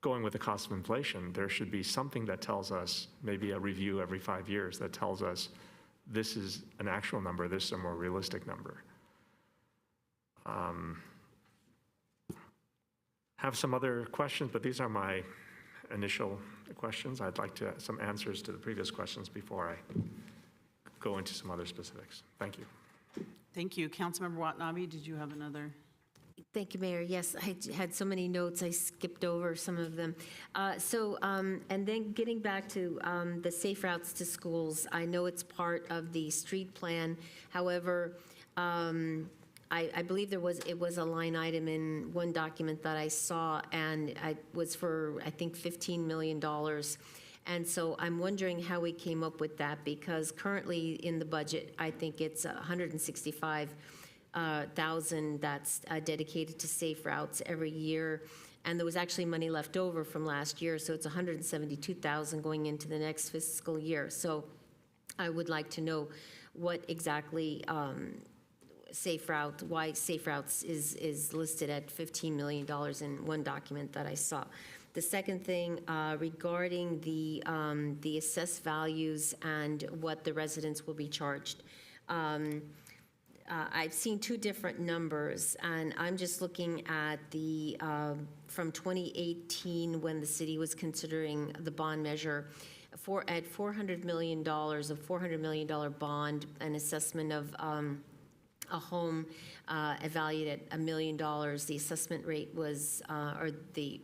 going with the cost of inflation, there should be something that tells us, maybe a review every 5 years that tells us this is an actual number, this is a more realistic number. Have some other questions, but these are my initial questions. I'd like to some answers to the previous questions before I go into some other specifics. Thank you. Thank you. Councilmember Watanabe, did you have another? Thank you, Mayor. Yes, I had so many notes, I skipped over some of them. And then getting back to the safe routes to schools, I know it's part of the street plan. However, I believe it was a line item in one document that I saw, and it was for, I think, $15 million. And so I'm wondering how we came up with that, because currently in the budget, I think it's $165,000 that's dedicated to safe routes every year. And there was actually money left over from last year, so it's $172,000 going into the next fiscal year. So I would like to know what exactly why safe routes is listed at $15 million in one document that I saw. The second thing, regarding the assessed values and what the residents will be charged. I've seen two different numbers, and I'm just looking at the, from 2018, when the city was considering the bond measure, at $400 million, a $400 million bond, an assessment of a home valued at $1 million, the assessment rate was, or the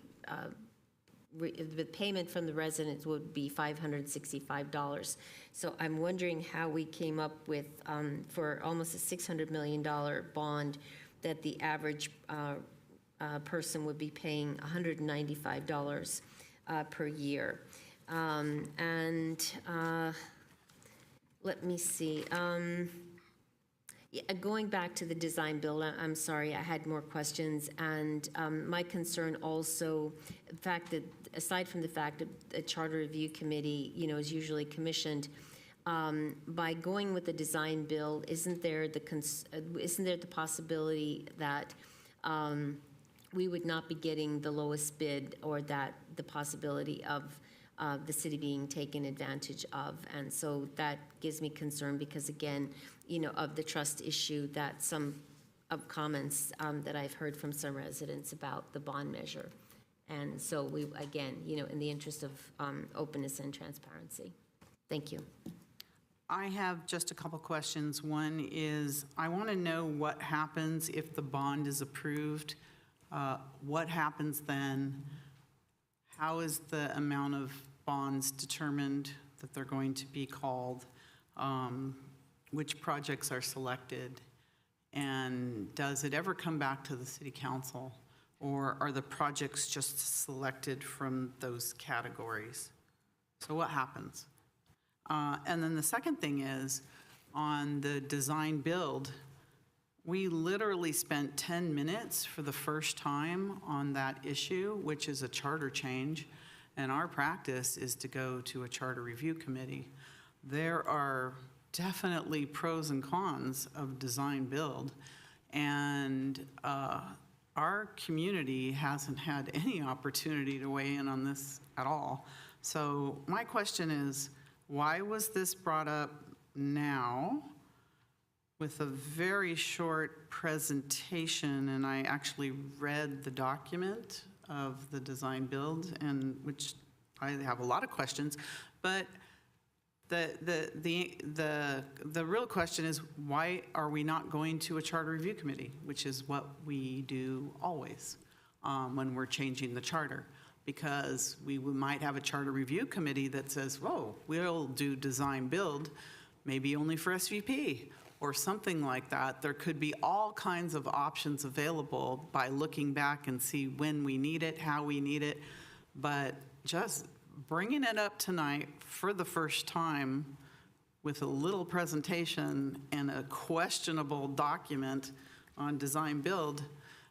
payment from the residents would be $565. So I'm wondering how we came up with, for almost a $600 million bond, that the average person would be paying $195 per year. Let me see. Yeah, going back to the design build, I'm sorry, I had more questions. And my concern also, the fact that, aside from the fact that a charter review committee, is usually commissioned, by going with the design build, isn't there the possibility that we would not be getting the lowest bid, or that the possibility of the city being taken advantage of? And so that gives me concern because, again, of the trust issue, that some of comments that I've heard from some residents about the bond measure. And so we, again, in the interest of openness and transparency. Thank you. I have just a couple questions. One is, I want to know what happens if the bond is approved. What happens then? How is the amount of bonds determined that they're going to be called? Which projects are selected? And does it ever come back to the city council? Or are the projects just selected from those categories? So what happens? And then the second thing is, on the design build, we literally spent 10 minutes for the first time on that issue, which is a charter change. And our practice is to go to a charter review committee. There are definitely pros and cons of design build. And our community hasn't had any opportunity to weigh in on this at all. So my question is, why was this brought up now with a very short presentation? And I actually read the document of the design build, and which I have a lot of questions, but the real question is, why are we not going to a charter review committee, which is what we do always when we're changing the charter? Because we might have a charter review committee that says, whoa, we'll do design build, maybe only for SVP or something like that. There could be all kinds of options available by looking back and see when we need it, how we need it. But just bringing it up tonight for the first time with a little presentation and a questionable document on design build,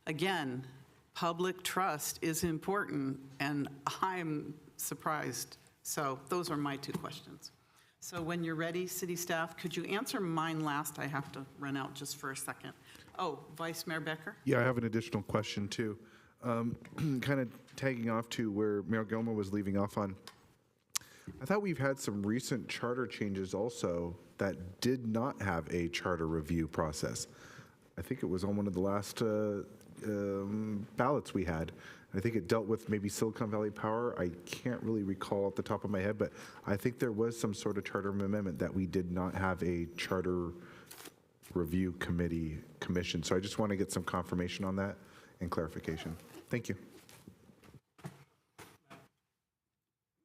again, public trust is important, and I'm surprised. So those are my two questions. So when you're ready, city staff, could you answer mine last? I have to run out just for a second. Oh, Vice Mayor Becker? Yeah, I have an additional question too. Kind of tagging off to where Mayor Gilmore was leaving off on. I thought we've had some recent charter changes also that did not have a charter review process. I think it was on one of the last ballots we had. I think it dealt with maybe Silicon Valley Power. I can't really recall off the top of my head, but I think there was some sort of charter amendment that we did not have a charter review commission. So I just want to get some confirmation on that and clarification. Thank you.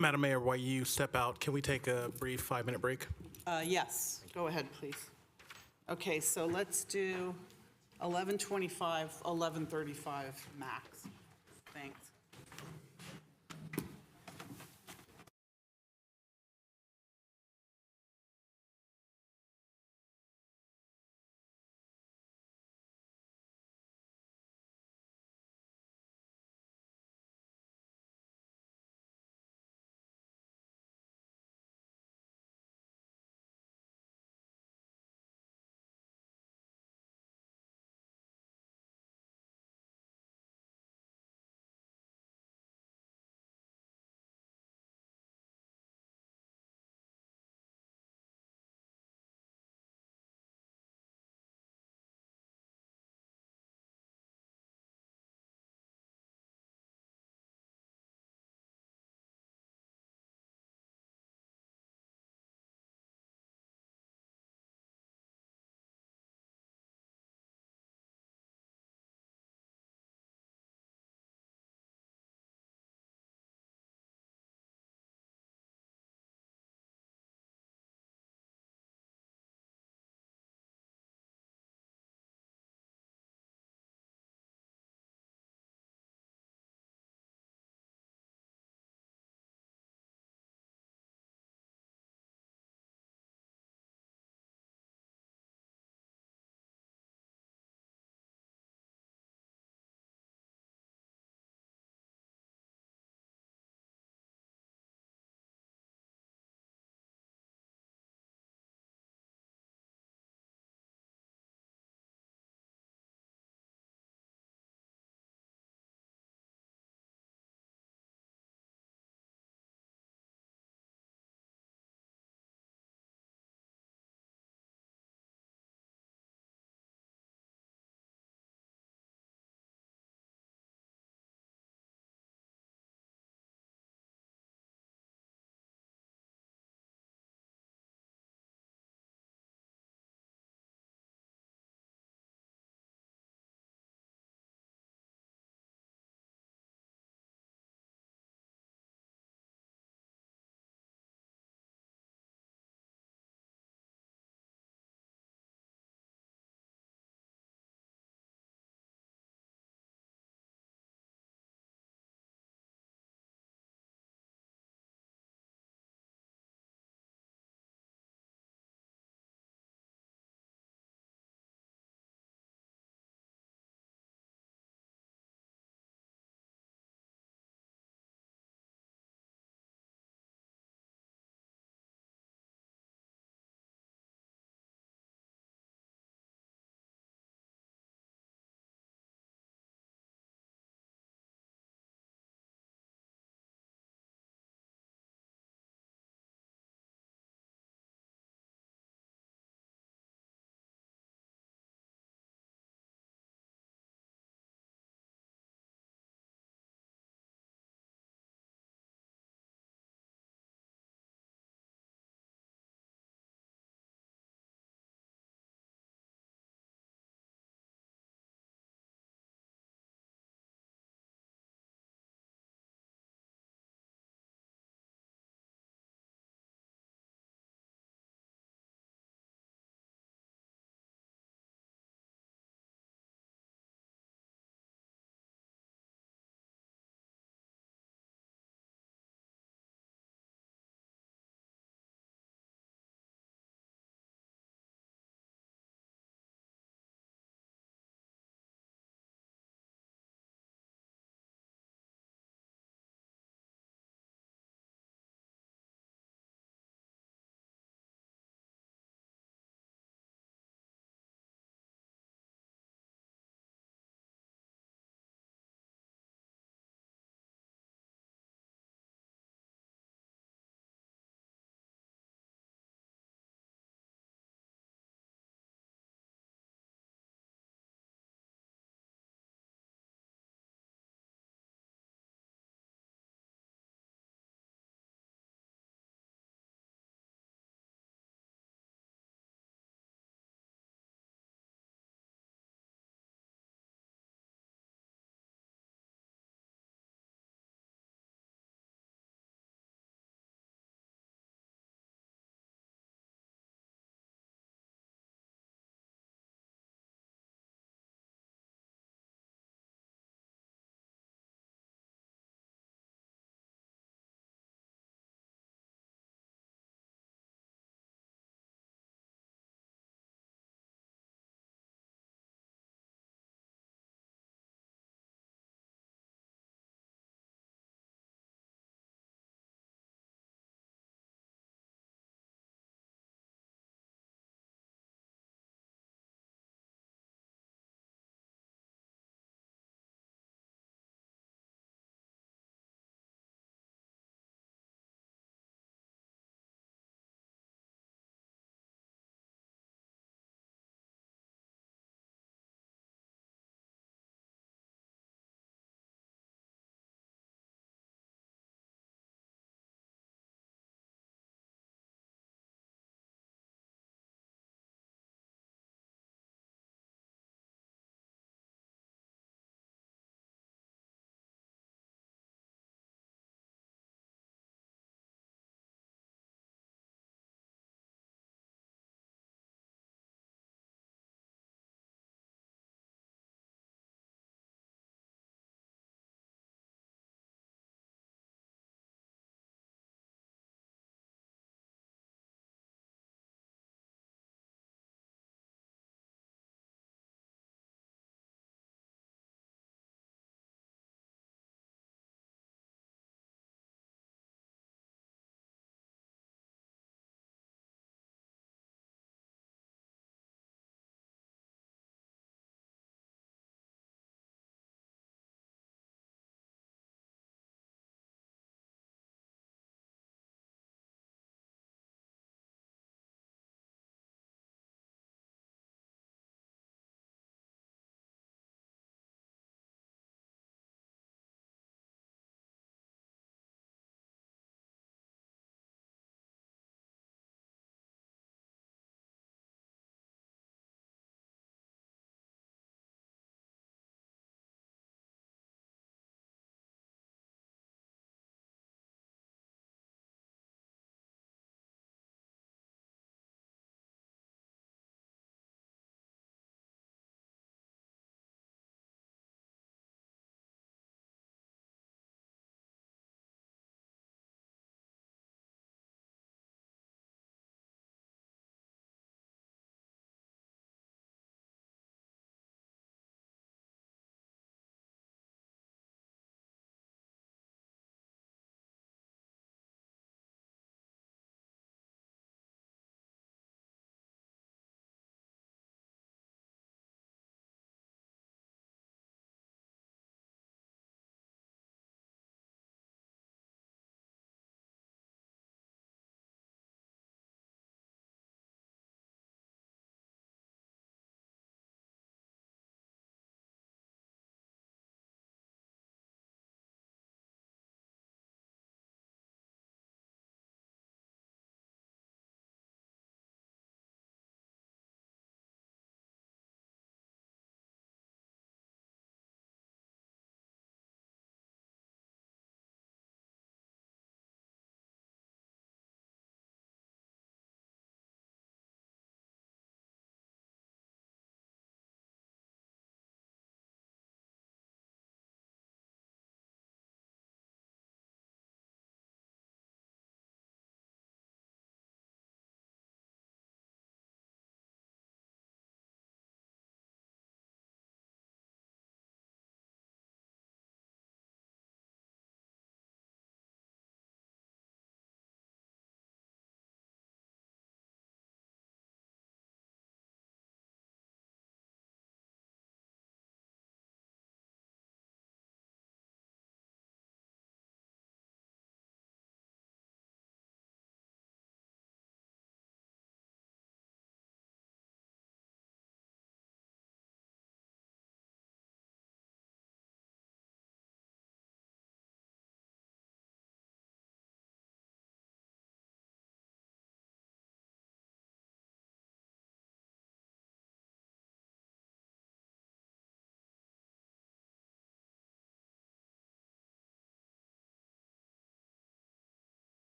Madam Mayor, while you step out, can we take a brief 5-minute break? Yes, go ahead, please. Okay, so let's do 11:25, 11:35 max. Thanks.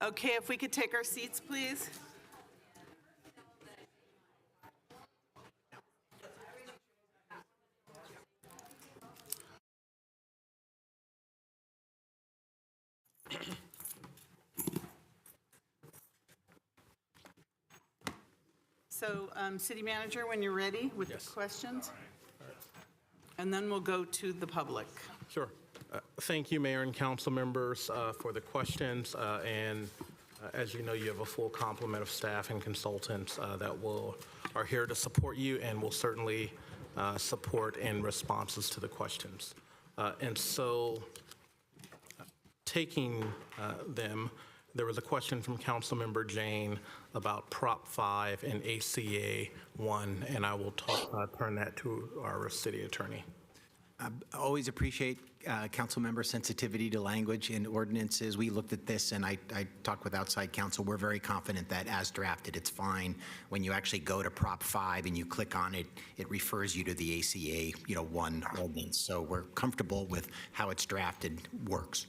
Okay, if we could take our seats, please. So, City Manager, when you're ready with the questions. And then we'll go to the public. Sure. Thank you, Mayor and council members, for the questions. As you know, you have a full complement of staff and consultants that are here to support you and will certainly support in responses to the questions. Taking them, there was a question from Councilmember Jane about Prop 5 and ACA 1, and I will turn that to our city attorney. I always appreciate council member sensitivity to language in ordinances. We looked at this and I talked with outside counsel. We're very confident that as drafted, it's fine. When you actually go to Prop 5 and you click on it, it refers you to the ACA 1 ordinance. So we're comfortable with how it's drafted works.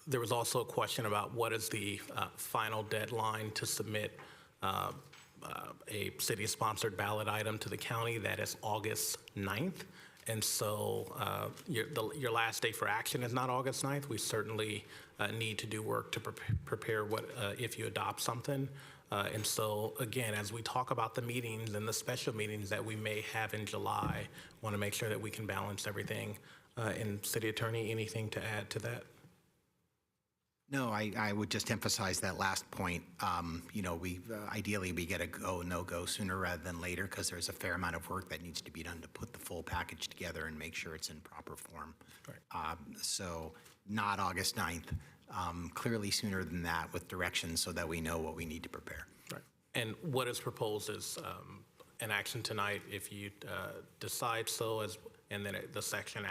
There was also a question about what is the final deadline to submit a city-sponsored ballot item to the county. That is August 9th. And so your last day for action is not August 9th. We certainly need to do work to prepare what if you adopt something. And so, again, as we talk about the meetings and the special meetings that we may have in July, want to make sure that we can balance everything. And City Attorney, anything to add to that? No, I would just emphasize that last point. Ideally we get a go, no-go sooner rather than later because there's a fair amount of work that needs to be done to put the full package together and make sure it's in proper form. Right. So not August 9th, clearly sooner than that with directions so that we know what we need to prepare. Right. And what is proposed is an action tonight if you decide so, and then the second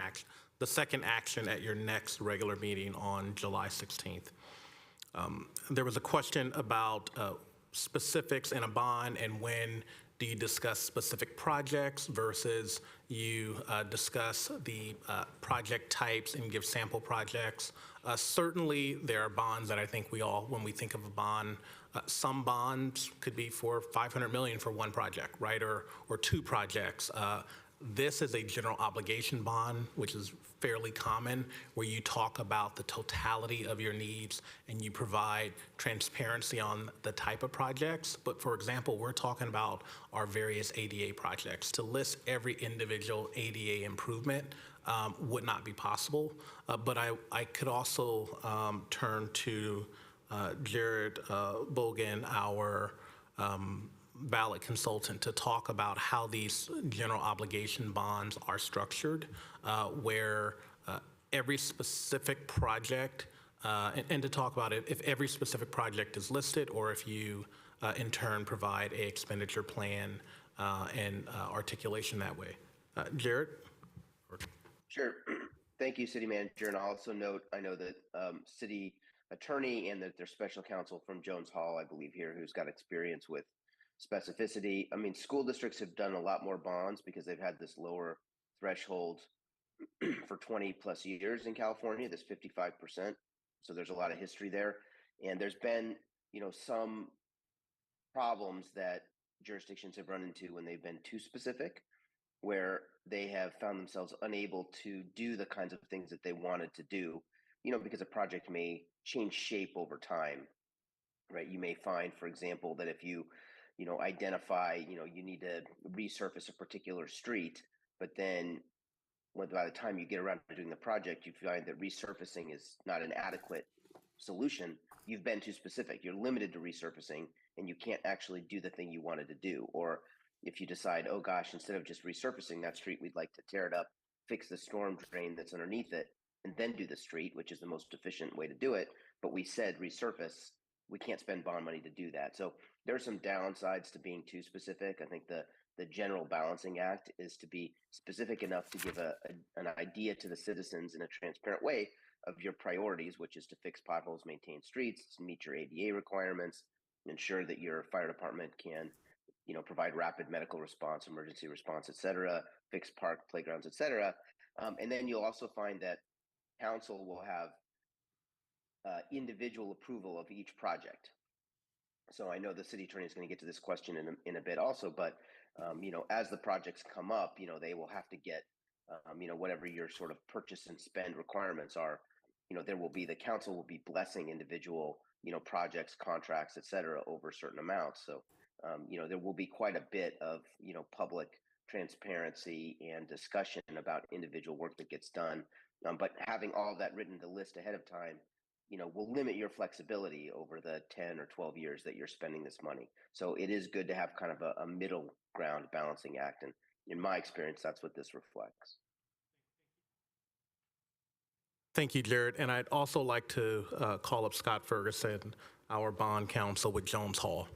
action at your next regular meeting on July 16th. There was a question about specifics in a bond and when do you discuss specific projects versus you discuss the project types and give sample projects. Certainly there are bonds that I think when we think of a bond, some bonds could be for $500 million for one project, right? Or two projects. This is a general obligation bond, which is fairly common, where you talk about the totality of your needs and you provide transparency on the type of projects. But for example, we're talking about our various ADA projects. To list every individual ADA improvement would not be possible. But I could also turn to Jared Bogan, our ballot consultant, to talk about how these general obligation bonds are structured, where every specific project, and to talk about it, if every specific project is listed or if you in turn provide a expenditure plan and articulation that way. Jared? Sure. Thank you, City Manager. And I'll also note, I know that City Attorney and that their special counsel from Jones Hall, I believe here, who's got experience with specificity. I mean, school districts have done a lot more bonds because they've had this lower threshold for 20 plus years in California, this 55%. So there's a lot of history there. And there's been, some problems that jurisdictions have run into when they've been too specific, where they have found themselves unable to do the kinds of things that they wanted to do, because a project may change shape over time, right? You may find, for example, that if you identify, you need to resurface a particular street, but then by the time you get around to doing the project, you find that resurfacing is not an adequate solution. You've been too specific. You're limited to resurfacing and you can't actually do the thing you wanted to do. Or if you decide, oh gosh, instead of just resurfacing that street, we'd like to tear it up, fix the storm drain that's underneath it, and then do the street, which is the most efficient way to do it. But we said resurface. We can't spend bond money to do that. So there are some downsides to being too specific. I think the general balancing act is to be specific enough to give an idea to the citizens in a transparent way of your priorities, which is to fix potholes, maintain streets, meet your ADA requirements, ensure that your fire department can, provide rapid medical response, emergency response, et cetera, fix park, playgrounds, et cetera. And then you'll also find that council will have individual approval of each project. So I know the city attorney is going to get to this question in a bit also, but as the projects come up, they will have to get, whatever your sort of purchase and spend requirements are. The council will be blessing individual, projects, contracts, et cetera, over certain amounts. So, there will be quite a bit of, public transparency and discussion about individual work that gets done. But having all that written to list ahead of time, will limit your flexibility over the 10 or 12 years that you're spending this money. So it is good to have kind of a middle ground balancing act. And in my experience, that's what this reflects. Thank you, Jared. And I'd also like to call up Scott Ferguson, our bond counsel with Jones Hall.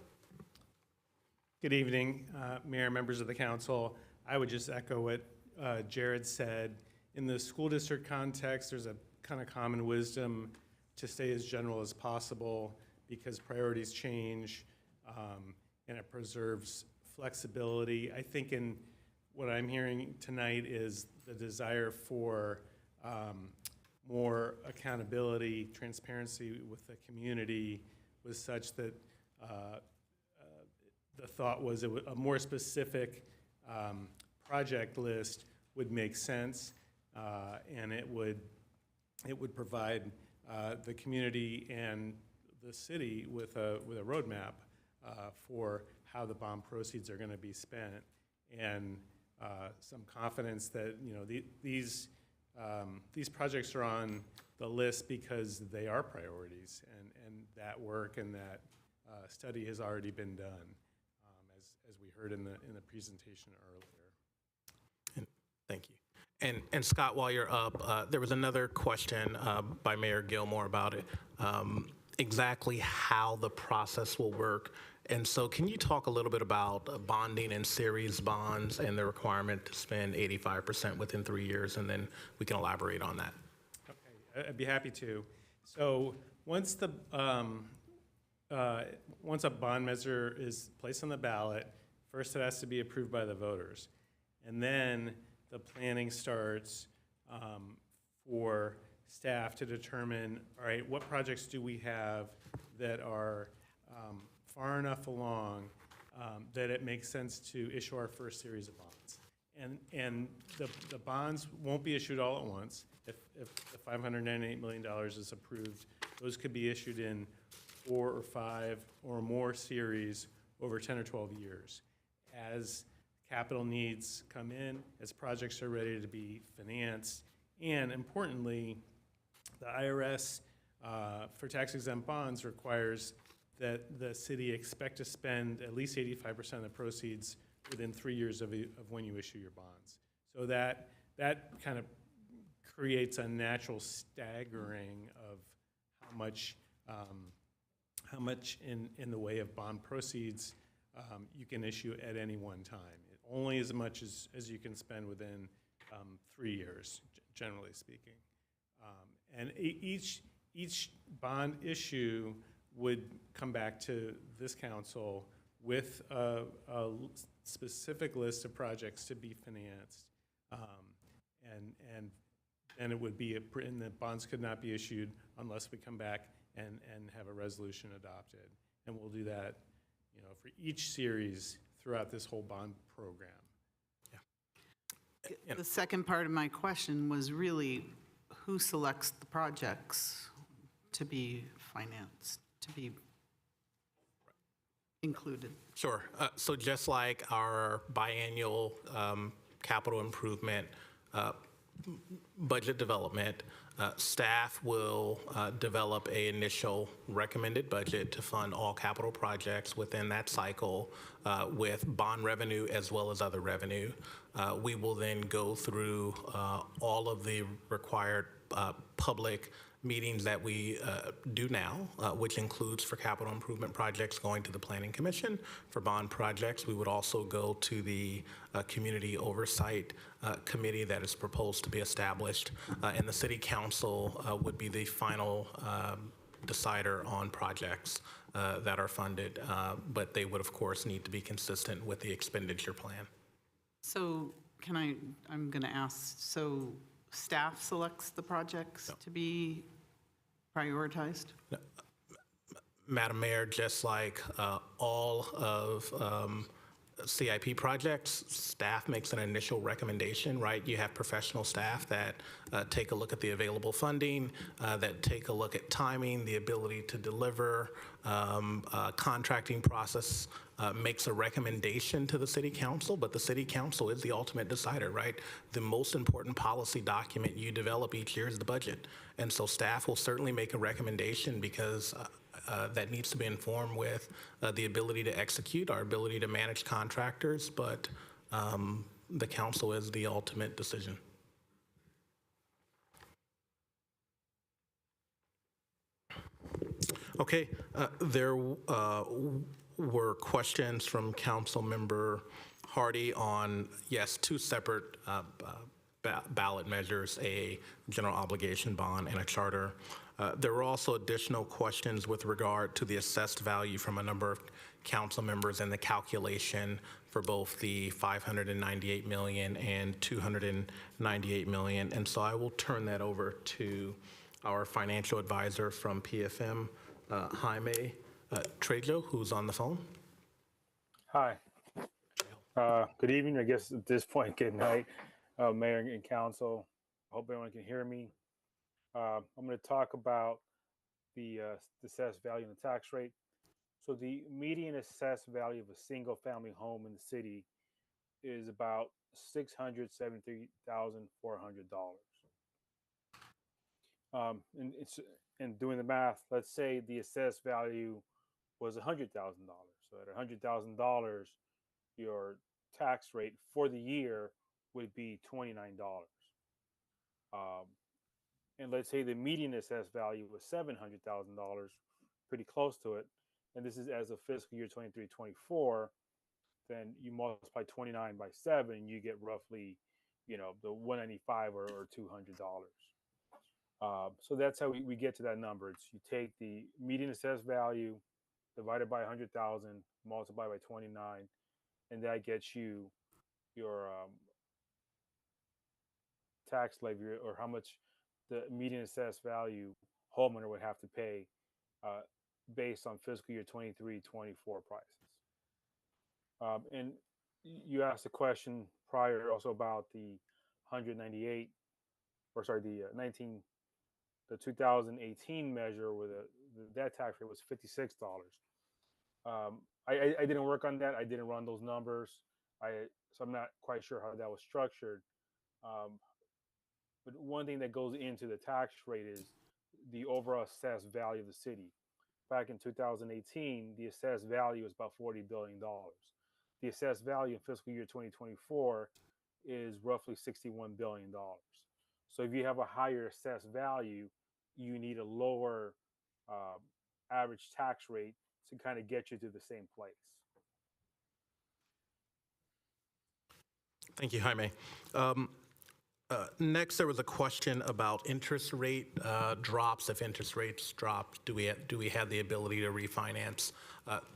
Good evening, Mayor, members of the council. I would just echo what Jared said. In the school district context, there's a kind of common wisdom to stay as general as possible because priorities change and it preserves flexibility. I think in what I'm hearing tonight is the desire for more accountability, transparency with the community was such that the thought was a more specific project list would make sense, and it would provide the community and the city with a roadmap for how the bond proceeds are going to be spent, and some confidence that these projects are on the list because they are priorities, and that work and that study has already been done, as we heard in the presentation earlier. Thank you. And Scott, while you're up, there was another question by Mayor Gilmore about it, exactly how the process will work. And so can you talk a little bit about bonding and series bonds and the requirement to spend 85% within 3 years, and then we can elaborate on that. Okay, I'd be happy to. So once a bond measure is placed on the ballot, first it has to be approved by the voters. And then the planning starts for staff to determine, all right, what projects do we have that are far enough along that it makes sense to issue our first series of bonds. And the bonds won't be issued all at once. If the $598 million is approved, those could be issued in 4 or 5 or more series over 10 or 12 years. As capital needs come in, as projects are ready to be financed, and importantly, the IRS for tax-exempt bonds requires that the city expect to spend at least 85% of the proceeds within 3 years of when you issue your bonds. So that kind of creates a natural staggering of how much in the way of bond proceeds you can issue at any one time. Only as much as you can spend within 3 years, generally speaking. And each bond issue would come back to this council with a specific list of projects to be financed. And it would be, and the bonds could not be issued unless we come back and have a resolution adopted. And we'll do that, for each series throughout this whole bond program. Yeah. The second part of my question was really who selects the projects to be financed, to be included? Sure. So just like our biannual capital improvement budget development, staff will develop an initial recommended budget to fund all capital projects within that cycle with bond revenue as well as other revenue. We will then go through all of the required public meetings that we do now, which includes for capital improvement projects going to the Planning Commission. For bond projects, we would also go to the Community Oversight Committee that is proposed to be established, and the City Council would be the final decider on projects that are funded, but they would of course need to be consistent with the expenditure plan. So I'm going to ask, so staff selects the projects to be prioritized? Madam Mayor, just like all of CIP projects, staff makes an initial recommendation, right? You have professional staff that take a look at the available funding, that take a look at timing, the ability to deliver, contracting process, makes a recommendation to the city council, but the city council is the ultimate decider, right? The most important policy document you develop each year is the budget. And so staff will certainly make a recommendation because that needs to be informed with the ability to execute, our ability to manage contractors, but the council is the ultimate decision. Okay, there were questions from Council Member Hardy on, yes, two separate ballot measures, a general obligation bond and a charter. There were also additional questions with regard to the assessed value from a number of council members and the calculation for both the $598 million and $298 million. And so I will turn that over to our financial advisor from PFM, Jaime Trejo, who's on the phone. Hi. Good evening, I guess at this point, good night, Mayor and Council. Hope everyone can hear me. I'm going to talk about the assessed value and the tax rate. So the median assessed value of a single family home in the city is about $673,400. And doing the math, let's say the assessed value was $100,000. So at $100,000, your tax rate for the year would be $29. And let's say the median assessed value was $700,000, pretty close to it, and this is as of fiscal year 23-24, then you multiply 29 by 7, you get roughly, the 195 or $200. So that's how we get to that number. It's you take the median assessed value divided by 100,000, multiply by 29, and that gets you your tax levy, or how much the median assessed value homeowner would have to pay based on fiscal year 23-24 prices. And you asked a question prior also about the 2018 measure where that tax rate was $56. I didn't work on that. I didn't run those numbers. So I'm not quite sure how that was structured. But one thing that goes into the tax rate is the overall assessed value of the city. Back in 2018, the assessed value was about $40 billion. The assessed value in fiscal year 2024 is roughly $61 billion. So if you have a higher assessed value, you need a lower average tax rate to kind of get you to the same place. Thank you, Jaime. Next, there was a question about interest rate drops. If interest rates drop, do we have the ability to refinance?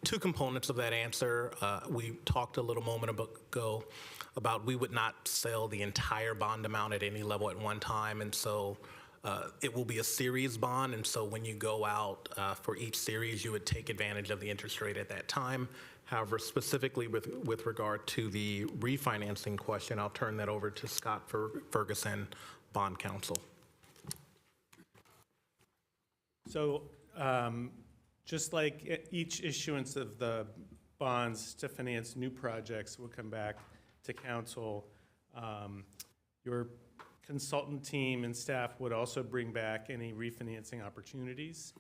Two components of that answer. We talked a little moment ago about we would not sell the entire bond amount at any level at one time, and so it will be a series bond. And so when you go out for each series, you would take advantage of the interest rate at that time. However, specifically with regard to the refinancing question, I'll turn that over to Scott Ferguson, Bond Counsel. So just like each issuance of the bonds to finance new projects will come back to council, your consultant team and staff would also bring back any refinancing opportunities.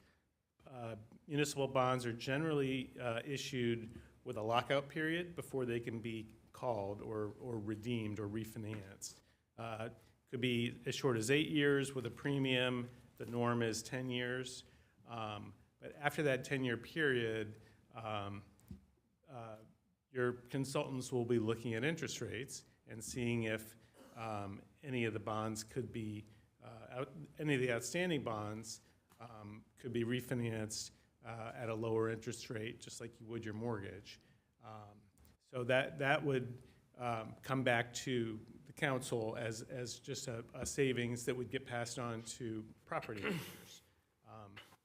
Municipal bonds are generally issued with a lockout period before they can be called or redeemed or refinanced. Could be as short as 8 years with a premium. The norm is 10 years. But after that 10-year period, your consultants will be looking at interest rates and seeing if any of the bonds could be, any of the outstanding bonds could be refinanced at a lower interest rate, just like you would your mortgage. So that would come back to the council as just a savings that would get passed on to property owners.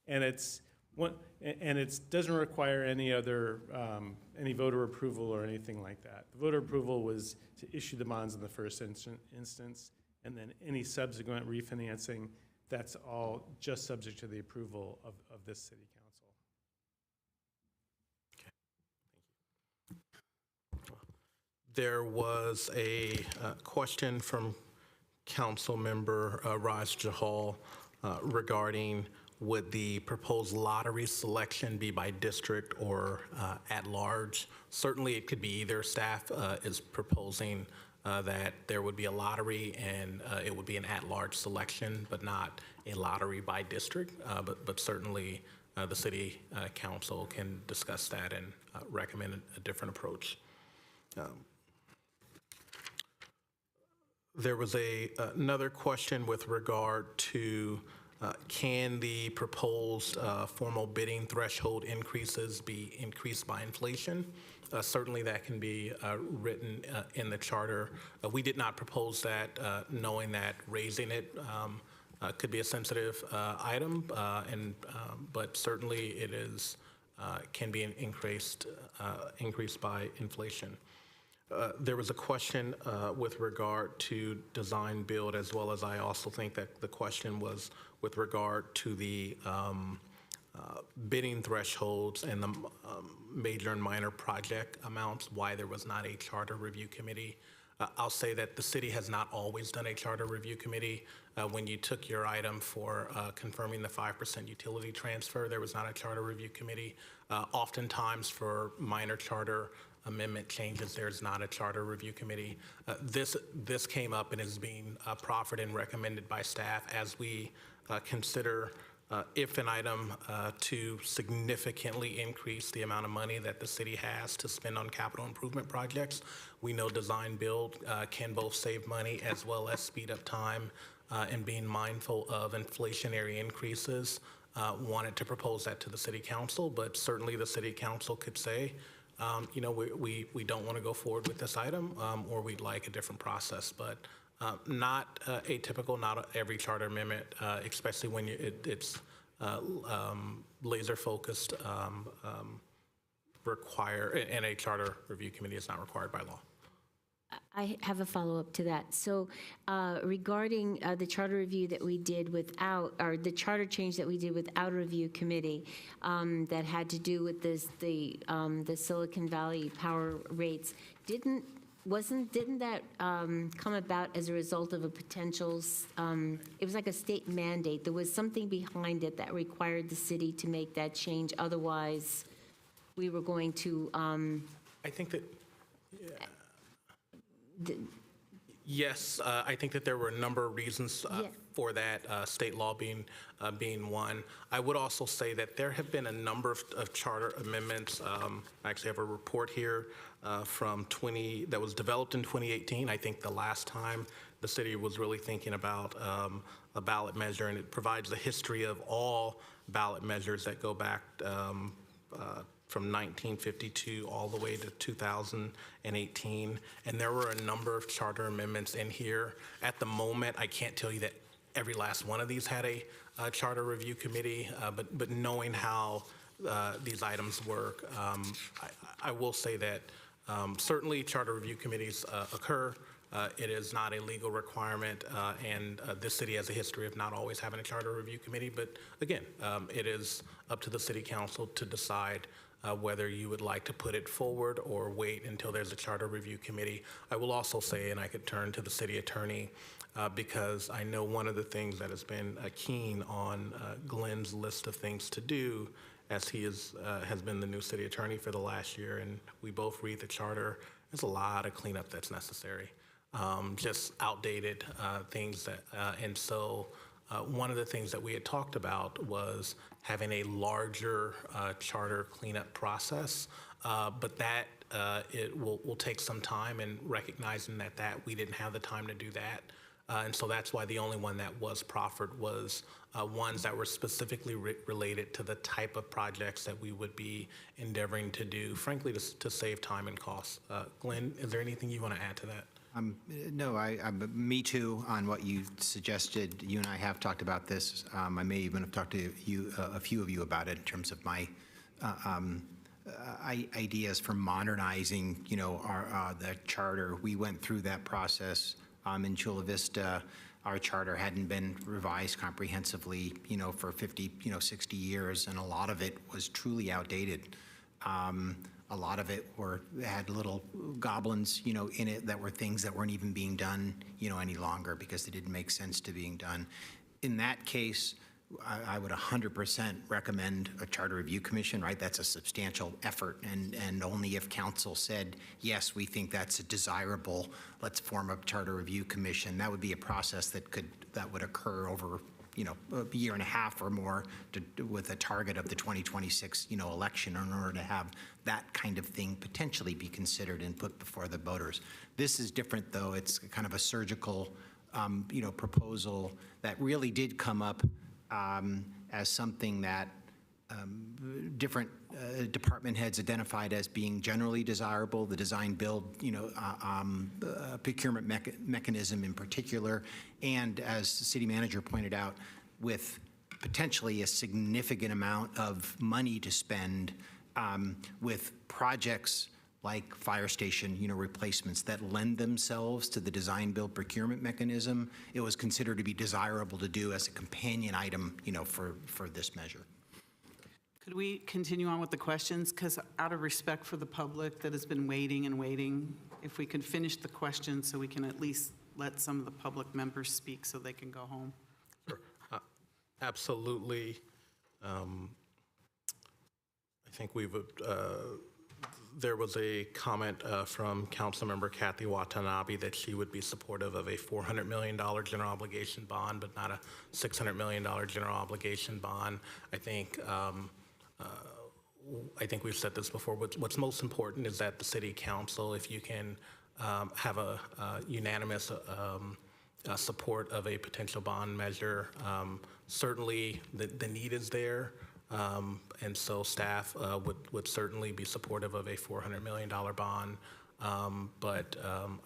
And it's one, and it doesn't require any other, any voter approval or anything like that. The voter approval was to issue the bonds in the first instance, and then any subsequent refinancing, that's all just subject to the approval of this city council. There was a question from Council Member Raj Jahal regarding would the proposed lottery selection be by district or at large? Certainly, it could be either. Staff is proposing that there would be a lottery and it would be an at-large selection, but not a lottery by district. But certainly, the City Council can discuss that and recommend a different approach. There was another question with regard to can the proposed formal bidding threshold increases be increased by inflation? Certainly that can be written in the charter. We did not propose that, knowing that raising it could be a sensitive item, but certainly it is can be increased by inflation. There was a question with regard to design build, as well as I also think that the question was with regard to the bidding thresholds and the major and minor project amounts, why there was not a charter review committee. I'll say that the city has not always done a charter review committee. When you took your item for confirming the 5% utility transfer, there was not a charter review committee. Oftentimes for minor charter amendment changes, there's not a charter review committee. This came up and is being proffered and recommended by staff as we consider if an item to significantly increase the amount of money that the city has to spend on capital improvement projects. We know design build can both save money as well as speed up time, and being mindful of inflationary increases. Wanted to propose that to the city council, but certainly the city council could say, you know, we don't want to go forward with this item, or we'd like a different process. But not atypical, not every charter amendment, especially when it's laser focused, and a charter review committee is not required by law. I have a follow-up to that. So regarding the charter review that we did without, or the charter change that we did without a review committee that had to do with the Silicon Valley power rates, didn't that come about as a result of a potential, it was like a state mandate. There was something behind it that required the city to make that change. Otherwise, we were going to. I think that, yes, I think that there were a number of reasons for that, state law being one. I would also say that there have been a number of charter amendments. I actually have a report here that was developed in 2018. I think the last time the city was really thinking about a ballot measure, and it provides the history of all ballot measures that go back from 1952 all the way to 2018. And there were a number of charter amendments in here. At the moment, I can't tell you that every last one of these had a charter review committee, but knowing how these items work, I will say that certainly charter review committees occur. It is not a legal requirement, and this city has a history of not always having a charter review committee. But again, it is up to the city council to decide whether you would like to put it forward or wait until there's a charter review committee. I will also say, and I could turn to the city attorney, because I know one of the things that has been keen on Glenn's list of things to do, as he has been the new city attorney for the last year, and we both read the charter, there's a lot of cleanup that's necessary. Just outdated things that, and so one of the things that we had talked about was having a larger charter cleanup process, but that it will take some time, and recognizing that we didn't have the time to do that. And so that's why the only one that was proffered was ones that were specifically related to the type of projects that we would be endeavoring to do, frankly, to save time and costs. Glenn, is there anything you want to add to that? No, me too, on what you suggested. You and I have talked about this. I may even have talked to you, a few of you about it in terms of my ideas for modernizing, the charter. We went through that process in Chula Vista. Our charter hadn't been revised comprehensively, for 50, 60 years, and a lot of it was truly outdated. A lot of it had little goblins, in it that were things that weren't even being done, any longer because they didn't make sense to being done. In that case, I would 100% recommend a charter review commission, right? That's a substantial effort, and only if council said, yes, we think that's desirable, let's form a charter review commission. That would be a process that would occur over a year and a half or more with a target of the 2026, election in order to have that kind of thing potentially be considered and put before the voters. This is different, though. It's kind of a surgical, proposal that really did come up as something that different department heads identified as being generally desirable, the design build, procurement mechanism in particular, and as the city manager pointed out, with potentially a significant amount of money to spend with projects like fire station, replacements that lend themselves to the design build procurement mechanism, it was considered to be desirable to do as a companion item, for this measure. Could we continue on with the questions? Because out of respect for the public that has been waiting and waiting, if we could finish the questions so we can at least let some of the public members speak so they can go home. Sure. Absolutely. I think there was a comment from Councilmember Kathy Watanabe that she would be supportive of a $400 million general obligation bond, but not a $600 million general obligation bond. I think we've said this before. What's most important is that the city council, if you can have a unanimous support of a potential bond measure, certainly the need is there. And so staff would certainly be supportive of a $400 million bond. But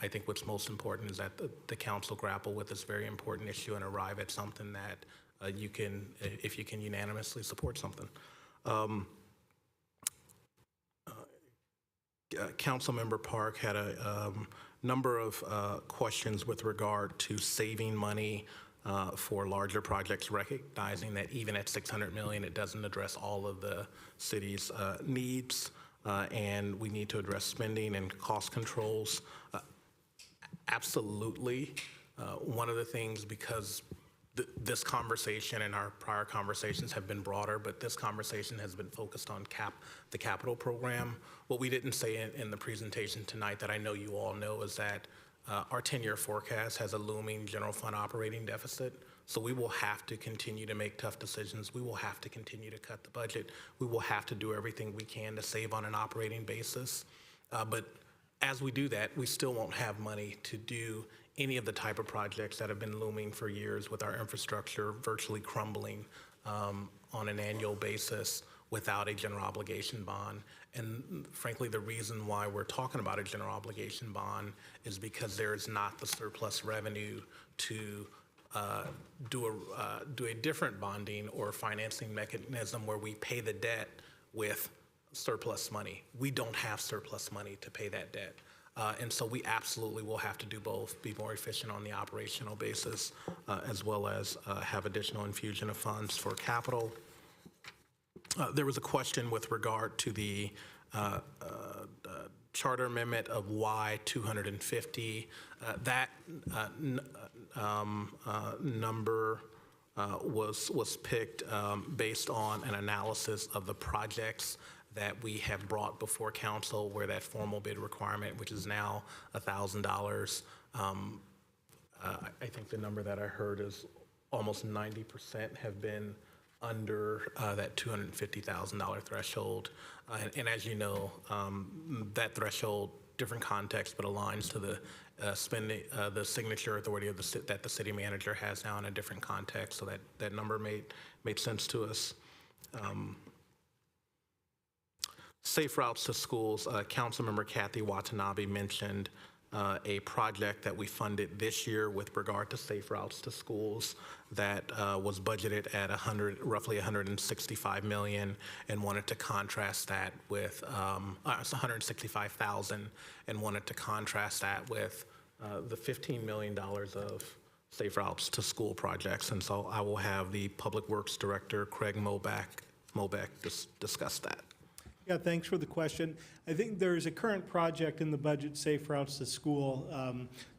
I think what's most important is that the council grapple with this very important issue and arrive at something that if you can unanimously support something. Councilmember Park had a number of questions with regard to saving money for larger projects, recognizing that even at $600 million, it doesn't address all of the city's needs, and we need to address spending and cost controls. Absolutely. One of the things, because this conversation and our prior conversations have been broader, but this conversation has been focused on the capital program. What we didn't say in the presentation tonight that I know you all know is that our 10-year forecast has a looming general fund operating deficit. So we will have to continue to make tough decisions. We will have to continue to cut the budget. We will have to do everything we can to save on an operating basis. But as we do that, we still won't have money to do any of the type of projects that have been looming for years, with our infrastructure virtually crumbling on an annual basis without a general obligation bond. And frankly, the reason why we're talking about a general obligation bond is because there is not the surplus revenue to do a different bonding or financing mechanism where we pay the debt with surplus money. We don't have surplus money to pay that debt. And so we absolutely will have to do both, be more efficient on the operational basis, as well as have additional infusion of funds for capital. There was a question with regard to the charter amendment of why 250. That number was picked based on an analysis of the projects that we have brought before council, where that formal bid requirement, which is now $1,000. I think the number that I heard is almost 90% have been under that $250,000 threshold. And as you know, that threshold, different context, but aligns to the spending, the signature authority of that the city manager has now in a different context. So that number made sense to us. Safe routes to schools. Councilmember Kathy Watanabe mentioned a project that we funded this year with regard to safe routes to schools that was budgeted at roughly 165 million, and wanted to contrast that with 165,000, and wanted to contrast that with the $15 million of safe routes to school projects. And so I will have the Public Works Director, Craig Mobeck, discuss that. Yeah, thanks for the question. I think there's a current project in the budget, Safe Routes to School,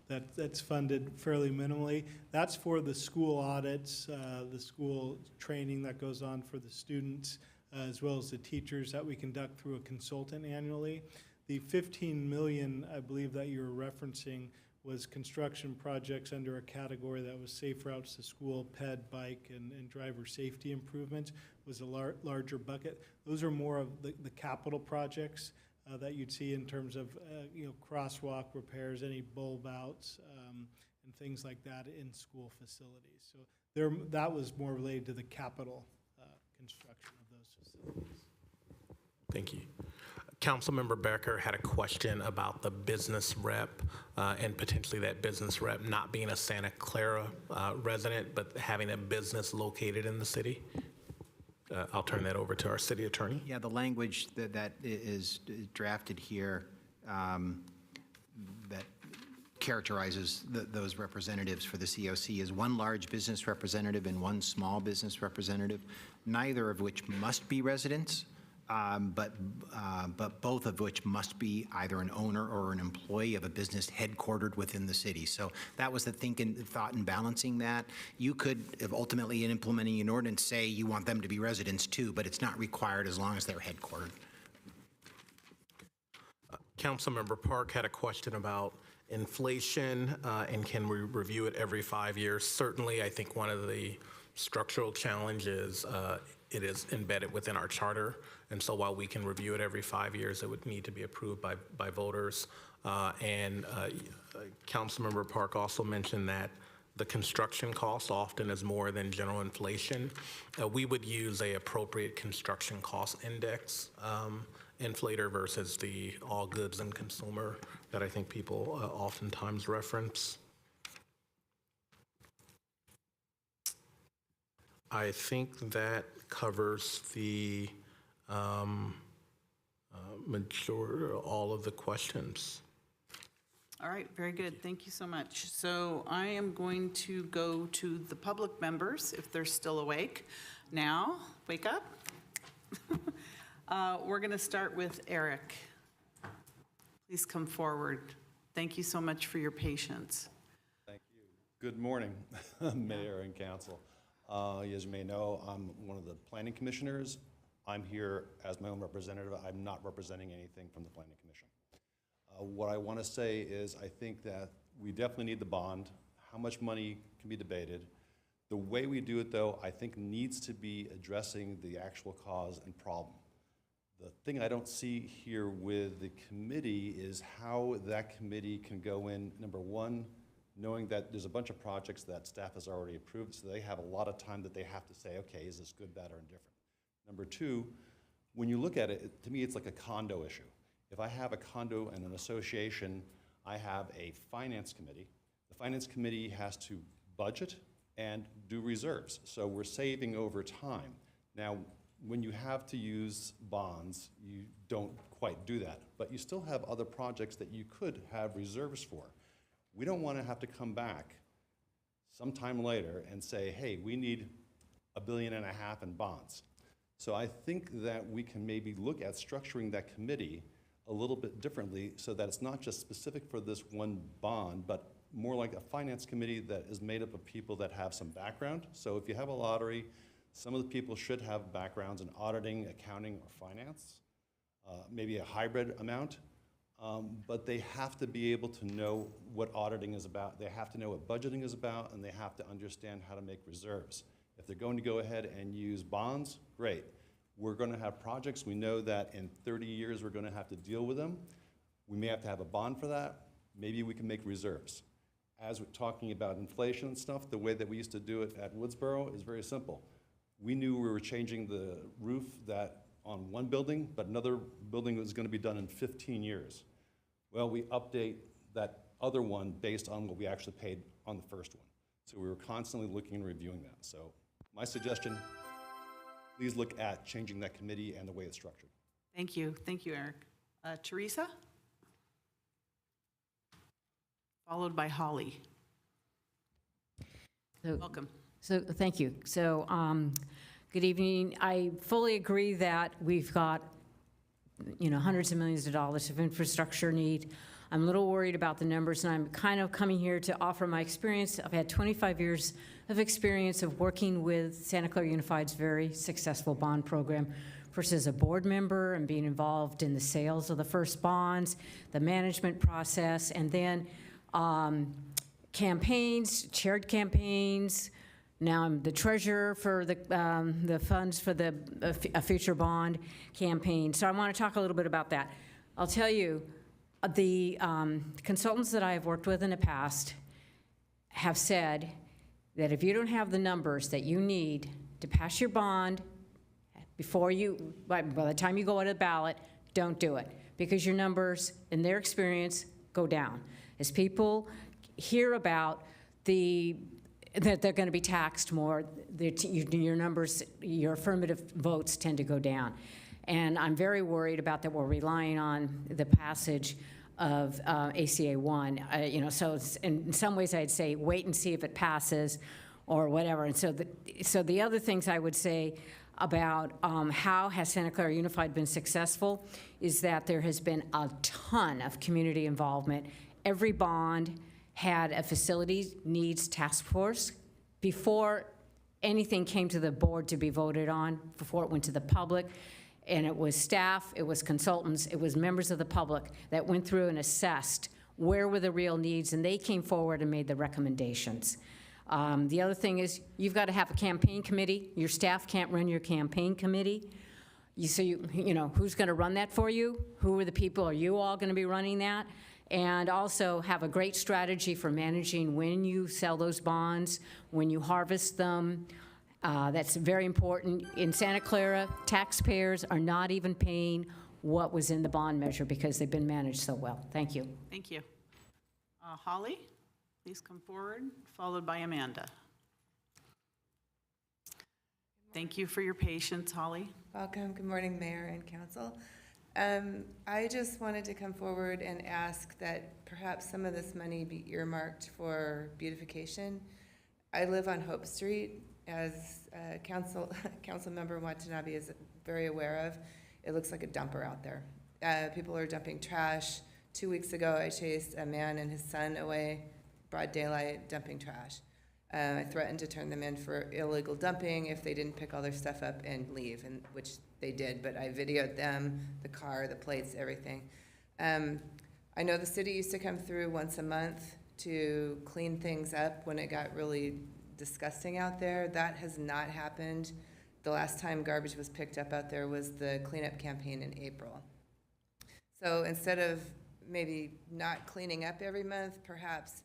that's funded fairly minimally. That's for the school audits, the school training that goes on for the students, as well as the teachers that we conduct through a consultant annually. The 15 million, I believe, that you're referencing was construction projects under a category that was Safe Routes to School, PED, bike, and driver safety improvements, was a larger bucket. Those are more of the capital projects that you'd see in terms of crosswalk repairs, any bulb outs, and things like that in school facilities. So that was more related to the capital construction of those facilities. Thank you. Councilmember Becker had a question about the business rep and potentially that business rep not being a Santa Clara resident, but having a business located in the city. I'll turn that over to our city attorney. Yeah, the language that is drafted here that characterizes those representatives for the COC is one large business representative and one small business representative, neither of which must be residents. But both of which must be either an owner or an employee of a business headquartered within the city. So that was the thought in balancing that. You could, if ultimately in implementing an ordinance, say you want them to be residents too, but it's not required as long as they're headquartered. Councilmember Park had a question about inflation and can we review it every 5 years? Certainly, I think one of the structural challenges it is embedded within our charter. And so while we can review it every 5 years, it would need to be approved by voters. Councilmember Park also mentioned that the construction cost often is more than general inflation. We would use a appropriate construction cost index inflator versus the all goods and consumer that I think people oftentimes reference. I think that covers the majority, all of the questions. All right, very good. Thank you so much. So I am going to go to the public members, if they're still awake. Now, wake up. We're going to start with Eric. Please come forward. Thank you so much for your patience. Thank you. Good morning, Mayor and Council. As you may know, I'm one of the planning commissioners. I'm here as my own representative. I'm not representing anything from the Planning Commission. What I want to say is I think that we definitely need the bond. How much money can be debated. The way we do it, though, I think needs to be addressing the actual cause and problem. The thing I don't see here with the committee is how that committee can go in, number one, knowing that there's a bunch of projects that staff has already approved, so they have a lot of time that they have to say, okay, is this good, bad, or indifferent? Number two, when you look at it, to me, it's like a condo issue. If I have a condo and an association, I have a finance committee. The finance committee has to budget and do reserves. So we're saving over time. Now, when you have to use bonds, you don't quite do that, but you still have other projects that you could have reserves for. We don't want to have to come back sometime later and say, hey, we need $1.5 billion in bonds. So I think that we can maybe look at structuring that committee a little bit differently so that it's not just specific for this one bond, but more like a finance committee that is made up of people that have some background. So if you have a lottery, some of the people should have backgrounds in auditing, accounting, or finance, maybe a hybrid amount. But they have to be able to know what auditing is about, they have to know what budgeting is about, and they have to understand how to make reserves. If they're going to go ahead and use bonds, great. We're going to have projects, we know that in 30 years we're going to have to deal with them. We may have to have a bond for that. Maybe we can make reserves. As we're talking about inflation and stuff, the way that we used to do it at Woodsboro is very simple. We knew we were changing the roof that on one building, but another building was going to be done in 15 years. Well, we update that other one based on what we actually paid on the first one. So we were constantly looking and reviewing that. So my suggestion, please look at changing that committee and the way it's structured. Thank you. Thank you, Eric. Teresa? Followed by Holly. Welcome. So, thank you. So, good evening. I fully agree that we've got, hundreds of millions of dollars of infrastructure need. I'm a little worried about the numbers, and I'm kind of coming here to offer my experience. I've had 25 years of experience of working with Santa Clara Unified's very successful bond program. First as a board member and being involved in the sales of the first bonds, the management process, and then campaigns, chaired campaigns. Now I'm the treasurer for the funds for a future bond campaign. So I want to talk a little bit about that. I'll tell you, the consultants that I have worked with in the past have said that if you don't have the numbers that you need to pass your bond by the time you go out of the ballot, don't do it, because your numbers, in their experience, go down. As people hear about that they're going to be taxed more, your numbers, your affirmative votes tend to go down. And I'm very worried about that we're relying on the passage of ACA 1. So in some ways I'd say wait and see if it passes or whatever. And so the other things I would say about how has Santa Clara Unified been successful is that there has been a ton of community involvement. Every bond had a facilities needs task force before anything came to the board to be voted on, before it went to the public. And it was staff, it was consultants, it was members of the public that went through and assessed where were the real needs, and they came forward and made the recommendations. The other thing is you've got to have a campaign committee. Your staff can't run your campaign committee. Who's going to run that for you? Who are the people? Are you all going to be running that? And also have a great strategy for managing when you sell those bonds, when you harvest them. That's very important. In Santa Clara, taxpayers are not even paying what was in the bond measure because they've been managed so well. Thank you. Thank you. Holly, please come forward, followed by Amanda. Thank you for your patience, Holly. Welcome. Good morning, Mayor and Council. I just wanted to come forward and ask that perhaps some of this money be earmarked for beautification. I live on Hope Street, as Council Member Watanabe is very aware of. It looks like a dumper out there. People are dumping trash. 2 weeks ago, I chased a man and his son away, broad daylight, dumping trash. I threatened to turn them in for illegal dumping if they didn't pick all their stuff up and leave, which they did, but I videoed them, the car, the plates, everything. I know the city used to come through once a month to clean things up when it got really disgusting out there. That has not happened. The last time garbage was picked up out there was the cleanup campaign in April. So instead of maybe not cleaning up every month, perhaps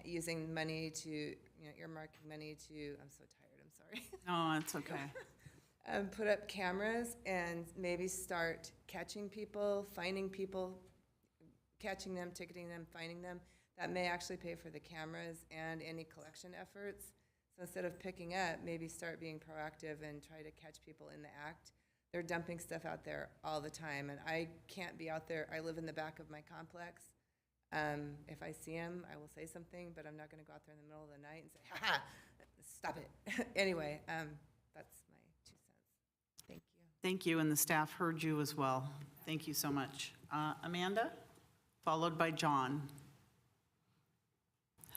using money to, earmarking money to, I'm so tired, I'm sorry. Oh, it's okay. Put up cameras and maybe start catching people, finding people, catching them, ticketing them, finding them. That may actually pay for the cameras and any collection efforts. So instead of picking up, maybe start being proactive and try to catch people in the act. They're dumping stuff out there all the time, and I can't be out there. I live in the back of my complex. If I see them, I will say something, but I'm not going to go out there in the middle of the night and say, ha-ha, stop it. Anyway, that's my 2 cents. Thank you. Thank you, and the staff heard you as well. Thank you so much. Amanda, followed by John.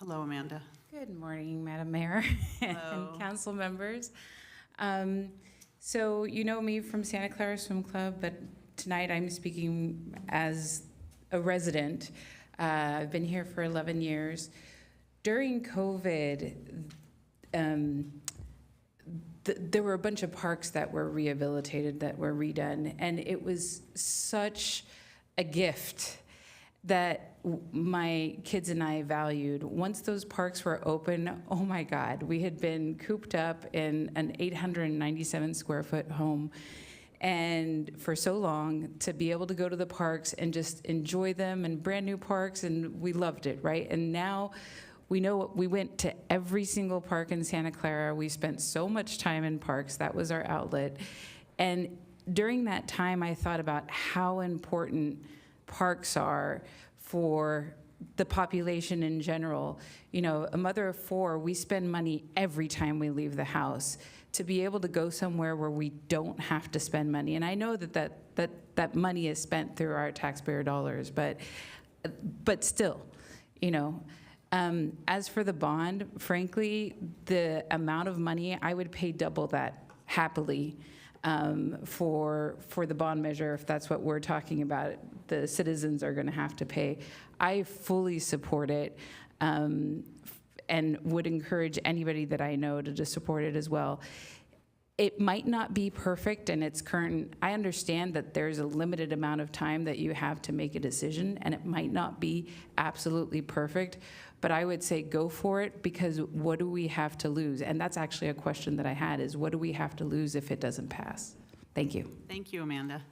Hello, Amanda. Good morning, Madam Mayor and council members. So you know me from Santa Clara Swim Club, but tonight I'm speaking as a resident. I've been here for 11 years. During COVID, there were a bunch of parks that were rehabilitated, that were redone, and it was such a gift that my kids and I valued. Once those parks were open, oh my God, we had been cooped up in an 897 square foot home, And for so long, to be able to go to the parks and just enjoy them, and brand new parks, and we loved it, right? And now we know we went to every single park in Santa Clara. We spent so much time in parks. That was our outlet. And during that time, I thought about how important parks are for the population in general. You know, a mother of four, we spend money every time we leave the house. To be able to go somewhere where we don't have to spend money, and I know that money is spent through our taxpayer dollars, but still, you know. As for the bond, frankly, the amount of money, I would pay double that happily for the bond measure, if that's what we're talking about. The citizens are going to have to pay. I fully support it, and would encourage anybody that I know to just support it as well. It might not be perfect in its current, I understand that there's a limited amount of time that you have to make a decision, and it might not be absolutely perfect, but I would say go for it, because what do we have to lose? And that's actually a question that I had, is what do we have to lose if it doesn't pass? Thank you. Thank you, Amanda.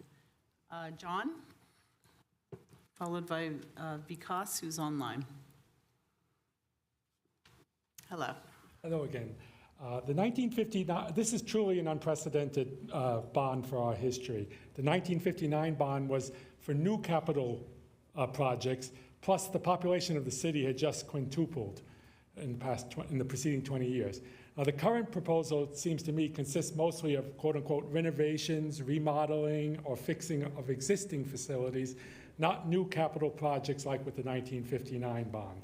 John, followed by Vikas, who's online. Hello. Hello again. The 1959, this is truly an unprecedented bond for our history. The 1959 bond was for new capital projects, plus the population of the city had just quintupled in the preceding 20 years. Now, the current proposal, it seems to me, consists mostly of quote-unquote renovations, remodeling, or fixing of existing facilities, not new capital projects like with the 1959 bond.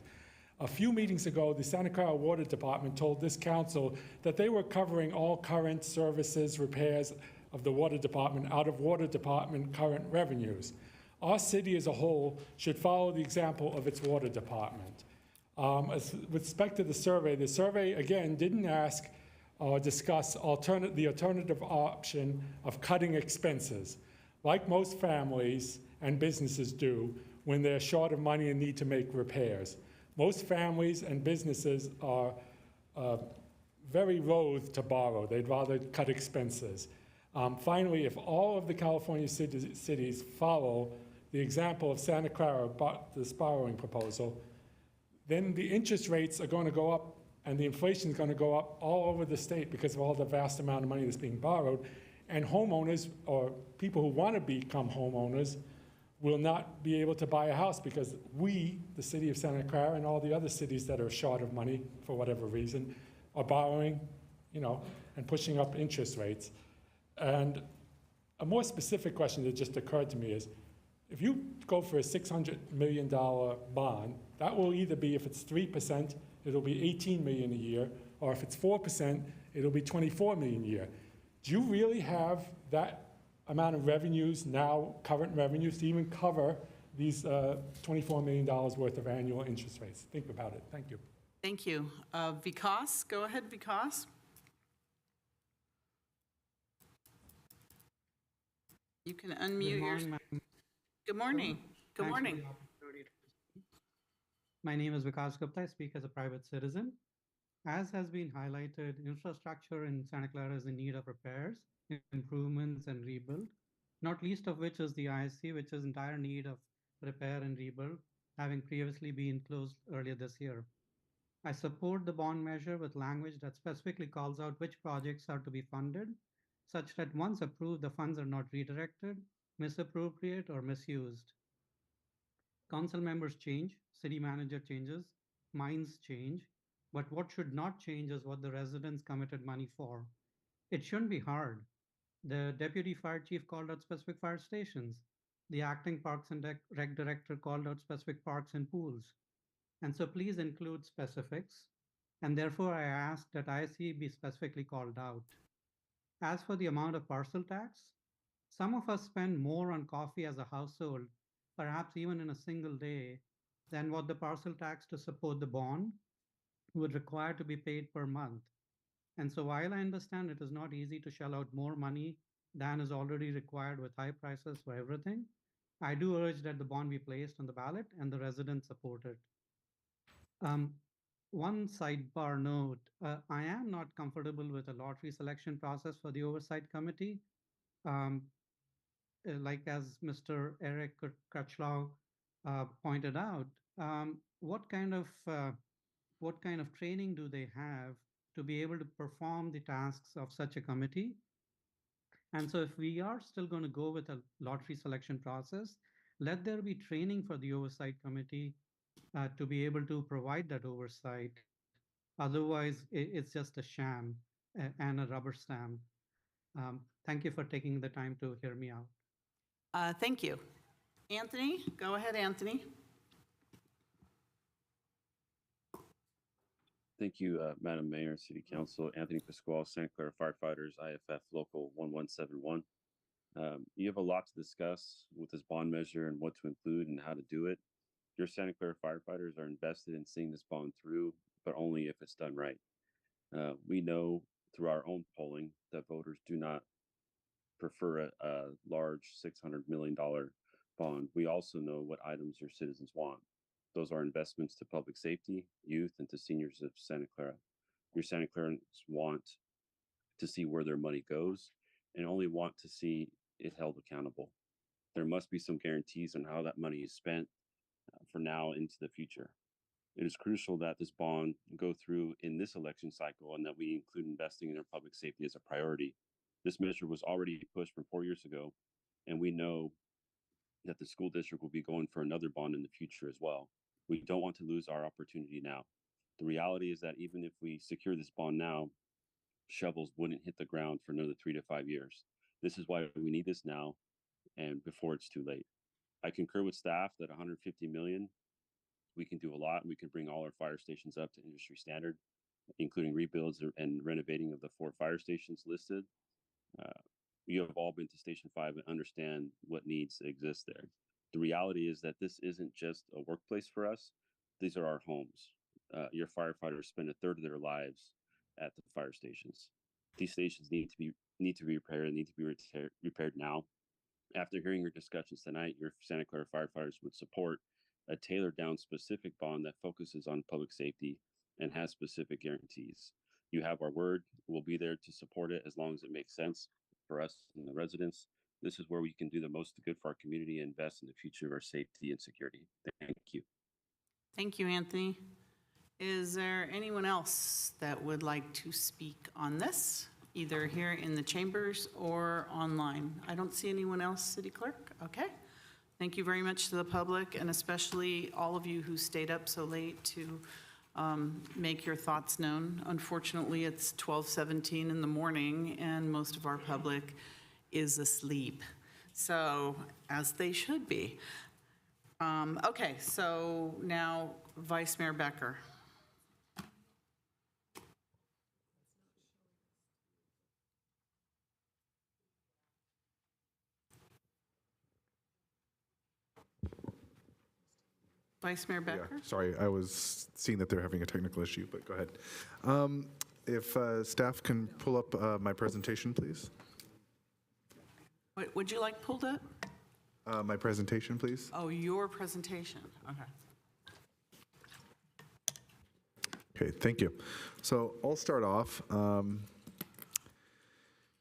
A few meetings ago, the Santa Clara Water Department told this council that they were covering all current services, repairs of the water department out of water department current revenues. Our city as a whole should follow the example of its water department. With respect to the survey, again, didn't ask or discuss the alternative option of cutting expenses, like most families and businesses do when they're short of money and need to make repairs. Most families and businesses are very loath to borrow. They'd rather cut expenses. Finally, if all of the California cities follow the example of Santa Clara, this borrowing proposal, then the interest rates are going to go up and the inflation is going to go up all over the state because of all the vast amount of money that's being borrowed. And homeowners, or people who want to become homeowners, will not be able to buy a house because we, the city of Santa Clara, and all the other cities that are short of money for whatever reason, are borrowing, you know, and pushing up interest rates. And a more specific question that just occurred to me is, if you go for a $600 million bond, that will either be, if it's 3%, it'll be $18 million a year, or if it's 4%, it'll be $24 million a year. Do you really have that amount of revenues now, current revenues, to even cover these $24 million worth of annual interest rates? Think about it. Thank you. Thank you. Vikas, go ahead, Vikas. You can unmute your... Good morning. Good morning. My name is Vikas Gupta. I speak as a private citizen. As has been highlighted, infrastructure in Santa Clara is in need of repairs, improvements, and rebuild, not least of which is the ISC, which is in dire need of repair and rebuild, having previously been closed earlier this year. I support the bond measure with language that specifically calls out which projects are to be funded, such that once approved, the funds are not redirected, misappropriated, or misused. Council members change, city manager changes, minds change, but what should not change is what the residents committed money for. It shouldn't be hard. The deputy fire chief called out specific fire stations. The acting parks and rec director called out specific parks and pools. And so please include specifics. And therefore I ask that ISC be specifically called out. As for the amount of parcel tax, some of us spend more on coffee as a household, perhaps even in a single day, than what the parcel tax to support the bond would require to be paid per month. And so while I understand it is not easy to shell out more money than is already required with high prices for everything, I do urge that the bond be placed on the ballot and the residents support it. One sidebar note, I am not comfortable with a lottery selection process for the oversight committee. like as Mr. Eric Kutchlow pointed out, what kind of training do they have to be able to perform the tasks of such a committee? And so if we are still going to go with a lottery selection process, let there be training for the oversight committee to be able to provide that oversight. Otherwise, it's just a sham and a rubber stamp. Thank you for taking the time to hear me out. Thank you. Anthony, go ahead, Anthony. Thank you, Madam Mayor, City Council. Anthony Pasquale, Santa Clara Firefighters, IFF Local 1171. You have a lot to discuss with this bond measure and what to include and how to do it. Your Santa Clara firefighters are invested in seeing this bond through, but only if it's done right. We know through our own polling that voters do not prefer a large $600 million bond. We also know what items your citizens want. Those are investments to public safety, youth, and to seniors of Santa Clara. Your Santa Clarans want to see where their money goes and only want to see it held accountable. There must be some guarantees on how that money is spent for now into the future. It is crucial that this bond go through in this election cycle and that we include investing in our public safety as a priority. This measure was already pushed from 4 years ago, and we know that the school district will be going for another bond in the future as well. We don't want to lose our opportunity now. The reality is that even if we secure this bond now, shovels wouldn't hit the ground for another 3 to 5 years. This is why we need this now and before it's too late. I concur with staff that 150 million, we can do a lot. We can bring all our fire stations up to industry standard, including rebuilds and renovating of the 4 fire stations listed. You have all been to Station 5 and understand what needs exist there. The reality is that this isn't just a workplace for us. These are our homes. Your firefighters spend a third of their lives at the fire stations. These stations need to be repaired and need to be repaired now. After hearing your discussions tonight, your Santa Clara firefighters would support a tailored down specific bond that focuses on public safety and has specific guarantees. You have our word. We'll be there to support it as long as it makes sense for us and the residents. This is where we can do the most good for our community and invest in the future of our safety and security. Thank you. Thank you, Anthony. Is there anyone else that would like to speak on this, either here in the chambers or online? I don't see anyone else, City Clerk. Okay. Thank you very much to the public, and especially all of you who stayed up so late to make your thoughts known. Unfortunately, it's 12:17 in the morning, and most of our public is asleep, so as they should be. Okay, so now Vice Mayor Becker. Vice Mayor Becker? Yeah, sorry, I was seeing that they're having a technical issue, but go ahead. If staff can pull up my presentation, please. What would you like pulled up? My presentation, please. Oh, your presentation. Okay. Okay, thank you. So I'll start off.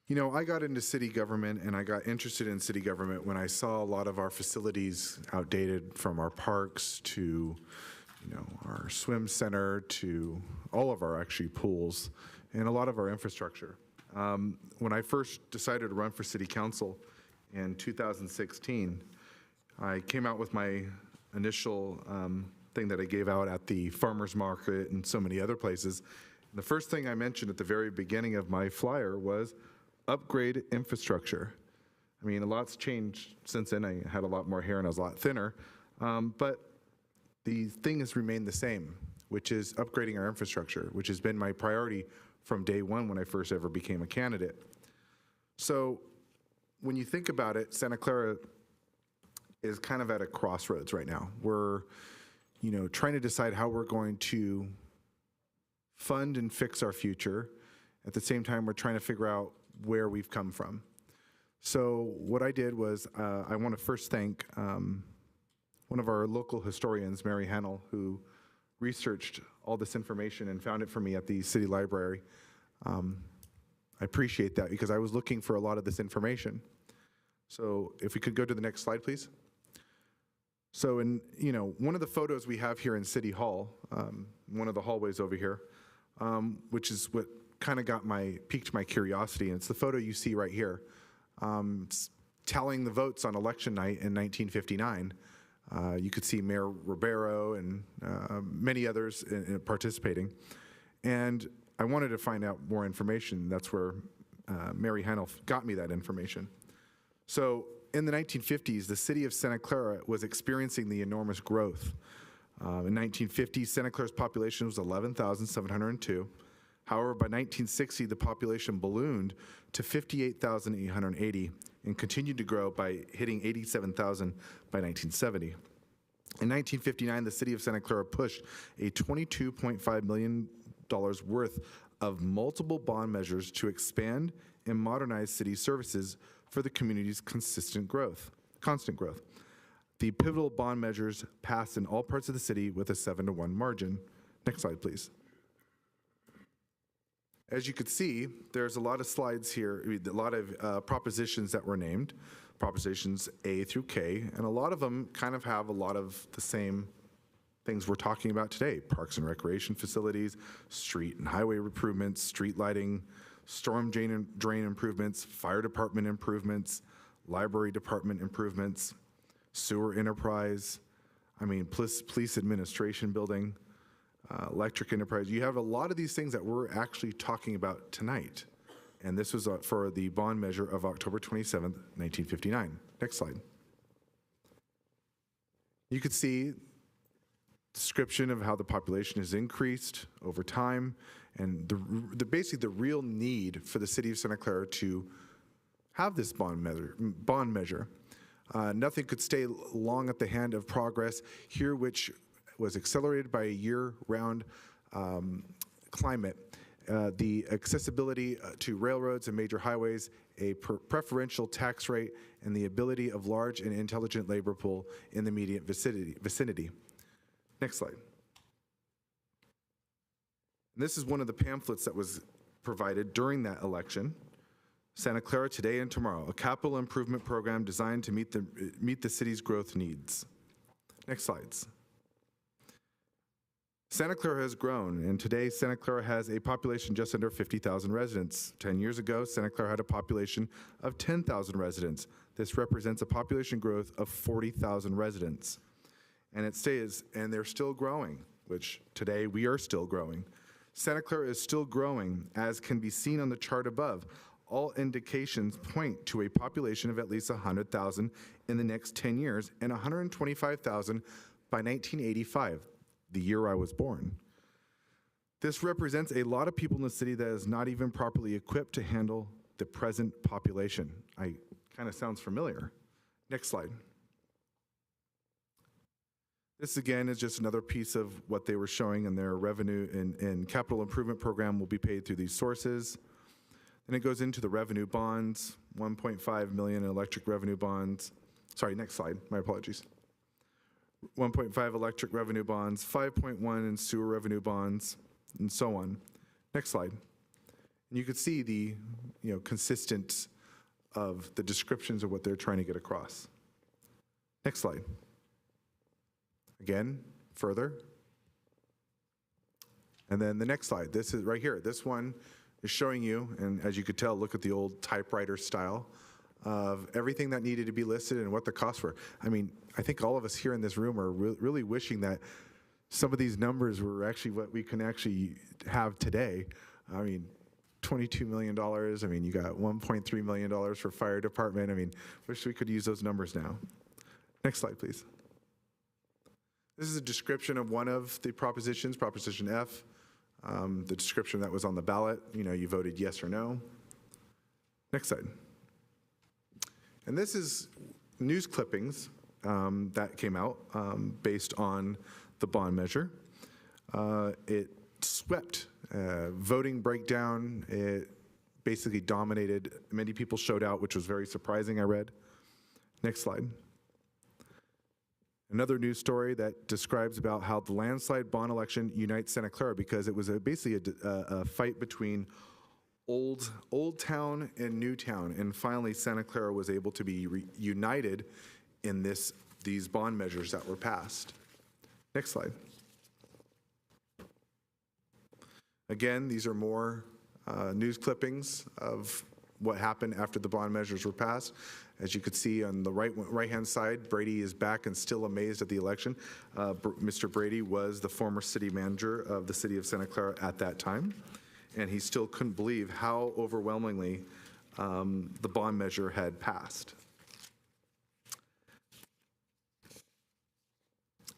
You know, I got into city government and I got interested in city government when I saw a lot of our facilities outdated, from our parks to, you know, our swim center to all of our actually pools and a lot of our infrastructure. When I first decided to run for city council in 2016, I came out with my initial thing that I gave out at the farmer's market and so many other places. And the first thing I mentioned at the very beginning of my flyer was upgrade infrastructure. I mean, a lot's changed since then. I had a lot more hair and I was a lot thinner. But the thing has remained the same, which is upgrading our infrastructure, which has been my priority from day one when I first ever became a candidate. So when you think about it, Santa Clara is kind of at a crossroads right now. We're, you know, trying to decide how we're going to fund and fix our future. At the same time, we're trying to figure out where we've come from. So what I did was I want to first thank one of our local historians, Mary Hennell, who researched all this information and found it for me at the city library. I appreciate that because I was looking for a lot of this information. So if we could go to the next slide, please. So one of the photos we have here in City Hall, one of the hallways over here, which is what kind of piqued my curiosity, and it's the photo you see right here. It's tallying the votes on election night in 1959. You could see Mayor Ribeiro and many others participating. And I wanted to find out more information. That's where Mary Hennel got me that information. So in the 1950s, the city of Santa Clara was experiencing the enormous growth. In 1950, Santa Clara's population was 11,702. However, by 1960, the population ballooned to 58,880 and continued to grow by hitting 87,000 by 1970. In 1959, the city of Santa Clara pushed a $22.5 million worth of multiple bond measures to expand and modernize city services for the community's constant growth. The pivotal bond measures passed in all parts of the city with a 7-to-1 margin. Next slide, please. As you could see, there's a lot of slides here, a lot of propositions that were named, propositions A through K, and a lot of them kind of have a lot of the same things we're talking about today: parks and recreation facilities, street and highway improvements, street lighting, storm drain improvements, fire department improvements, library department improvements, sewer enterprise, police administration building, electric enterprise. You have a lot of these things that we're actually talking about tonight. And this was for the bond measure of October 27th, 1959. Next slide. You could see description of how the population has increased over time, and basically the real need for the city of Santa Clara to have this bond measure. Nothing could stay long at the hand of progress here, which was accelerated by a year-round climate. The accessibility to railroads and major highways, a preferential tax rate, and the ability of large and intelligent labor pool in the immediate vicinity. Next slide. And this is one of the pamphlets that was provided during that election. Santa Clara Today and Tomorrow, a capital improvement program designed to meet the city's growth needs. Next slides. Santa Clara has grown, and today Santa Clara has a population just under 50,000 residents. 10 years ago, Santa Clara had a population of 10,000 residents. This represents a population growth of 40,000 residents. And they're still growing, which today we are still growing. Santa Clara is still growing, as can be seen on the chart above. All indications point to a population of at least 100,000 in the next 10 years and 125,000 by 1985. The year I was born. This represents a lot of people in the city that is not even properly equipped to handle the present population. Kind of sounds familiar. Next slide. This again is just another piece of what they were showing in their revenue and capital improvement program will be paid through these sources. Then it goes into the revenue bonds, 1.5 million in electric revenue bonds. Sorry, next slide, my apologies. 1.5 electric revenue bonds, 5.1 in sewer revenue bonds, and so on. Next slide. And you can see the consistent of the descriptions of what they're trying to get across. Next slide. Again, further. And then the next slide. This is right here. This one is showing you, and as you could tell, look at the old typewriter style of everything that needed to be listed and what the costs were. I think all of us here in this room are really wishing that some of these numbers were actually what we can actually have today. $22 million. You got $1.3 million for fire department. Wish we could use those numbers now. Next slide, please. This is a description of one of the propositions, Proposition F, the description that was on the ballot. You voted yes or no. Next slide. And this is news clippings that came out based on the bond measure. It swept voting breakdown. It basically dominated. Many people showed out, which was very surprising, I read. Next slide. Another news story that describes about how the landslide bond election unites Santa Clara because it was basically a fight between Old Town and New Town. And finally, Santa Clara was able to be united in these bond measures that were passed. Next slide. Again, these are more news clippings of what happened after the bond measures were passed. As you could see on the right-hand side, Brady is back and still amazed at the election. Mr. Brady was the former city manager of the city of Santa Clara at that time, and he still couldn't believe how overwhelmingly the bond measure had passed.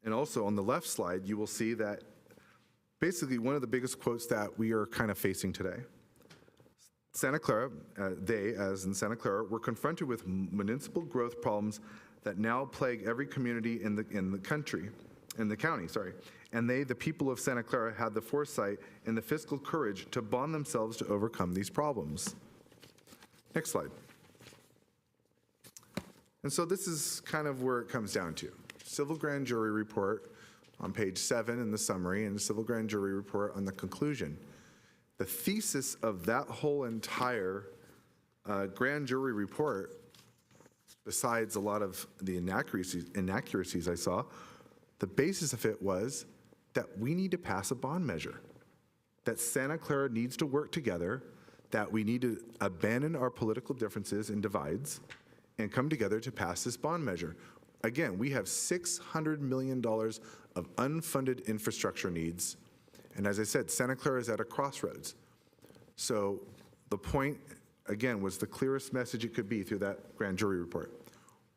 And also on the left slide, you will see that basically one of the biggest quotes that we are kind of facing today. Santa Clara, they, as in Santa Clara, were confronted with municipal growth problems that now plague every community in the county, and they, the people of Santa Clara, had the foresight and the fiscal courage to bond themselves to overcome these problems. Next slide. And so this is kind of where it comes down to. Civil grand jury report on page 7 in the summary, and the civil grand jury report on the conclusion. The thesis of that whole entire grand jury report, besides a lot of the inaccuracies I saw, the basis of it was that we need to pass a bond measure, that Santa Clara needs to work together, that we need to abandon our political differences and divides and come together to pass this bond measure. Again, we have $600 million of unfunded infrastructure needs. And as I said, Santa Clara is at a crossroads. So the point, again, was the clearest message it could be through that grand jury report.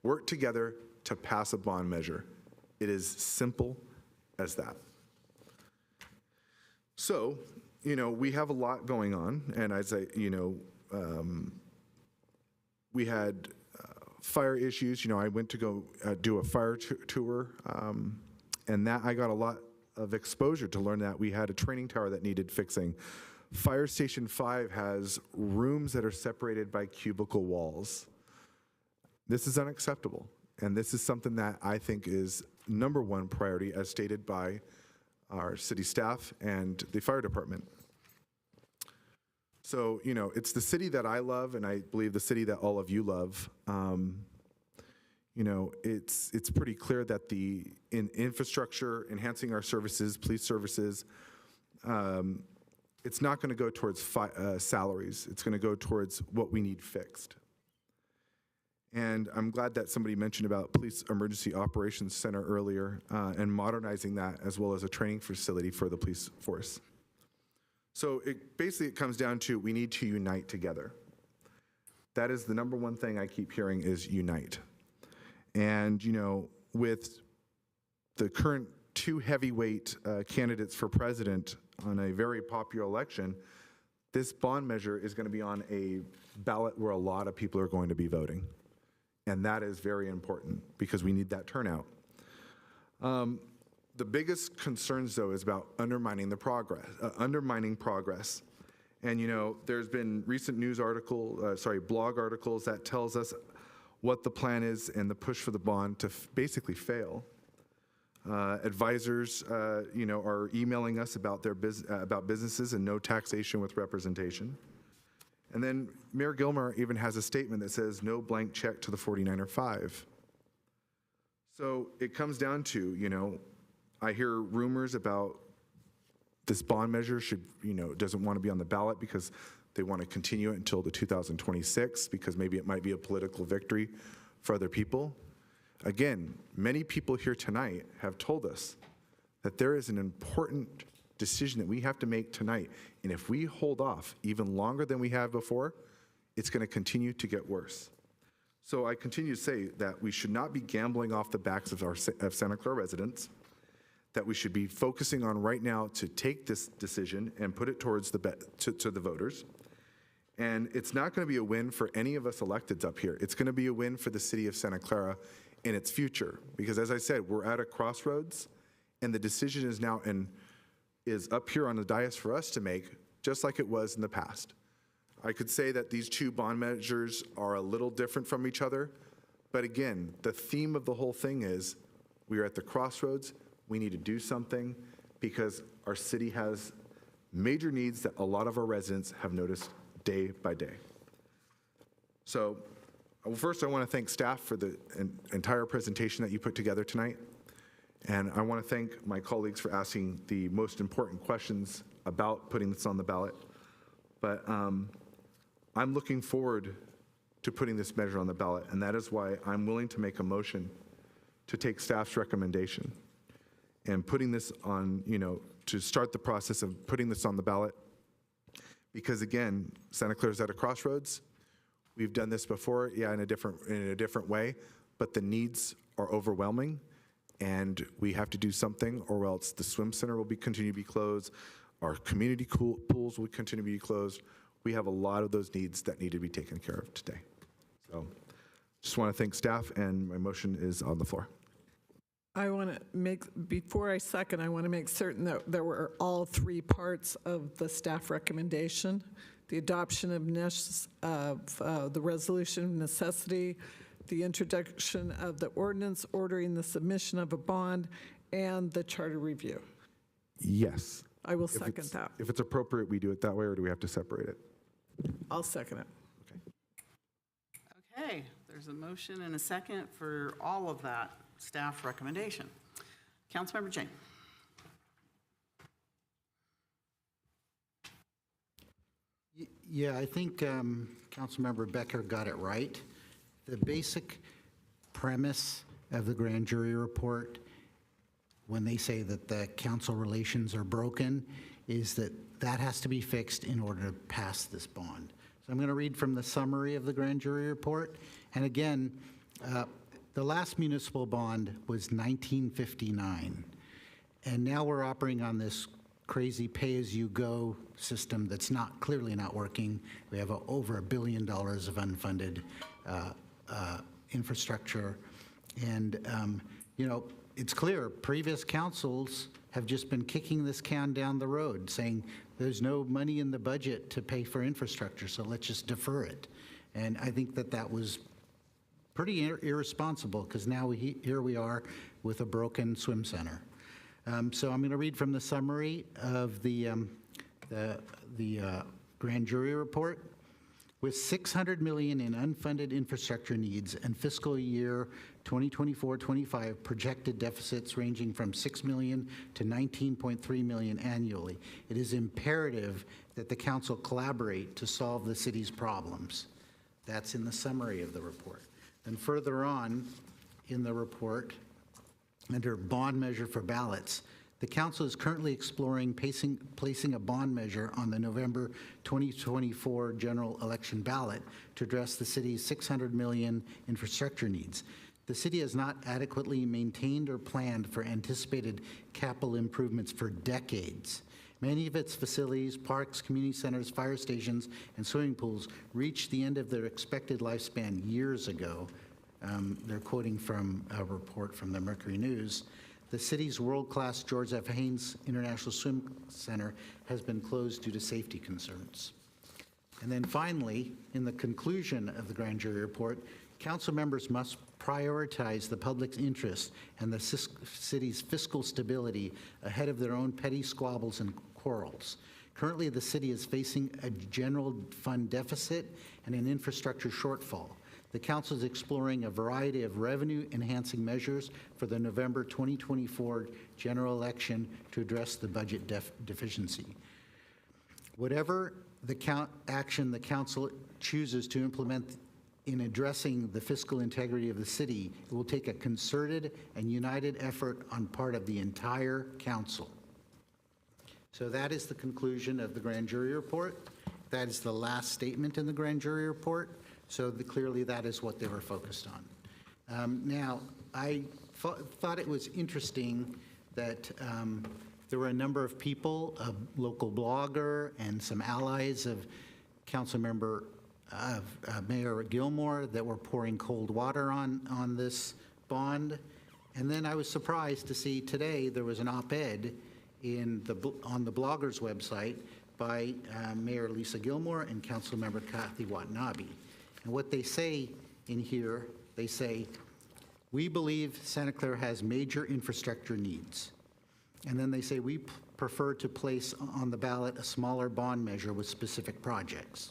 Work together to pass a bond measure. It is simple as that. So, we have a lot going on. And as we had fire issues. I went to go do a fire tour, and that I got a lot of exposure to learn that we had a training tower that needed fixing. Fire Station 5 has rooms that are separated by cubicle walls. This is unacceptable, and this is something that I think is #1 priority as stated by our city staff and the fire department. So, it's the city that I love, and I believe the city that all of you love. It's pretty clear that in infrastructure, enhancing our services, police services, it's not going to go towards salaries. It's going to go towards what we need fixed. And I'm glad that somebody mentioned about Police Emergency Operations Center earlier and modernizing that as well as a training facility for the police force. So it comes down to we need to unite together. That is the #1 thing I keep hearing is unite. And, with the current 2 heavyweight candidates for president on a very popular election, this bond measure is going to be on a ballot where a lot of people are going to be voting. And that is very important because we need that turnout. The biggest concerns, though, is about undermining progress. And, there's been recent blog articles that tells us what the plan is and the push for the bond to basically fail. Advisors, are emailing us about about businesses and no taxation with representation. And then Mayor Gilmore even has a statement that says no blank check to the 49er 5. So it comes down to, I hear rumors about this bond measure doesn't want to be on the ballot because they want to continue it until the 2026 because maybe it might be a political victory for other people. Again, many people here tonight have told us that there is an important decision that we have to make tonight. And if we hold off even longer than we have before, it's going to continue to get worse. So I continue to say that we should not be gambling off the backs of Santa Clara residents, that we should be focusing on right now to take this decision and put it towards to the voters. And it's not going to be a win for any of us electeds up here. It's going to be a win for the city of Santa Clara in its future. Because as I said, we're at a crossroads, and the decision is up here on the dais for us to make, just like it was in the past. I could say that these 2 bond measures are a little different from each other, but again, the theme of the whole thing is we are at the crossroads. We need to do something because our city has major needs that a lot of our residents have noticed day by day. So first, I want to thank staff for the entire presentation that you put together tonight. And I want to thank my colleagues for asking the most important questions about putting this on the ballot. But I'm looking forward to putting this measure on the ballot, and that is why I'm willing to make a motion to take staff's recommendation and putting this on, to start the process of putting this on the ballot. Because again, Santa Clara's at a crossroads. We've done this before, in a different way, but the needs are overwhelming, and we have to do something, or else the swim center will continue to be closed, our community pools will continue to be closed. We have a lot of those needs that need to be taken care of today. So just want to thank staff, and my motion is on the floor. I want to before I second, I want to make certain that there were all three parts of the staff recommendation: the adoption of the resolution of necessity, the introduction of the ordinance ordering the submission of a bond, and the charter review. Yes. I will second that. If it's appropriate, we do it that way, or do we have to separate it? I'll second it. Okay, there's a motion and a second for all of that staff recommendation. Councilmember Jane. Yeah, I think Councilmember Becker got it right. The basic premise of the grand jury report, when they say that the council relations are broken, is that that has to be fixed in order to pass this bond. So I'm going to read from the summary of the grand jury report. And again, the last municipal bond was 1959. And now we're operating on this crazy pay-as-you-go system that's clearly not working. We have over $1 billion of unfunded infrastructure. And, it's clear previous councils have just been kicking this can down the road, saying there's no money in the budget to pay for infrastructure, so let's just defer it. And I think that was pretty irresponsible, because now here we are with a broken swim center. So I'm going to read from the summary of the grand jury report. With $600 million in unfunded infrastructure needs and fiscal year 2024-25 projected deficits ranging from $6 million to $19.3 million annually, it is imperative that the council collaborate to solve the city's problems. That's in the summary of the report. And further on in the report, under bond measure for ballots, the council is currently exploring placing a bond measure on the November 2024 general election ballot to address the city's $600 million infrastructure needs. The city has not adequately maintained or planned for anticipated capital improvements for decades. Many of its facilities, parks, community centers, fire stations, and swimming pools reached the end of their expected lifespan years ago. They're quoting from a report from the Mercury News. The city's world-class George F. Haynes International Swim Center has been closed due to safety concerns. And then finally, in the conclusion of the grand jury report, council members must prioritize the public's interest and the city's fiscal stability ahead of their own petty squabbles and quarrels. Currently, the city is facing a general fund deficit and an infrastructure shortfall. The council is exploring a variety of revenue-enhancing measures for the November 2024 general election to address the budget deficiency. Whatever action the council chooses to implement in addressing the fiscal integrity of the city, it will take a concerted and united effort on part of the entire council. So that is the conclusion of the grand jury report. That is the last statement in the grand jury report. So clearly that is what they were focused on. Now, I thought it was interesting that there were a number of people, a local blogger and some allies of Mayor Gilmore, that were pouring cold water on this bond. And then I was surprised to see today there was an op-ed on the blogger's website by Mayor Lisa Gilmore and Councilmember Kathy Watanabe. And what they say in here, they say, we believe Santa Clara has major infrastructure needs. And then they say, we prefer to place on the ballot a smaller bond measure with specific projects.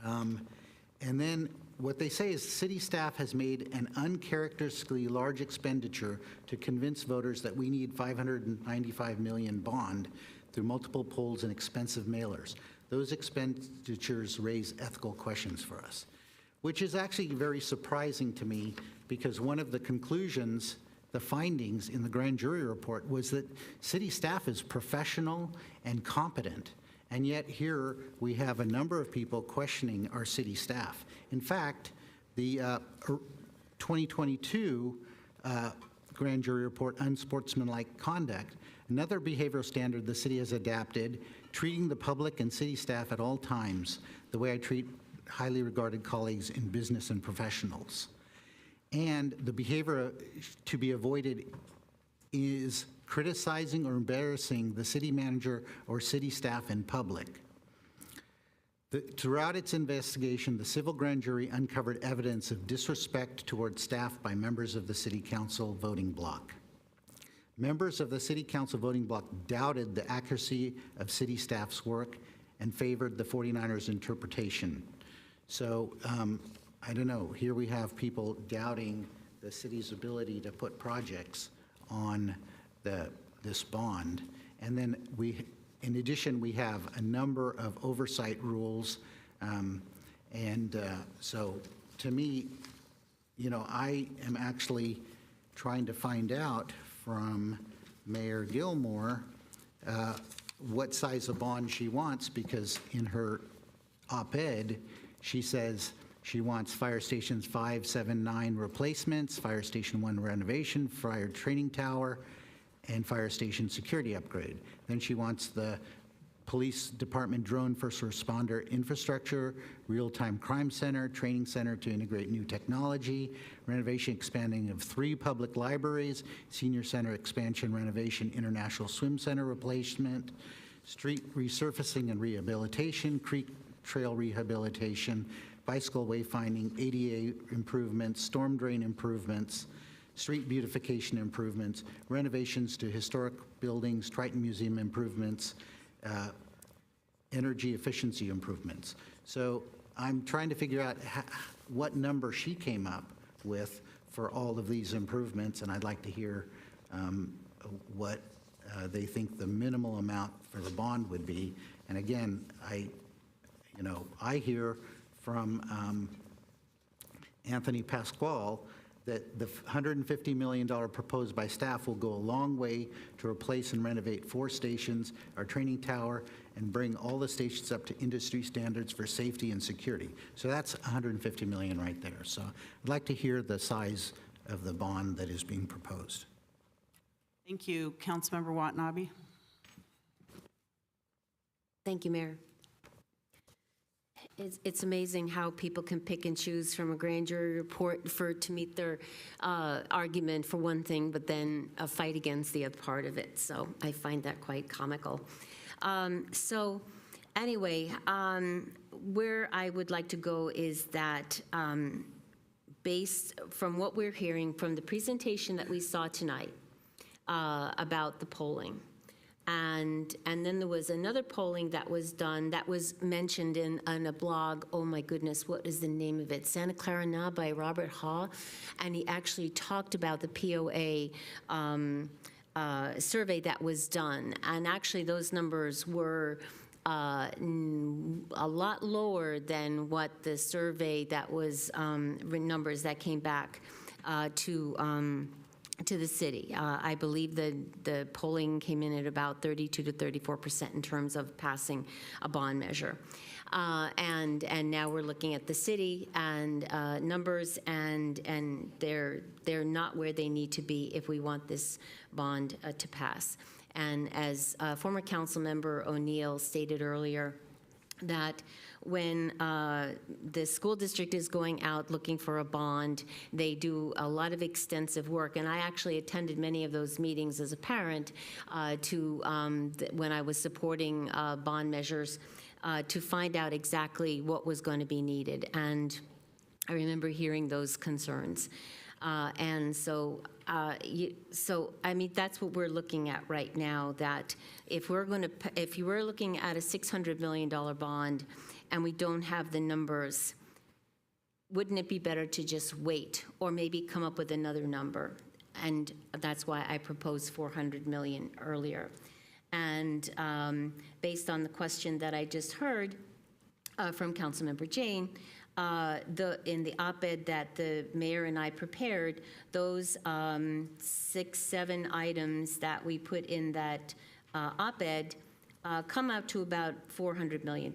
And then what they say is city staff has made an uncharacteristically large expenditure to convince voters that we need 595 million bond through multiple polls and expensive mailers. Those expenditures raise ethical questions for us, which is actually very surprising to me because one of the conclusions, the findings in the grand jury report was that city staff is professional and competent. And yet here we have a number of people questioning our city staff. In fact, the 2022 grand jury report, Unsportsmanlike Conduct, another behavioral standard the city has adapted, treating the public and city staff at all times the way I treat highly regarded colleagues in business and professionals. And the behavior to be avoided is criticizing or embarrassing the city manager or city staff in public. Throughout its investigation, the civil grand jury uncovered evidence of disrespect toward staff by members of the city council voting bloc. Members of the city council voting bloc doubted the accuracy of city staff's work and favored the 49ers interpretation. So I don't know, here we have people doubting the city's ability to put projects on this bond. And then in addition, we have a number of oversight rules. So to me, I am actually trying to find out from Mayor Gilmore what size of bond she wants, because in her op-ed, she says she wants fire stations 5, 7, 9 replacements, fire station 1 renovation, fire training tower, and fire station security upgrade. Then she wants the police department drone first responder infrastructure, real-time crime center, training center to integrate new technology, renovation expanding of 3 public libraries, senior center expansion renovation, international swim center replacement, street resurfacing and rehabilitation, creek trail rehabilitation, bicycle wayfinding, ADA improvements, storm drain improvements, street beautification improvements, renovations to historic buildings, Triton Museum improvements, energy efficiency improvements. So I'm trying to figure out what number she came up with for all of these improvements, and I'd like to hear what they think the minimal amount for the bond would be. And again, I hear from Anthony Pasquale that the $150 million proposed by staff will go a long way to replace and renovate 4 stations, our training tower, and bring all the stations up to industry standards for safety and security. So that's $150 million right there. So I'd like to hear the size of the bond that is being proposed. Thank you. Councilmember Watanabe. Thank you, Mayor. It's amazing how people can pick and choose from a grand jury report to meet their argument for one thing, but then fight against the other part of it. So I find that quite comical. So anyway, where I would like to go is that based from what we're hearing from the presentation that we saw tonight about the polling, and then there was another polling that was done that was mentioned in a blog. Oh my goodness, what is the name of it? Santa Clara Now by Robert Haw. And he actually talked about the POA survey that was done. And actually those numbers were a lot lower than what the survey that was, numbers that came back to the city. I believe the polling came in at about 32 to 34% in terms of passing a bond measure. And now we're looking at the city and numbers, and they're not where they need to be if we want this bond to pass. And as former council member O'Neill stated earlier, that when the school district is going out looking for a bond, they do a lot of extensive work. And I actually attended many of those meetings as a parent when I was supporting bond measures to find out exactly what was going to be needed. And I remember hearing those concerns. And so I mean, that's what we're looking at right now, that if you were looking at a $600 million bond, and we don't have the numbers, wouldn't it be better to just wait or maybe come up with another number? And that's why I proposed 400 million earlier. And based on the question that I just heard from Councilmember Jane, in the op-ed that the mayor and I prepared, those 6-7 items that we put in that op-ed come out to about $400 million.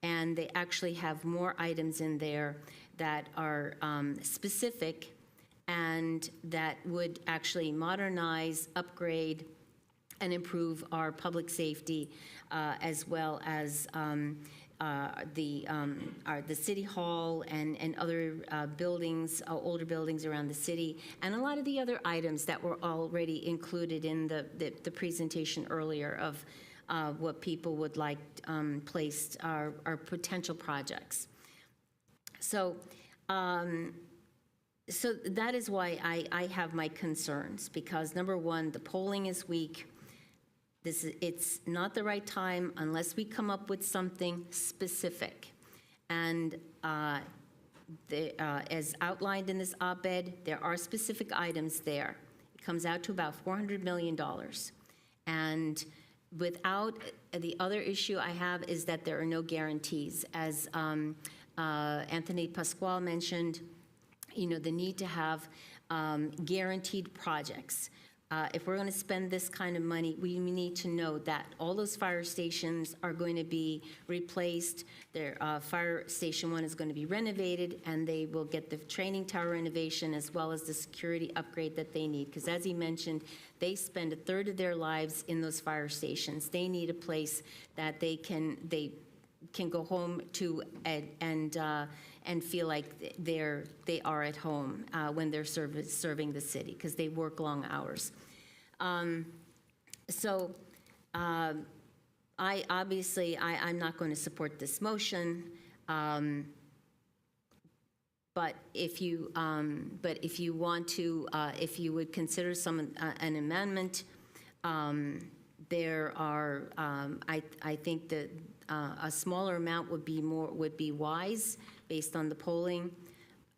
And they actually have more items in there that are specific and that would actually modernize, upgrade, and improve our public safety, as well as the city hall and other buildings, older buildings around the city, and a lot of the other items that were already included in the presentation earlier of what people would like placed, our potential projects. So, so that is why I have my concerns, because number one, the polling is weak. It's not the right time unless we come up with something specific. And as outlined in this op-ed, there are specific items there. It comes out to about $400 million. And without, the other issue I have is that there are no guarantees. As Anthony Pasquale mentioned, you know, the need to have guaranteed projects. If we're going to spend this kind of money, we need to know that all those fire stations are going to be replaced. Their fire station 1 is going to be renovated, and they will get the training tower renovation as well as the security upgrade that they need. Because as he mentioned, they spend a third of their lives in those fire stations. They need a place that they can go home to and feel like they are at home when they're serving the city, because they work long hours. So I'm not going to support this motion. But if you want to, if you would consider an amendment, there are, I think that a smaller amount would be wise based on the polling,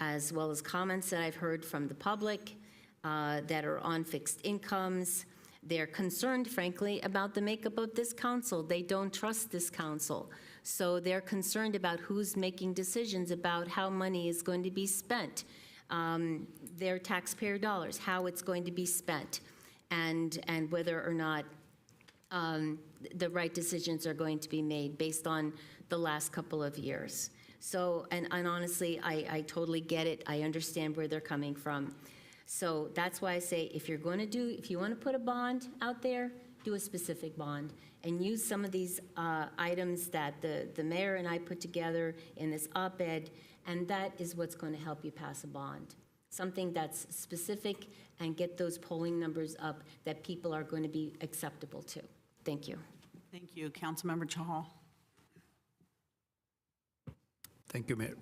as well as comments that I've heard from the public that are on fixed incomes. They're concerned, frankly, about the makeup of this council. They don't trust this council. So they're concerned about who's making decisions about how money is going to be spent, their taxpayer dollars, how it's going to be spent, and whether or not the right decisions are going to be made based on the last couple of years. So, and honestly, I totally get it. I understand where they're coming from. So that's why I say, if you want to put a bond out there, do a specific bond and use some of these items that the mayor and I put together in this op-ed, and that is what's going to help you pass a bond. Something that's specific and get those polling numbers up that people are going to be acceptable to. Thank you. Thank you. Councilmember Chahal. Thank you, Mayor.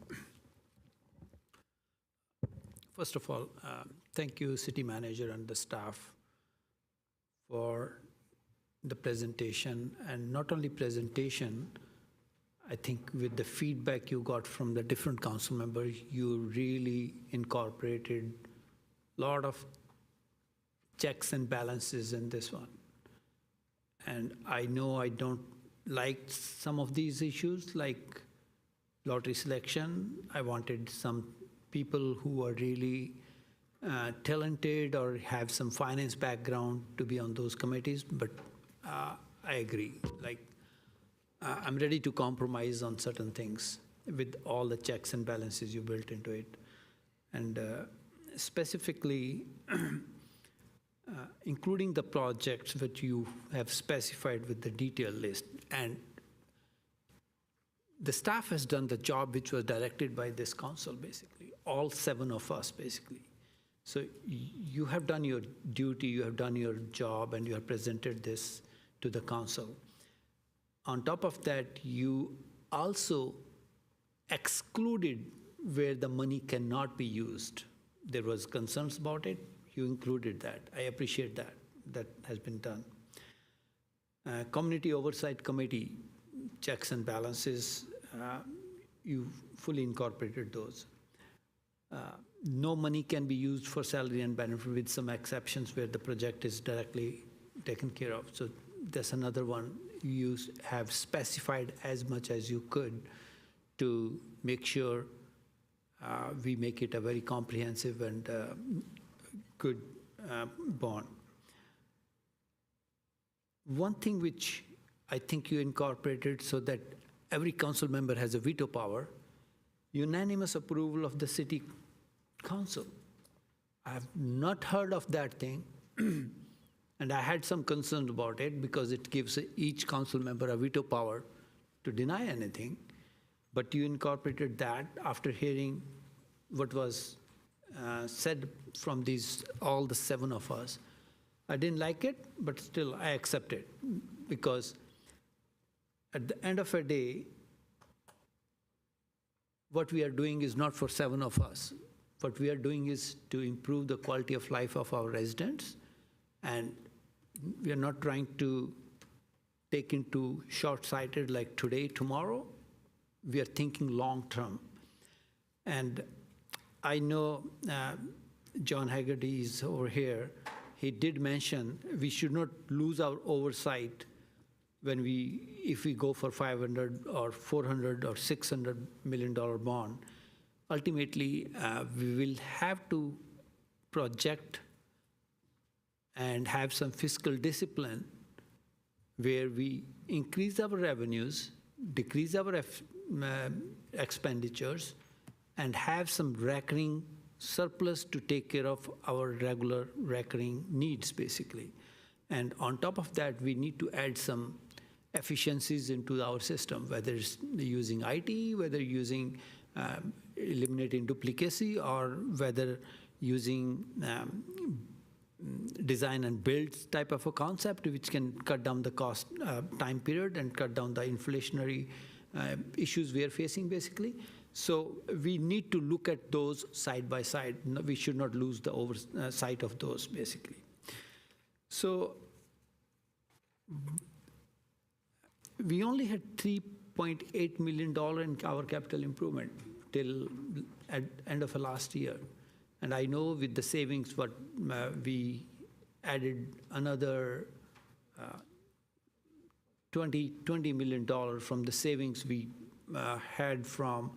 First of all, thank you, City Manager and the staff, for the presentation. And not only presentation, I think with the feedback you got from the different council members, you really incorporated a lot of checks and balances in this one. And I know I don't like some of these issues, like lottery selection. I wanted some people who are really talented or have some finance background to be on those committees, but I agree. Like, I'm ready to compromise on certain things with all the checks and balances you built into it. And specifically, including the projects that you have specified with the detailed list. And the staff has done the job which was directed by this council, basically, all 7 of us, basically. So you have done your duty, you have done your job, and you have presented this to the council. On top of that, you also excluded where the money cannot be used. There was concerns about it. You included that. I appreciate that. That has been done. Community Oversight Committee, checks and balances. you fully incorporated those. No money can be used for salary and benefit with some exceptions where the project is directly taken care of. So that's another one. You have specified as much as you could to make sure we make it a very comprehensive and good bond. One thing which I think you incorporated so that every council member has a veto power, unanimous approval of the city council. I have not heard of that thing, and I had some concerns about it because it gives each council member a veto power to deny anything. But you incorporated that after hearing what was said from all the 7 of us. I didn't like it, but still I accept it because at the end of a day, what we are doing is not for 7 of us. What we are doing is to improve the quality of life of our residents, and we are not trying to take into short-sighted like today, tomorrow. We are thinking long-term. And I know John Haggerty is over here. He did mention we should not lose our oversight if we go for $500 or $400 or $600 million bond. Ultimately, we will have to project and have some fiscal discipline where we increase our revenues, decrease our expenditures, and have some recurring surplus to take care of our regular recurring needs, basically. And on top of that, we need to add some efficiencies into our system, whether it's using IT, whether using eliminating duplicacy, or whether using design and build type of a concept, which can cut down the cost time period and cut down the inflationary issues we are facing, basically. So we need to look at those side by side. We should not lose the oversight of those, basically. So we only had $3.8 million in our capital improvement till at end of last year. And I know with the savings, what we added another $20 million from the savings we had from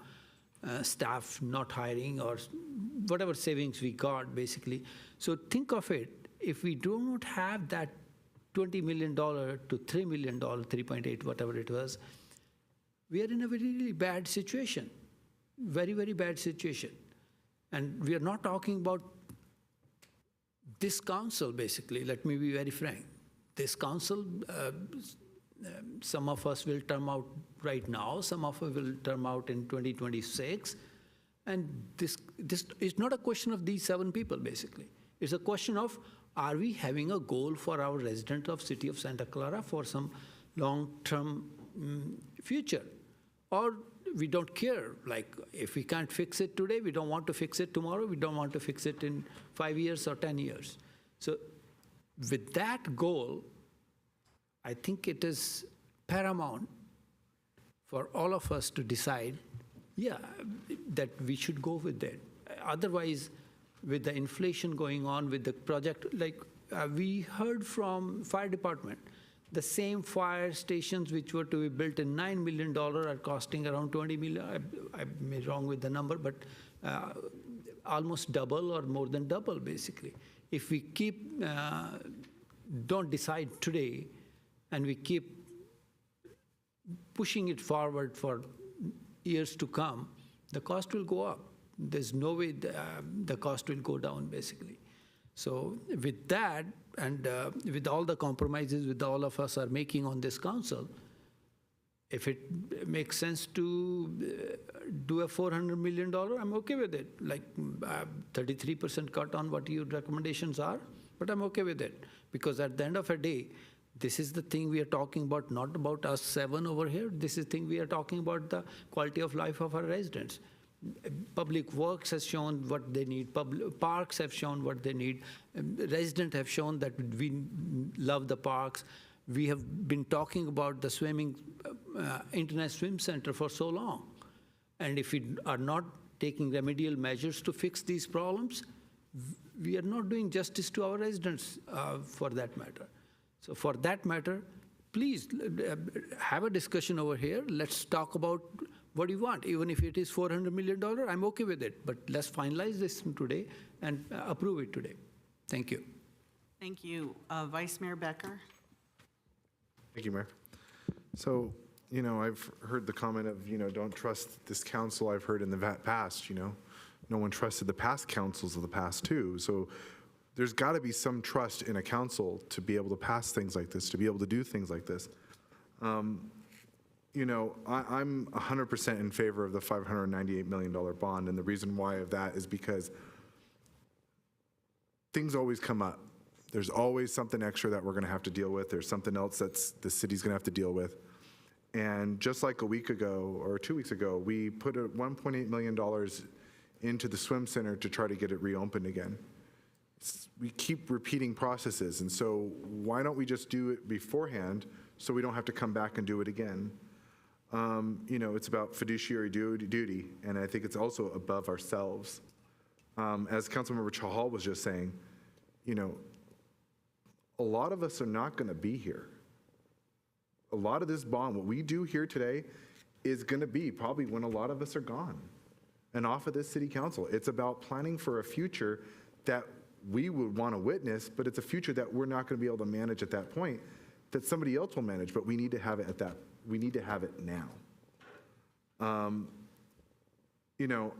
staff not hiring or whatever savings we got, basically. So think of it, if we do not have that $20 million to $3 million, 3.8, whatever it was, we are in a very, really bad situation, very, very bad situation. And we are not talking about this council, basically. Let me be very frank. This council, some of us will term out right now, some of us will term out in 2026. And this is not a question of these 7 people, basically. It's a question of, are we having a goal for our residents of City of Santa Clara for some long-term future? Or we don't care, like if we can't fix it today, we don't want to fix it tomorrow, we don't want to fix it in 5 years or 10 years. So with that goal, I think it is paramount for all of us to decide, yeah, that we should go with that. Otherwise, with the inflation going on, with the project, like we heard from fire department, the same fire stations which were to be built in $9 million are costing around $20 million. I may be wrong with the number, but almost double or more than double, basically. If we don't decide today, and we keep pushing it forward for years to come, the cost will go up. There's no way the cost will go down, basically. So with that, and with all the compromises with all of us are making on this council, if it makes sense to do a $400 million, I'm okay with it. Like 33% cut on what your recommendations are, but I'm okay with it. Because at the end of the day, this is the thing we are talking about, not about us 7 over here. This is the thing we are talking about, the quality of life of our residents. Public Works has shown what they need. Parks have shown what they need. Residents have shown that we love the parks. We have been talking about the swimming Internet Swim Center for so long. And if we are not taking remedial measures to fix these problems, we are not doing justice to our residents for that matter. So for that matter, please have a discussion over here. Let's talk about what you want. Even if it is $400 million, I'm okay with it. But let's finalize this today and approve it today. Thank you. Thank you. Vice Mayor Becker? Thank you, Mayor. So, you know, I've heard the comment of, you know, don't trust this council. I've heard in the past, you know, no one trusted the past councils of the past too. So there's got to be some trust in a council to be able to pass things like this, to be able to do things like this. You know, I'm 100% in favor of the $598 million bond, and the reason why of that is because things always come up. There's always something extra that we're going to have to deal with. There's something else that's the city's going to have to deal with. And just like a week ago or 2 weeks ago, we put $1.8 million into the swim center to try to get it reopened again. We keep repeating processes, and so why don't we just do it beforehand so we don't have to come back and do it again? You know, it's about fiduciary duty, and I think it's also above ourselves. As Councilmember Chahal was just saying, you know, a lot of us are not going to be here. A lot of this bond, what we do here today, is going to be probably when a lot of us are gone and off of this city council. It's about planning for a future that we would want to witness, but it's a future that we're not going to be able to manage at that point, that somebody else will manage, but we need to have it at that, we need to have it now. You know,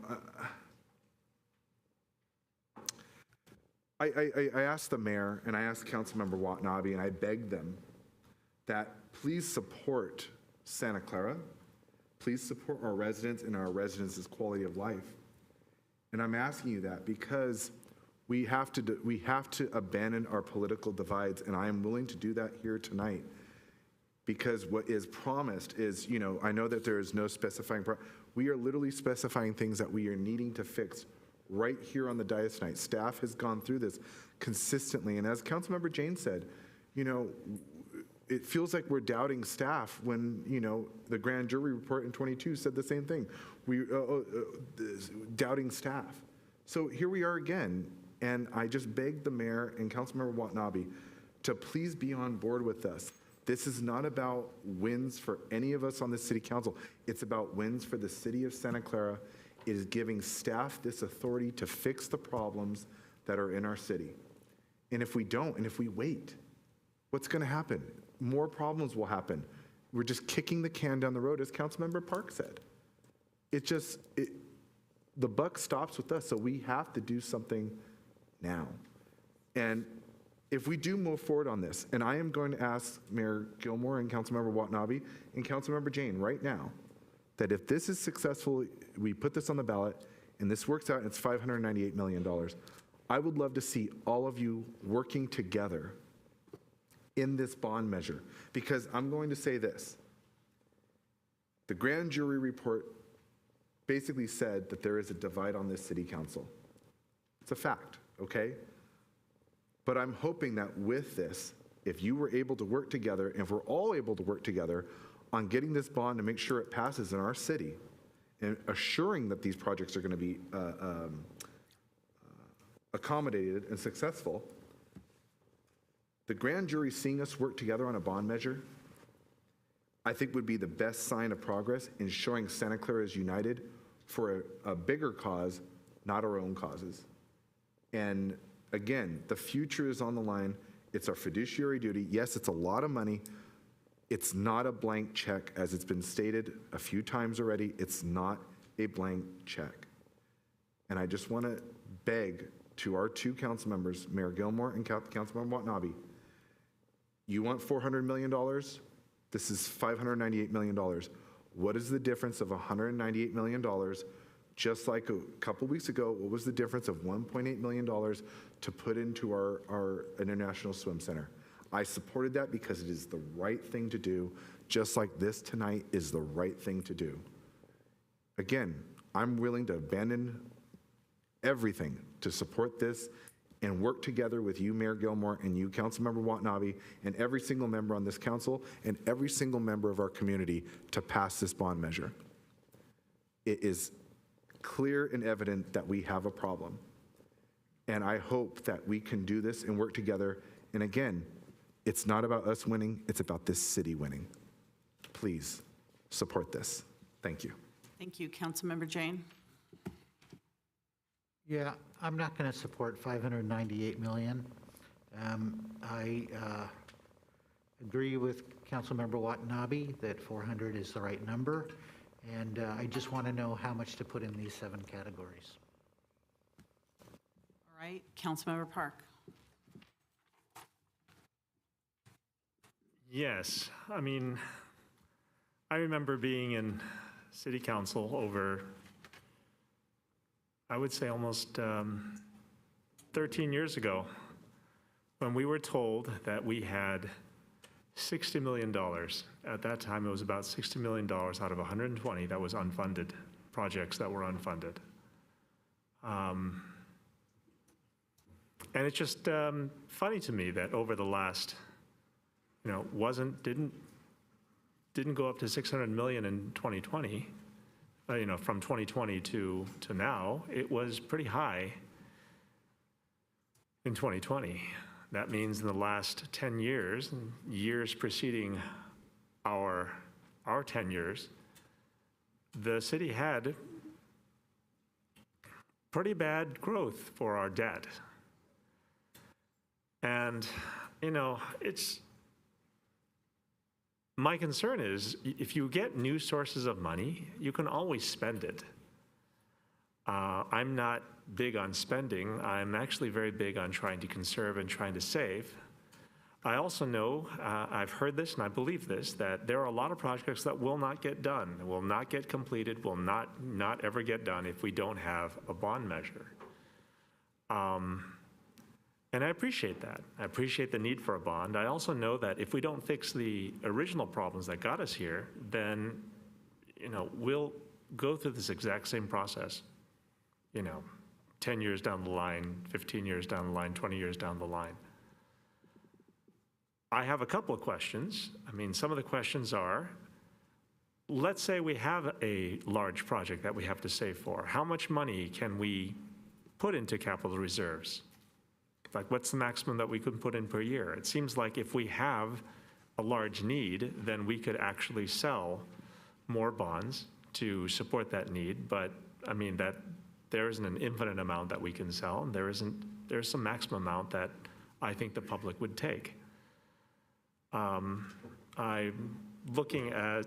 I asked the mayor and I asked Councilmember Watanabe, and I begged them that please support Santa Clara, please support our residents and our residents' quality of life. And I'm asking you that because we have to abandon our political divides, and I am willing to do that here tonight. Because what is promised is, you know, I know that there is no specifying, we are literally specifying things that we are needing to fix right here on the dais tonight. Staff has gone through this consistently, and as Councilmember Jane said, you know, it feels like we're doubting staff when, you know, the grand jury report in 22 said the same thing. We doubting staff. So here we are again, and I just begged the mayor and Councilmember Watanabe to please be on board with us. This is not about wins for any of us on the city council. It's about wins for the city of Santa Clara. It is giving staff this authority to fix the problems that are in our city. And if we don't, and if we wait, what's going to happen? More problems will happen. We're just kicking the can down the road, as Councilmember Park said. The buck stops with us, so we have to do something now. And if we do move forward on this, and I am going to ask Mayor Gilmore and Councilmember Watanabe and Councilmember Jane right now, that if this is successful, we put this on the ballot, and this works out, and it's $598 million, I would love to see all of you working together in this bond measure, because I'm going to say this. The grand jury report basically said that there is a divide on this city council. It's a fact, okay? But I'm hoping that with this, if you were able to work together, and if we're all able to work together on getting this bond to make sure it passes in our city, and assuring that these projects are going to be accommodated and successful, the grand jury seeing us work together on a bond measure, I think would be the best sign of progress in showing Santa Clara is united for a bigger cause, not our own causes. And again, the future is on the line. It's our fiduciary duty. Yes, it's a lot of money. It's not a blank check, as it's been stated a few times already. It's not a blank check. And I just want to beg to our two council members, Mayor Gilmore and Councilmember Watanabe, you want $400 million? This is $598 million. What is the difference of $198 million? Just like a couple weeks ago, what was the difference of $1.8 million to put into our International Swim Center? I supported that because it is the right thing to do, just like this tonight is the right thing to do. Again, I'm willing to abandon everything to support this and work together with you, Mayor Gilmore, and you, Councilmember Watanabe, and every single member on this council, and every single member of our community to pass this bond measure. It is clear and evident that we have a problem. And I hope that we can do this and work together. And again, it's not about us winning, it's about this city winning. Please support this. Thank you. Thank you. Councilmember Jane? Yeah, I'm not going to support $598 million. I agree with Councilmember Watanabe that 400 is the right number, and I just want to know how much to put in these 7 categories. All right. Councilmember Park? Yes. I mean, I remember being in city council over, I would say almost 13 years ago, when we were told that we had $60 million. At that time, it was about $60 million out of 120 that was unfunded, projects that were unfunded. And it's just funny to me that over the last, didn't go up to 600 million in 2020, from 2020 to now. It was pretty high in 2020. That means in the last 10 years, years preceding our 10 years, the city had pretty bad growth for our debt. And, my concern is if you get new sources of money, you can always spend it. I'm not big on spending. I'm actually very big on trying to conserve and trying to save. I also know, I've heard this and I believe this, that there are a lot of projects that will not get done, will not get completed, will not ever get done if we don't have a bond measure. And I appreciate that. I appreciate the need for a bond. I also know that if we don't fix the original problems that got us here, then, we'll go through this exact same process, 10 years down the line, 15 years down the line, 20 years down the line. I have a couple of questions. Some of the questions are, let's say we have a large project that we have to save for. How much money can we put into capital reserves? Like, what's the maximum that we could put in per year? It seems like if we have a large need, then we could actually sell more bonds to support that need. But that there isn't an infinite amount that we can sell, and there's some maximum amount that I think the public would take. I'm looking at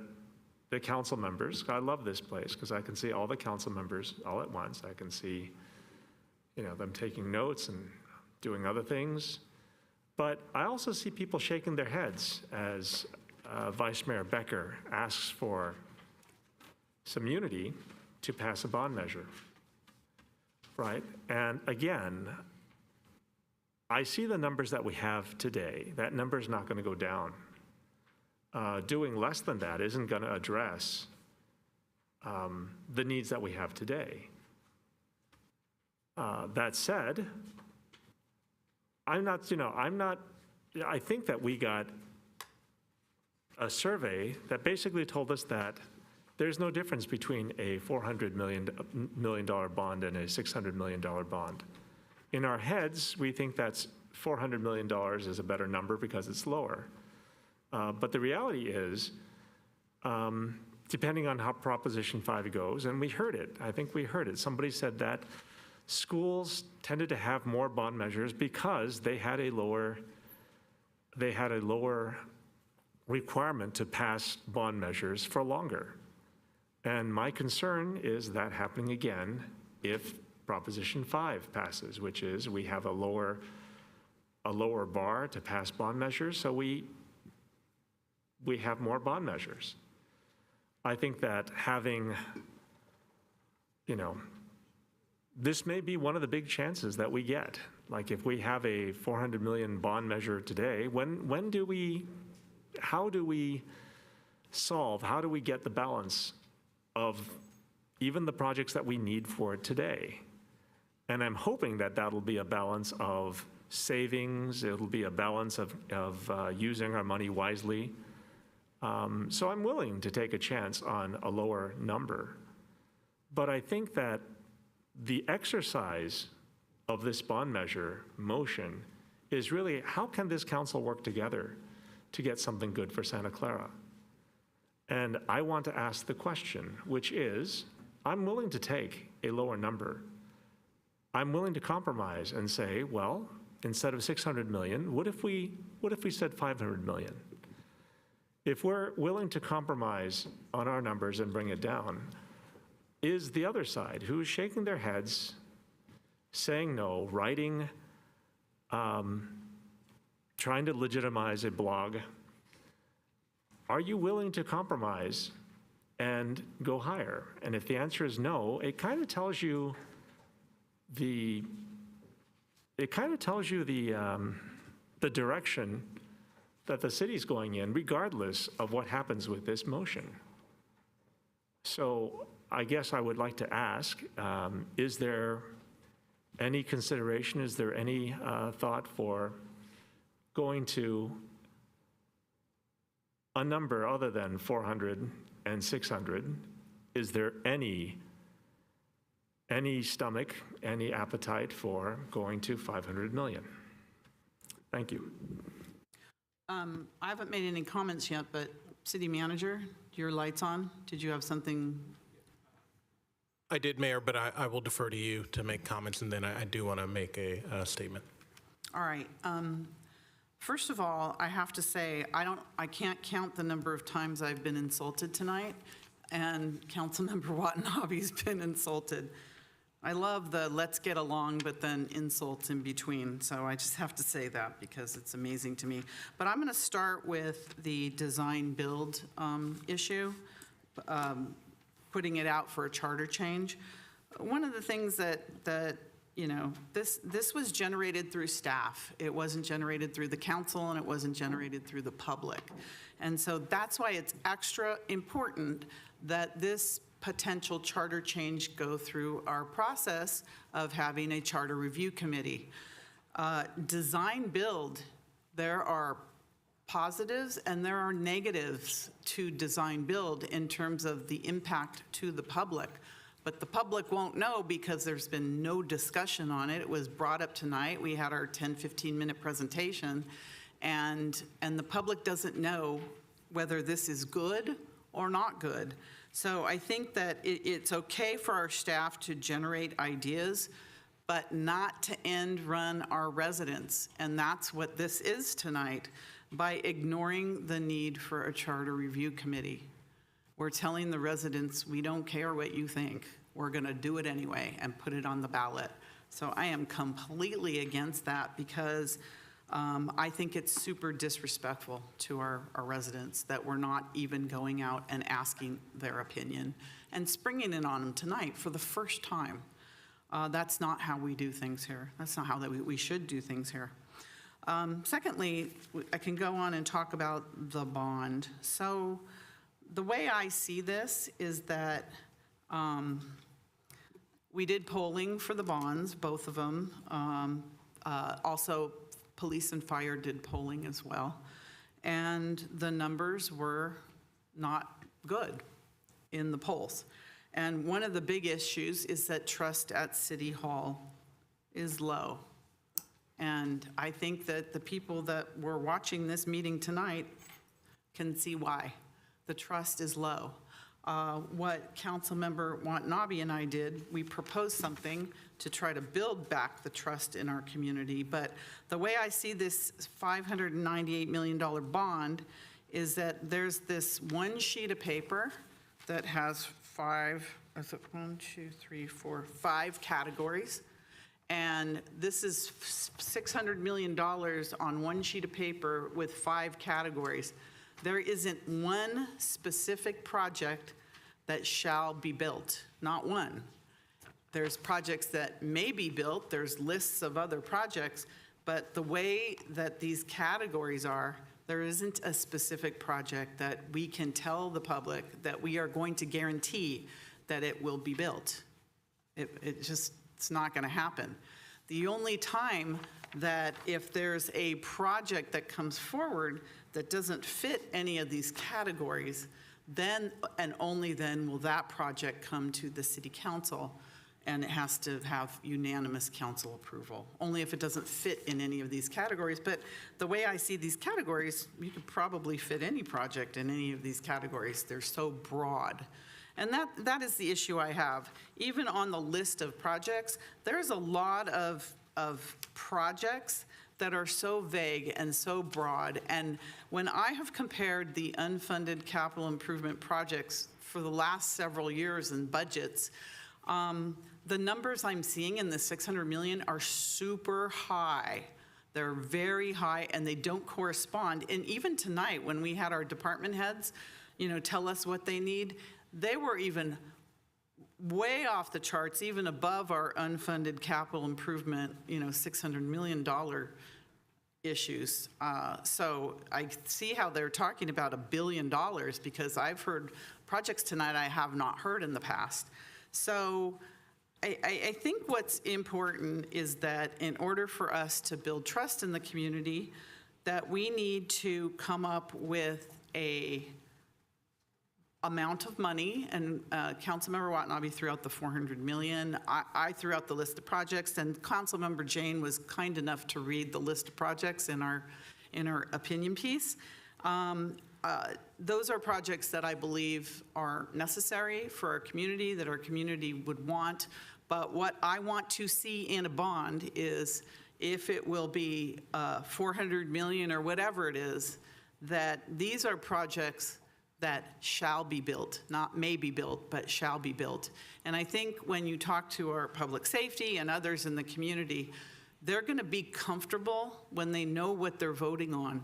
the council members. I love this place because I can see all the council members all at once. I can see, them taking notes and doing other things. But I also see people shaking their heads as Vice Mayor Becker asks for some unity to pass a bond measure, right? And again, I see the numbers that we have today. That number is not going to go down. Doing less than that isn't going to address the needs that we have today. That said, I think that we got a survey that basically told us that there's no difference between a $400 million bond and a $600 million bond. In our heads, we think that's $400 million is a better number because it's lower. But the reality is, depending on how Proposition 5 goes, and we heard it, I think we heard it. Somebody said that schools tended to have more bond measures because they had a lower requirement to pass bond measures for longer. And my concern is that happening again if Proposition 5 passes, which is we have a lower bar to pass bond measures, so we have more bond measures. I think that having, this may be one of the big chances that we get. Like if we have a 400 million bond measure today, how do we get the balance of even the projects that we need for it today? And I'm hoping that that'll be a balance of savings, it'll be a balance of using our money wisely. So I'm willing to take a chance on a lower number. But I think that the exercise of this bond measure motion is really, how can this council work together to get something good for Santa Clara? And I want to ask the question, which is, I'm willing to take a lower number. I'm willing to compromise and say, well, instead of 600 million, what if we said 500 million? If we're willing to compromise on our numbers and bring it down, is the other side, who is shaking their heads, saying no, writing, trying to legitimize a blog, are you willing to compromise and go higher? And if the answer is no, it kind of tells you the direction that the city's going in, regardless of what happens with this motion. So I guess I would like to ask, is there any consideration, is there any thought for going to a number other than 400 and 600? Is there any stomach, any appetite for going to 500 million? Thank you. I haven't made any comments yet, but City Manager, your light's on. Did you have something? I did, Mayor, but I will defer to you to make comments, and then I do want to make a statement. All right. First of all, I have to say, I can't count the number of times I've been insulted tonight, and Councilmember Watanabe's been insulted. I love the let's get along, but then insults in between. So I just have to say that because it's amazing to me. But I'm going to start with the design build issue, putting it out for a charter change. One of the things that you know, this was generated through staff. It wasn't generated through the council, and it wasn't generated through the public. And so that's why it's extra important that this potential charter change go through our process of having a charter review committee. Design build, there are positives and there are negatives to design build in terms of the impact to the public. But the public won't know because there's been no discussion on it. It was brought up tonight. We had our 10, 15-minute presentation, and the public doesn't know whether this is good or not good. So I think that it's okay for our staff to generate ideas, but not to end run our residents. And that's what this is tonight, by ignoring the need for a charter review committee. We're telling the residents, we don't care what you think. We're going to do it anyway and put it on the ballot. So I am completely against that because I think it's super disrespectful to our residents that we're not even going out and asking their opinion and springing it on them tonight for the first time. That's not how we do things here. That's not how we should do things here. Secondly, I can go on and talk about the bond. So the way I see this is that we did polling for the bonds, both of them. Also, police and fire did polling as well. And the numbers were not good in the polls. And one of the big issues is that trust at City Hall is low. And I think that the people that were watching this meeting tonight can see why. The trust is low. What Councilmember Watanabe and I did, we proposed something to try to build back the trust in our community. But the way I see this $598 million bond is that there's this one sheet of paper that has five categories. And this is $600 million on one sheet of paper with 5 categories. There isn't one specific project that shall be built, not one. There's projects that may be built, there's lists of other projects, but the way that these categories are, there isn't a specific project that we can tell the public that we are going to guarantee that it will be built. It just It's not going to happen. The only time that if there's a project that comes forward that doesn't fit any of these categories, then and only then will that project come to the city council, and it has to have unanimous council approval, only if it doesn't fit in any of these categories. But the way I see these categories, you could probably fit any project in any of these categories. They're so broad. And that is the issue I have. Even on the list of projects, there's a lot of projects that are so vague and so broad. And when I have compared the unfunded capital improvement projects for the last several years in budgets, the numbers I'm seeing in the 600 million are super high. They're very high, and they don't correspond. And even tonight, when we had our department heads, tell us what they need, they were even way off the charts, even above our unfunded capital improvement, $600 million issues. So I see how they're talking about $1 billion, because I've heard projects tonight I have not heard in the past. So I think what's important is that in order for us to build trust in the community, that we need to come up with a amount of money, and Councilmember Watanabe threw out the $400 million. I threw out the list of projects, and Councilmember Jane was kind enough to read the list of projects in our opinion piece. Those are projects that I believe are necessary for our community, that our community would want. But what I want to see in a bond is, if it will be $400 million or whatever it is, that these are projects that shall be built, not may be built, but shall be built. And I think when you talk to our public safety and others in the community, they're going to be comfortable when they know what they're voting on.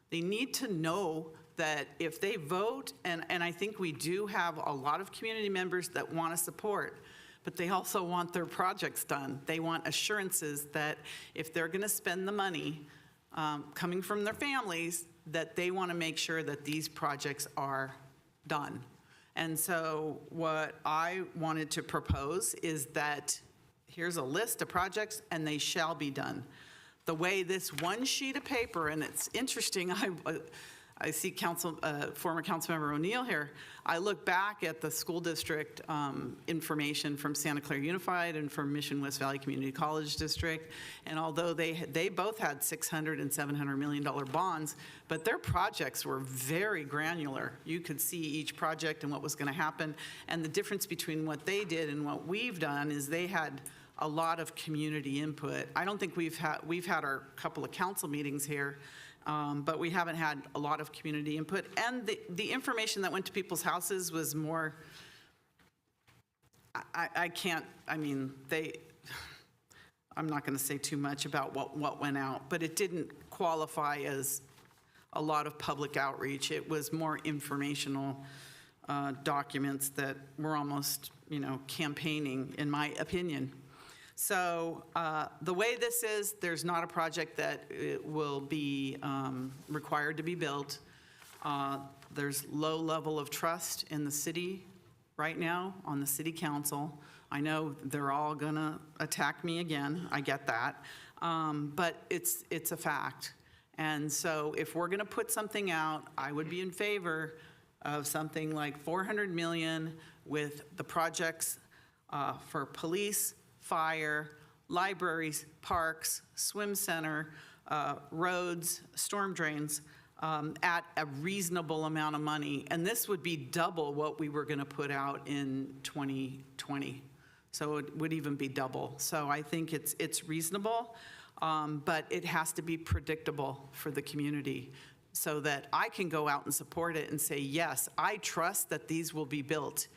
They need to know that if they vote, and I think we do have a lot of community members that want to support, but they also want their projects done. They want assurances that if they're going to spend the money coming from their families, that they want to make sure that these projects are done. And so what I wanted to propose is that here's a list of projects, and they shall be done. The way this one sheet of paper, and it's interesting, I see former Councilmember O'Neill here. I look back at the school district information from Santa Clara Unified and from Mission West Valley Community College District, and although they both had $600 and $700 million bonds, but their projects were very granular. You could see each project and what was going to happen, and the difference between what they did and what we've done is they had a lot of community input. I don't think we've had our couple of council meetings here, but we haven't had a lot of community input. And the information that went to people's houses was more, I'm not going to say too much about what went out, but it didn't qualify as a lot of public outreach. It was more informational documents that were almost, campaigning, in my opinion. So the way this is, there's not a project that will be required to be built. There's low level of trust in the city right now on the city council. I know they're all gonna attack me again, I get that, but it's a fact. And so if we're gonna put something out, I would be in favor of something like 400 million with the projects for police, fire, libraries, parks, swim center, roads, storm drains, at a reasonable amount of money. And this would be double what we were going to put out in 2020. So it would even be double. So I think it's reasonable, but it has to be predictable for the community so that I can go out and support it and say, yes, I trust that these will be built.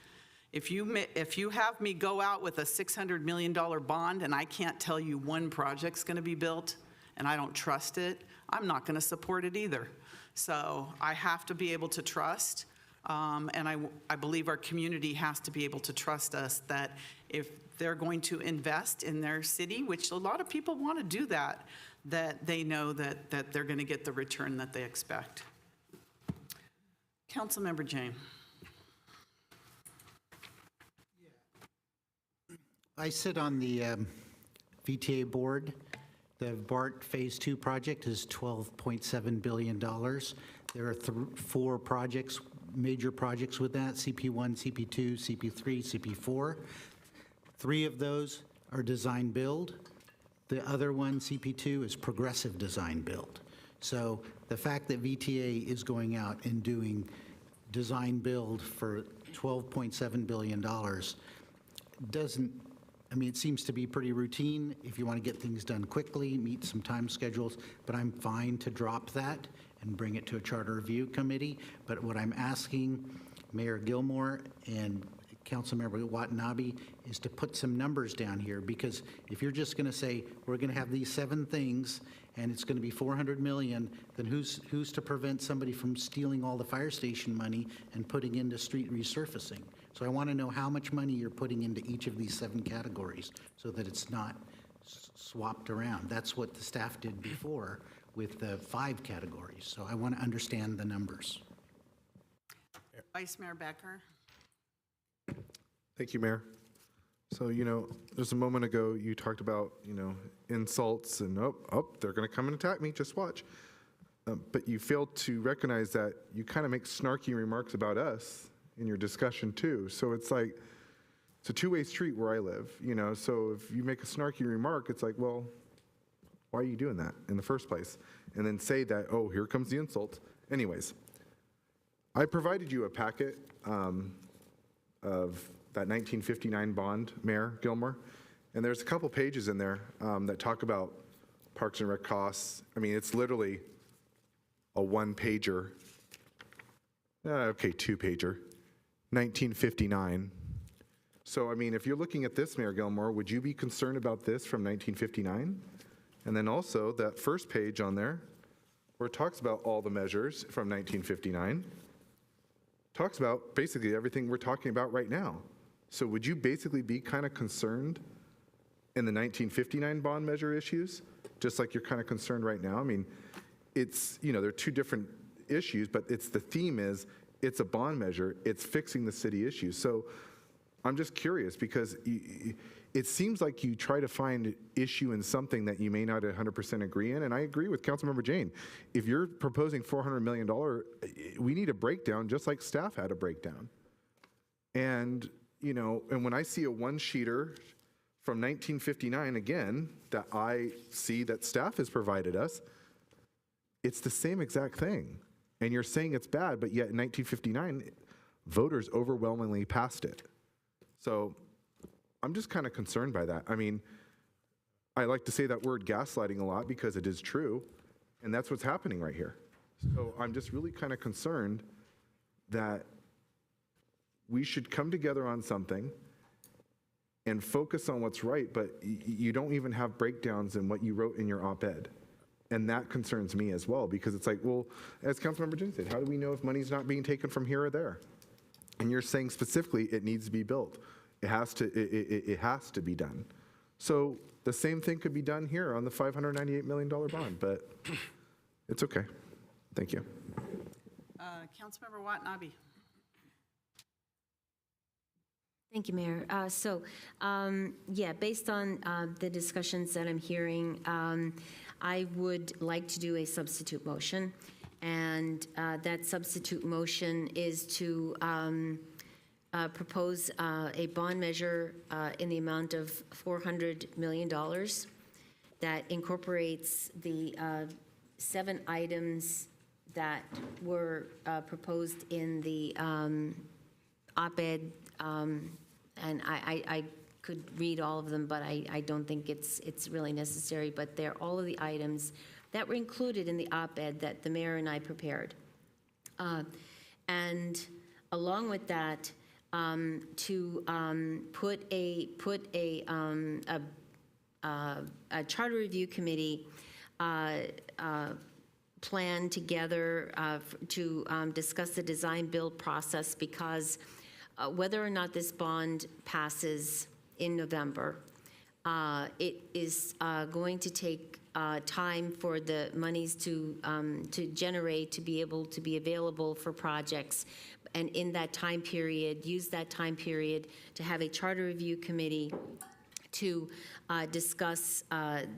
If you have me go out with a $600 million bond and I can't tell you one project's going to be built and I don't trust it, I'm not going to support it either. So I have to be able to trust, and I believe our community has to be able to trust us that if they're going to invest in their city, which a lot of people want to do that they know that they're going to get the return that they expect. Councilmember Jane. I sit on the VTA board. The BART Phase 2 project is $12.7 billion. There are 4 projects, major projects with that, CP1, CP2, CP3, CP4. 3 of those are design build. The other one, CP2, is progressive design build. So the fact that VTA is going out and doing design build for $12.7 billion doesn't, I mean, it seems to be pretty routine if you want to get things done quickly, meet some time schedules, but I'm fine to drop that and bring it to a charter review committee. But what I'm asking Mayor Gilmore and Councilmember Watanabe is to put some numbers down here, because if you're just going to say, we're going to have these 7 things and it's going to be 400 million, then who's to prevent somebody from stealing all the fire station money and putting into street resurfacing? So I want to know how much money you're putting into each of these 7 categories so that it's not swapped around. That's what the staff did before with the 5 categories. So I want to understand the numbers. Vice Mayor Becker. Thank you, Mayor. So, just a moment ago, you talked about, insults and, they're going to come and attack me, just watch. But you failed to recognize that you kind of make snarky remarks about us in your discussion too. So it's like, it's a two-way street where I live, so if you make a snarky remark, it's like, well, why are you doing that in the first place? And then say that, oh, here comes the insult. Anyways, I provided you a packet of that 1959 bond, Mayor Gilmore, and there's a couple pages in there that talk about Parks and Rec costs. I mean, it's literally a 1-pager, okay, 2-pager, 1959. So, I mean, if you're looking at this, Mayor Gilmore, would you be concerned about this from 1959? And then also that first page on there, where it talks about all the measures from 1959, talks about basically everything we're talking about right now. So would you basically be kind of concerned in the 1959 bond measure issues, just like you're kind of concerned right now? I mean, it's, they're 2 different issues, but it's the theme is, it's a bond measure, it's fixing the city issues. So I'm just curious, because it seems like you try to find issue in something that you may not 100% agree in, and I agree with Councilmember Jane. If you're proposing $400 million, we need a breakdown, just like staff had a breakdown. And, and when I see a 1-sheeter from 1959, again, that I see that staff has provided us, it's the same exact thing. And you're saying it's bad, but yet in 1959, voters overwhelmingly passed it. So I'm just kind of concerned by that. I mean, I like to say that word gaslighting a lot because it is true, and that's what's happening right here. So I'm just really kind of concerned that we should come together on something and focus on what's right, but you don't even have breakdowns in what you wrote in your op-ed. And that concerns me as well, because it's like, well, as Councilmember Jim said, how do we know if money's not being taken from here or there? And you're saying specifically it needs to be built. It has to be done. So the same thing could be done here on the $598 million bond, but it's okay. Thank you. Councilmember Watanabe. Thank you, Mayor. Yeah, based on the discussions that I'm hearing, I would like to do a substitute motion. And that substitute motion is to propose a bond measure in the amount of $400 million that incorporates the 7 items that were proposed in the op-ed. And I could read all of them, but I don't think it's really necessary. But they're all of the items that were included in the op-ed that the mayor and I prepared. And along with that, to put a charter review committee plan together to discuss the design build process, because whether or not this bond passes in November, it is going to take time for the monies to generate, to be able to be available for projects. And in that time period, use that time period to have a charter review committee to discuss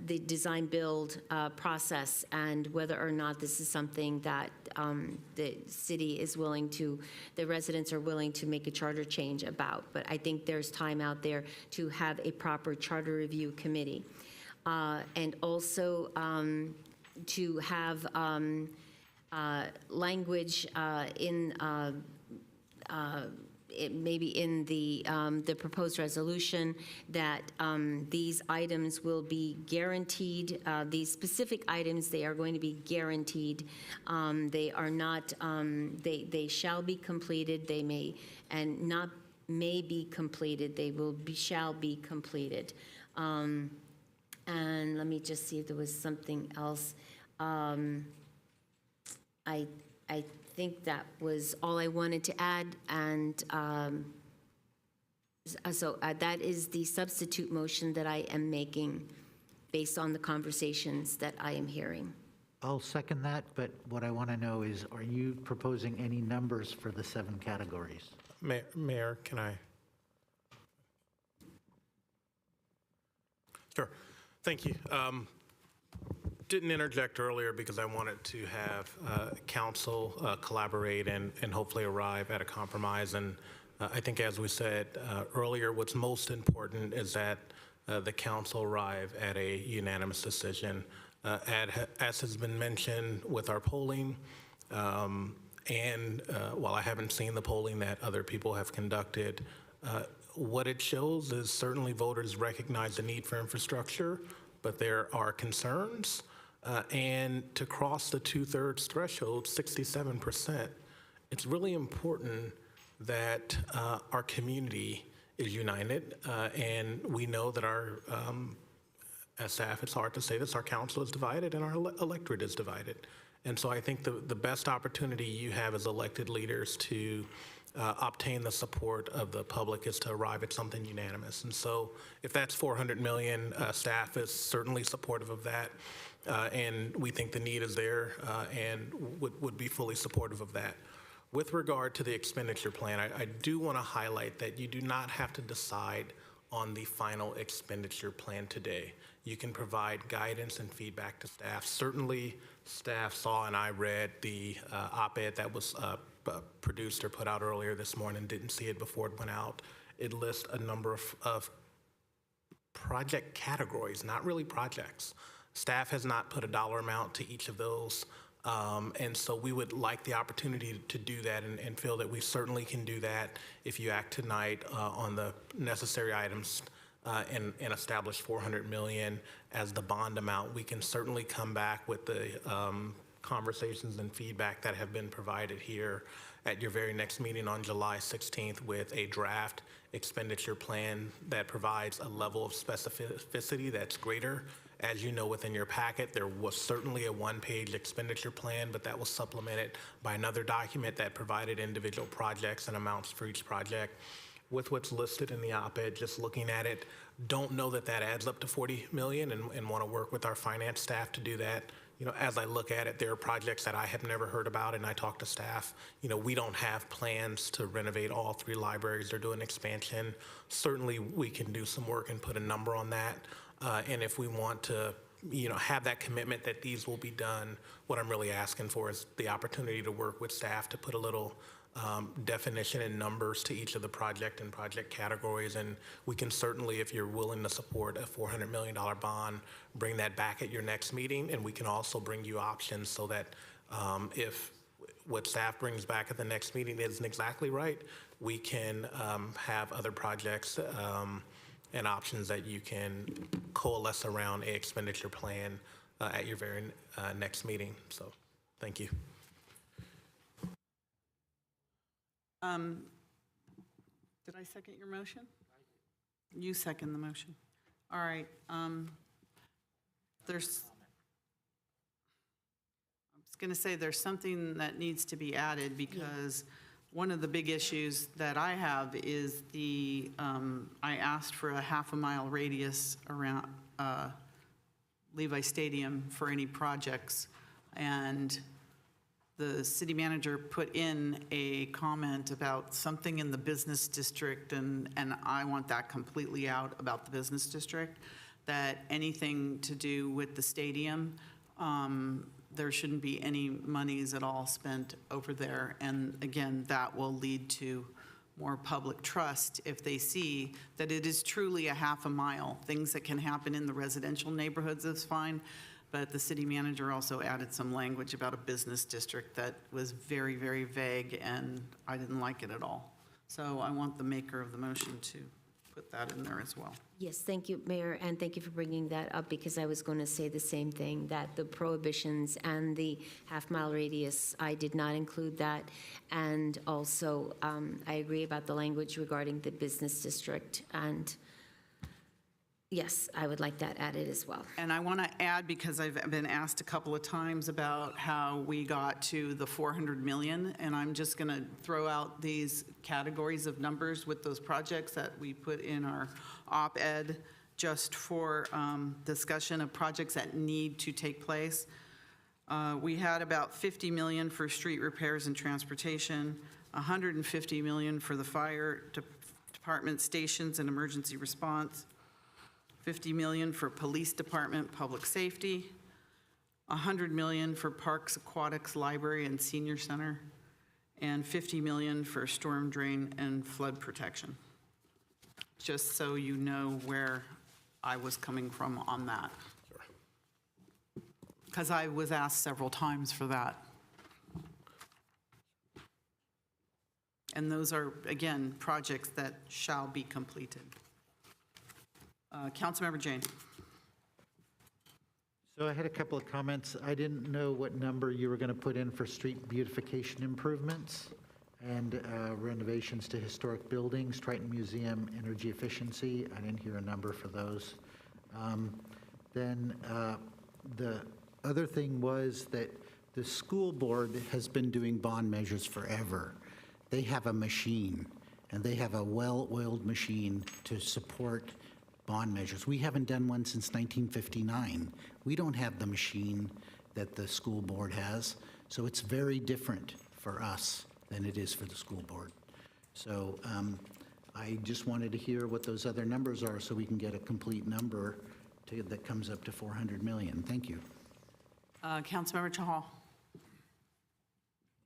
the design-build process and whether or not this is something that the city is willing to, the residents are willing to make a charter change about. But I think there's time out there to have a proper charter review committee. And also to have language in maybe in the proposed resolution that these items will be guaranteed, these specific items, they are going to be guaranteed. They are not, they shall be completed, they may, and not may be completed, they will be, shall be completed. And let me just see if there was something else. I think that was all I wanted to add, and so that is the substitute motion that I am making based on the conversations that I am hearing. I'll second that, but what I want to know is, are you proposing any numbers for the 7 categories? Mayor, can I? Sure. Thank you. Didn't interject earlier because I wanted to have council collaborate and hopefully arrive at a compromise. And I think, as we said earlier, what's most important is that the council arrive at a unanimous decision. As has been mentioned with our polling, and while I haven't seen the polling that other people have conducted, what it shows is certainly voters recognize the need for infrastructure, but there are concerns. And to cross the 2/3 threshold, 67%, it's really important that our community is united. And we know that our, as staff, it's hard to say this, our council is divided and our electorate is divided. And so I think the best opportunity you have as elected leaders to obtain the support of the public is to arrive at something unanimous. And so if that's $400 million, staff is certainly supportive of that. And we think the need is there and would be fully supportive of that. With regard to the expenditure plan, I do want to highlight that you do not have to decide on the final expenditure plan today. You can provide guidance and feedback to staff. Certainly, staff saw and I read the op-ed that was produced or put out earlier this morning, didn't see it before it went out. It lists a number of project categories, not really projects. Staff has not put a dollar amount to each of those. And so we would like the opportunity to do that and feel that we certainly can do that if you act tonight on the necessary items and establish $400 million as the bond amount. We can certainly come back with the conversations and feedback that have been provided here at your very next meeting on July 16th with a draft expenditure plan that provides a level of specificity that's greater. As you know, within your packet, there was certainly a one-page expenditure plan, but that was supplemented by another document that provided individual projects and amounts for each project. With what's listed in the op-ed, just looking at it, don't know that that adds up to $40 million and want to work with our finance staff to do that. You know, as I look at it, there are projects that I have never heard about, and I talk to staff. You know, we don't have plans to renovate all 3 libraries or do an expansion. Certainly, we can do some work and put a number on that. And if we want to, you know, have that commitment that these will be done, what I'm really asking for is the opportunity to work with staff to put a little definition and numbers to each of the project and project categories. And we can certainly, if you're willing to support a $400 million bond, bring that back at your next meeting. And we can also bring you options so that if what staff brings back at the next meeting isn't exactly right, we can have other projects and options that you can coalesce around a expenditure plan at your very next meeting. So, thank you. Did I second your motion? You second the motion. All right. I was going to say there's something that needs to be added because one of the big issues that I have is I asked for a half-a-mile radius around Levi Stadium for any projects, and the city manager put in a comment about something in the business district, and I want that completely out about the business district, that anything to do with the stadium, there shouldn't be any monies at all spent over there. And again, that will lead to more public trust if they see that it is truly a half a mile. Things that can happen in the residential neighborhoods is fine, but the city manager also added some language about a business district that was very, very vague, and I didn't like it at all. So I want the maker of the motion to put that in there as well. Yes, thank you, Mayor, and thank you for bringing that up, because I was going to say the same thing, that the prohibitions and the half-mile radius, I did not include that. And also, I agree about the language regarding the business district, and yes, I would like that added as well. And I want to add, because I've been asked a couple of times about how we got to the 400 million, and I'm just going to throw out these categories of numbers with those projects that we put in our op-ed just for discussion of projects that need to take place. We had about 50 million for street repairs and transportation, 150 million for the fire department stations and emergency response, 50 million for police department, public safety, 100 million for parks, aquatics, library, and senior center, and 50 million for storm drain and flood protection. Just so you know where I was coming from on that. Because I was asked several times for that. And those are, again, projects that shall be completed. Councilmember Jane. So I had a couple of comments. I didn't know what number you were going to put in for street beautification improvements and renovations to historic buildings, Triton Museum, energy efficiency. I didn't hear a number for those. Then the other thing was that the school board has been doing bond measures forever. They have a machine, and they have a well-oiled machine to support bond measures. We haven't done one since 1959. We don't have the machine that the school board has, so it's very different for us than it is for the school board. So I just wanted to hear what those other numbers are so we can get a complete number that comes up to 400 million. Thank you. Councilmember Chahal.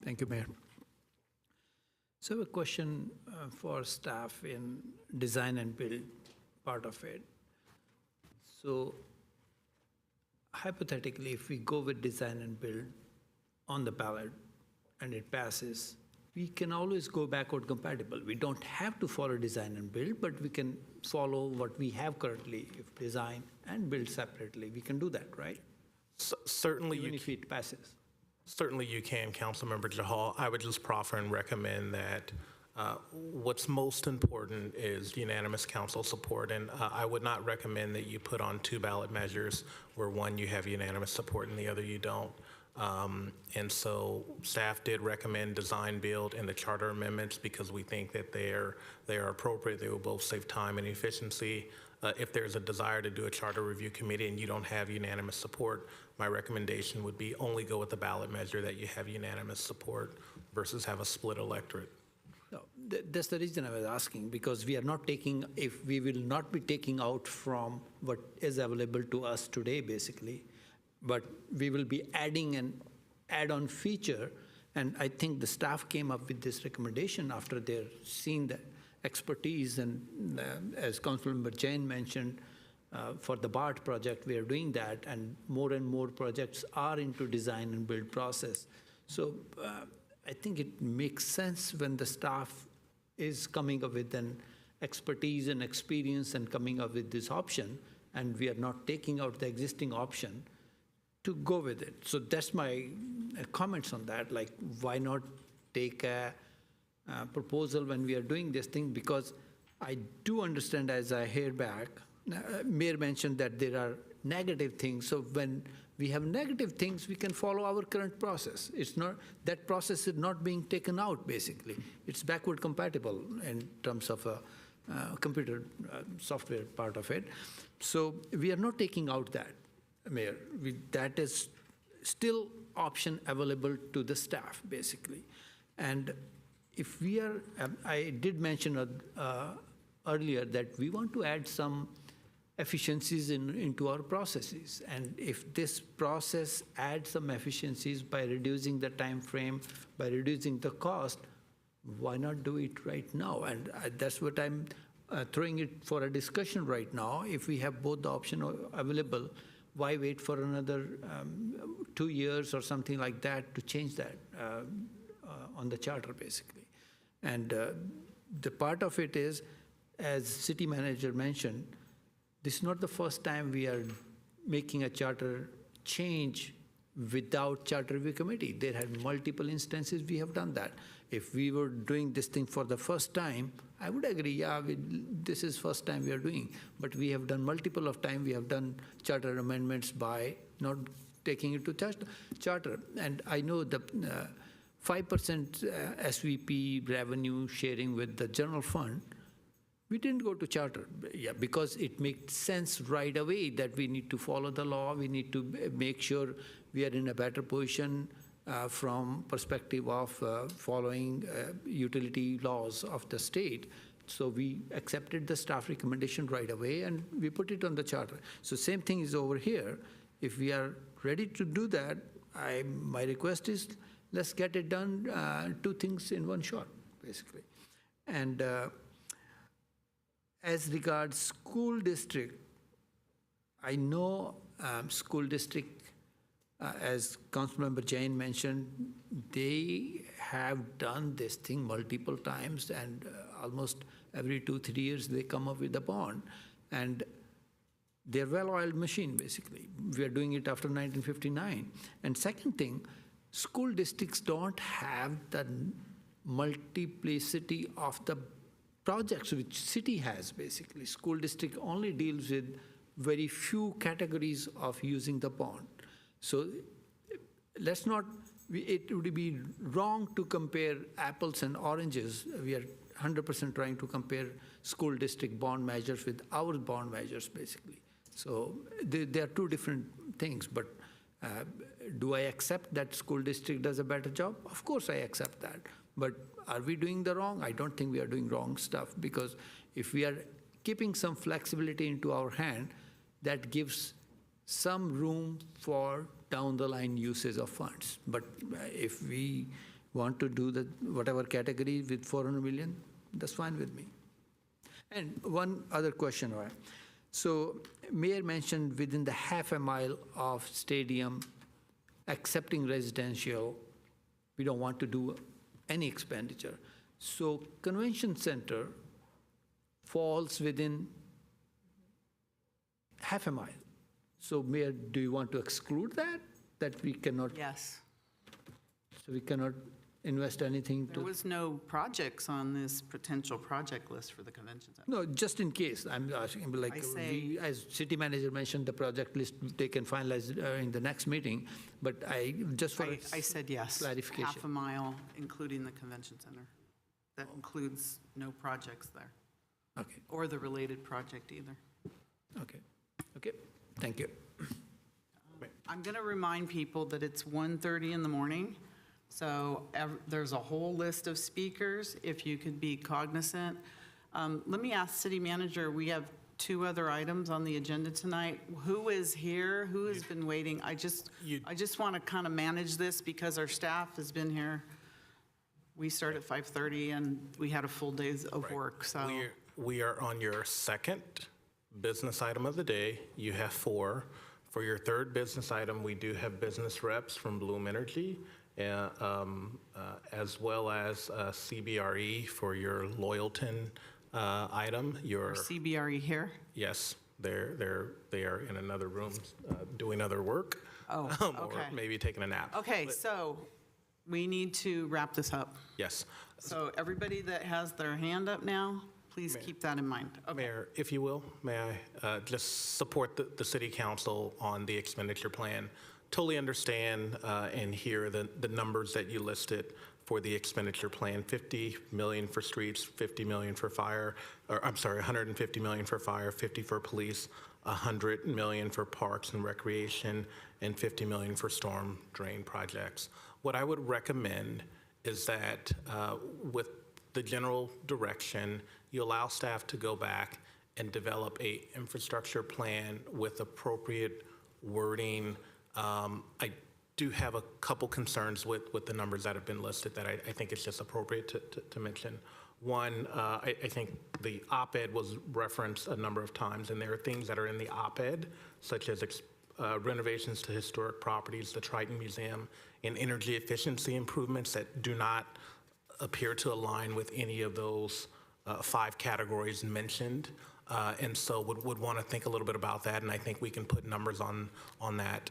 Thank you, Mayor. So a question for staff in design and build part of it. So hypothetically, if we go with design and build on the ballot and it passes, we can always go backward compatible. We don't have to follow design and build, but we can follow what we have currently. If design and build separately, we can do that, right? Certainly, even if it passes. Certainly you can, Councilmember Jahal. I would just proffer and recommend that what's most important is unanimous council support, and I would not recommend that you put on two ballot measures where one you have unanimous support and the other you don't. And so staff did recommend design build and the charter amendments because we think that they are appropriate. They will both save time and efficiency. If there's a desire to do a charter review committee and you don't have unanimous support, my recommendation would be only go with the ballot measure that you have unanimous support versus have a split electorate. No, that's the reason I was asking, because we are not taking, if we will not be taking out from what is available to us today, basically, but we will be adding an add-on feature. And I think the staff came up with this recommendation after they're seeing the expertise. And as Councilmember Jain mentioned, for the BART project, we are doing that, and more projects are into design and build process. So I think it makes sense when the staff is coming up with an expertise and experience and coming up with this option, and we are not taking out the existing option, to go with it. So that's my comments on that, like why not take a proposal when we are doing this thing, because I do understand, as I hear back, Mayor mentioned that there are negative things. So when we have negative things, we can follow our current process. It's not, that process is not being taken out, basically. It's backward compatible in terms of a computer software part of it. So we are not taking out that, Mayor. That is still option available to the staff, basically. And if we are, I did mention earlier that we want to add some efficiencies into our processes. And if this process adds some efficiencies by reducing the time frame, by reducing the cost, why not do it right now? And that's what I'm throwing it for a discussion right now. If we have both the option available, why wait for another 2 years or something like that to change that on the charter, basically? And the part of it is, as city manager mentioned, this is not the first time we are making a charter change without charter review committee. There had multiple instances we have done that. If we were doing this thing for the first time, I would agree, yeah, this is first time we are doing. But we have done multiple of time. We have done charter amendments by not taking it to charter. And I know the 5% SVP revenue sharing with the general fund, we didn't go to charter, yeah, because it makes sense right away that we need to follow the law. We need to make sure we are in a better position from perspective of following utility laws of the state. So we accepted the staff recommendation right away and we put it on the charter. So same thing is over here. If we are ready to do that, my request is let's get it done, 2 things in one shot, basically. And as regards school district, I know school district, as Councilmember Jain mentioned, they have done this thing multiple times, and almost every 2-3 years they come up with a bond. And they're well-oiled machine, basically. We are doing it after 1959. And second thing, school districts don't have the multiplicity of the projects which city has, basically. School district only deals with very few categories of using the bond. So let's not, it would be wrong to compare apples and oranges. We are 100% trying to compare school district bond measures with our bond measures, basically. So they are 2 different things, but do I accept that school district does a better job? Of course I accept that. But are we doing the wrong? I don't think we are doing wrong stuff, because if we are keeping some flexibility into our hand, that gives some room for down the line uses of funds. But if we want to do the whatever category with 400 million, that's fine with me. And one other question, right? So Mayor mentioned within the half a mile of stadium, accepting residential, we don't want to do any expenditure. So convention center falls within half a mile. So Mayor, do you want to exclude that we cannot? Yes. So we cannot invest anything There was no projects on this potential project list for the convention center. No, just in case. I'm asking, like, as city manager mentioned, the project list they can finalize in the next meeting. But I said yes. Clarification. Half a mile, including the convention center. That includes no projects there. Okay. Or the related project either. Okay. Okay. Thank you. I'm going to remind people that it's 1:30 in the morning. So there's a whole list of speakers, if you could be cognizant. Let me ask City Manager, we have 2 other items on the agenda tonight. Who is here? Who has been waiting? I just want to kind of manage this because our staff has been here. We start at 5:30 and we had a full day of work, so. We are on your second business item of the day. You have 4. For your third business item, we do have business reps from Bloom Energy, as well as CBRE for your Loyalton item. Your CBRE here? Yes, they are in another room doing other work. Oh, Or okay. maybe taking a nap. Okay, so we need to wrap this up. Yes. So everybody that has their hand up now, please keep that in mind. Mayor, if you will, may I just support the city council on the expenditure plan totally understand and hear the numbers that you listed for the expenditure plan, 50 million for streets, 50 million for fire, or I'm sorry, 150 million for fire, 50 for police, 100 million for parks and recreation, and 50 million for storm drain projects. What I would recommend is that with the general direction, you allow staff to go back and develop a infrastructure plan with appropriate wording. I do have a couple concerns with the numbers that have been listed that I think it's just appropriate to mention. One, I think the op-ed was referenced a number of times, and there are things that are in the op-ed, such as renovations to historic properties, the Triton Museum, and energy efficiency improvements that do not appear to align with any of those 5 categories mentioned. And so would want to think a little bit about that, and I think we can put numbers on that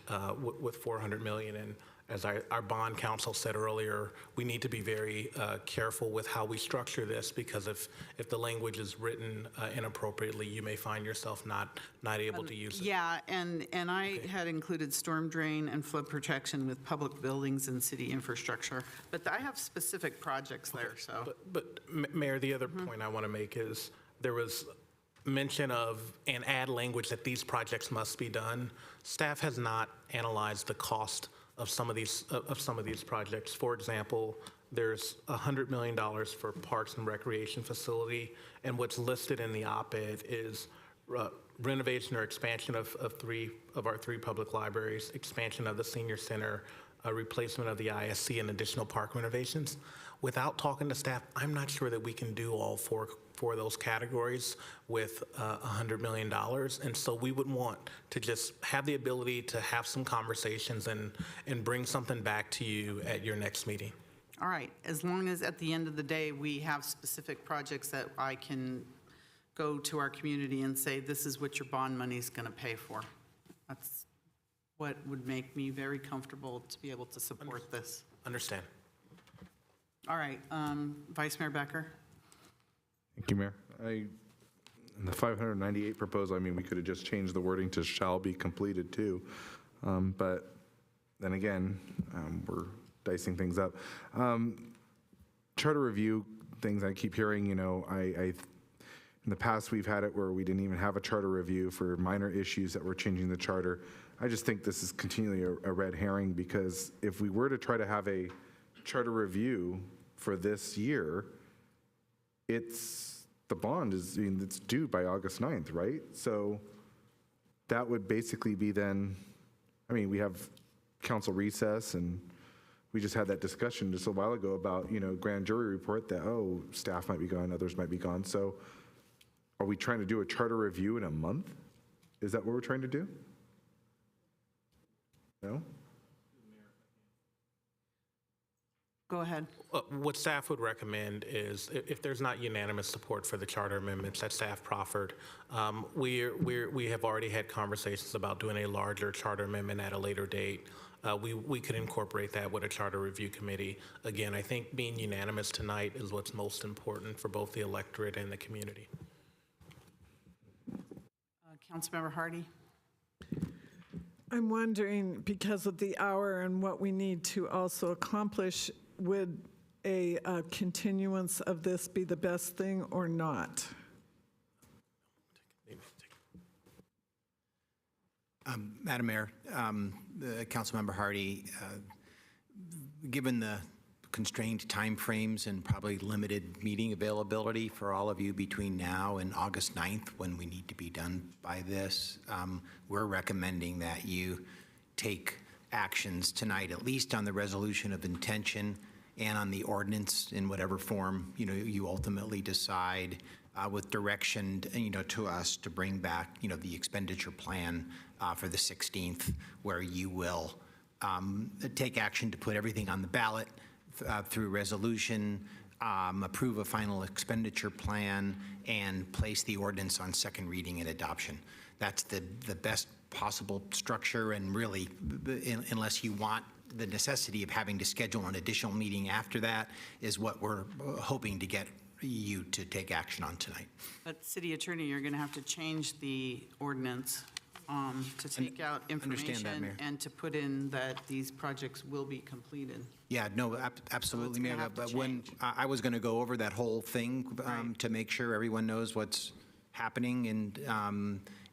with 400 million. And as our bond counsel said earlier, we need to be very careful with how we structure this, because if the language is written inappropriately, you may find yourself not able to use it. Yeah, and I had included storm drain and flood protection with public buildings and city infrastructure, but I have specific projects there, so. But Mayor, the other point I want to make is there was mention of and add language that these projects must be done. Staff has not analyzed the cost of some of these projects. For example, there's $100 million for parks and recreation facility, and what's listed in the op-ed is renovation or expansion of our three public libraries, expansion of the senior center, a replacement of the ISC, and additional park renovations. Without talking to staff, I'm not sure that we can do all four of those categories with $100 million. And so we would want to just have the ability to have some conversations and bring something back to you at your next meeting. All right, as long as at the end of the day, we have specific projects that I can go to our community and say, this is what your bond money's going to pay for. That's what would make me very comfortable to be able to support this. Understand. All right, Vice Mayor Becker. Thank you, Mayor. In the 598 proposal, I mean, we could have just changed the wording to shall be completed too. But then again, we're dicing things up. Charter review things I keep hearing, you know, in the past we've had it where we didn't even have a charter review for minor issues that were changing the charter. I just think this is continually a red herring, because if we were to try to have a charter review for this year, the bond is, I mean, it's due by August 9th, right? So that would basically be then, I mean, we have council recess, and we just had that discussion just a while ago about, you know, grand jury report that, oh, staff might be gone, others might be gone. So are we trying to do a charter review in a month? Is that what we're trying to do? No? Go ahead. What staff would recommend is, if there's not unanimous support for the charter amendments that staff proffered, we have already had conversations about doing a larger charter amendment at a later date. We could incorporate that with a charter review committee. Again, I think being unanimous tonight is what's most important for both the electorate and the community. Councilmember Hardy. I'm wondering, because of the hour and what we need to also accomplish, would a continuance of this be the best thing or not? Madam Mayor, Councilmember Hardy, given the constrained timeframes and probably limited meeting availability for all of you between now and August 9th, when we need to be done by this, we're recommending that you take actions tonight, at least on the resolution of intention and on the ordinance in whatever form, you know, you ultimately decide, with direction, you know, to us to bring back, you know, the expenditure plan for the 16th, where you will take action to put everything on the ballot through resolution, approve a final expenditure plan, and place the ordinance on second reading and adoption. That's the best possible structure, and really, unless you want the necessity of having to schedule an additional meeting after that, is what we're hoping to get you to take action on tonight. But City Attorney, you're going to have to change the ordinance to take out Understand that, information Mayor. and to put in that these projects will be completed. Yeah, no, absolutely, gonna Mayor. have to But when, I was going to go over that whole thing to make sure everyone knows what's happening,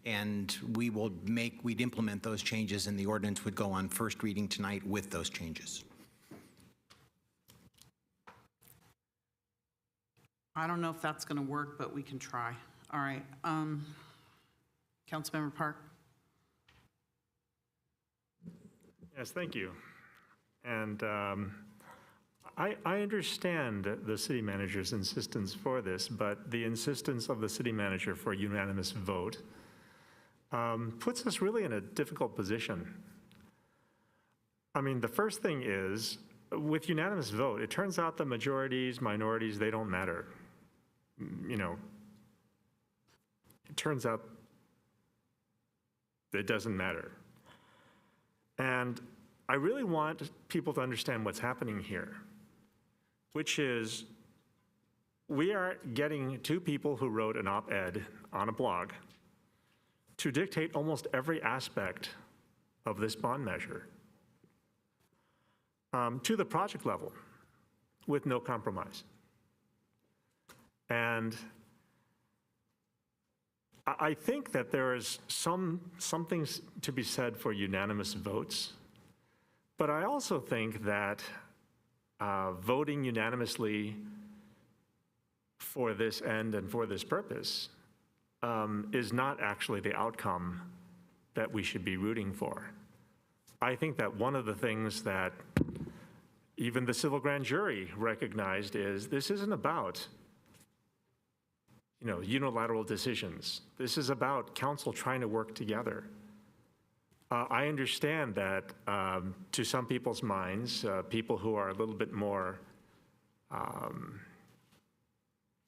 and we'd implement those changes, and the ordinance would go on first reading tonight with those changes. I don't know if that's going to work, but we can try. All right. Councilmember Park? Yes, thank you. And I understand the city manager's insistence for this, but the insistence of the city manager for a unanimous vote puts us really in a difficult position. I mean, the first thing is, with unanimous vote, it turns out the majorities, minorities, they don't matter. You know, it turns out it doesn't matter. And I really want people to understand what's happening here, which is we are getting two people who wrote an op-ed on a blog to dictate almost every aspect of this bond measure to the project level with no compromise. And I think that there is something to be said for unanimous votes, but I also think that voting unanimously for this end and for this purpose is not actually the outcome that we should be rooting for. I think that one of the things that even the civil grand jury recognized is this isn't about unilateral decisions. This is about council trying to work together. I understand that to some people's minds, people who are a little bit more,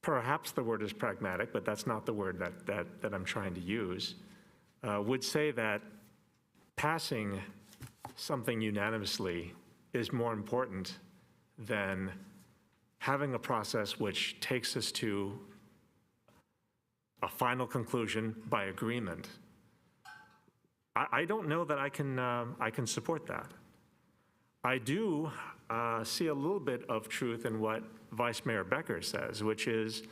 perhaps the word is pragmatic, but that's not the word that I'm trying to use, would say that passing something unanimously is more important than having a process which takes us to a final conclusion by agreement. I don't know that I can support that. I do see a little bit of truth in what Vice Mayor Becker says, which is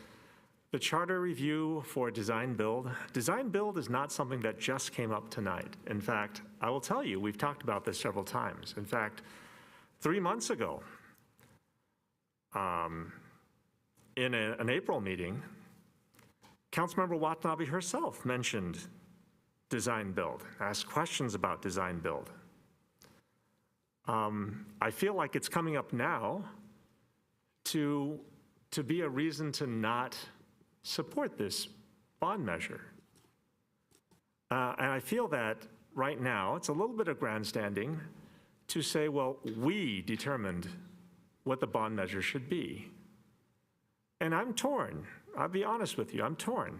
the charter review for design build. Design build is not something that just came up tonight. In fact, I will tell you, we've talked about this several times. In fact, 3 months ago, in an April meeting, Councilmember Watanabe herself mentioned design build, asked questions about design build. I feel like it's coming up now to be a reason to not support this bond measure. And I feel that right now it's a little bit of grandstanding to say, well, we determined what the bond measure should be. And I'm torn. I'll be honest with you, I'm torn,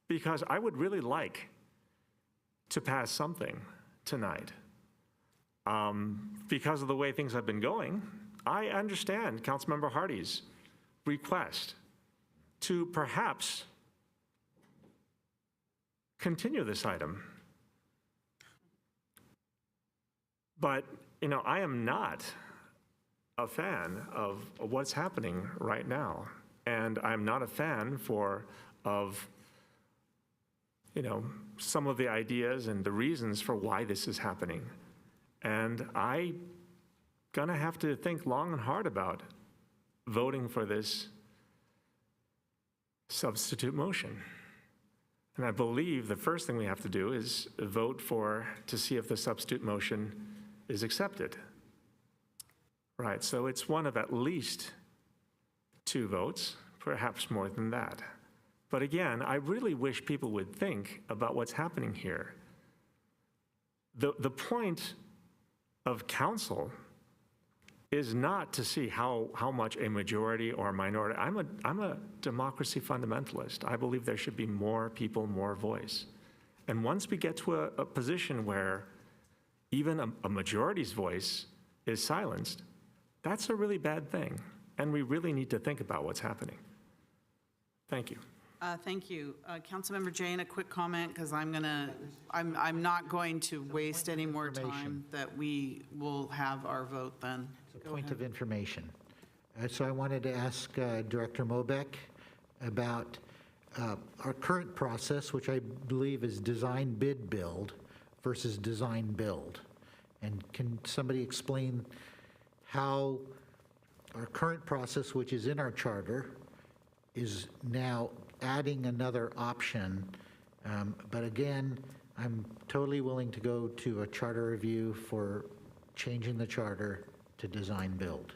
because I would really like to pass something tonight. Because of the way things have been going, I understand Councilmember Hardy's request to perhaps continue this item. But, I am not a fan of what's happening right now. And I'm not a fan of some of the ideas and the reasons for why this is happening. And I'm gonna have to think long and hard about voting for this substitute motion. And I believe the first thing we have to do is vote to see if the substitute motion is accepted. Right, so it's one of at least 2 votes, perhaps more than that. But again, I really wish people would think about what's happening here. The point of council is not to see how much a majority or a minority. I'm a democracy fundamentalist. I believe there should be more people, more voice. And once we get to a position where even a majority's voice is silenced, that's a really bad thing. And we really need to think about what's happening. Thank you. Thank you. Councilmember Jane, a quick comment, because I'm not going to waste any more time, that we will have our vote then. It's a point of information. So I wanted to ask Director Mobeck about our current process, which I believe is design bid build versus design build. And can somebody explain how our current process, which is in our charter, is now adding another option? But again, I'm totally willing to go to a charter review for changing the charter to design build.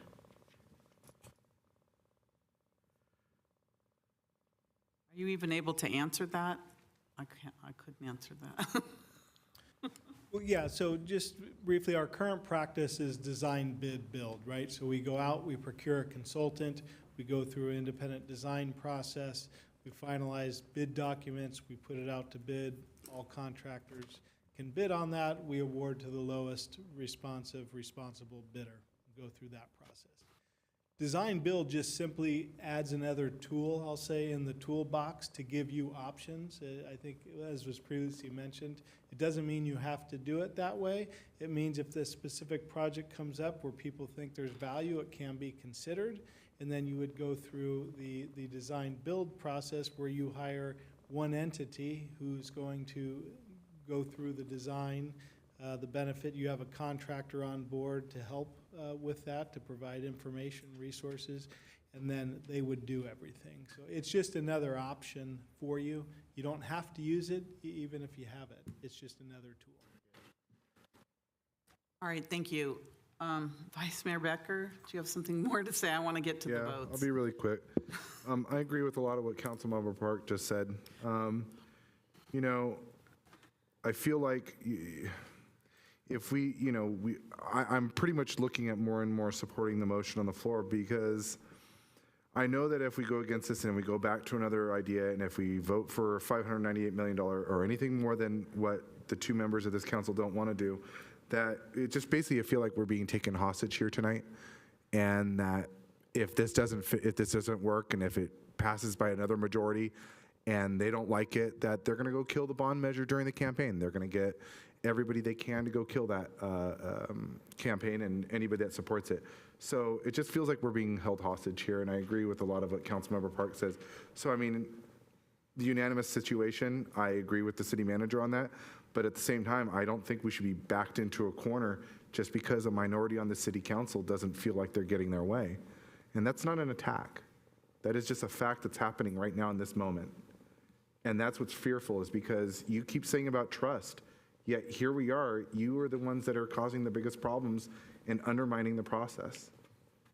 Are you even able to answer that? I couldn't answer that. Well, yeah, so just briefly, our current practice is design, bid, build, right? So we go out, we procure a consultant, we go through an independent design process, we finalize bid documents, we put it out to bid, all contractors can bid on that, we award to the lowest responsible bidder, go through that process. Design build just simply adds another tool, I'll say, in the toolbox to give you options. I think, as was previously mentioned, it doesn't mean you have to do it that way. It means if this specific project comes up where people think there's value, it can be considered. And then you would go through the design build process where you hire one entity who's going to go through the design, the benefit. You have a contractor on board to help with that, to provide information, resources, and then they would do everything. So it's just another option for you. You don't have to use it, even if you have it. It's just another tool. All right, thank you. Vice Mayor Becker, do you have something more to say? I want to get to the votes. I'll be really quick. I agree with a lot of what Councilmember Park just said. You know, I feel like if we, you know, I'm pretty much looking at more and more supporting the motion on the floor, because I know that if we go against this and we go back to another idea, and if we vote for $598 million or anything more than what the two members of this council don't want to do, that it just basically, I feel like we're being taken hostage here tonight, and that if this doesn't fit, if this doesn't work, and if it passes by another majority and they don't like it, that they're going to go kill the bond measure during the campaign. They're going to get everybody they can to go kill that campaign and anybody that supports it. So it just feels like we're being held hostage here, and I agree with a lot of what Councilmember Park says. So I mean, the unanimous situation, I agree with the city manager on that, but at the same time, I don't think we should be backed into a corner just because a minority on the city council doesn't feel like they're getting their way. And that's not an attack. That is just a fact that's happening right now in this moment. And that's what's fearful, is because you keep saying about trust, yet here we are, you are the ones that are causing the biggest problems and undermining the process.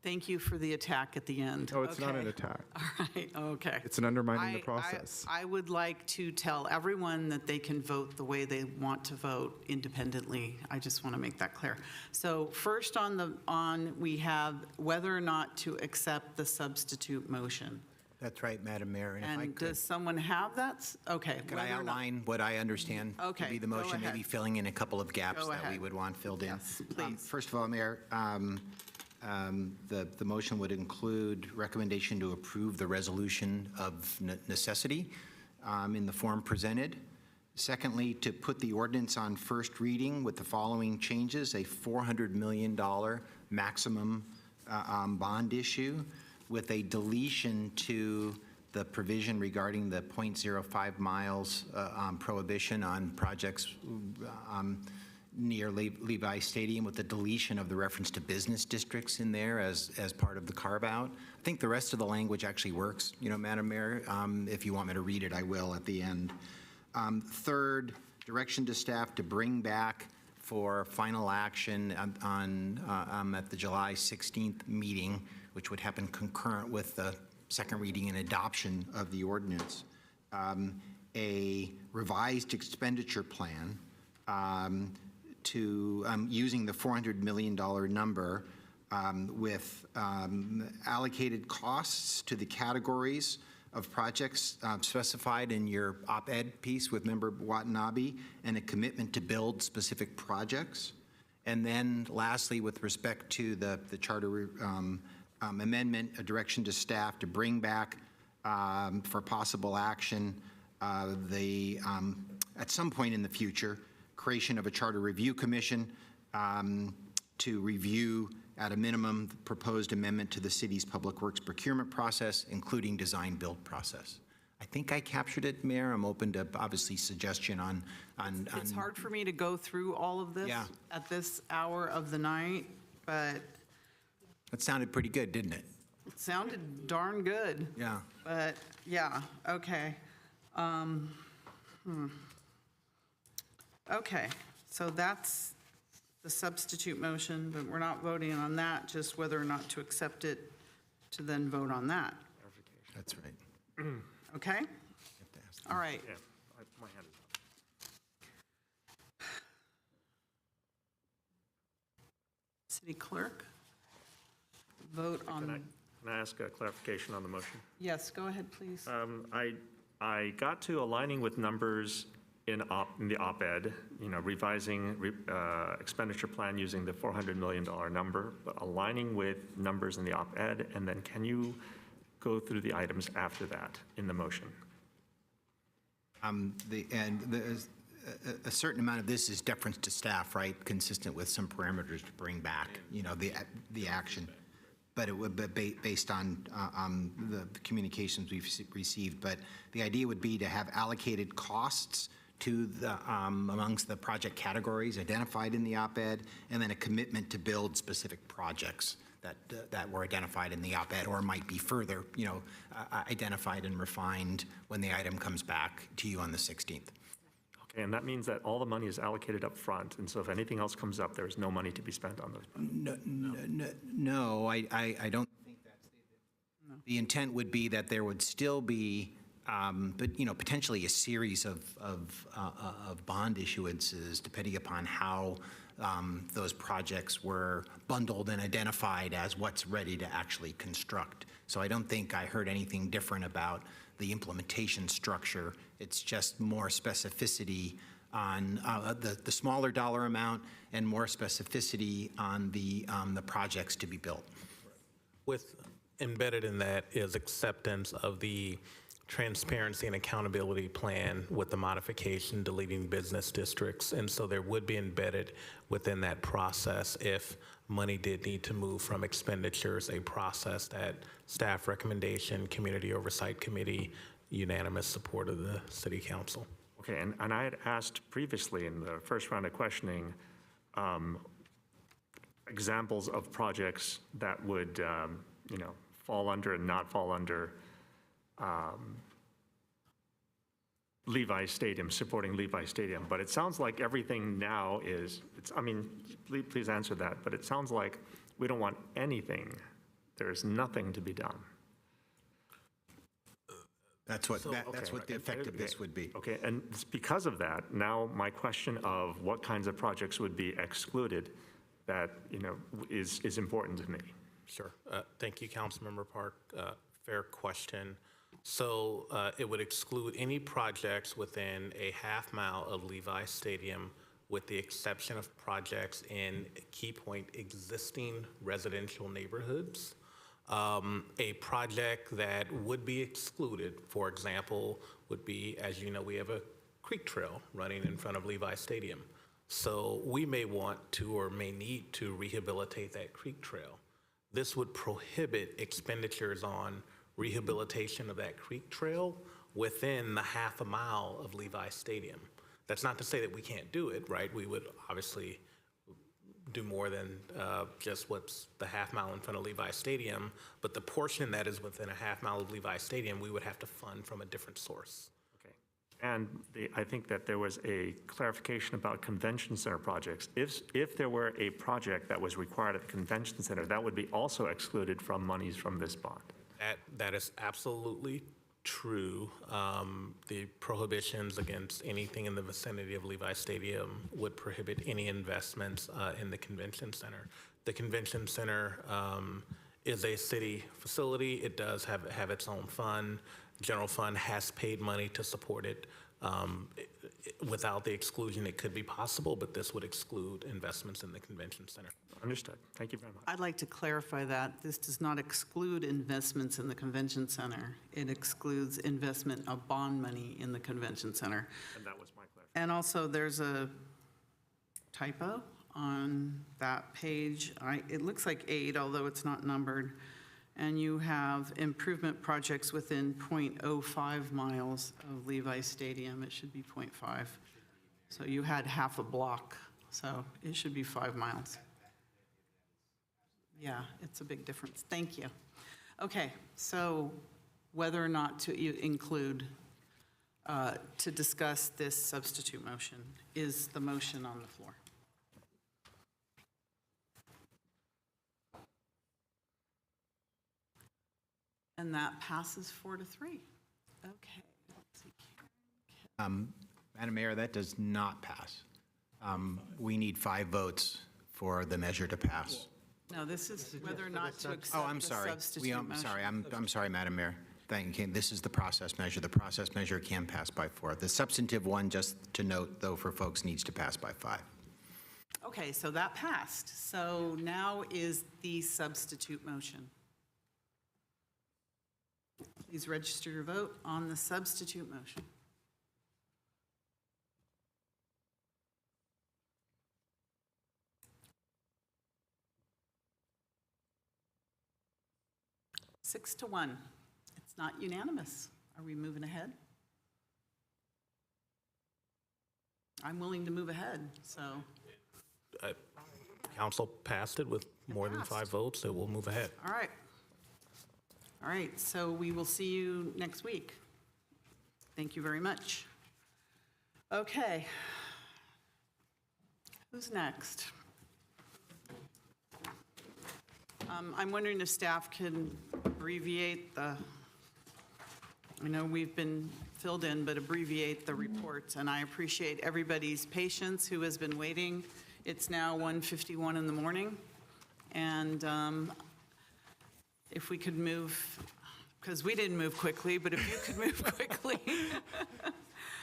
Thank you for the attack at the end. Oh, it's not an attack. All right, okay. It's an undermining the process. I would like to tell everyone that they can vote the way they want to vote independently. I just want to make that clear. So first we have whether or not to accept the substitute motion. That's right, Madam Mayor. And if I And could, does someone have that? Okay. could I whether or not- outline what I understand to Okay, be the go motion, maybe ahead. filling in a couple of gaps Go that we ahead. would want filled in? Yes, please. First of all, Mayor, the motion would include recommendation to approve the resolution of necessity in the form presented. Secondly, to put the ordinance on first reading with the following changes: a $400 million maximum bond issue, with a deletion to the provision regarding the 0.05 miles prohibition on projects near Levi Stadium, with the deletion of the reference to business districts in there as part of the carve-out. I think the rest of the language actually works, you know, Madam Mayor. If you want me to read it, I will at the end. Third, direction to staff to bring back for final action at the July 16th meeting, which would happen concurrent with the second reading and adoption of the ordinance, a revised expenditure plan to using the $400 million number with allocated costs to the categories of projects specified in your op-ed piece with Member Watanabe, and a commitment to build specific projects. And then lastly, with respect to the charter amendment, a direction to staff to bring back for possible action, at some point in the future, creation of a charter review commission to review at a minimum the proposed amendment to the city's public works procurement process, including design-build process. I think I captured it, Mayor. I'm open to obviously suggestion on. It's hard for me to go through all of this at this hour of the night, but That sounded pretty good, didn't it? it sounded darn good. Yeah. But, yeah, okay. Okay, so that's the substitute motion, but we're not voting on that, just whether or not to accept it, to then vote on that. That's right. Okay? All right. Yeah, my hand is up. City clerk, vote on, Can I ask a clarification on the motion? yes, go ahead, please. I got to aligning with numbers in the op-ed, revising expenditure plan using the $400 million number, but aligning with numbers in the op-ed, and then can you go through the items after that in the motion? A certain amount of this is deference to staff, right? Consistent with some parameters to bring back, the action. But it would be based on the communications we've received. But the idea would be to have allocated costs to the amongst the project categories identified in the op-ed, and then a commitment to build specific projects that were identified in the op-ed, or might be further, identified and refined when the item comes back to you on the 16th. Okay, and that means that all the money is allocated up front, and so if anything else comes up, there's no money to be spent on those. No, I don't think that's the intent would be that there would still be, but potentially a series of bond issuances, depending upon how those projects were bundled and identified as what's ready to actually construct. So I don't think I heard anything different about the implementation structure. It's just more specificity on the smaller dollar amount and more specificity on the projects to be built. With embedded in that is acceptance of the transparency and accountability plan with the modification deleting business districts. And so there would be embedded within that process, if money did need to move from expenditures, a process that staff recommendation, community oversight committee, unanimous support of the city council. Okay, and I had asked previously in the first round of questioning, examples of projects that would, fall under and not fall under Levi Stadium, supporting Levi Stadium. But it sounds like everything now is, please answer that, but it sounds like we don't want anything. There's nothing to be done. That's what the effect of this would be. Okay, and it's because of that, now my question of what kinds of projects would be excluded, that, is important to me. Sure. Thank you, Councilmember Park. Fair question. So it would exclude any projects within a half mile of Levi Stadium, with the exception of projects in key point existing residential neighborhoods. A project that would be excluded, for example, would be, as you know, we have a creek trail running in front of Levi Stadium. So we may want to or may need to rehabilitate that creek trail. This would prohibit expenditures on rehabilitation of that creek trail within the half a mile of Levi Stadium. That's not to say that we can't do it, right? We would obviously do more than just what's the half mile in front of Levi Stadium, but the portion that is within a half mile of Levi Stadium, we would have to fund from a different source. Okay. And I think that there was a clarification about convention center projects. If there were a project that was required at the convention center, that would be also excluded from monies from this bond. That is absolutely true. The prohibitions against anything in the vicinity of Levi Stadium would prohibit any investments in the convention center. The convention center is a city facility. It does have its own fund. General fund has paid money to support it. without the exclusion, it could be possible, but this would exclude investments in the convention center. Understood. Thank you very much. I'd like to clarify that. This does not exclude investments in the convention center. It excludes investment of bond money in the convention center. And that was my clarification. And also, there's a typo on that page. It looks like 8, although it's not numbered. And you have improvement projects within 0.05 miles of Levi Stadium. It should be 0.5. So you had half a block, so it should be 5 miles. Yeah, it's a big difference. Thank you. Okay, so whether or not to include, to discuss this substitute motion is the motion on the floor. And that passes 4-3. Okay, let's see. Madam Mayor, that does not pass. We need 5 votes for the measure to pass. No, this is whether or not to accept Oh, I'm the sorry. substitute motion. I'm sorry, Madam Mayor. Thank you. This is the process measure. The process measure can pass by 4. The substantive one, just to note, though, for folks, needs to pass by 5. Okay, so that passed. So now is the substitute motion. Please register your vote on the substitute motion. Six to 1. It's not unanimous. Are we moving ahead? I'm willing to move ahead, so. Council passed it with more than 5 votes, so we'll move ahead. All right. All right, so we will see you next week. Thank you very much. Okay. Who's next? I'm wondering if staff can abbreviate the, I know we've been filled in, but abbreviate the reports. And I appreciate everybody's patience who has been waiting. It's now 1:51 in the morning. And if we could move, because we didn't move quickly, but if you could move quickly.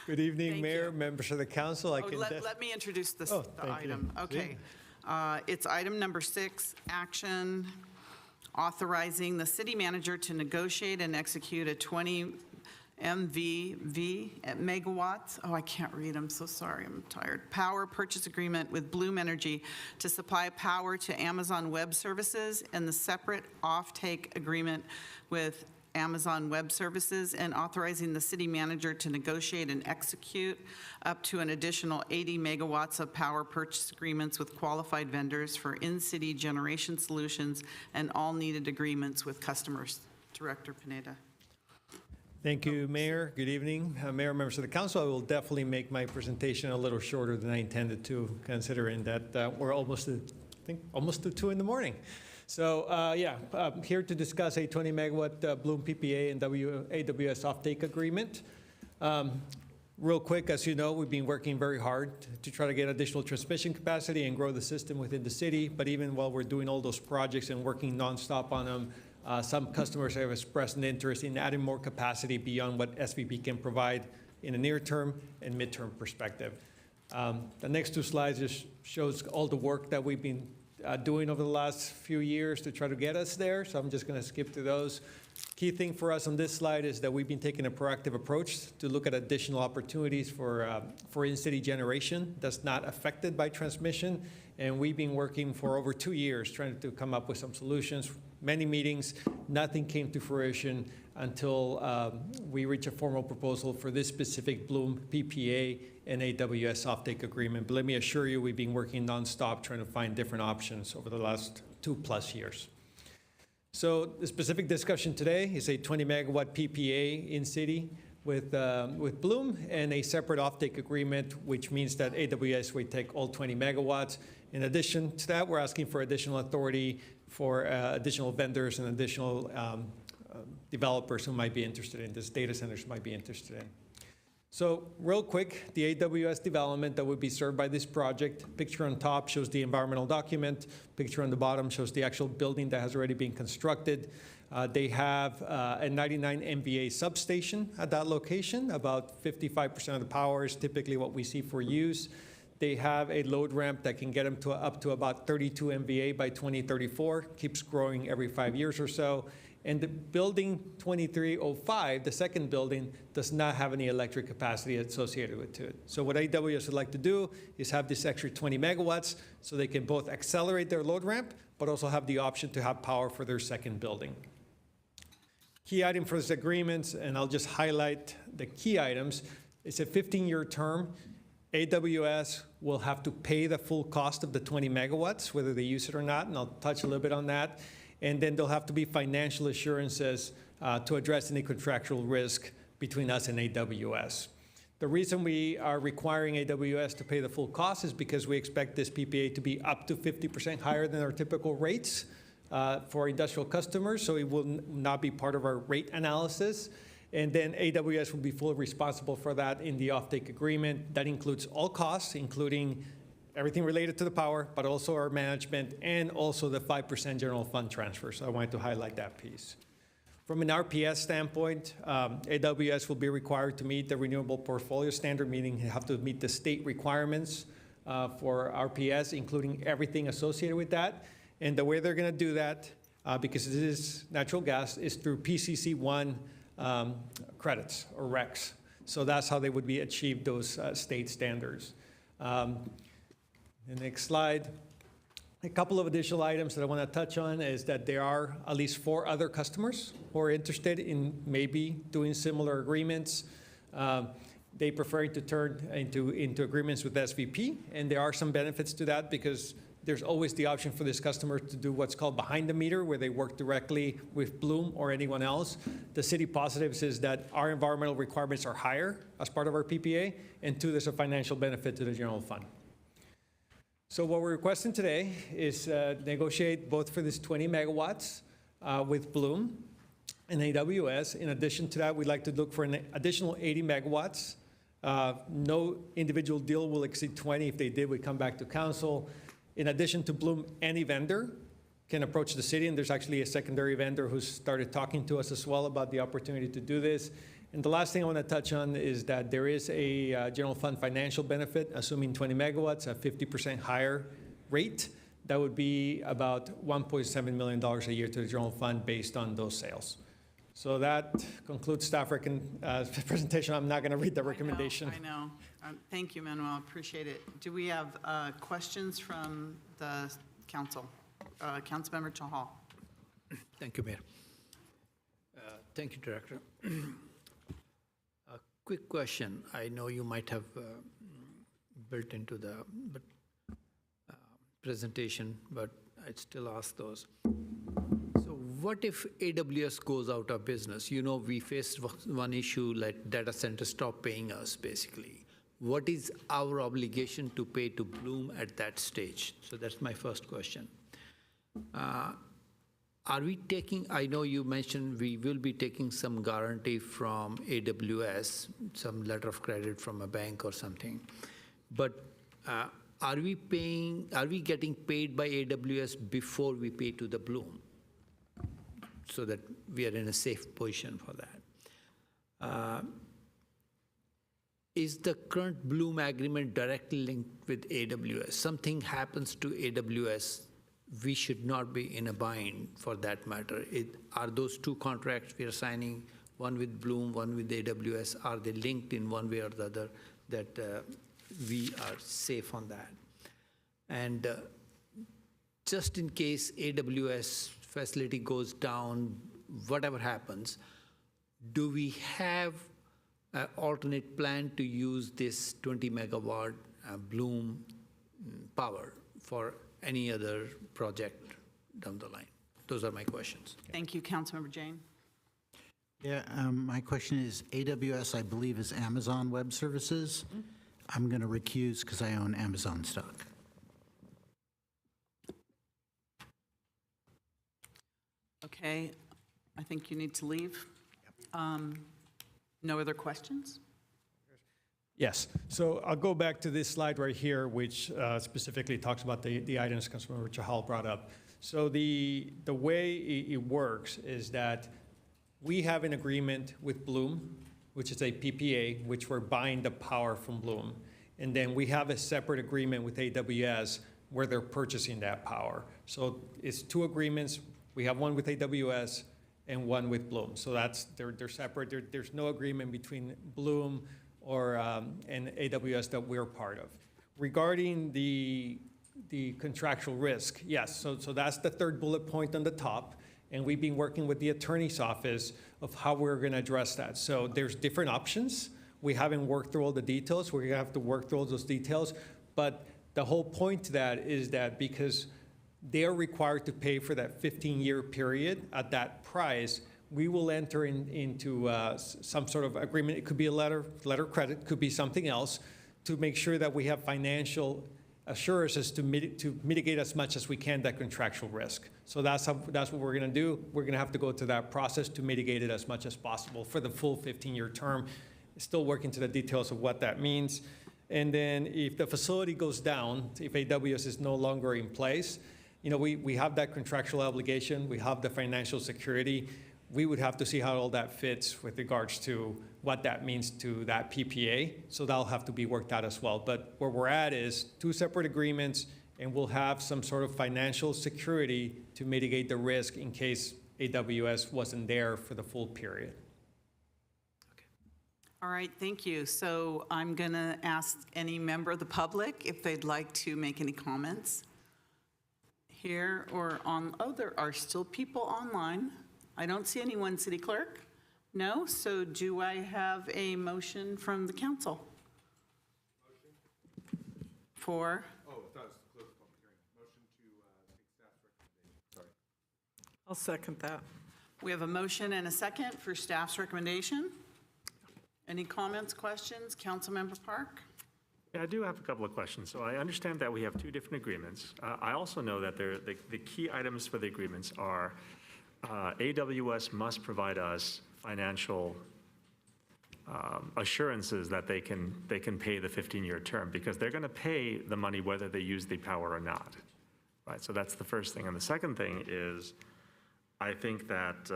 Good evening, Mayor, members of the council. Let me introduce the thank you. item. Okay. It's item number 6, action authorizing the city manager to negotiate and execute a 20 MVV at megawatts. Oh, I can't read. I'm so sorry. I'm tired. Power purchase agreement with Bloom Energy to supply power to Amazon Web Services, and the separate offtake agreement with Amazon Web Services, and authorizing the city manager to negotiate and execute up to an additional 80 megawatts of power purchase agreements with qualified vendors for in-city generation solutions and all needed agreements with customers. Director Pineda. Thank you, Mayor. Good evening, Mayor, members of the council. I will definitely make my presentation a little shorter than I intended to, considering that we're almost to 2 in the morning. So, I'm here to discuss a 20 megawatt Bloom PPA and AWS offtake agreement. Real quick, as you know, we've been working very hard to try to get additional transmission capacity and grow the system within the city. But even while we're doing all those projects and working nonstop on them, some customers have expressed an interest in adding more capacity beyond what SVP can provide in a near-term and mid-term perspective. The next 2 slides just shows all the work that we've been doing over the last few years to try to get us there, so I'm just going to skip to those. Key thing for us on this slide is that we've been taking a proactive approach to look at additional opportunities for in-city generation that's not affected by transmission, and we've been working for over 2 years trying to come up with some solutions. Many meetings, nothing came to fruition until we reached a formal proposal for this specific Bloom PPA and AWS offtake agreement. But let me assure you, we've been working nonstop trying to find different options over the last 2+ years. So the specific discussion today is a 20 megawatt PPA in city with Bloom and a separate offtake agreement, which means that AWS will take all 20 megawatts. In addition to that, we're asking for additional authority for additional vendors and additional developers who might be interested in this, data centers might be interested in. So real quick, the AWS development that would be served by this project, picture on top shows the environmental document, picture on the bottom shows the actual building that has already been constructed. They have a 99 MVA substation at that location. About 55% of the power is typically what we see for use. They have a load ramp that can get them to up to about 32 MVA by 2034, keeps growing every 5 years or so. And the building 2305, the second building, does not have any electric capacity associated with it. So what AWS would like to do is have this extra 20 megawatts so they can both accelerate their load ramp, but also have the option to have power for their second building. Key item for this agreement, and I'll just highlight the key items, it's a 15-year term. AWS will have to pay the full cost of the 20 megawatts, whether they use it or not, and I'll touch a little bit on that. And then there'll have to be financial assurances to address any contractual risk between us and AWS. The reason we are requiring AWS to pay the full cost is because we expect this PPA to be up to 50% higher than our typical rates for industrial customers, so it will not be part of our rate analysis. And then AWS will be fully responsible for that in the offtake agreement. That includes all costs, including everything related to the power, but also our management and also the 5% general fund transfer. So I wanted to highlight that piece. From an RPS standpoint, AWS will be required to meet the renewable portfolio standard, meaning you have to meet the state requirements for RPS, including everything associated with that. And the way they're going to do that, because it is natural gas, is through PCC1 credits or RECs. So that's how they would be achieved those state standards. The next slide. A couple of additional items that I want to touch on is that there are at least 4 other customers who are interested in maybe doing similar agreements. They prefer to turn into agreements with SVP, and there are some benefits to that because there's always the option for this customer to do what's called behind the meter, where they work directly with Bloom or anyone else. The city positives is that our environmental requirements are higher as part of our PPA, and 2, there's a financial benefit to the general fund. So what we're requesting today is negotiate both for this 20 megawatts with Bloom and AWS. In addition to that, we'd like to look for an additional 80 megawatts. No individual deal will exceed 20. If they did, we come back to council. In addition to Bloom, any vendor can approach the city, and there's actually a secondary vendor who's started talking to us as well about the opportunity to do this. And the last thing I want to touch on is that there is a general fund financial benefit, assuming 20 megawatts, a 50% higher rate. That would be about $1.7 million a year to the general fund based on those sales. So that concludes staff presentation. I'm not going to read the recommendation. I know. Thank you, Manuel. Appreciate it. Do we have questions from the council? Councilmember Chahal. Thank you, Mayor. Thank you, Director. A quick question. I know you might have built into the presentation, but I'd still ask those. So what if AWS goes out of business? You know, we faced one issue like data centers stop paying us, basically. What is our obligation to pay to Bloom at that stage? So that's my first question. Are we taking, I know you mentioned we will be taking some guarantee from AWS, some letter of credit from a bank or something, but are we getting paid by AWS before we pay to the Bloom so that we are in a safe position for that? Is the current Bloom agreement directly linked with AWS? Something happens to AWS, we should not be in a bind for that matter. Are those 2 contracts we are signing, one with Bloom, one with AWS, are they linked in one way or the other that we are safe on that? And just in case AWS facility goes down, whatever happens, do we have an alternate plan to use this 20 megawatt Bloom power for any other project down the line? Those are my questions. Thank you, Councilmember Jane. Yeah, my question is, AWS, I believe, is Amazon Web Services. I'm going to recuse because I own Amazon stock. Okay, I think you need to leave. No other questions? Yes, so I'll go back to this slide right here, which specifically talks about the items Councilmember Chahal brought up. So the way it works is that we have an agreement with Bloom, which is a PPA, which we're buying the power from Bloom. And then we have a separate agreement with AWS where they're purchasing that power. So it's two agreements. We have one with AWS and one with Bloom. So they're separate. There's no agreement between Bloom or and AWS that we're part of. Regarding the contractual risk, yes, so that's the third bullet point on the top, and we've been working with the attorney's office of how we're going to address that. So there's different options. We haven't worked through all the details. We're going to have to work through all those details, but the whole point to that is that because they are required to pay for that 15-year period at that price, we will enter into some sort of agreement. It could be a letter of credit, could be something else, to make sure that we have financial assurances to mitigate as much as we can that contractual risk. So that's what we're going to do. We're going to have to go through that process to mitigate it as much as possible for the full 15-year term. Still working to the details of what that means. And then if the facility goes down, if AWS is no longer in place, we have that contractual obligation. We have the financial security. We would have to see how all that fits with regards to what that means to that PPA. So that'll have to be worked out as well. But where we're at is two separate agreements, and we'll have some sort of financial security to mitigate the risk in case AWS wasn't there for the full period. All right, thank you. So I'm going to ask any member of the public if they'd like to make any comments here or on. Oh, there are still people online. I don't see anyone, City Clerk. No? So do I have a motion from the council? Motion. For? Oh, I thought it was to close the public hearing. Motion to take staff's recommendation. Sorry. I'll second that. We have a motion and a second for staff's recommendation. Any comments, questions? Councilmember Park? Yeah, I do have a couple of questions. So I understand that we have two different agreements. I also know that the key items for the agreements are AWS must provide us financial assurances that they can pay the 15-year term, because they're going to pay the money whether they use the power or not. Right. So that's the first thing. And the second thing is, I think that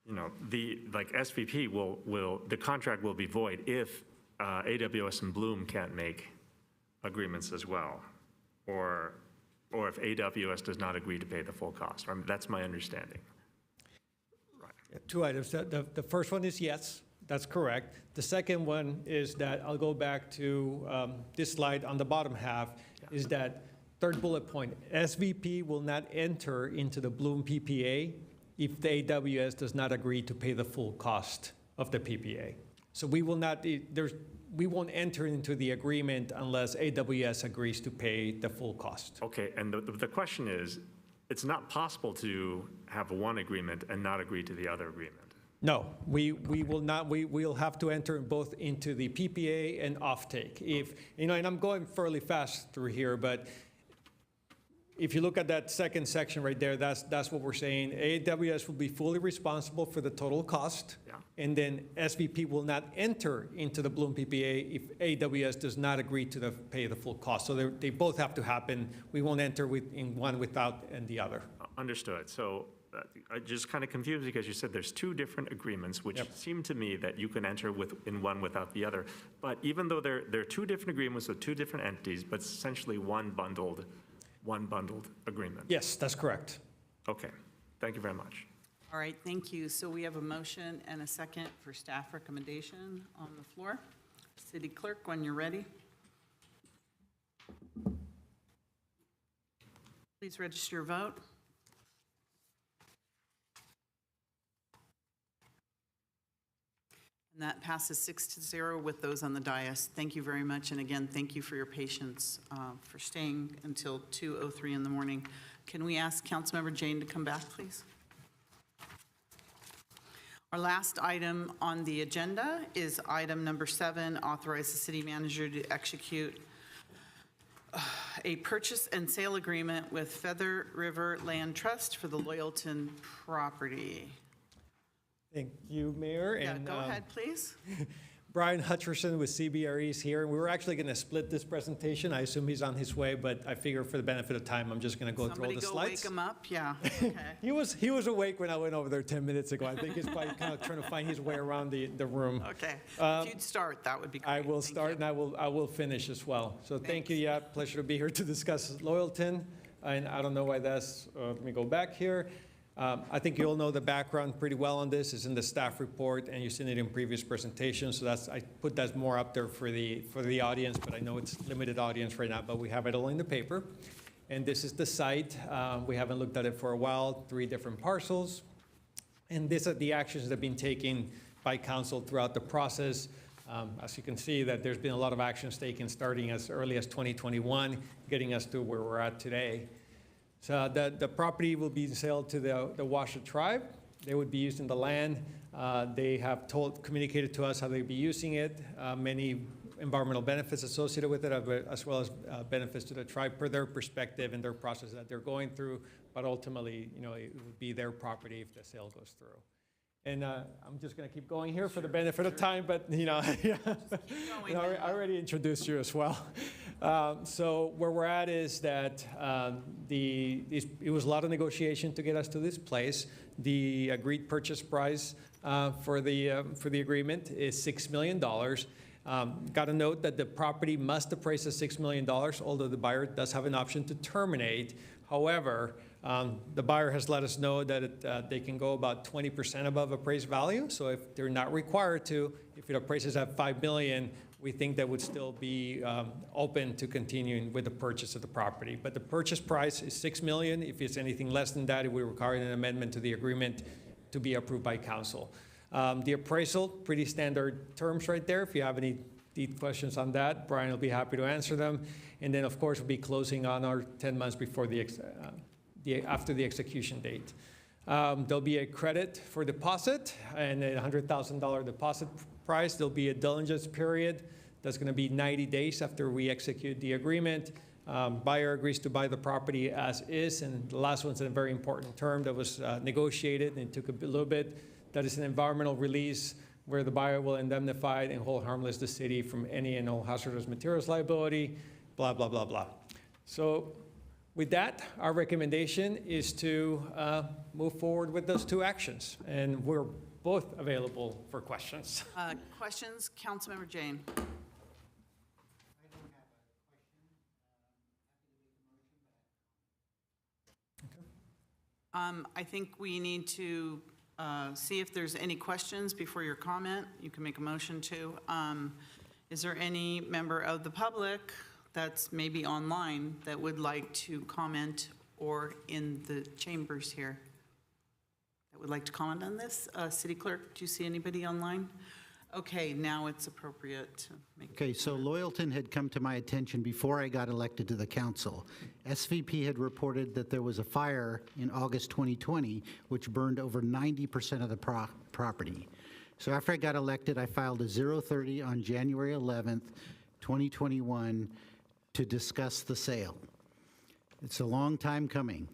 SVP the contract will be void if AWS and Bloom can't make agreements as well, or if AWS does not agree to pay the full cost. I mean, that's my understanding. Right. Two items. The first one is yes, that's correct. The second one is that I'll go back to this slide on the bottom half, is that third bullet point, SVP will not enter into the Bloom PPA if the AWS does not agree to pay the full cost of the PPA. So we will not, we won't enter into the agreement unless AWS agrees to pay the full cost. Okay, and the question is, it's not possible to have one agreement and not agree to the other agreement. No, we will not. We'll have to enter both into the PPA and offtake. If and I'm going fairly fast through here, but if you look at that second section right there, that's what we're saying. AWS will be fully responsible for the total cost, and then SVP will not enter into the Bloom PPA if AWS does not agree to pay the full cost. So they both have to happen. We won't enter in one without and the other. Understood. So I just kind of confused because you said there's two different agreements, which seem to me that you can enter in one without the other. But even though they're two different agreements with two different entities, but essentially one bundled agreement. Yes, that's correct. Okay, thank you very much. All right, thank you. So we have a motion and a second for staff recommendation on the floor. City Clerk, when you're ready. Please register your vote. And that passes 6-0 with those on the dais. Thank you very much. And again, thank you for your patience for staying until 2:03 in the morning. Can we ask Councilmember Jane to come back, please? Our last item on the agenda is item number 7, authorize the city manager to execute a purchase and sale agreement with Feather River Land Trust for the Loyalton property. Thank you, Mayor. Yeah, and go ahead, please. Brian Hutcherson with CBRE is here. We were actually going to split this presentation. I assume he's on his way, but I figure for the benefit of time, I'm just going to go through all the Somebody slides. go wake him up, yeah. Okay. He was awake when I went over there 10 minutes ago. I think he's probably kind of trying to find his way around the room. Okay, if you'd start, that would be great. I will start and I will finish as well. So thank you, yeah, pleasure to be here to discuss Loyalton. And I don't know why that's, let me go back here. I think you all know the background pretty well on this. It's in the staff report, and you've seen it in previous presentations. So I put that more up there for the audience, but I know it's limited audience right now, but we have it all in the paper. And this is the site. We haven't looked at it for a while, 3 different parcels. And these are the actions that have been taken by council throughout the process. As you can see, that there's been a lot of actions taken starting as early as 2021, getting us to where we're at today. So the property will be sold to the Washoe tribe. They would be using the land. They have communicated to us how they'd be using it, many environmental benefits associated with it, as well as benefits to the tribe per their perspective and their process that they're going through. But ultimately, it would be their property if the sale goes through. And I'm just going to keep going here for the benefit of time, but I already introduced you as well. So where we're at is that it was a lot of negotiation to get us to this place. The agreed purchase price for the agreement is $6 million. Got to note that the property must appraise at $6 million, although the buyer does have an option to terminate. However, the buyer has let us know that they can go about 20% above appraised value. So if they're not required to, if it appraises at $5 million, we think that would still be open to continuing with the purchase of the property. But the purchase price is $6 million. If it's anything less than that, it would require an amendment to the agreement to be approved by council. The appraisal, pretty standard terms right there. If you have any deep questions on that, Brian will be happy to answer them. And then, of course, we'll be closing on our 10 months before after the execution date. There'll be a credit for deposit and a $100,000 deposit price. There'll be a diligence period that's going to be 90 days after we execute the agreement. Buyer agrees to buy the property as is, and the last one's a very important term that was negotiated and it took a little bit. That is an environmental release where the buyer will indemnify and hold harmless the city from any and all hazardous materials liability, blah, blah, blah, blah. So with that, our recommendation is to move forward with those 2 actions, and we're both available for questions. Questions? Councilmember Jane. I think we need to see if there's any questions before your comment. You can make a motion to. Is there any member of the public that's maybe online that would like to comment, or in the chambers here that would like to comment on this? City Clerk, do you see anybody online? Okay, now it's appropriate to make. Okay, so Loyalton had come to my attention before I got elected to the council. SVP had reported that there was a fire in August 2020, which burned over 90% of the property. So after I got elected, I filed a 030 on January 11th, 2021, to discuss the sale. It's a long time coming.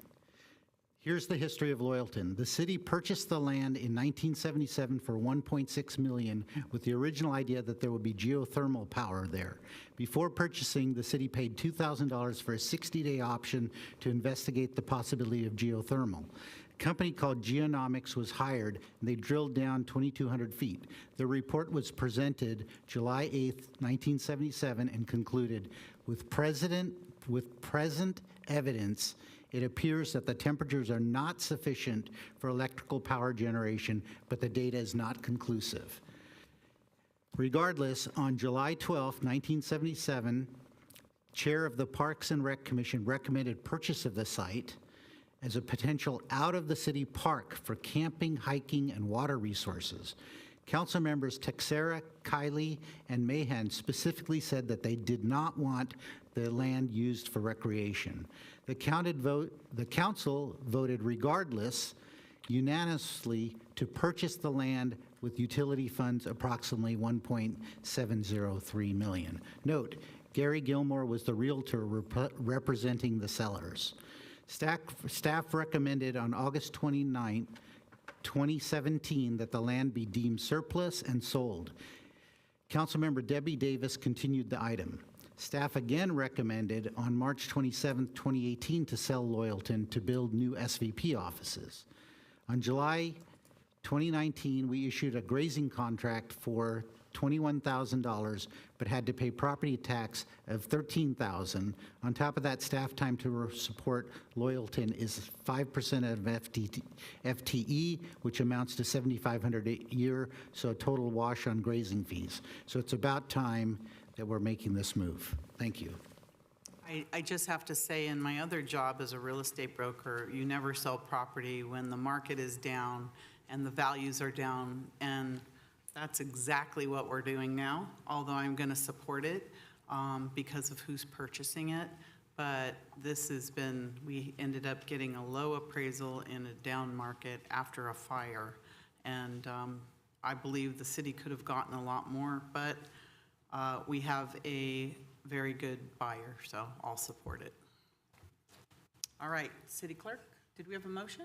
Here's the history of Loyalton. The city purchased the land in 1977 for $1.6 million with the original idea that there would be geothermal power there. Before purchasing, the city paid $2,000 for a 60-day option to investigate the possibility of geothermal. A company called Geonomics was hired, and they drilled down 2,200 feet. The report was presented July 8th, 1977, and concluded, with present evidence, it appears that the temperatures are not sufficient for electrical power generation, but the data is not conclusive. Regardless, on July 12, 1977, Chair of the Parks and Rec Commission recommended purchase of the site as a potential out-of-the-city park for camping, hiking, and water resources. Council members Texera, Kiley, and Mahan specifically said that they did not want the land used for recreation. The council voted regardless, unanimously, to purchase the land with utility funds approximately $1.703 million. Note, Gary Gilmore was the realtor representing the sellers. Staff recommended on August 29, 2017, that the land be deemed surplus and sold. Councilmember Debbie Davis continued the item. Staff again recommended on March 27, 2018 to sell Loyalton to build new SVP offices. On July 2019, we issued a grazing contract for $21,000, but had to pay property tax of $13,000. On top of that, staff time to support Loyalton is 5% of FTE, which amounts to $7,500 a year, so a total wash on grazing fees. So it's about time that we're making this move. Thank you. I just have to say, in my other job as a real estate broker, you never sell property when the market is down and the values are down, and that's exactly what we're doing now, although I'm going to support it because of who's purchasing it. But this has been, we ended up getting a low appraisal in a down market after a fire. And I believe the city could have gotten a lot more, but we have a very good buyer, so I'll support it. All right, City Clerk, did we have a motion?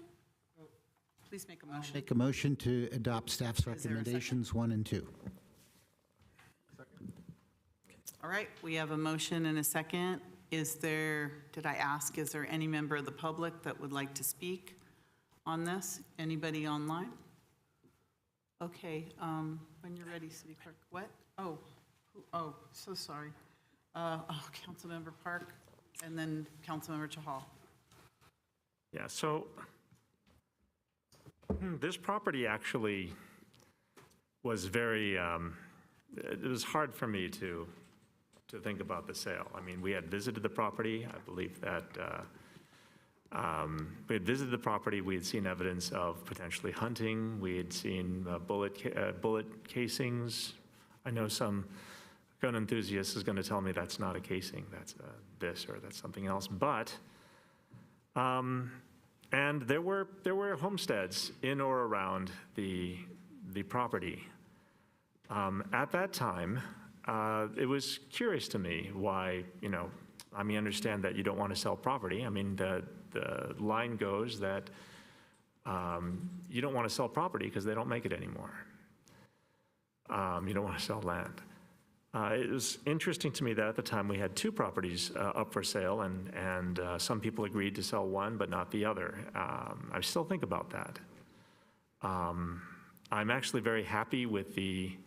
Please make a motion. Make a motion to adopt staff's there a second? recommendations 1 and 2. All right, we have a motion and a second. Is there, did I ask, is there any member of the public that would like to speak on this? Anybody online? Okay, when you're ready, City Clerk. What? Oh, so sorry. Councilmember Park, and then Councilmember Chahal. Yeah, so this property actually was very, it was hard for me to think about the sale. I mean, we had visited the property. I believe that we had visited the property. We had seen evidence of potentially hunting. We had seen bullet casings. I know some gun enthusiast is going to tell me that's not a casing, that's this or that's something else. But, and there were homesteads in or around the property. At that time, it was curious to me why, I mean, understand that you don't want to sell property. I mean, the line goes that you don't want to sell property because they don't make it anymore. You don't want to sell land. It was interesting to me that at the time we had 2 properties up for sale, and some people agreed to sell one but not the other. I still think about that. I'm actually very happy with the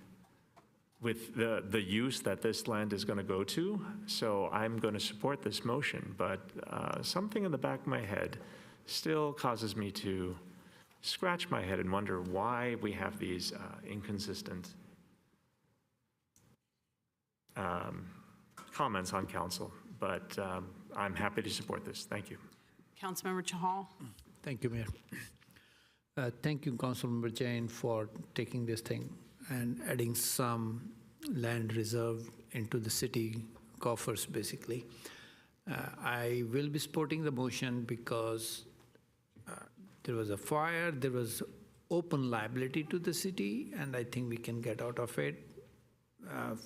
use that this land is going to go to, so I'm going to support this motion. But something in the back of my head still causes me to scratch my head and wonder why we have these inconsistent comments on council, but I'm happy to support this. Thank you. Councilmember Chahal. Thank you, Mayor. Thank you, Councilmember Jain, for taking this thing and adding some land reserve into the city coffers, basically. I will be supporting the motion because there was a fire, there was open liability to the city, and I think we can get out of it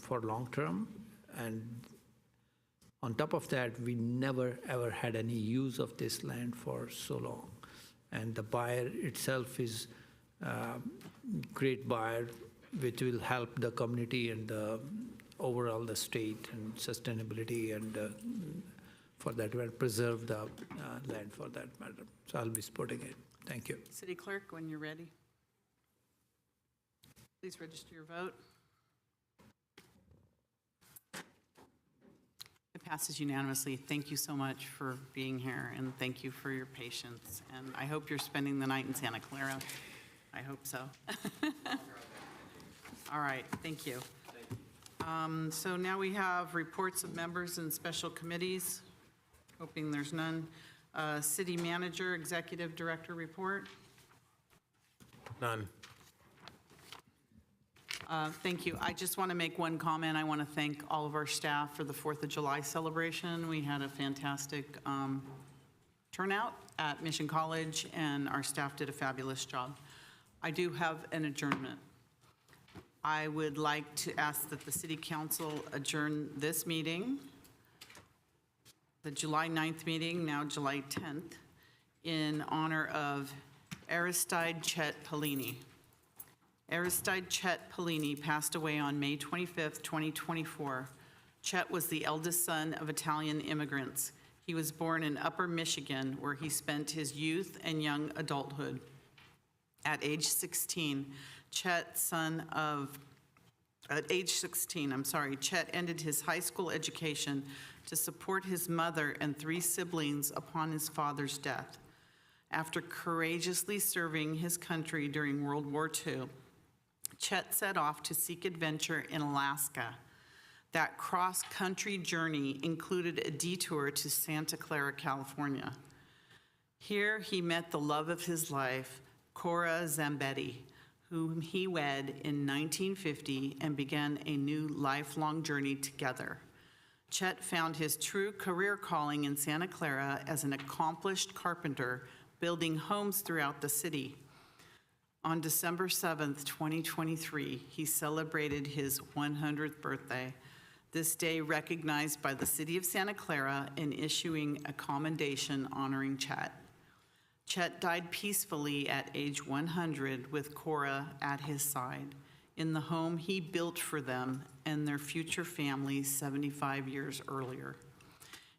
for long term. And on top of that, we never ever had any use of this land for so long. And the buyer itself is great buyer, which will help the community and overall the state and sustainability, and for that matter, preserve the land for that matter. So I'll be supporting it. Thank you. City Clerk, when you're ready. Please register your vote. It passes unanimously. Thank you so much for being here, and thank you for your patience. And I hope you're spending the night in Santa Clara. I hope so. All right, thank you. So now we have reports of members and special committees. Hoping there's none. City Manager, Executive Director report. None. Thank you. I just want to make one comment. I want to thank all of our staff for the 4th of July celebration. We had a fantastic turnout at Mission College, and our staff did a fabulous job. I do have an adjournment. I would like to ask that the City Council adjourn this meeting, the July 9th meeting, now July 10th, in honor of Aristide Chet Pellini. Aristide Chet Polini passed away on May 25, 2024. Chet was the eldest son of Italian immigrants. He was born in Upper Michigan, where he spent his youth and young adulthood. At age 16, Chet ended his high school education to support his mother and 3 siblings upon his father's death. After courageously serving his country during World War II, Chet set off to seek adventure in Alaska. That cross-country journey included a detour to Santa Clara, California. Here he met the love of his life, Cora Zambetti, whom he wed in 1950 and began a new lifelong journey together. Chet found his true career calling in Santa Clara as an accomplished carpenter, building homes throughout the city. On December 7th, 2023, he celebrated his 100th birthday. This day recognized by the City of Santa Clara in issuing a commendation honoring Chet. Chet died peacefully at age 100 with Cora at his side in the home he built for them and their future family 75 years earlier.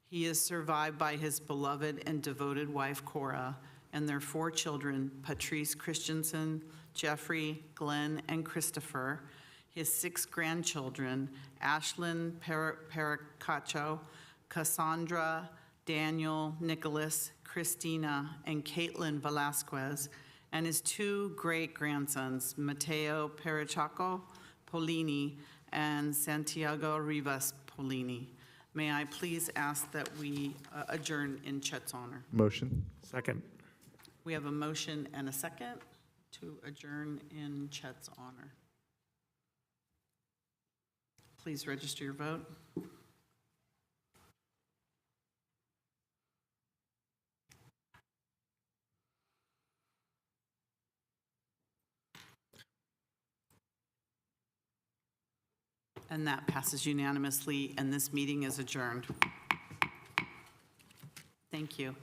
He is survived by his beloved and devoted wife, Cora, and their 4 children, Patrice Christensen, Jeffrey, Glenn, and Christopher, his 6 grandchildren, Ashlyn Pericacho, Cassandra, Daniel, Nicholas, Christina, and Caitlin Velasquez, and his 2 great-grandsons, Mateo Perichaco Polini and Santiago Rivas Polini. May I please ask that we adjourn in Chet's honor? Motion. Second. We have a motion and a second to adjourn in Chet's honor. Please register your vote. And that passes unanimously, and this meeting is adjourned. Thank you.